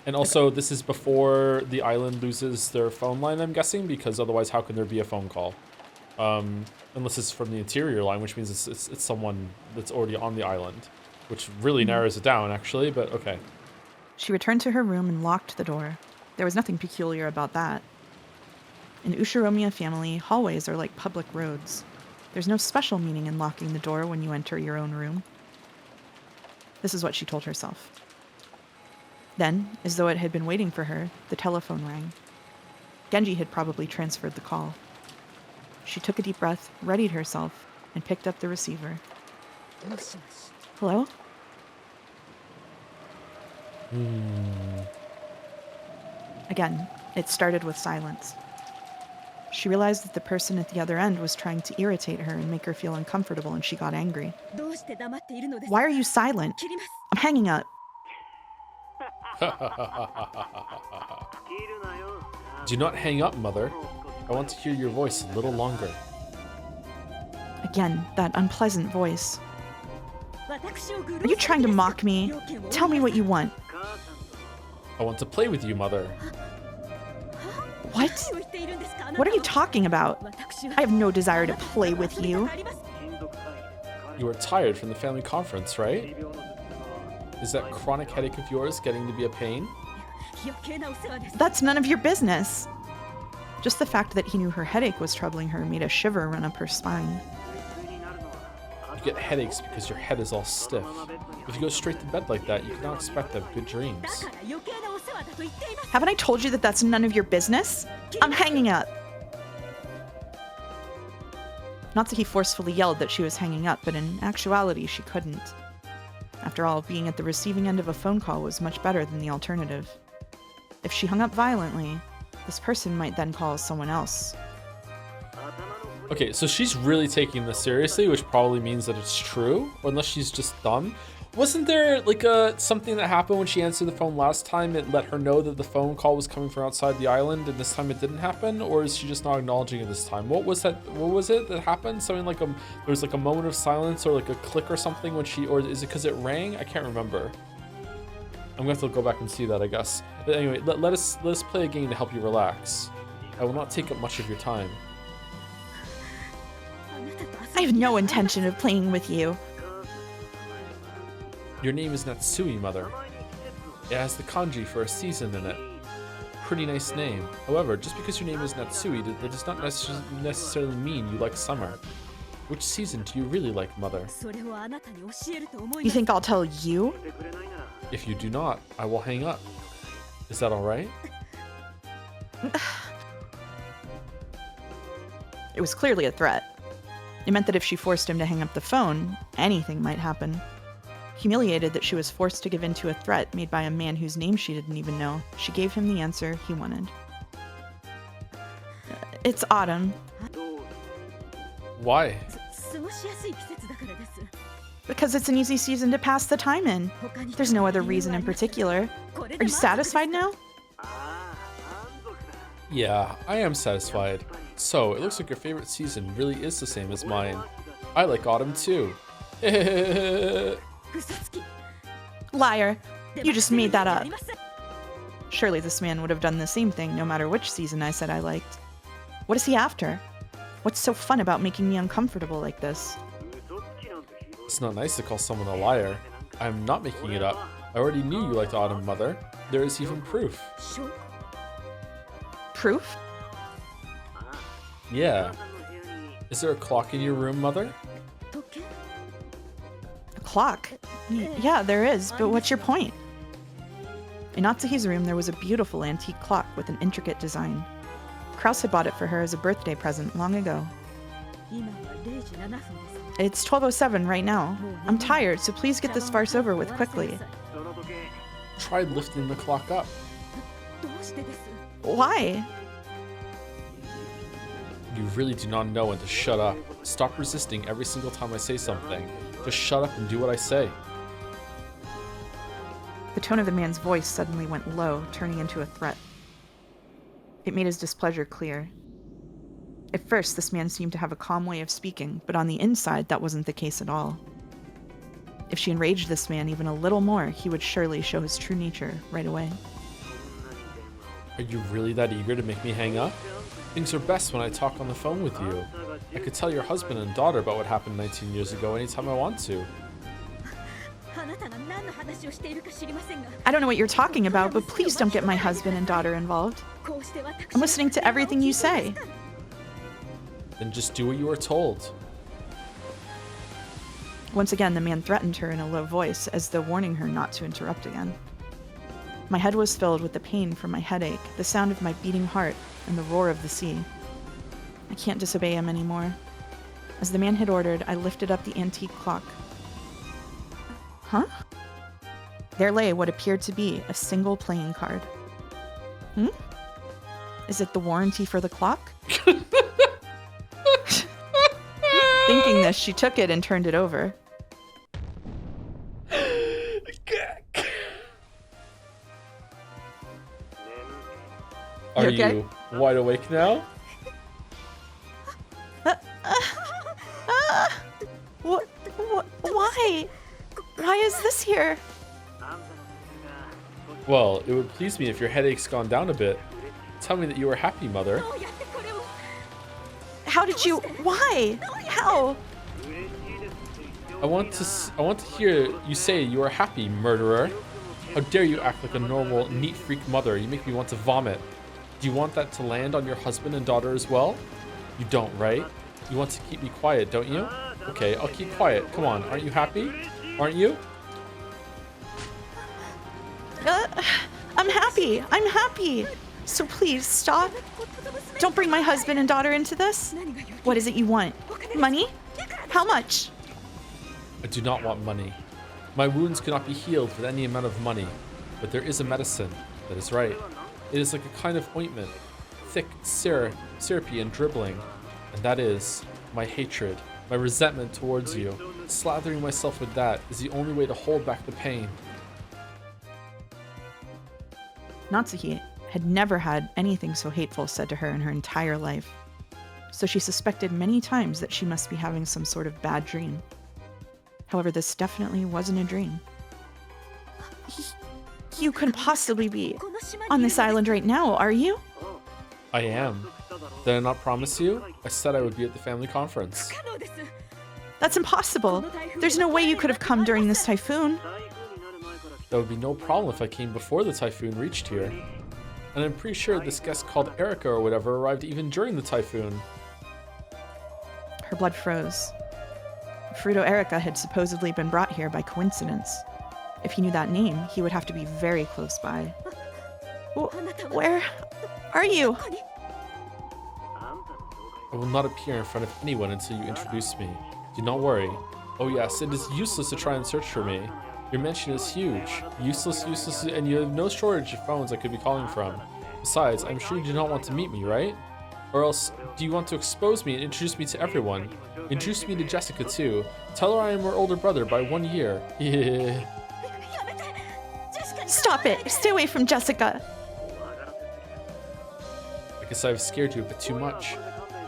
And also, this is before the island loses their phone line, I'm guessing, because otherwise, how can there be a phone call? Unless it's from the interior line, which means it's someone that's already on the island, which really narrows it down, actually, but okay. She returned to her room and locked the door. There was nothing peculiar about that. In Ushiromiya family, hallways are like public roads. There's no special meaning in locking the door when you enter your own room. This is what she told herself. Then, as though it had been waiting for her, the telephone rang. Genji had probably transferred the call. She took a deep breath, readied herself, and picked up the receiver. Hello? Again, it started with silence. She realized that the person at the other end was trying to irritate her and make her feel uncomfortable, and she got angry. Why are you silent? I'm hanging up. Do not hang up, Mother. I want to hear your voice a little longer. Again, that unpleasant voice. Are you trying to mock me? Tell me what you want. I want to play with you, Mother. What? What are you talking about? I have no desire to play with you. You are tired from the family conference, right? Is that chronic headache of yours getting to be a pain? That's none of your business. Just the fact that he knew her headache was troubling her made a shiver run up her spine. You get headaches because your head is all stiff. If you go straight to bed like that, you cannot expect to have good dreams. Haven't I told you that that's none of your business? I'm hanging up. Natsuhi forcefully yelled that she was hanging up, but in actuality, she couldn't. After all, being at the receiving end of a phone call was much better than the alternative. If she hung up violently, this person might then call someone else. Okay, so she's really taking this seriously, which probably means that it's true, unless she's just dumb. Wasn't there like something that happened when she answered the phone last time? It let her know that the phone call was coming from outside the island, and this time it didn't happen? Or is she just not acknowledging it this time? What was that? What was it that happened? Something like there was like a moment of silence or like a click or something when she, or is it because it rang? I can't remember. I'm gonna have to go back and see that, I guess. But anyway, let us play a game to help you relax. I will not take up much of your time. I have no intention of playing with you. Your name is Natsuhi, Mother. It has the kanji for a season in it. Pretty nice name. However, just because your name is Natsuhi, that does not necessarily mean you like summer. Which season do you really like, Mother? You think I'll tell you? If you do not, I will hang up. Is that alright? It was clearly a threat. It meant that if she forced him to hang up the phone, anything might happen. Humiliated that she was forced to give in to a threat made by a man whose name she didn't even know, she gave him the answer he wanted. It's autumn. Why? Because it's an easy season to pass the time in. There's no other reason in particular. Are you satisfied now? Yeah, I am satisfied. So, it looks like your favorite season really is the same as mine. I like autumn too. Liar. You just made that up. Surely this man would have done the same thing no matter which season I said I liked. What is he after? What's so fun about making me uncomfortable like this? It's not nice to call someone a liar. I'm not making it up. I already knew you liked autumn, Mother. There is even proof. Proof? Yeah. Is there a clock in your room, Mother? A clock? Yeah, there is, but what's your point? In Natsuhi's room, there was a beautiful antique clock with an intricate design. Kraus had bought it for her as a birthday present long ago. It's 12:07 right now. I'm tired, so please get this farce over with quickly. Try lifting the clock up. Why? You really do not know when to shut up. Stop resisting every single time I say something. Just shut up and do what I say. The tone of the man's voice suddenly went low, turning into a threat. It made his displeasure clear. At first, this man seemed to have a calm way of speaking, but on the inside, that wasn't the case at all. If she enraged this man even a little more, he would surely show his true nature right away. Are you really that eager to make me hang up? Things are best when I talk on the phone with you. I could tell your husband and daughter about what happened 19 years ago anytime I want to. I don't know what you're talking about, but please don't get my husband and daughter involved. I'm listening to everything you say. Then just do what you are told. Once again, the man threatened her in a low voice, as though warning her not to interrupt again. My head was filled with the pain from my headache, the sound of my beating heart, and the roar of the sea. I can't disobey him anymore. As the man had ordered, I lifted up the antique clock. Huh? There lay what appeared to be a single playing card. Is it the warranty for the clock? Thinking this, she took it and turned it over. Are okay? you wide awake now? What? Why? Why is this here? Well, it would please me if your headache's gone down a bit. Tell me that you are happy, Mother. How did you? Why? How? I want to hear you say you are happy, murderer. How dare you act like a normal, neat freak mother? You make me want to vomit. Do you want that to land on your husband and daughter as well? You don't, right? You want to keep me quiet, don't you? Okay, I'll keep quiet. Come on, aren't you happy? Aren't you? I'm happy. I'm happy. So please stop. Don't bring my husband and daughter into this. What is it you want? Money? How much? I do not want money. My wounds cannot be healed with any amount of money, but there is a medicine that is right. It is like a kind of ointment, thick, syrupy, and dribbling, and that is my hatred, my resentment towards you. Slathering myself with that is the only way to hold back the pain. Natsuhi had never had anything so hateful said to her in her entire life, so she suspected many times that she must be having some sort of bad dream. However, this definitely wasn't a dream. You couldn't possibly be on this island right now, are you? I am. Did I not promise you? I said I would be at the family conference. That's impossible. There's no way you could have come during this typhoon. That would be no problem if I came before the typhoon reached here. And I'm pretty sure this guest called Erica or whatever arrived even during the typhoon. Her blood froze. Fruto Erica had supposedly been brought here by coincidence. If he knew that name, he would have to be very close by. Where are you? I will not appear in front of anyone until you introduce me. Do not worry. Oh yes, it is useless to try and search for me. Your mansion is huge. Useless, and you have no shortage of phones I could be calling from. Besides, I'm sure you do not want to meet me, right? Or else, do you want to expose me and introduce me to everyone? Introduce me to Jessica too. Tell her I am her older brother by 1 year. Stop it! Stay away from Jessica! I guess I've scared you a bit too much.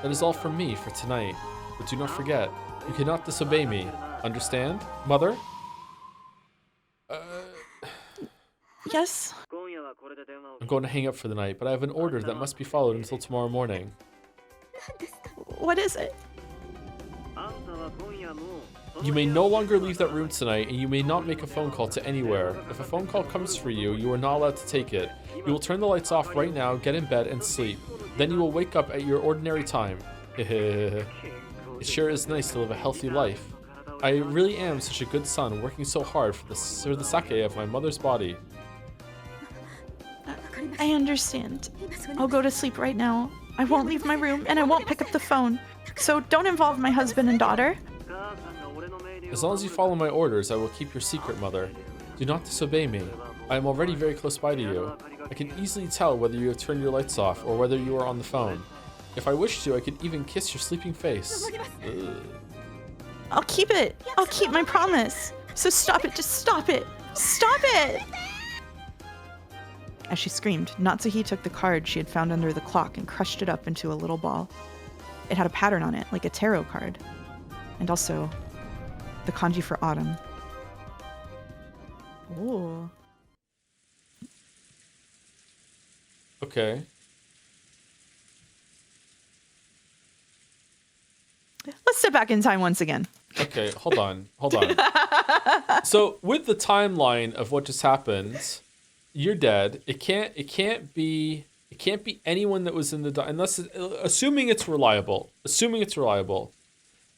That is all from me for tonight. But do not forget, you cannot disobey me. Understand, Mother? Yes? I'm going to hang up for the night, but I have an order that must be followed until tomorrow morning. What is it? You may no longer leave that room tonight, and you may not make a phone call to anywhere. If a phone call comes for you, you are not allowed to take it. You will turn the lights off right now, get in bed, and sleep. Then you will wake up at your ordinary time. It sure is nice to live a healthy life. I really am such a good son, working so hard for the sake of my mother's body. I understand. I'll go to sleep right now. I won't leave my room, and I won't pick up the phone. So don't involve my husband and daughter. As long as you follow my orders, I will keep your secret, Mother. Do not disobey me. I am already very close by to you. I can easily tell whether you have turned your lights off or whether you are on the phone. If I wish to, I could even kiss your sleeping face. Ugh. I'll keep it. I'll keep my promise. So stop it. Just stop it. Stop it! As she screamed, Natsuhi took the card she had found under the clock and crushed it up into a little ball. It had a pattern on it, like a tarot card. And also, the kanji for autumn. Ooh. Okay. Let's step back in time once again. Okay, hold on. So with the timeline of what just happened, you're dead. It can't be anyone that was in the unless assuming it's reliable.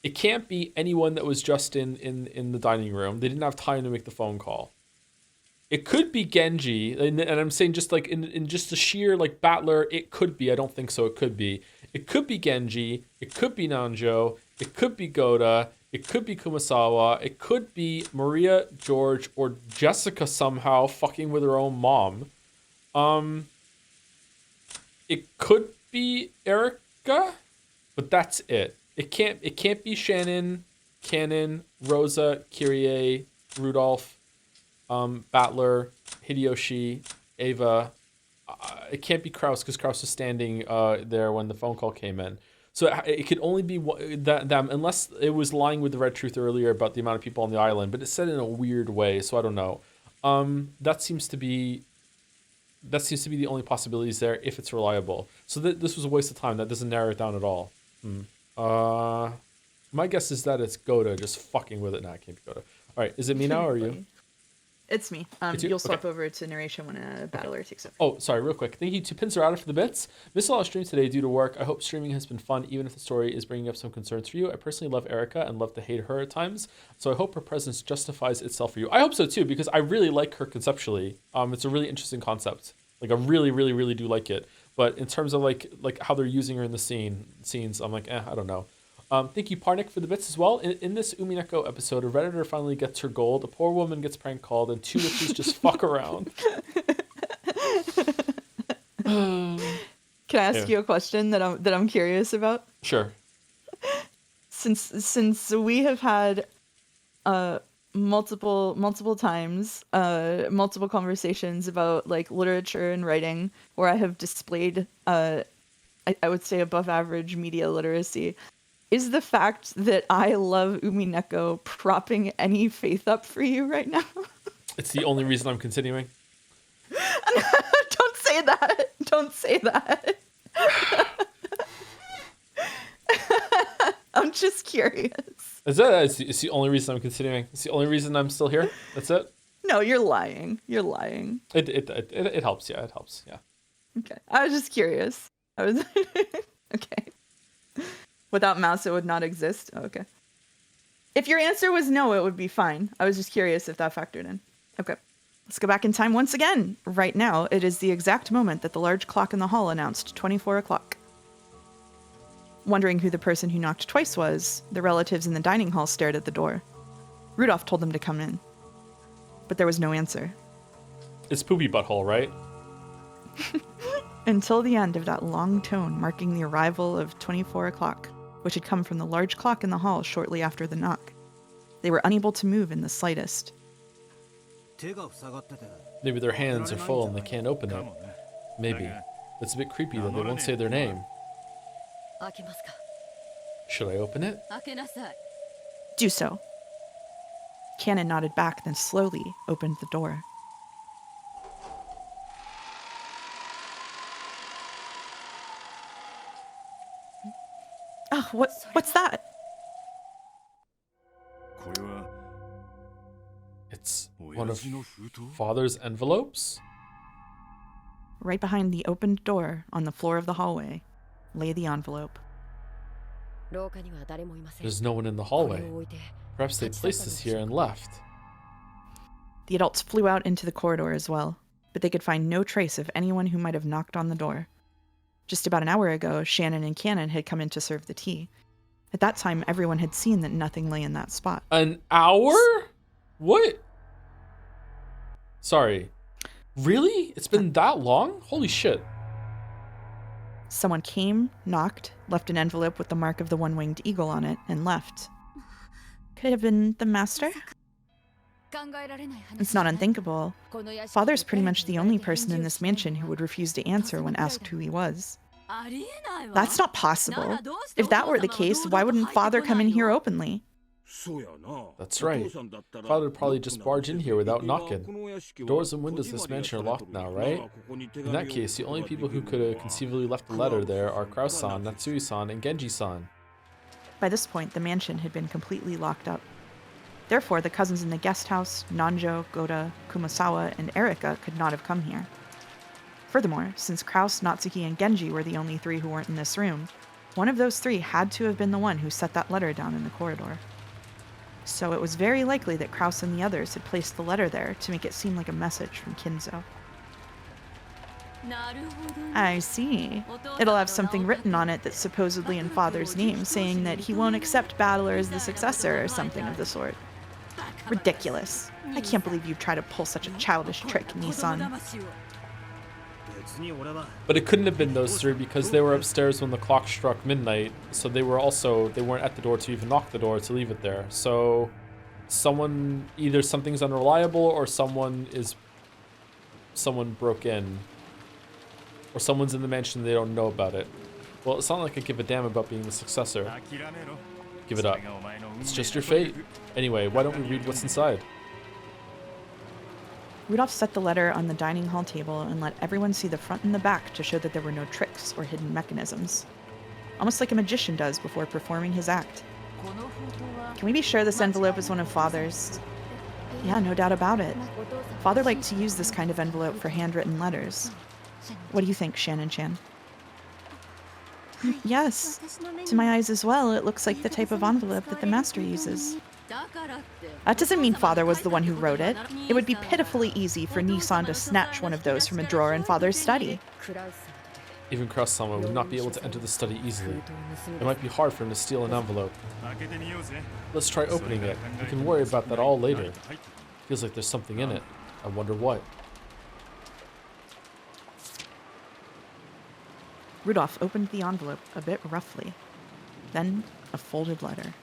It can't be anyone that was just in the dining room. They didn't have time to make the phone call. It could be Genji, and I'm saying just like in just the sheer like battler, it could be. I don't think so. It could be. It could be Genji. It could be Nanjo. It could be Goda. It could be Kumasawa. It could be Maria, George, or Jessica somehow fucking with her own mom. It could be Erica, but that's it. It can't be Shannon, Cannon, Rosa, Kyrie, Rudolph, Battler, Hideyoshi, Ava. It can't be Kraus because Kraus was standing there when the phone call came in. So it could only be them unless it was lying with the Red Truth earlier about the amount of people on the island, but it's said in a weird way, so I don't know. That seems to be the only possibilities there if it's reliable. So this was a waste of time. That doesn't narrow it down at all. My guess is that it's Goda just fucking with it. Nah, it can't be Goda. All right, is it me now or are you? It's me. It's you? You'll swap Okay. over to narration when a battler takes over. Oh, sorry, real quick. Thank you to Pinzerata for the bits. Missed a lot of streams today due to work. I hope streaming has been fun, even if the story is bringing up some concerns for you. I personally love Erica and love to hate her at times, so I hope her presence justifies itself for you. I hope so too, because I really like her conceptually. It's a really interesting concept. Like I really, really, really do like it. But in terms of like how they're using her in the scenes, I'm like, I don't know. Thank you, Parnik, for the bits as well. In this Umineko episode, a Redditor finally gets her gold, a poor woman gets prank called, and two witches just fuck around. Can I ask you a question that I'm curious about? Sure. Since we have had multiple times multiple conversations about like literature and writing where I have displayed I would say above average media literacy. Is the fact that I love Umineko propping any faith up for you right now? It's the only reason I'm continuing. Don't say that. Don't say that. I'm just curious. It's the only reason I'm continuing. It's the only reason I'm still here. That's it. No, you're lying. You're lying. It helps. Yeah, it helps. Yeah. Okay. I was just curious. I was okay. Without mouse, it would not exist. Oh, okay. If your answer was no, it would be fine. I was just curious if that factored in. Okay. Let's go back in time once again. Right now, it is the exact moment that the large clock in the hall announced 24 o'clock. Wondering who the person who knocked twice was, the relatives in the dining hall stared at the door. Rudolph told them to come in. But there was no answer. It's Poopy Butthole, right? Until the end of that long tone marking the arrival of 24 o'clock, which had come from the large clock in the hall shortly after the knock. They were unable to move in the slightest. Maybe their hands are full and they can't open it. Maybe. It's a bit creepy that they won't say their name. Should I open it? Do so. Cannon nodded back, then slowly opened the door. Oh, what's that? It's one of Father's envelopes? Right behind the opened door on the floor of the hallway lay the envelope. There's no one in the hallway. Perhaps they placed us here and left. The adults flew out into the corridor as well, but they could find no trace of anyone who might have knocked on the door. Just about an hour ago, Shannon and Cannon had come in to serve the tea. At that time, everyone had seen that nothing lay in that spot. An hour? What? Sorry. Really? It's been that long? Holy shit. Someone came, knocked, left an envelope with the mark of the one-winged eagle on it, and left. Could it have been the master? It's not unthinkable. Father's pretty much the only person in this mansion who would refuse to answer when asked who he was. That's not possible. If that were the case, why wouldn't Father come in here openly? That's right. Father would probably just barge in here without knocking. Doors and windows of this mansion are locked now, right? In that case, the only people who could have conceivably left the letter there are Kraus-san, Natsuhi-san, and Genji-san. By this point, the mansion had been completely locked up. Therefore, the cousins in the guest house, Nanjo, Goda, Kumasawa, and Erika could not have come here. Furthermore, since Kraus, Natsuhi, and Genji were the only 3 who weren't in this room, one of those 3 had to have been the one who set that letter down in the corridor. So it was very likely that Kraus and the others had placed the letter there to make it seem like a message from Kinzo. I see. It'll have something written on it that's supposedly in Father's name, saying that he won't accept Battler as the successor or something of the sort. Ridiculous. I can't believe you'd try to pull such a childish trick, Nissan. But it couldn't have been those 3 because they were upstairs when the clock struck midnight, so they weren't at the door to even knock the door to leave it there. So either something's unreliable or someone broke in. Or someone's in the mansion and they don't know about it. Well, it's not like I give a damn about being the successor. Give it up. It's just your fate. Anyway, why don't we read what's inside? Rudolph set the letter on the dining hall table and let everyone see the front and the back to show that there were no tricks or hidden mechanisms. Almost like a magician does before performing his act. Can we be sure this envelope is one of Father's? Yeah, no doubt about it. Father liked to use this kind of envelope for handwritten letters. What do you think, Shannon-chan? Yes. To my eyes as well, it looks like the type of envelope that the master uses. That doesn't mean Father was the one who wrote it. It would be pitifully easy for Nissan to snatch one of those from a drawer in Father's study. Even Kraus-sama would not be able to enter the study easily. It might be hard for him to steal an envelope. Let's try opening it. We can worry about that all later. Feels like there's something in it. I wonder what. Rudolph opened the envelope a bit roughly. Then a folded letter.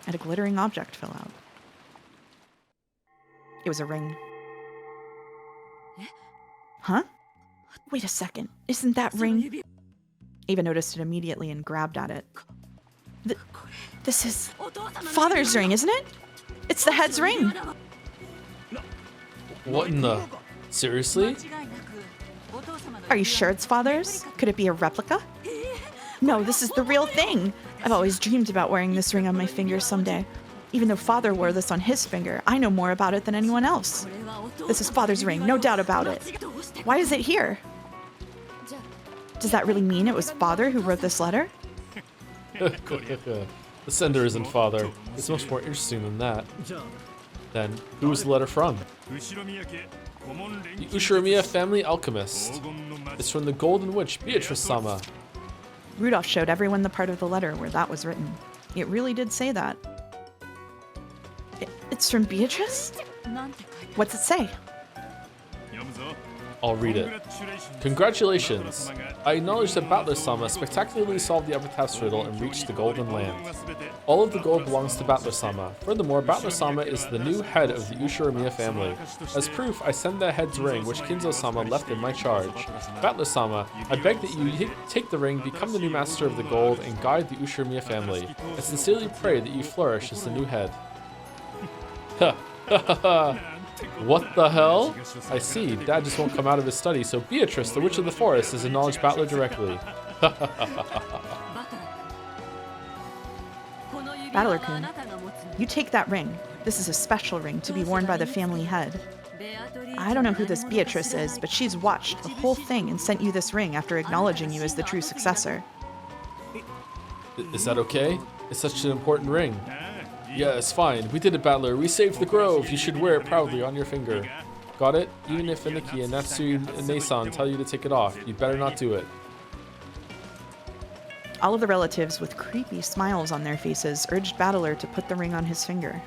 And a glittering object fell out. It was a ring. Huh? Wait a second. Isn't that ring? Ava noticed it immediately and grabbed at it. This is Father's ring, isn't it? It's the head's ring. What in the... Seriously? Are you sure it's Father's? Could it be a replica? No, this is the real thing. I've always dreamed about wearing this ring on my finger someday. Even though Father wore this on his finger, I know more about it than anyone else. This is Father's ring, no doubt about it. Why is it here? Does that really mean it was Father who wrote this letter? The sender isn't Father. It's much more interesting than that. Then, who was the letter from? The Ushirimiya family alchemist. It's from the Golden Witch, Beatrice-sama. Rudolph showed everyone the part of the letter where that was written. It really did say that. It's from Beatrice? What's it say? I'll read it. Congratulations! I acknowledge that Battler-sama spectacularly solved the Epitaph's riddle and reached the Golden Land. All of the gold belongs to Battler-sama. Furthermore, Battler-sama is the new head of the Ushirimiya family. As proof, I send the head's ring, which Kinzo-sama left in my charge. Battler-sama, I beg that you take the ring, become the new master of the gold, and guide the Ushirimiya family. I sincerely pray that you flourish as the new head. Ha ha ha ha! What the hell? I see, Dad just won't come out of his study, so Beatrice, the Witch of the Forest, has acknowledged Battler directly. Battler-kun, you take that ring. This is a special ring to be worn by the family head. I don't know who this Beatrice is, but she's watched the whole thing and sent you this ring after acknowledging you as the true successor. Is that okay? It's such an important ring. Yeah, it's fine. We did it, Battler. We saved the grove. You should wear it proudly on your finger. Got it? Even if Aniki and Natsuhi and Nason tell you to take it off, you'd better not do it. All of the relatives, with creepy smiles on their faces, urged Battler to put the ring on his finger.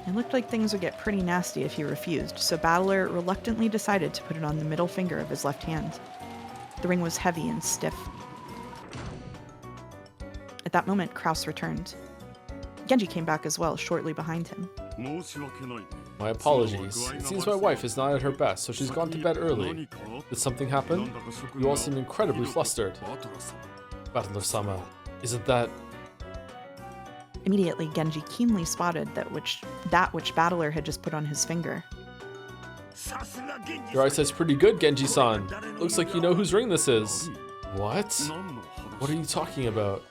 It looked like things would get pretty nasty if he refused, so Battler reluctantly decided to put it on the middle finger of his left hand. The ring was heavy and stiff. At that moment, Kraus returned. Genji came back as well, shortly behind him. My apologies. It seems my wife is not at her best, so she's gone to bed early. Did something happen? You all seem incredibly flustered. Battler-sama, isn't that... Immediately, Genji keenly spotted that which Battler had just put on his finger. Your eyesight's pretty good, Genji-san. Looks like you know whose ring this is. What? What are you talking about?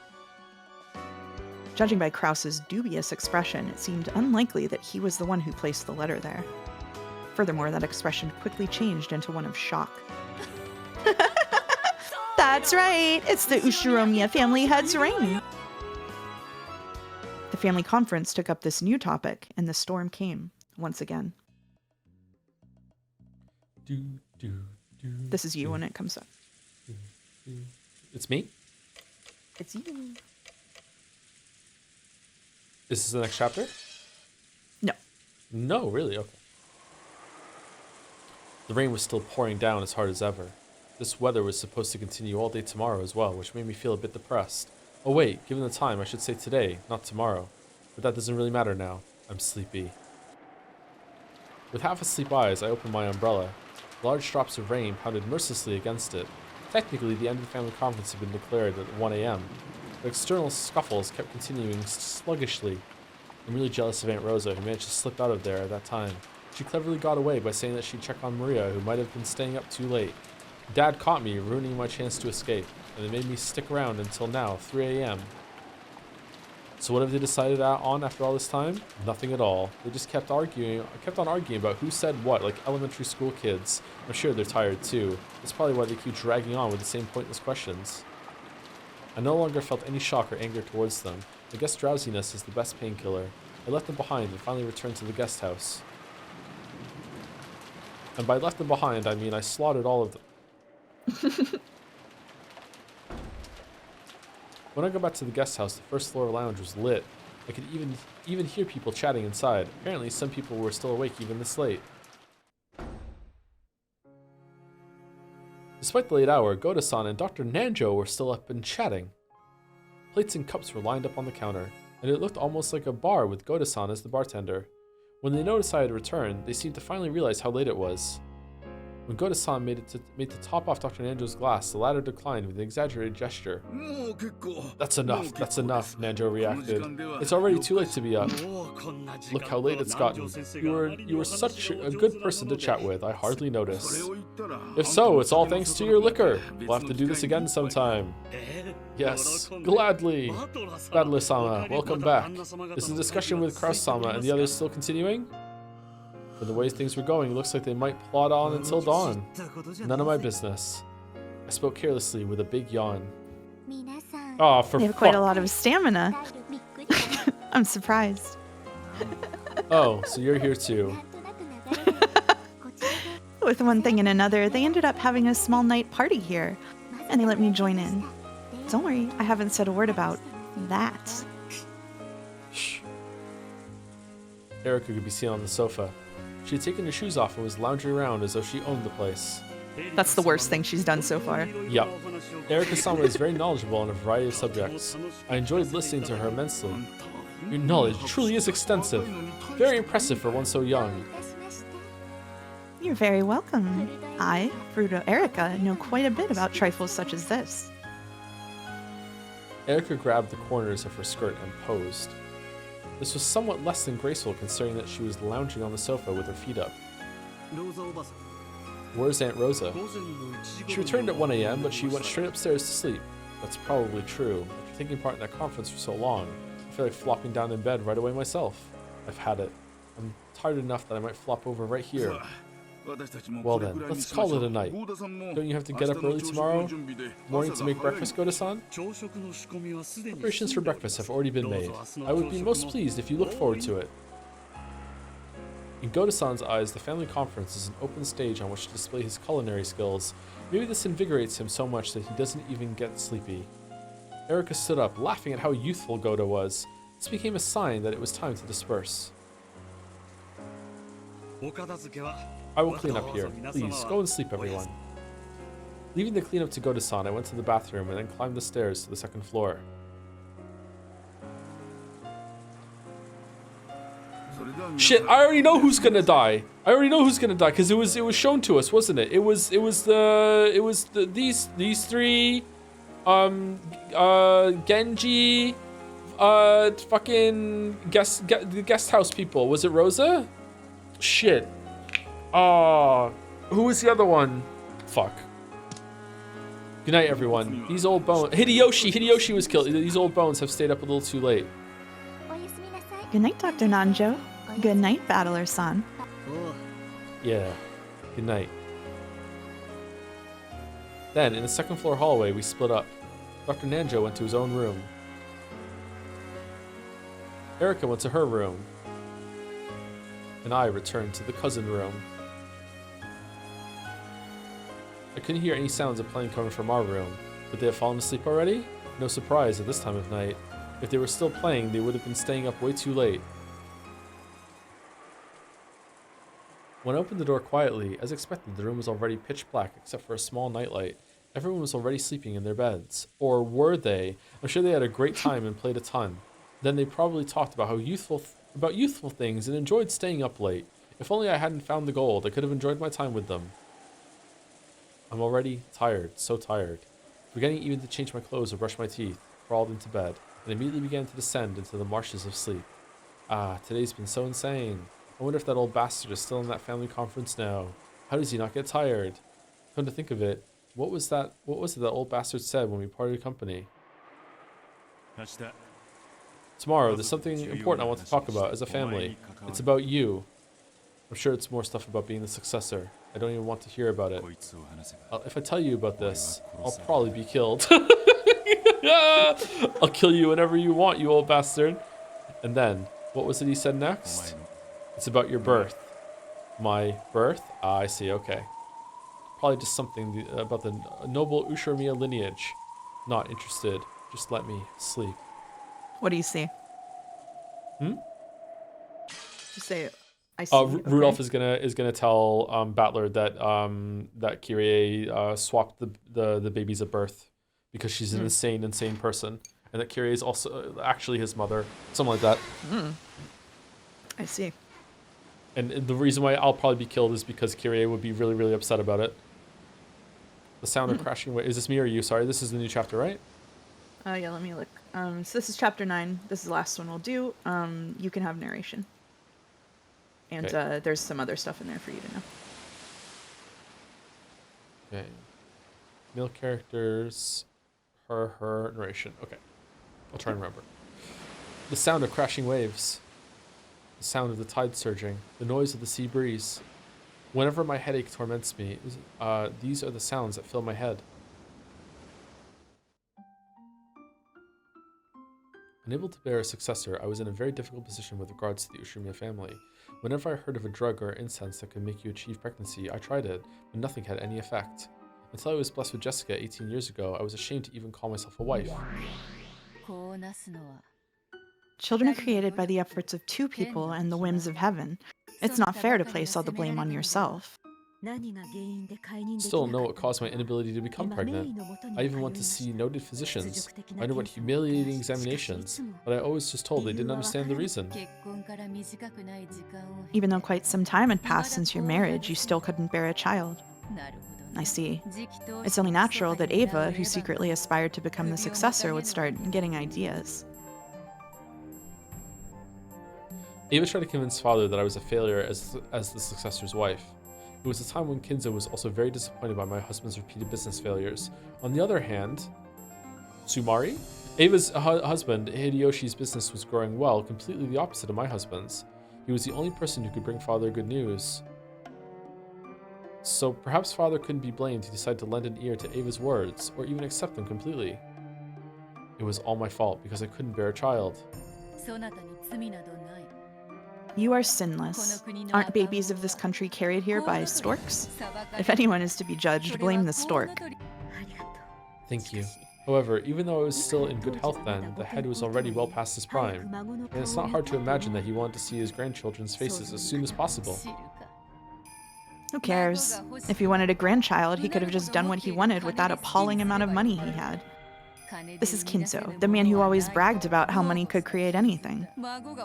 Judging by Krause's dubious expression, it seemed unlikely that he was the one who placed the letter there. Furthermore, that expression quickly changed into one of shock. That's right, it's the Ushiromiya family head's ring. The family conference took up this new topic, and the storm came once again. This is you when it comes up. It's me? It's you. Is this the next chapter? No. No, really? Okay. The rain was still pouring down as hard as ever. This weather was supposed to continue all day tomorrow as well, which made me feel a bit depressed. Oh wait, given the time, I should say today, not tomorrow. But that doesn't really matter now. I'm sleepy. With half-asleep eyes, I opened my umbrella. Large drops of rain pounded mercilessly against it. Technically, the end of the family conference had been declared at 1 a.m. The external scuffles kept continuing sluggishly. I'm really jealous of Aunt Rosa, who managed to slip out of there at that time. She cleverly got away by saying that she'd check on Maria, who might have been staying up too late. Dad caught me, ruining my chance to escape, and it made me stick around until now, 3 a.m. So what have they decided on after all this time? Nothing at all. They just kept on arguing about who said what, like elementary school kids. I'm sure they're tired too. That's probably why they keep dragging on with the same pointless questions. I no longer felt any shock or anger towards them. I guess drowsiness is the best painkiller. I left them behind and finally returned to the guest house. And by left them behind, I mean I slaughtered all of them. When I got back to the guest house, the first floor lounge was lit. I could even hear people chatting inside. Apparently, some people were still awake even this late. Despite the late hour, Goda-san and Dr. Nanjo were still up and chatting. Plates and cups were lined up on the counter, and it looked almost like a bar with Goda-san as the bartender. When they noticed I had returned, they seemed to finally realize how late it was. When Goda-san made to top off Dr. Nanjo's glass, the latter declined with an exaggerated gesture. That's enough, Nanjo reacted. It's already too late to be up. Look how late it's gotten. You were such a good person to chat with, I hardly noticed. If so, it's all thanks to your liquor. We'll have to do this again sometime. Yes, gladly. Gladly-sama, welcome back. Is the discussion with Kraus-sama and the others still continuing? From the way things were going, it looks like they might plod on until dawn. None of my business. I spoke carelessly with a big yawn. Oh, for They have quite a lot of stamina. I'm surprised. Oh, so you're here too. With one thing and another, they ended up having a small night party here, and they let me join in. Don't worry, I haven't said a word about that. Shh. Erica could be seen on the sofa. She had taken her shoes off and was lounging around as though she owned the place. That's the worst thing she's done so far. Yup. Erica-sama is very knowledgeable on a variety of subjects. I enjoyed listening to her immensely. Your knowledge truly is extensive. Very impressive for one so young. You're very welcome. I, Fruto Erica, know quite a bit about trifles such as this. Erica grabbed the corners of her skirt and posed. This was somewhat less than graceful considering that she was lounging on the sofa with her feet up. Where's Aunt Rosa? She returned at 1 a.m., but she went straight upstairs to sleep. That's probably true. After taking part in that conference for so long, I feel like flopping down in bed right away myself. I've had it. I'm tired enough that I might flop over right here. Well then, let's call it a night. Don't you have to get up early tomorrow morning to make breakfast, Goda-san? Preparations for breakfast have already been made. I would be most pleased if you look forward to it. In Goda-san's eyes, the family conference is an open stage on which to display his culinary skills. Maybe this invigorates him so much that he doesn't even get sleepy. Erica stood up, laughing at how youthful Goda was. This became a sign that it was time to disperse. I will clean up here. Please, go and sleep, everyone. Leaving the cleanup to Goda-san, I went to the bathroom and then climbed the stairs to the second floor. Shit, I already know who's gonna die. Because it was shown to us, wasn't it? It was these three, Genji, fucking the guest house people. Was it Rosa? Shit. Who was the other one? Fuck. Good night, everyone. These old bones. Hideyoshi was killed. These old bones have stayed up a little too late. Good night, Dr. Nanjo. Good night, Battler-san. Yeah. Good night. Then, in the second floor hallway, we split up. Dr. Nanjo went to his own room. Erika went to her room. And I returned to the cousin room. I couldn't hear any sounds of playing coming from our room. Would they have fallen asleep already? No surprise at this time of night. If they were still playing, they would have been staying up way too late. When I opened the door quietly, as expected, the room was already pitch black except for a small nightlight. Everyone was already sleeping in their beds. Or were they? I'm sure they had a great time and played a ton. Then they probably talked about youthful things and enjoyed staying up late. If only I hadn't found the gold, I could have enjoyed my time with them. I'm already tired, so tired. Forgetting even to change my clothes or brush my teeth, crawled into bed, and immediately began to descend into the marshes of sleep. Ah, today's been so insane. I wonder if that old bastard is still in that family conference now. How does he not get tired? Come to think of it, what was it that old bastard said when we parted company? Tomorrow, there's something important I want to talk about as a family. It's about you. I'm sure it's more stuff about being the successor. I don't even want to hear about it. If I tell you about this, I'll probably be killed. I'll kill you whenever you want, you old bastard. And then, what was it he said next? It's about your birth. My birth? Ah, I see, okay. Probably just something about the noble Ushiromiya lineage. Not interested. Just let me sleep. What do you see? Just say it. I see. Rudolph is gonna tell Battler that that Kyrie swapped the babies at birth because she's an insane person, and that Kyrie is also actually his mother, something like that. I see. And the reason why I'll probably be killed is because Kyrie would be really, really upset about it. The sound of crashing away. Is this me or you? Sorry, this is the new chapter, right? Oh yeah, let me look. So this is chapter 9. This is the last one we'll do. You can have narration. And Okay. There's some other stuff in there for you to know. Okay. Male characters, her, narration. Okay. I'll try and remember. The sound of crashing waves. The sound of the tide surging. The noise of the sea breeze. Whenever my headache torments me, these are the sounds that fill my head. Unable to bear a successor, I was in a very difficult position with regards to the Ushiromiya family. Whenever I heard of a drug or incense that could make you achieve pregnancy, I tried it, but nothing had any effect. Until I was blessed with Jessica 18 years ago, I was ashamed to even call myself a wife. Children are created by the efforts of two people and the whims of heaven. It's not fair to place all the blame on yourself. Still don't know what caused my inability to become pregnant. I even went to see noted physicians. I underwent humiliating examinations, but I always just told they didn't understand the reason. Even though quite some time had passed since your marriage, you still couldn't bear a child. I see. It's only natural that Ava, who secretly aspired to become the successor, would start getting ideas. Ava tried to convince father that I was a failure as the successor's wife. It was a time when Kinzo was also very disappointed by my husband's repeated business failures. On the other hand, Tsumari? Ava's husband, Hideyoshi's business was growing well, completely the opposite of my husband's. He was the only person who could bring father good news. So perhaps father couldn't be blamed to decide to lend an ear to Ava's words, or even accept them completely. It was all my fault because I couldn't bear a child. You are sinless. Aren't babies of this country carried here by storks? If anyone is to be judged, blame the stork. Thank you. However, even though I was still in good health then, the head was already well past his prime, and it's not hard to imagine that he wanted to see his grandchildren's faces as soon as possible. Who cares? If he wanted a grandchild, he could have just done what he wanted with that appalling amount of money he had. This is Kinzo, the man who always bragged about how money could create anything.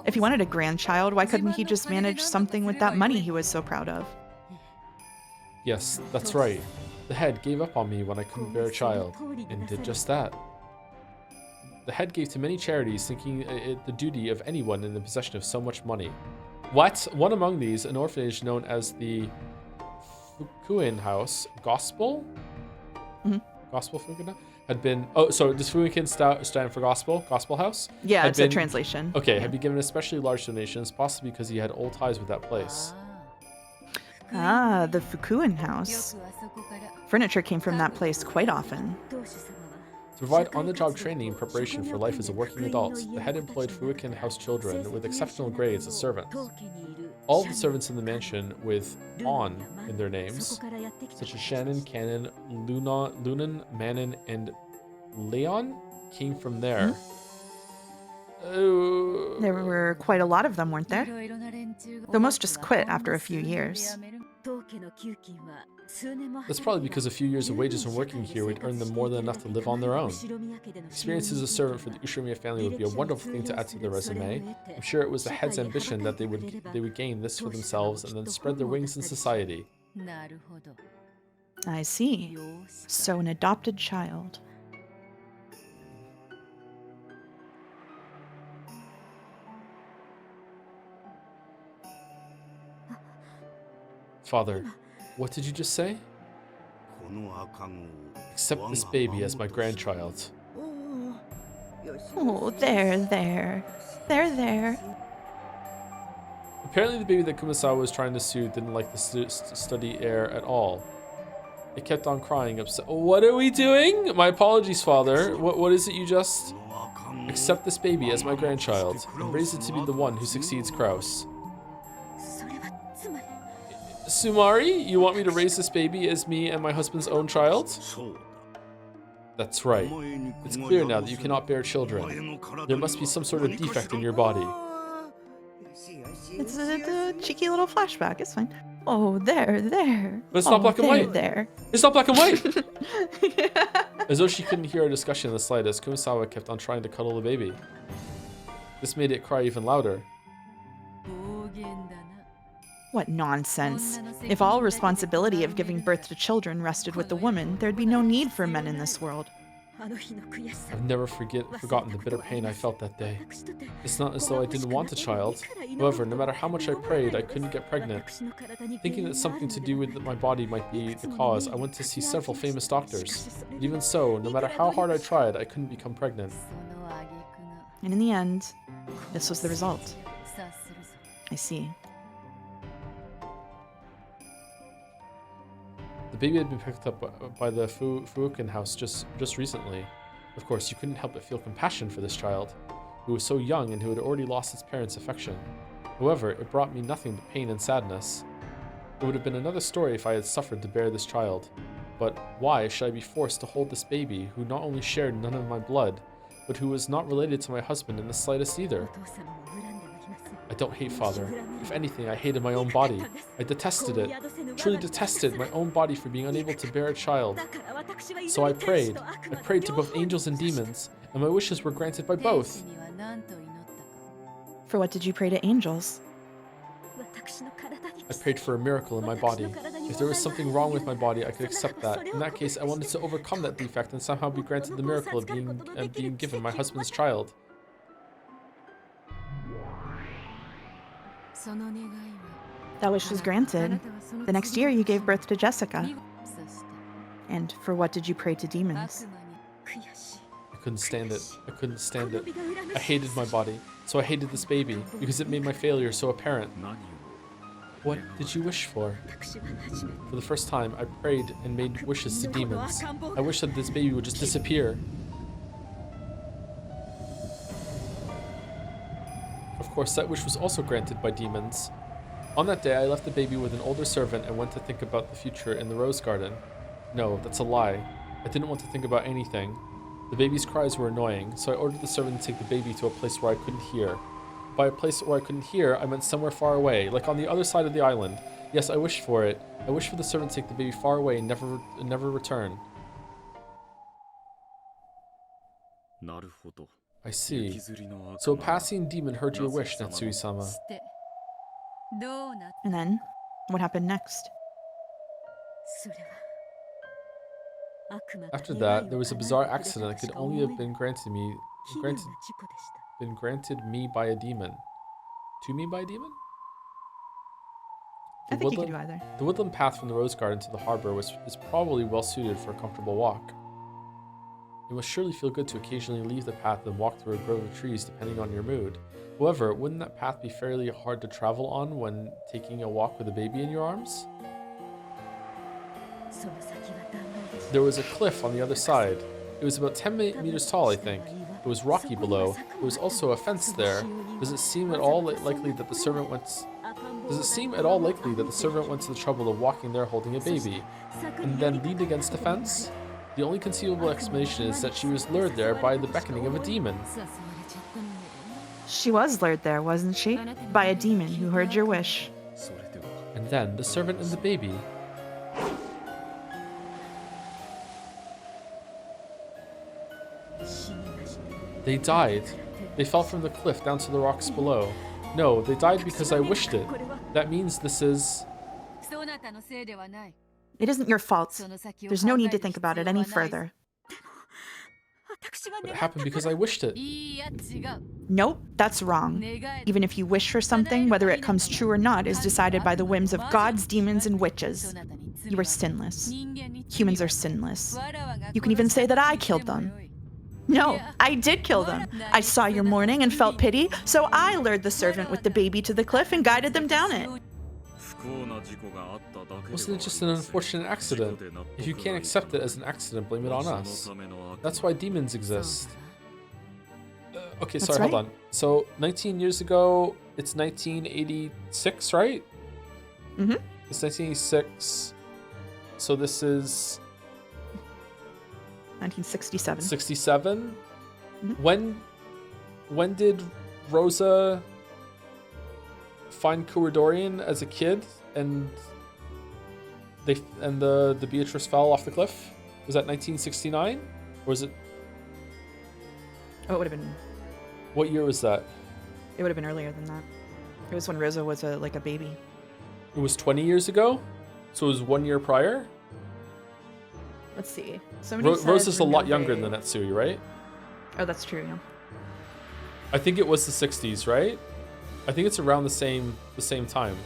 If he wanted a grandchild, why couldn't he just manage something with that money he was so proud of? Yes, that's right. The head gave up on me when I couldn't bear a child, and did just that. The head gave to many charities, thinking it the duty of anyone in the possession of so much money. What? One among these, an orphanage known as the Fukuin House, Gospel? Gospel Fukuna? had been... Oh, so does Fuukin stand for gospel? Gospel house? Yeah, Had it's a been- translation. Okay, Yeah. had been given especially large donations, possibly because he had old ties with that place. Ah, the Fukuin house. Furniture came from that place quite often. To provide on-the-job training in preparation for life as a working adult, the head employed Fuukin house children with exceptional grades as servants. All of the servants in the mansion with "on" in their names, such as Shannon, Cannon, Lunan, Manon, and Leon, came from there. There were quite a lot of them, weren't there? Though most just quit after a few years. That's probably because a few years of wages from working here would earn them more than enough to live on their own. Experience as a servant for the Ushimiya family would be a wonderful thing to add to their resume. I'm sure it was the head's ambition that they would gain this for themselves and then spread their wings in society. I see. So an adopted child. Father, what did you just say? Accept this baby as my grandchild. Oh, there. Apparently the baby that Kumasawa was trying to soothe didn't like the study air at all. It kept on crying upset. What are we doing? My apologies, father. What is it you just... Accept this baby as my grandchild and raise it to be the one who succeeds Kraus. Sumari, you want me to raise this baby as me and my husband's own child? That's right. It's clear now that you cannot bear children. There must be some sort of defect in your body. It's a cheeky little flashback. It's fine. Oh, there. But it's not black and white. There. It's not black and white! Yeah. As though she couldn't hear our discussion in the slightest, Kumasawa kept on trying to cuddle the baby. This made it cry even louder. What nonsense. If all responsibility of giving birth to children rested with the woman, there'd be no need for men in this world. I've never forgotten the bitter pain I felt that day. It's not as though I didn't want a child. However, no matter how much I prayed, I couldn't get pregnant. Thinking that something to do with my body might be the cause, I went to see several famous doctors. But even so, no matter how hard I tried, I couldn't become pregnant. And in the end, this was the result. I see. The baby had been picked up by the Fuukin house just recently. Of course, you couldn't help but feel compassion for this child, who was so young and who had already lost its parents' affection. However, it brought me nothing but pain and sadness. It would have been another story if I had suffered to bear this child. But why should I be forced to hold this baby, who not only shared none of my blood, but who was not related to my husband in the slightest either? I don't hate father. If anything, I hated my own body. I detested it. Truly detested my own body for being unable to bear a child. So I prayed. I prayed to both angels and demons, and my wishes were granted by both. For what did you pray to angels? I prayed for a miracle in my body. If there was something wrong with my body, I could accept that. In that case, I wanted to overcome that defect and somehow be granted the miracle of being given my husband's child. That wish was granted. The next year, you gave birth to Jessica. And for what did you pray to demons? I couldn't stand it. I couldn't stand it. I hated my body. So I hated this baby, because it made my failure so apparent. What did you wish for? For the first time, I prayed and made wishes to demons. I wished that this baby would just disappear. Of course, that wish was also granted by demons. On that day, I left the baby with an older servant and went to think about the future in the rose garden. No, that's a lie. I didn't want to think about anything. The baby's cries were annoying, so I ordered the servant to take the baby to a place where I couldn't hear. By a place where I couldn't hear, I meant somewhere far away, like on the other side of the island. Yes, I wished for it. I wished for the servant to take the baby far away and never return. I see. So a passing demon heard your wish, Natsuhi-sama. And then, what happened next? After that, there was a bizarre accident that could only have been granted me by a demon. To me by a demon? I think you could do either. The woodland path from the rose garden to the harbor is probably well suited for a comfortable walk. It must surely feel good to occasionally leave the path and walk through a grove of trees depending on your mood. However, wouldn't that path be fairly hard to travel on when taking a walk with a baby in your arms? There was a cliff on the other side. It was about 10 meters tall, I think. It was rocky below. There was also a fence there. Does it seem at all likely that the servant went to the trouble of walking there holding a baby, and then leaned against the fence? The only conceivable explanation is that she was lured there by the beckoning of a demon. She was lured there, wasn't she? By a demon who heard your wish. And then the servant and the baby. They died. They fell from the cliff down to the rocks below. No, they died because I wished it. That means this is... It isn't your fault. There's no need to think about it any further. It happened because I wished it. Nope, that's wrong. Even if you wish for something, whether it comes true or not is decided by the whims of gods, demons, and witches. You are sinless. Humans are sinless. You can even say that I killed them. No, I did kill them. I saw your mourning and felt pity, so I lured the servant with the baby to the cliff and guided them down it. Wasn't it just an unfortunate accident? If you can't accept it as an accident, blame it on us. That's why demons exist. Okay, sorry, hold on. So, 19 years ago, it's 1986, right? Mm-hmm. It's 1986. So this is... 1967. 67? Mm-hmm. When did Rosa find Kuradorian as a kid and the Beatrice fell off the cliff? Was that 1969? Or was it... Oh, it would have been... What year was that? It would have been earlier than that. It was when Rosa was like a baby. It was 20 years ago? So it was 1 year prior? Let's see. Rosa's a lot younger than Natsuhi, right? Oh, that's true, yeah. I think it was the 60s, right? I think it's around the same time.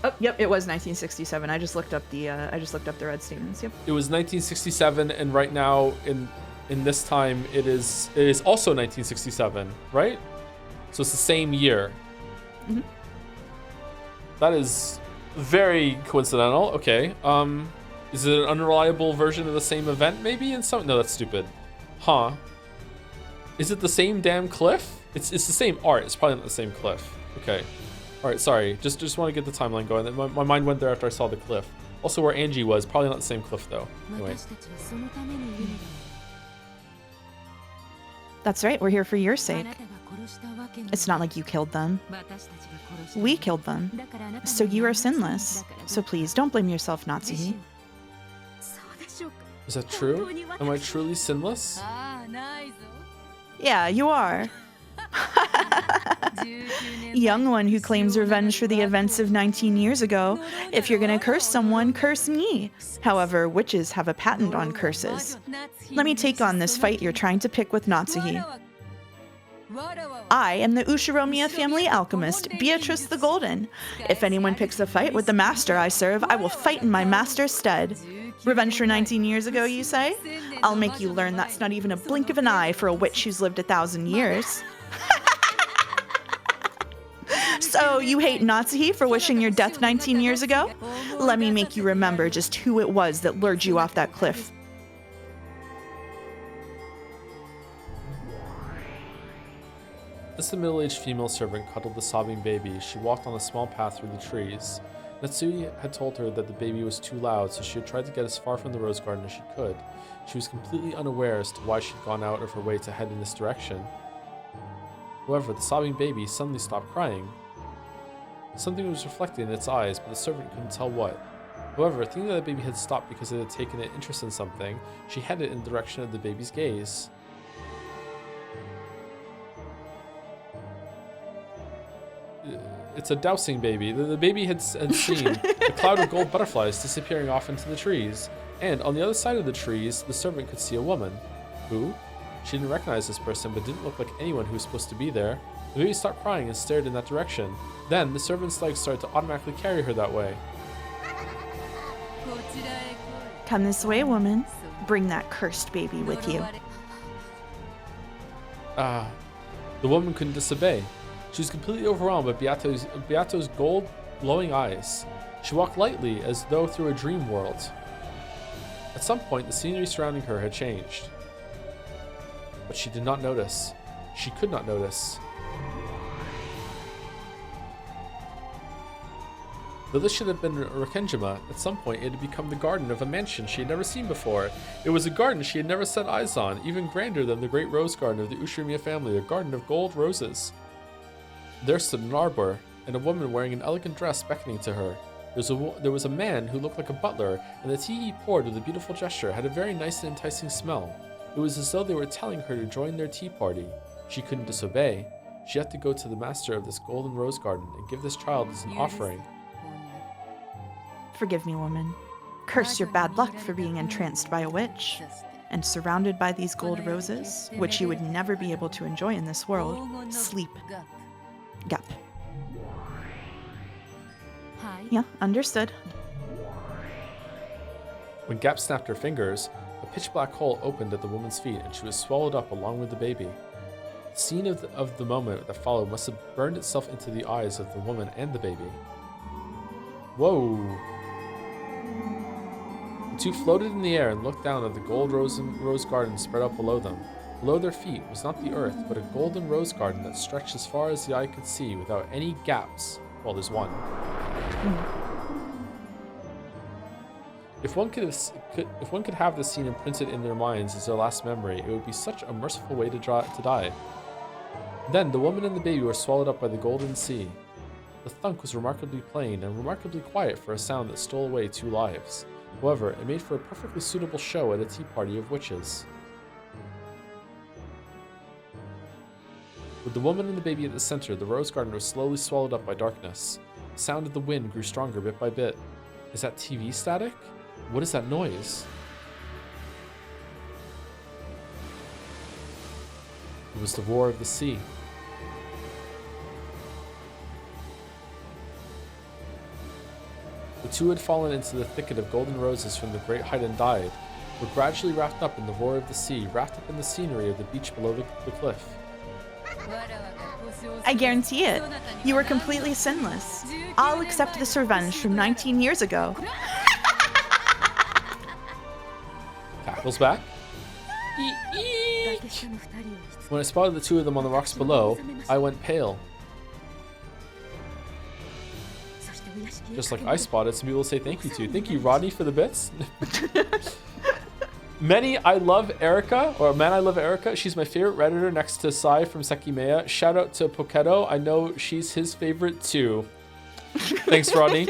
Oh, yep, it was 1967. I just looked up the red statements. Yep. It was 1967, and right now in this time it is also 1967, right? So it's the same year. Mm-hmm. That is very coincidental. Okay. Is it an unreliable version of the same event? Maybe in some. No, that's stupid. Huh? Is it the same damn cliff? It's the same art. It's probably not the same cliff. Okay. All right. Sorry. Just want to get the timeline going. My mind went there after I saw the cliff. Also, where Angie was, probably not the same cliff though. Anyway. That's right. We're here for your sake. It's not like you killed them. We killed them. So you are sinless. So please don't blame yourself, Natsuhi. Is that true? Am I truly sinless? Yeah, you are. Young one who claims revenge for the events of 19 years ago. If you're gonna curse someone, curse me. However, witches have a patent on curses. Let me take on this fight you're trying to pick with Natsuhi. I am the Ushiromiya family alchemist, Beatrice the Golden. If anyone picks a fight with the master I serve, I will fight in my master's stead. Revenge for 19 years ago, you say? I'll make you learn that's not even a blink of an eye for a witch who's lived 1,000 years. So, you hate Natsuhi for wishing your death 19 years ago? Let me make you remember just who it was that lured you off that cliff. As the middle-aged female servant cuddled the sobbing baby, she walked on a small path through the trees. Natsuhi had told her that the baby was too loud, so she had tried to get as far from the rose garden as she could. She was completely unaware as to why she'd gone out of her way to head in this direction. However, the sobbing baby suddenly stopped crying. Something was reflected in its eyes, but the servant couldn't tell what. However, thinking that the baby had stopped because it had taken an interest in something, she headed in the direction of the baby's gaze. It's a dowsing baby. The baby had seen a cloud of gold butterflies disappearing off into the trees. And on the other side of the trees, the servant could see a woman. Who? She didn't recognize this person, but didn't look like anyone who was supposed to be there. The baby stopped crying and stared in that direction. Then, the servant's legs started to automatically carry her that way. Come this way, woman. Bring that cursed baby with you. The woman couldn't disobey. She was completely overwhelmed by Beato's gold, glowing eyes. She walked lightly as though through a dream world. At some point, the scenery surrounding her had changed. But she did not notice. She could not notice. Though this should have been Rakenjima, at some point it had become the garden of a mansion she had never seen before. It was a garden she had never set eyes on, even grander than the great rose garden of the Ushirimiya family, a garden of gold roses. There stood an arbor, and a woman wearing an elegant dress beckoning to her. There was a man who looked like a butler, and the tea he poured with a beautiful gesture had a very nice and enticing smell. It was as though they were telling her to join their tea party. She couldn't disobey. She had to go to the master of this golden rose garden and give this child as an offering. Forgive me, woman. Curse your bad luck for being entranced by a witch. And surrounded by these gold roses, which you would never be able to enjoy in this world, sleep. Gap. Yeah, understood. When Gap snapped her fingers, a pitch-black hole opened at the woman's feet and she was swallowed up along with the baby. The scene of the moment that followed must have burned itself into the eyes of the woman and the baby. Whoa! The two floated in the air and looked down at the gold rose garden spread out below them. Below their feet was not the earth, but a golden rose garden that stretched as far as the eye could see without any gaps. Well, there's one. If one could have this scene imprinted in their minds as their last memory, it would be such a merciful way to die. Then the woman and the baby were swallowed up by the golden sea. The thunk was remarkably plain and remarkably quiet for a sound that stole away 2 lives. However, it made for a perfectly suitable show at a tea party of witches. With the woman and the baby at the center, the rose garden was slowly swallowed up by darkness. The sound of the wind grew stronger bit by bit. Is that TV static? What is that noise? It was the roar of the sea. The two had fallen into the thicket of golden roses from the great height and died, were gradually wrapped up in the roar of the sea, wrapped up in the scenery of the beach below the cliff. I guarantee it. You were completely sinless. I'll accept this revenge from 19 years ago. Tackles back. When I spotted the two of them on the rocks below, I went pale. Just like I spotted some people say thank you to. Thank you, Rodney, for the bits. I love Erica. She's my favorite Redditor next to Sai from Sekimeya. Shout out to Poketo. I know she's his favorite too. Thanks, Rodney.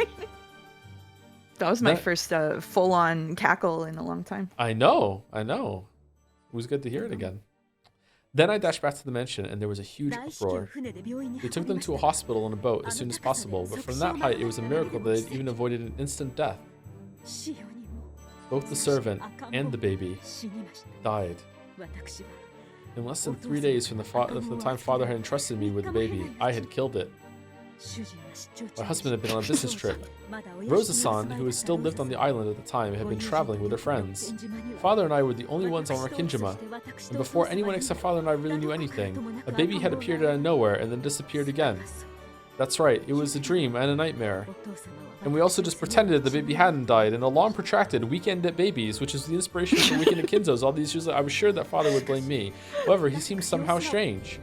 That was my first full-on cackle in a long time. I know. It was good to hear it again. Then I dashed back to the mansion, and there was a huge uproar. They took them to a hospital on a boat as soon as possible, but from that height, it was a miracle that they'd even avoided an instant death. Both the servant and the baby died. In less than 3 days from the time father had entrusted me with the baby, I had killed it. My husband had been on a business trip. Rosa-san, who still lived on the island at the time, had been traveling with her friends. Father and I were the only ones on Rakinjima, and before anyone except father and I really knew anything, a baby had appeared out of nowhere and then disappeared again. That's right, it was a dream and a nightmare. And we also just pretended the baby hadn't died in a long protracted weekend at babies, which is the inspiration for Weekend at Kinzo's all these years. I was sure that father would blame me. However, he seemed somehow strange.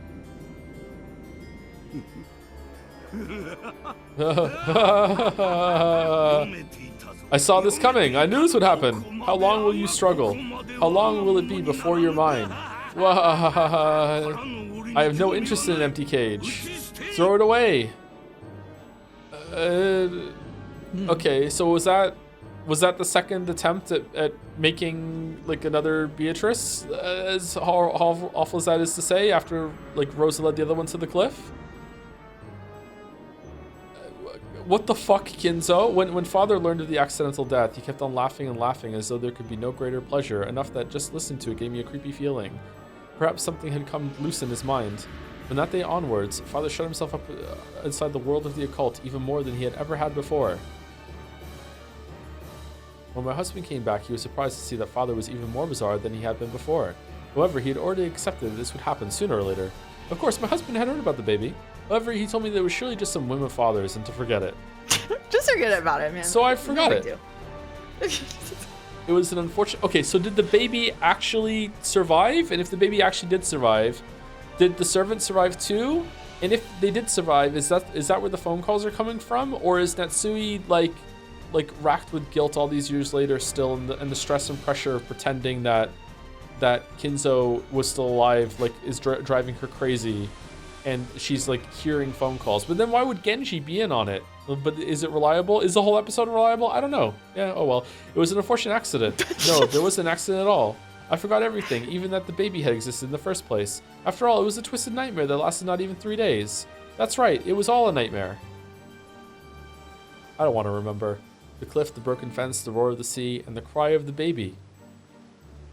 I saw this coming. I knew this would happen. How long will you struggle? How long will it be before you're mine? I have no interest in an empty cage. Throw it away. Okay, so was that the second attempt at making like another Beatrice, as awful as that is to say, after like Rosa led the other one to the cliff? What the fuck, Kinzo? When father learned of the accidental death, he kept on laughing and laughing as though there could be no greater pleasure, enough that just listening to it gave me a creepy feeling. Perhaps something had come loose in his mind. From that day onwards, father shut himself up inside the world of the occult even more than he had ever had before. When my husband came back, he was surprised to see that father was even more bizarre than he had been before. However, he had already accepted that this would happen sooner or later. Of course, my husband had heard about the baby. However, he told me that it was surely just some whim of father's and to forget it. Just forget about it, man. So I forgot No it. big deal. It was an unfortunate... Okay, so did the baby actually survive? And if the baby actually did survive, did the servant survive too? And if they did survive, is that where the phone calls are coming from? Or is Natsuhi like racked with guilt all these years later still, and the stress and pressure of pretending that Kinzo was still alive, like, is driving her crazy, and she's like hearing phone calls? But then why would Genji be in on it? But is it reliable? Is the whole episode reliable? I don't know. Yeah, oh well. It was an unfortunate accident. No, there wasn't an accident at all. I forgot everything, even that the baby had existed in the first place. After all, it was a twisted nightmare that lasted not even 3 days. That's right, it was all a nightmare. I don't want to remember. The cliff, the broken fence, the roar of the sea, and the cry of the baby.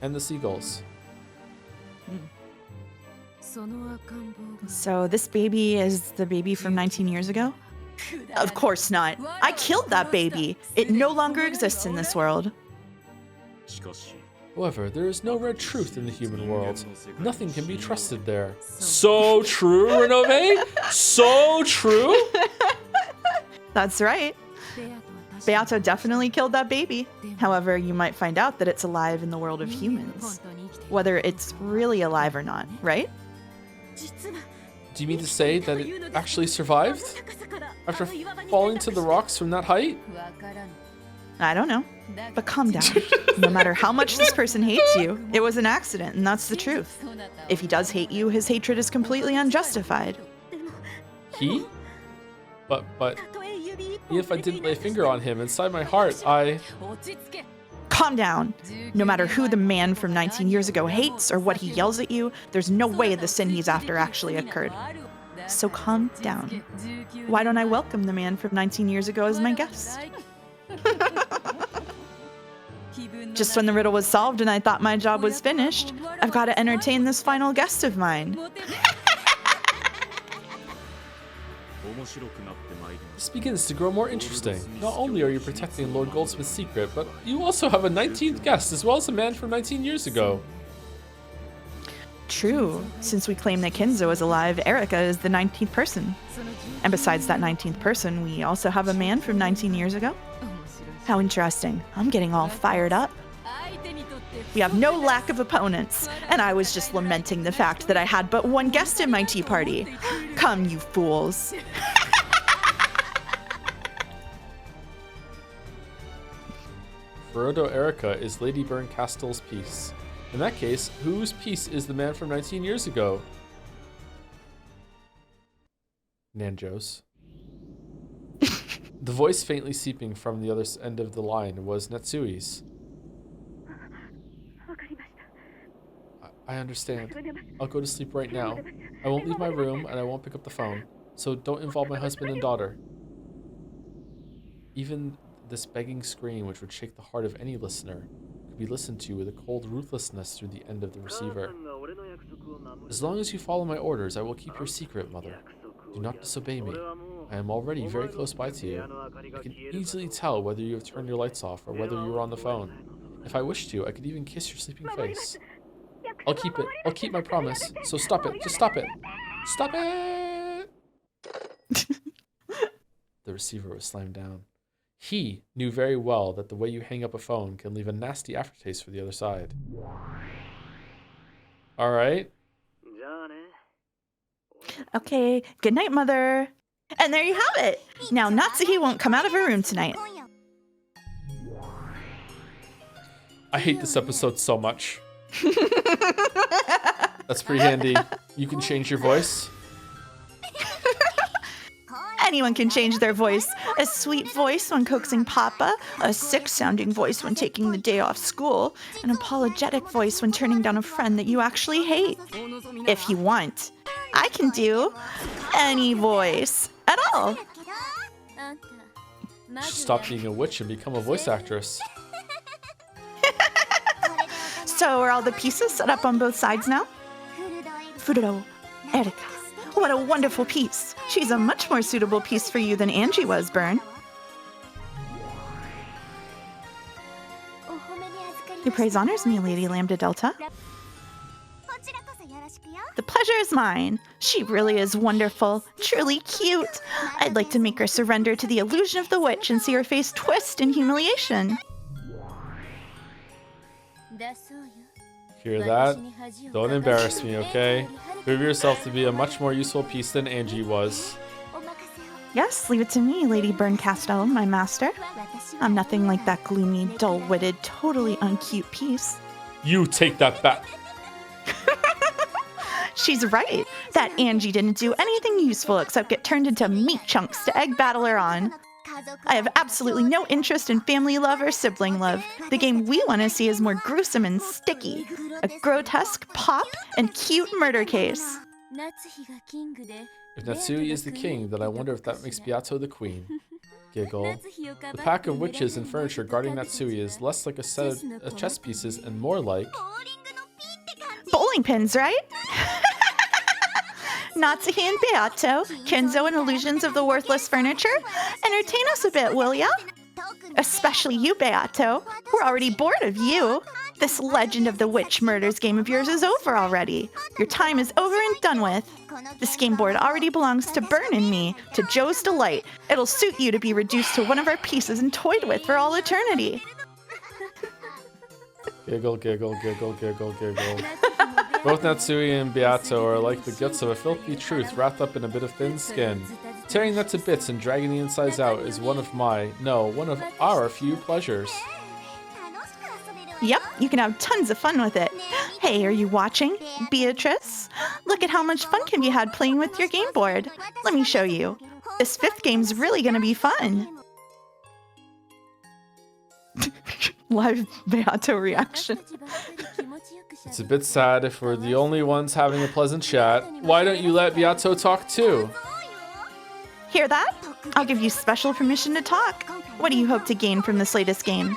And the seagulls. So this baby is the baby from 19 years ago? Of course not. I killed that baby. It no longer exists in this world. However, there is no red truth in the human world. Nothing can be trusted there. So true, Renove? So true? That's right. Beato definitely killed that baby. However, you might find out that it's alive in the world of humans. Whether it's really alive or not, right? Do you mean to say that it actually survived? After falling to the rocks from that height? I don't know. But calm down. No matter how much this person hates you, it was an accident, and that's the truth. If he does hate you, his hatred is completely unjustified. He? But if I didn't lay a finger on him, inside my heart, Calm down. No matter who the man from 19 years ago hates or what he yells at you, there's no way the sin he's after actually occurred. So calm down. Why don't I welcome the man from 19 years ago as my guest? Just when the riddle was solved and I thought my job was finished, I've got to entertain this final guest of mine. This begins to grow more interesting. Not only are you protecting Lord Goldsmith's secret, but you also have a 19th guest, as well as a man from 19 years ago. True. Since we claim that Kinzo is alive, Erika is the 19th person. And besides that 19th person, we also have a man from 19 years ago. How interesting. I'm getting all fired up. We have no lack of opponents, and I was just lamenting the fact that I had but one guest in my tea party. Come, you fools. Furudo Erika is Lady Berncastel's piece. In that case, whose piece is the man from 19 years ago? Nanjo's. The voice faintly seeping from the other end of the line was Natsuhi's. I understand. I'll go to sleep right now. I won't leave my room, and I won't pick up the phone. So don't involve my husband and daughter. Even this begging scream, which would shake the heart of any listener, could be listened to with a cold ruthlessness through the end of the receiver. As long as you follow my orders, I will keep your secret, Mother. Do not disobey me. I am already very close by to you. I can easily tell whether you have turned your lights off or whether you are on the phone. If I wish to, I could even kiss your sleeping face. I'll keep it. I'll keep my promise. So stop it. Just stop it. Stop it! The receiver was slammed down. He knew very well that the way you hang up a phone can leave a nasty aftertaste for the other side. All right. Okay, good night, Mother. And there you have it. Now Natsuhi won't come out of her room tonight. I hate this episode so much. That's pretty handy. You can change your voice. Anyone can change their voice. A sweet voice when coaxing Papa, a sick-sounding voice when taking the day off school, an apologetic voice when turning down a friend that you actually hate. If you want, I can do any voice at all. You should stop being a witch and become a voice actress. So are all the pieces set up on both sides now? Furudo, Erika. What a wonderful piece. She's a much more suitable piece for you than Angie was, Bern. Your praise honors me, Lady Lambda Delta. The pleasure is mine. She really is wonderful, truly cute. I'd like to make her surrender to the illusion of the witch and see her face twist in humiliation. Hear that? Don't embarrass me, okay? Prove yourself to be a much more useful piece than Angie was. Yes, leave it to me, Lady Burncasto, my master. I'm nothing like that gloomy, dull-witted, totally uncute piece. You take that back. She's right. That Angie didn't do anything useful except get turned into meat chunks to egg battle her on. I have absolutely no interest in family love or sibling love. The game we want to see is more gruesome and sticky. A grotesque, pop, and cute murder case. If Natsuhi is the king, then I wonder if that makes Beato the queen. Giggle. The pack of witches and furniture guarding Natsuhi is less like a set of chess pieces and more like... Bowling pins, right? Natsuhi and Beato, Kinzo and illusions of the worthless furniture. Entertain us a bit, will ya? Especially you, Beato. We're already bored of you. This Legend of the Witch Murders game of yours is over already. Your time is over and done with. This game board already belongs to Burn and me, to Joe's delight. It'll suit you to be reduced to one of our pieces and toyed with for all eternity. Giggle, giggle, giggle, giggle, giggle. Both Natsuhi and Beato are like the guts of a filthy truth wrapped up in a bit of thin skin. Tearing that to bits and dragging the insides out is one of our few pleasures. Yep, you can have tons of fun with it. Hey, are you watching? Beatrice? Look at how much fun can be had playing with your game board. Let me show you. This 5th game's really gonna be fun. Live Beato reaction. It's a bit sad if we're the only ones having a pleasant chat. Why don't you let Beato talk too? Hear that? I'll give you special permission to talk. What do you hope to gain from this latest game?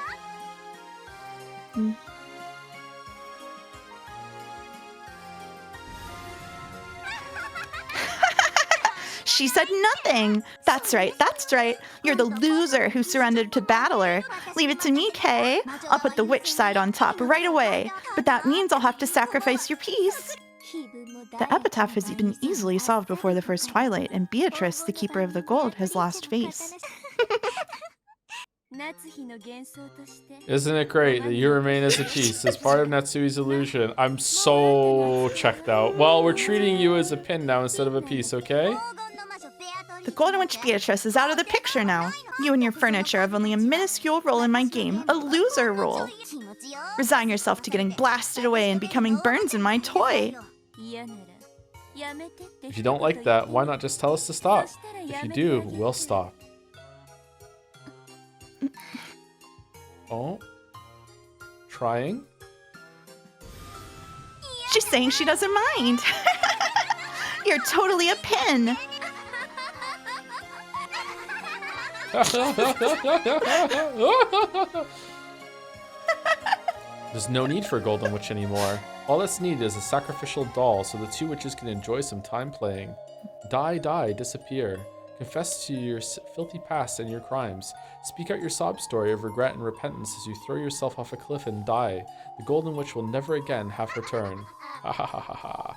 She said nothing. That's right, that's right. You're the loser who surrendered to Battler. Leave it to me, Kay. I'll put the witch side on top right away. But that means I'll have to sacrifice your piece. The epitaph has been easily solved before the first twilight, and Beatrice, the keeper of the gold, has lost face. Isn't it great that you remain as a piece, as part of Natsuhi's illusion? I'm so checked out. Well, we're treating you as a pin now instead of a piece, okay? The Golden Witch Beatrice is out of the picture now. You and your furniture have only a minuscule role in my game, a loser role. Resign yourself to getting blasted away and becoming burns in my toy. If you don't like that, why not just tell us to stop? If you do, we'll stop. Oh? Trying? She's saying she doesn't mind. You're totally a pin. There's no need for a Golden Witch anymore. All that's needed is a sacrificial doll so the two witches can enjoy some time playing. Die, disappear. Confess to your filthy past and your crimes. Speak out your sob story of regret and repentance as you throw yourself off a cliff and die. The Golden Witch will never again have her turn. Ha ha ha ha ha.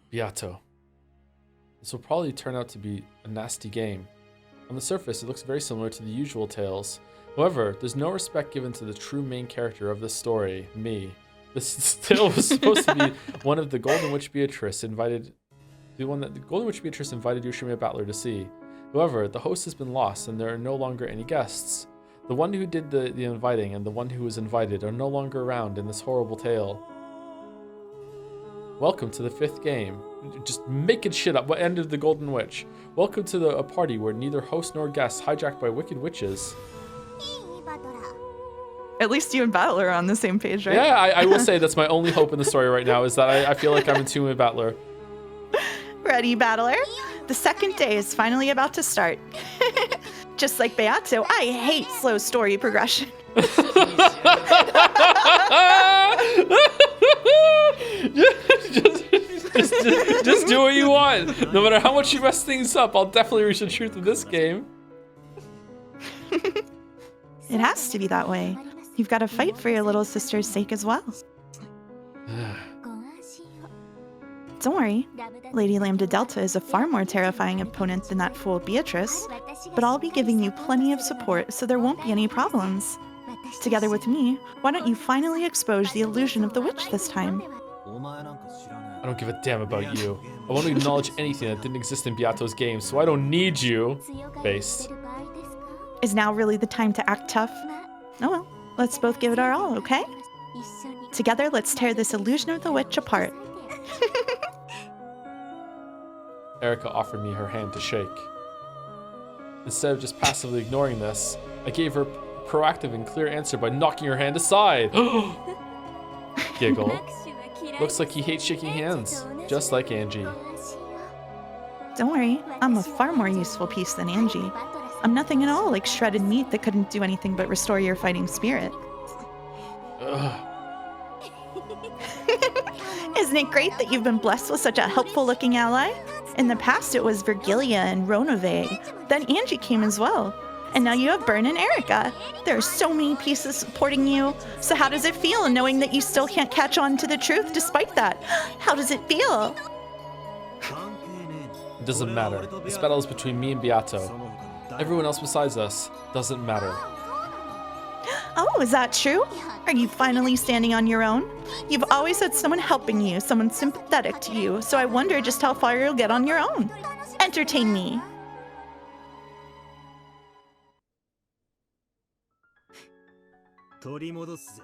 Beato. This will probably turn out to be a nasty game. On the surface, it looks very similar to the usual tales. However, there's no respect given to the true main character of this story, me. This tale was supposed to be one of the Golden Witch Beatrice invited Yoshimiya Battler to see. However, the host has been lost and there are no longer any guests. The one who did the inviting and the one who was invited are no longer around in this horrible tale. Welcome to the 5th game. Just making shit up. What ended the Golden Witch? Welcome to a party where neither host nor guests hijacked by wicked witches. At least you and Battler are on the same page, right? Yeah, I will say that's my only hope in the story right now is that I feel like I'm in tune with Battler. Ready, Battler? The 2nd day is finally about to start. Just like Beato, I hate slow story progression. just do what you want. No matter how much you mess things up, I'll definitely reach the truth of this game. It has to be that way. You've got to fight for your little sister's sake as well. Don't worry. Lady Lambda Delta is a far more terrifying opponent than that fool Beatrice, but I'll be giving you plenty of support so there won't be any problems. Together with me, why don't you finally expose the illusion of the witch this time? I don't give a damn about you. I want to acknowledge anything that didn't exist in Beato's game, so I don't need you. Based. Is now really the time to act tough? Oh well, let's both give it our all, okay? Together, let's tear this illusion of the witch apart. Erica offered me her hand to shake. Instead of just passively ignoring this, I gave her a proactive and clear answer by knocking her hand aside. Giggle. Looks like he hates shaking hands, just like Angie. Don't worry, I'm a far more useful piece than Angie. I'm nothing at all like shredded meat that couldn't do anything but restore your fighting spirit. Ugh. Isn't it great that you've been blessed with such a helpful-looking ally? In the past, it was Virgilia and Ronove. Then Angie came as well. And now you have Bern and Erica. There are so many pieces supporting you. So how does it feel knowing that you still can't catch on to the truth despite that? How does it feel? It doesn't matter. This battle is between me and Beato. Everyone else besides us doesn't matter. Oh, is that true? Are you finally standing on your own? You've always had someone helping you, someone sympathetic to you, so I wonder just how far you'll get on your own. Entertain me.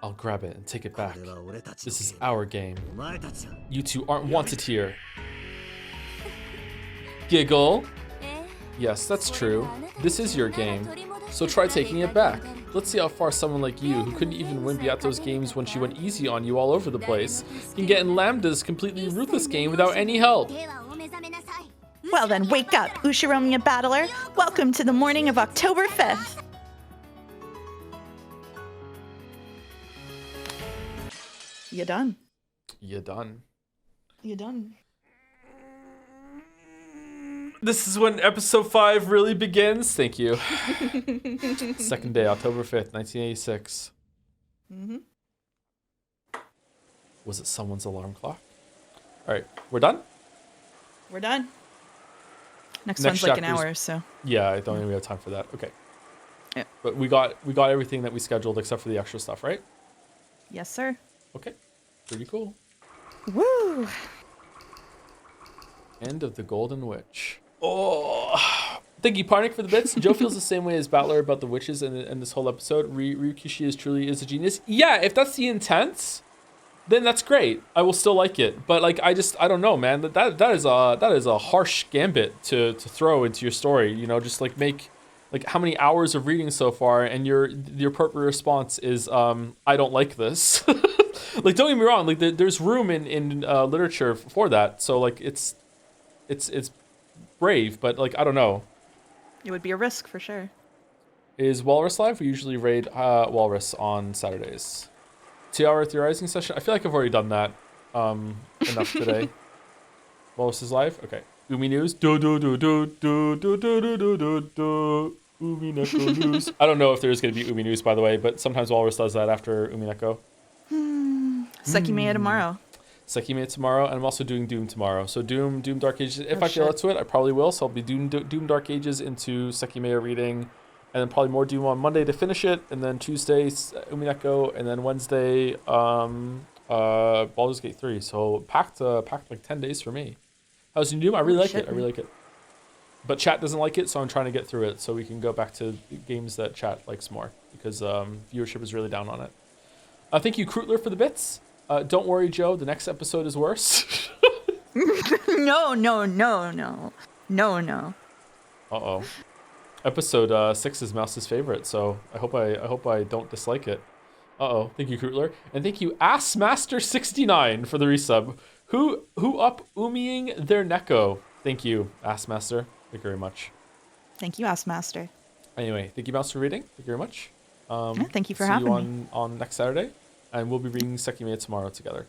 I'll grab it and take it back. This is our game. You two aren't wanted here. Giggle. Yes, that's true. This is your game. So try taking it back. Let's see how far someone like you, who couldn't even win Beato's games when she went easy on you all over the place, can get in Lambda's completely ruthless game without any help. Well then, wake up, Ushiromiya Battler. Welcome to the morning of October 5th. You done. You done. You done. This is when episode 5 really begins. Thank you. Second day, October 5th, 1986. Mm-hmm. Was it someone's alarm clock? All right, we're done? We're done. Next one's like an chapter's- hour, so. Yeah, I don't even have time for that. Okay. Yeah. But we got everything that we scheduled except for the extra stuff, right? Yes, sir. Okay. Pretty cool. Woo! End of the Golden Witch. Oh, thank you, Parnik, for the bits. Joe feels the same way as Battler about the witches and this whole episode. Ryukishi is a genius. Yeah, if that's the intent, then that's great. I will still like it. But like, I don't know, man. That is a harsh gambit to throw into your story. You know, just like make like how many hours of reading so far, and the appropriate response is I don't like this. Like, don't get me wrong. Like, there's room in literature for that. So like, it's brave, but like, I don't know. It would be a risk for sure. Is Walrus live? We usually raid Walrus on Saturdays. 2-hour theorizing session. I feel like I've already done that enough today. Walrus is live? Okay. Umi news. Umineko news. I don't know if there's going to be Umi news, by the way, but sometimes Walrus does that after Umineko. Sekimea tomorrow. Sekimea tomorrow, and I'm also doing Doom tomorrow. So Doom Dark Ages. If I feel up to it, I probably will. So I'll be Doom Dark Ages into Sekimea reading, and then probably more Doom on Monday to finish it, and then Tuesday Umineko, and then Wednesday Baldur's Gate 3. So packed like 10 days for me. How's Doom? I really like it. I really like it. But chat doesn't like it, so I'm trying to get through it so we can go back to games that chat likes more, because viewership is really down on it. Thank you, Krutler, for the bits. Don't worry, Joe. The next episode is worse. No. Uh-oh. Episode 6 is Mouse's favorite, so I hope I don't dislike it. Uh-oh. Thank you, Krutler. And thank you, Assmaster69, for the resub. Who up umiing their neko? Thank you, Assmaster. Thank you very much. Thank you, Assmaster. Anyway, thank you, Mouse, for reading. Thank you very much. Yeah, thank you for see having you me. on next Saturday, and we'll be reading Sekimea tomorrow together.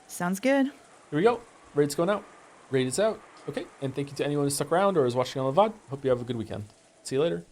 Sounds good. Here we go. Raid's going out. Raid is out. Okay, and thank you to anyone who stuck around or is watching on the VOD. Hope you have a good weekend. See you later.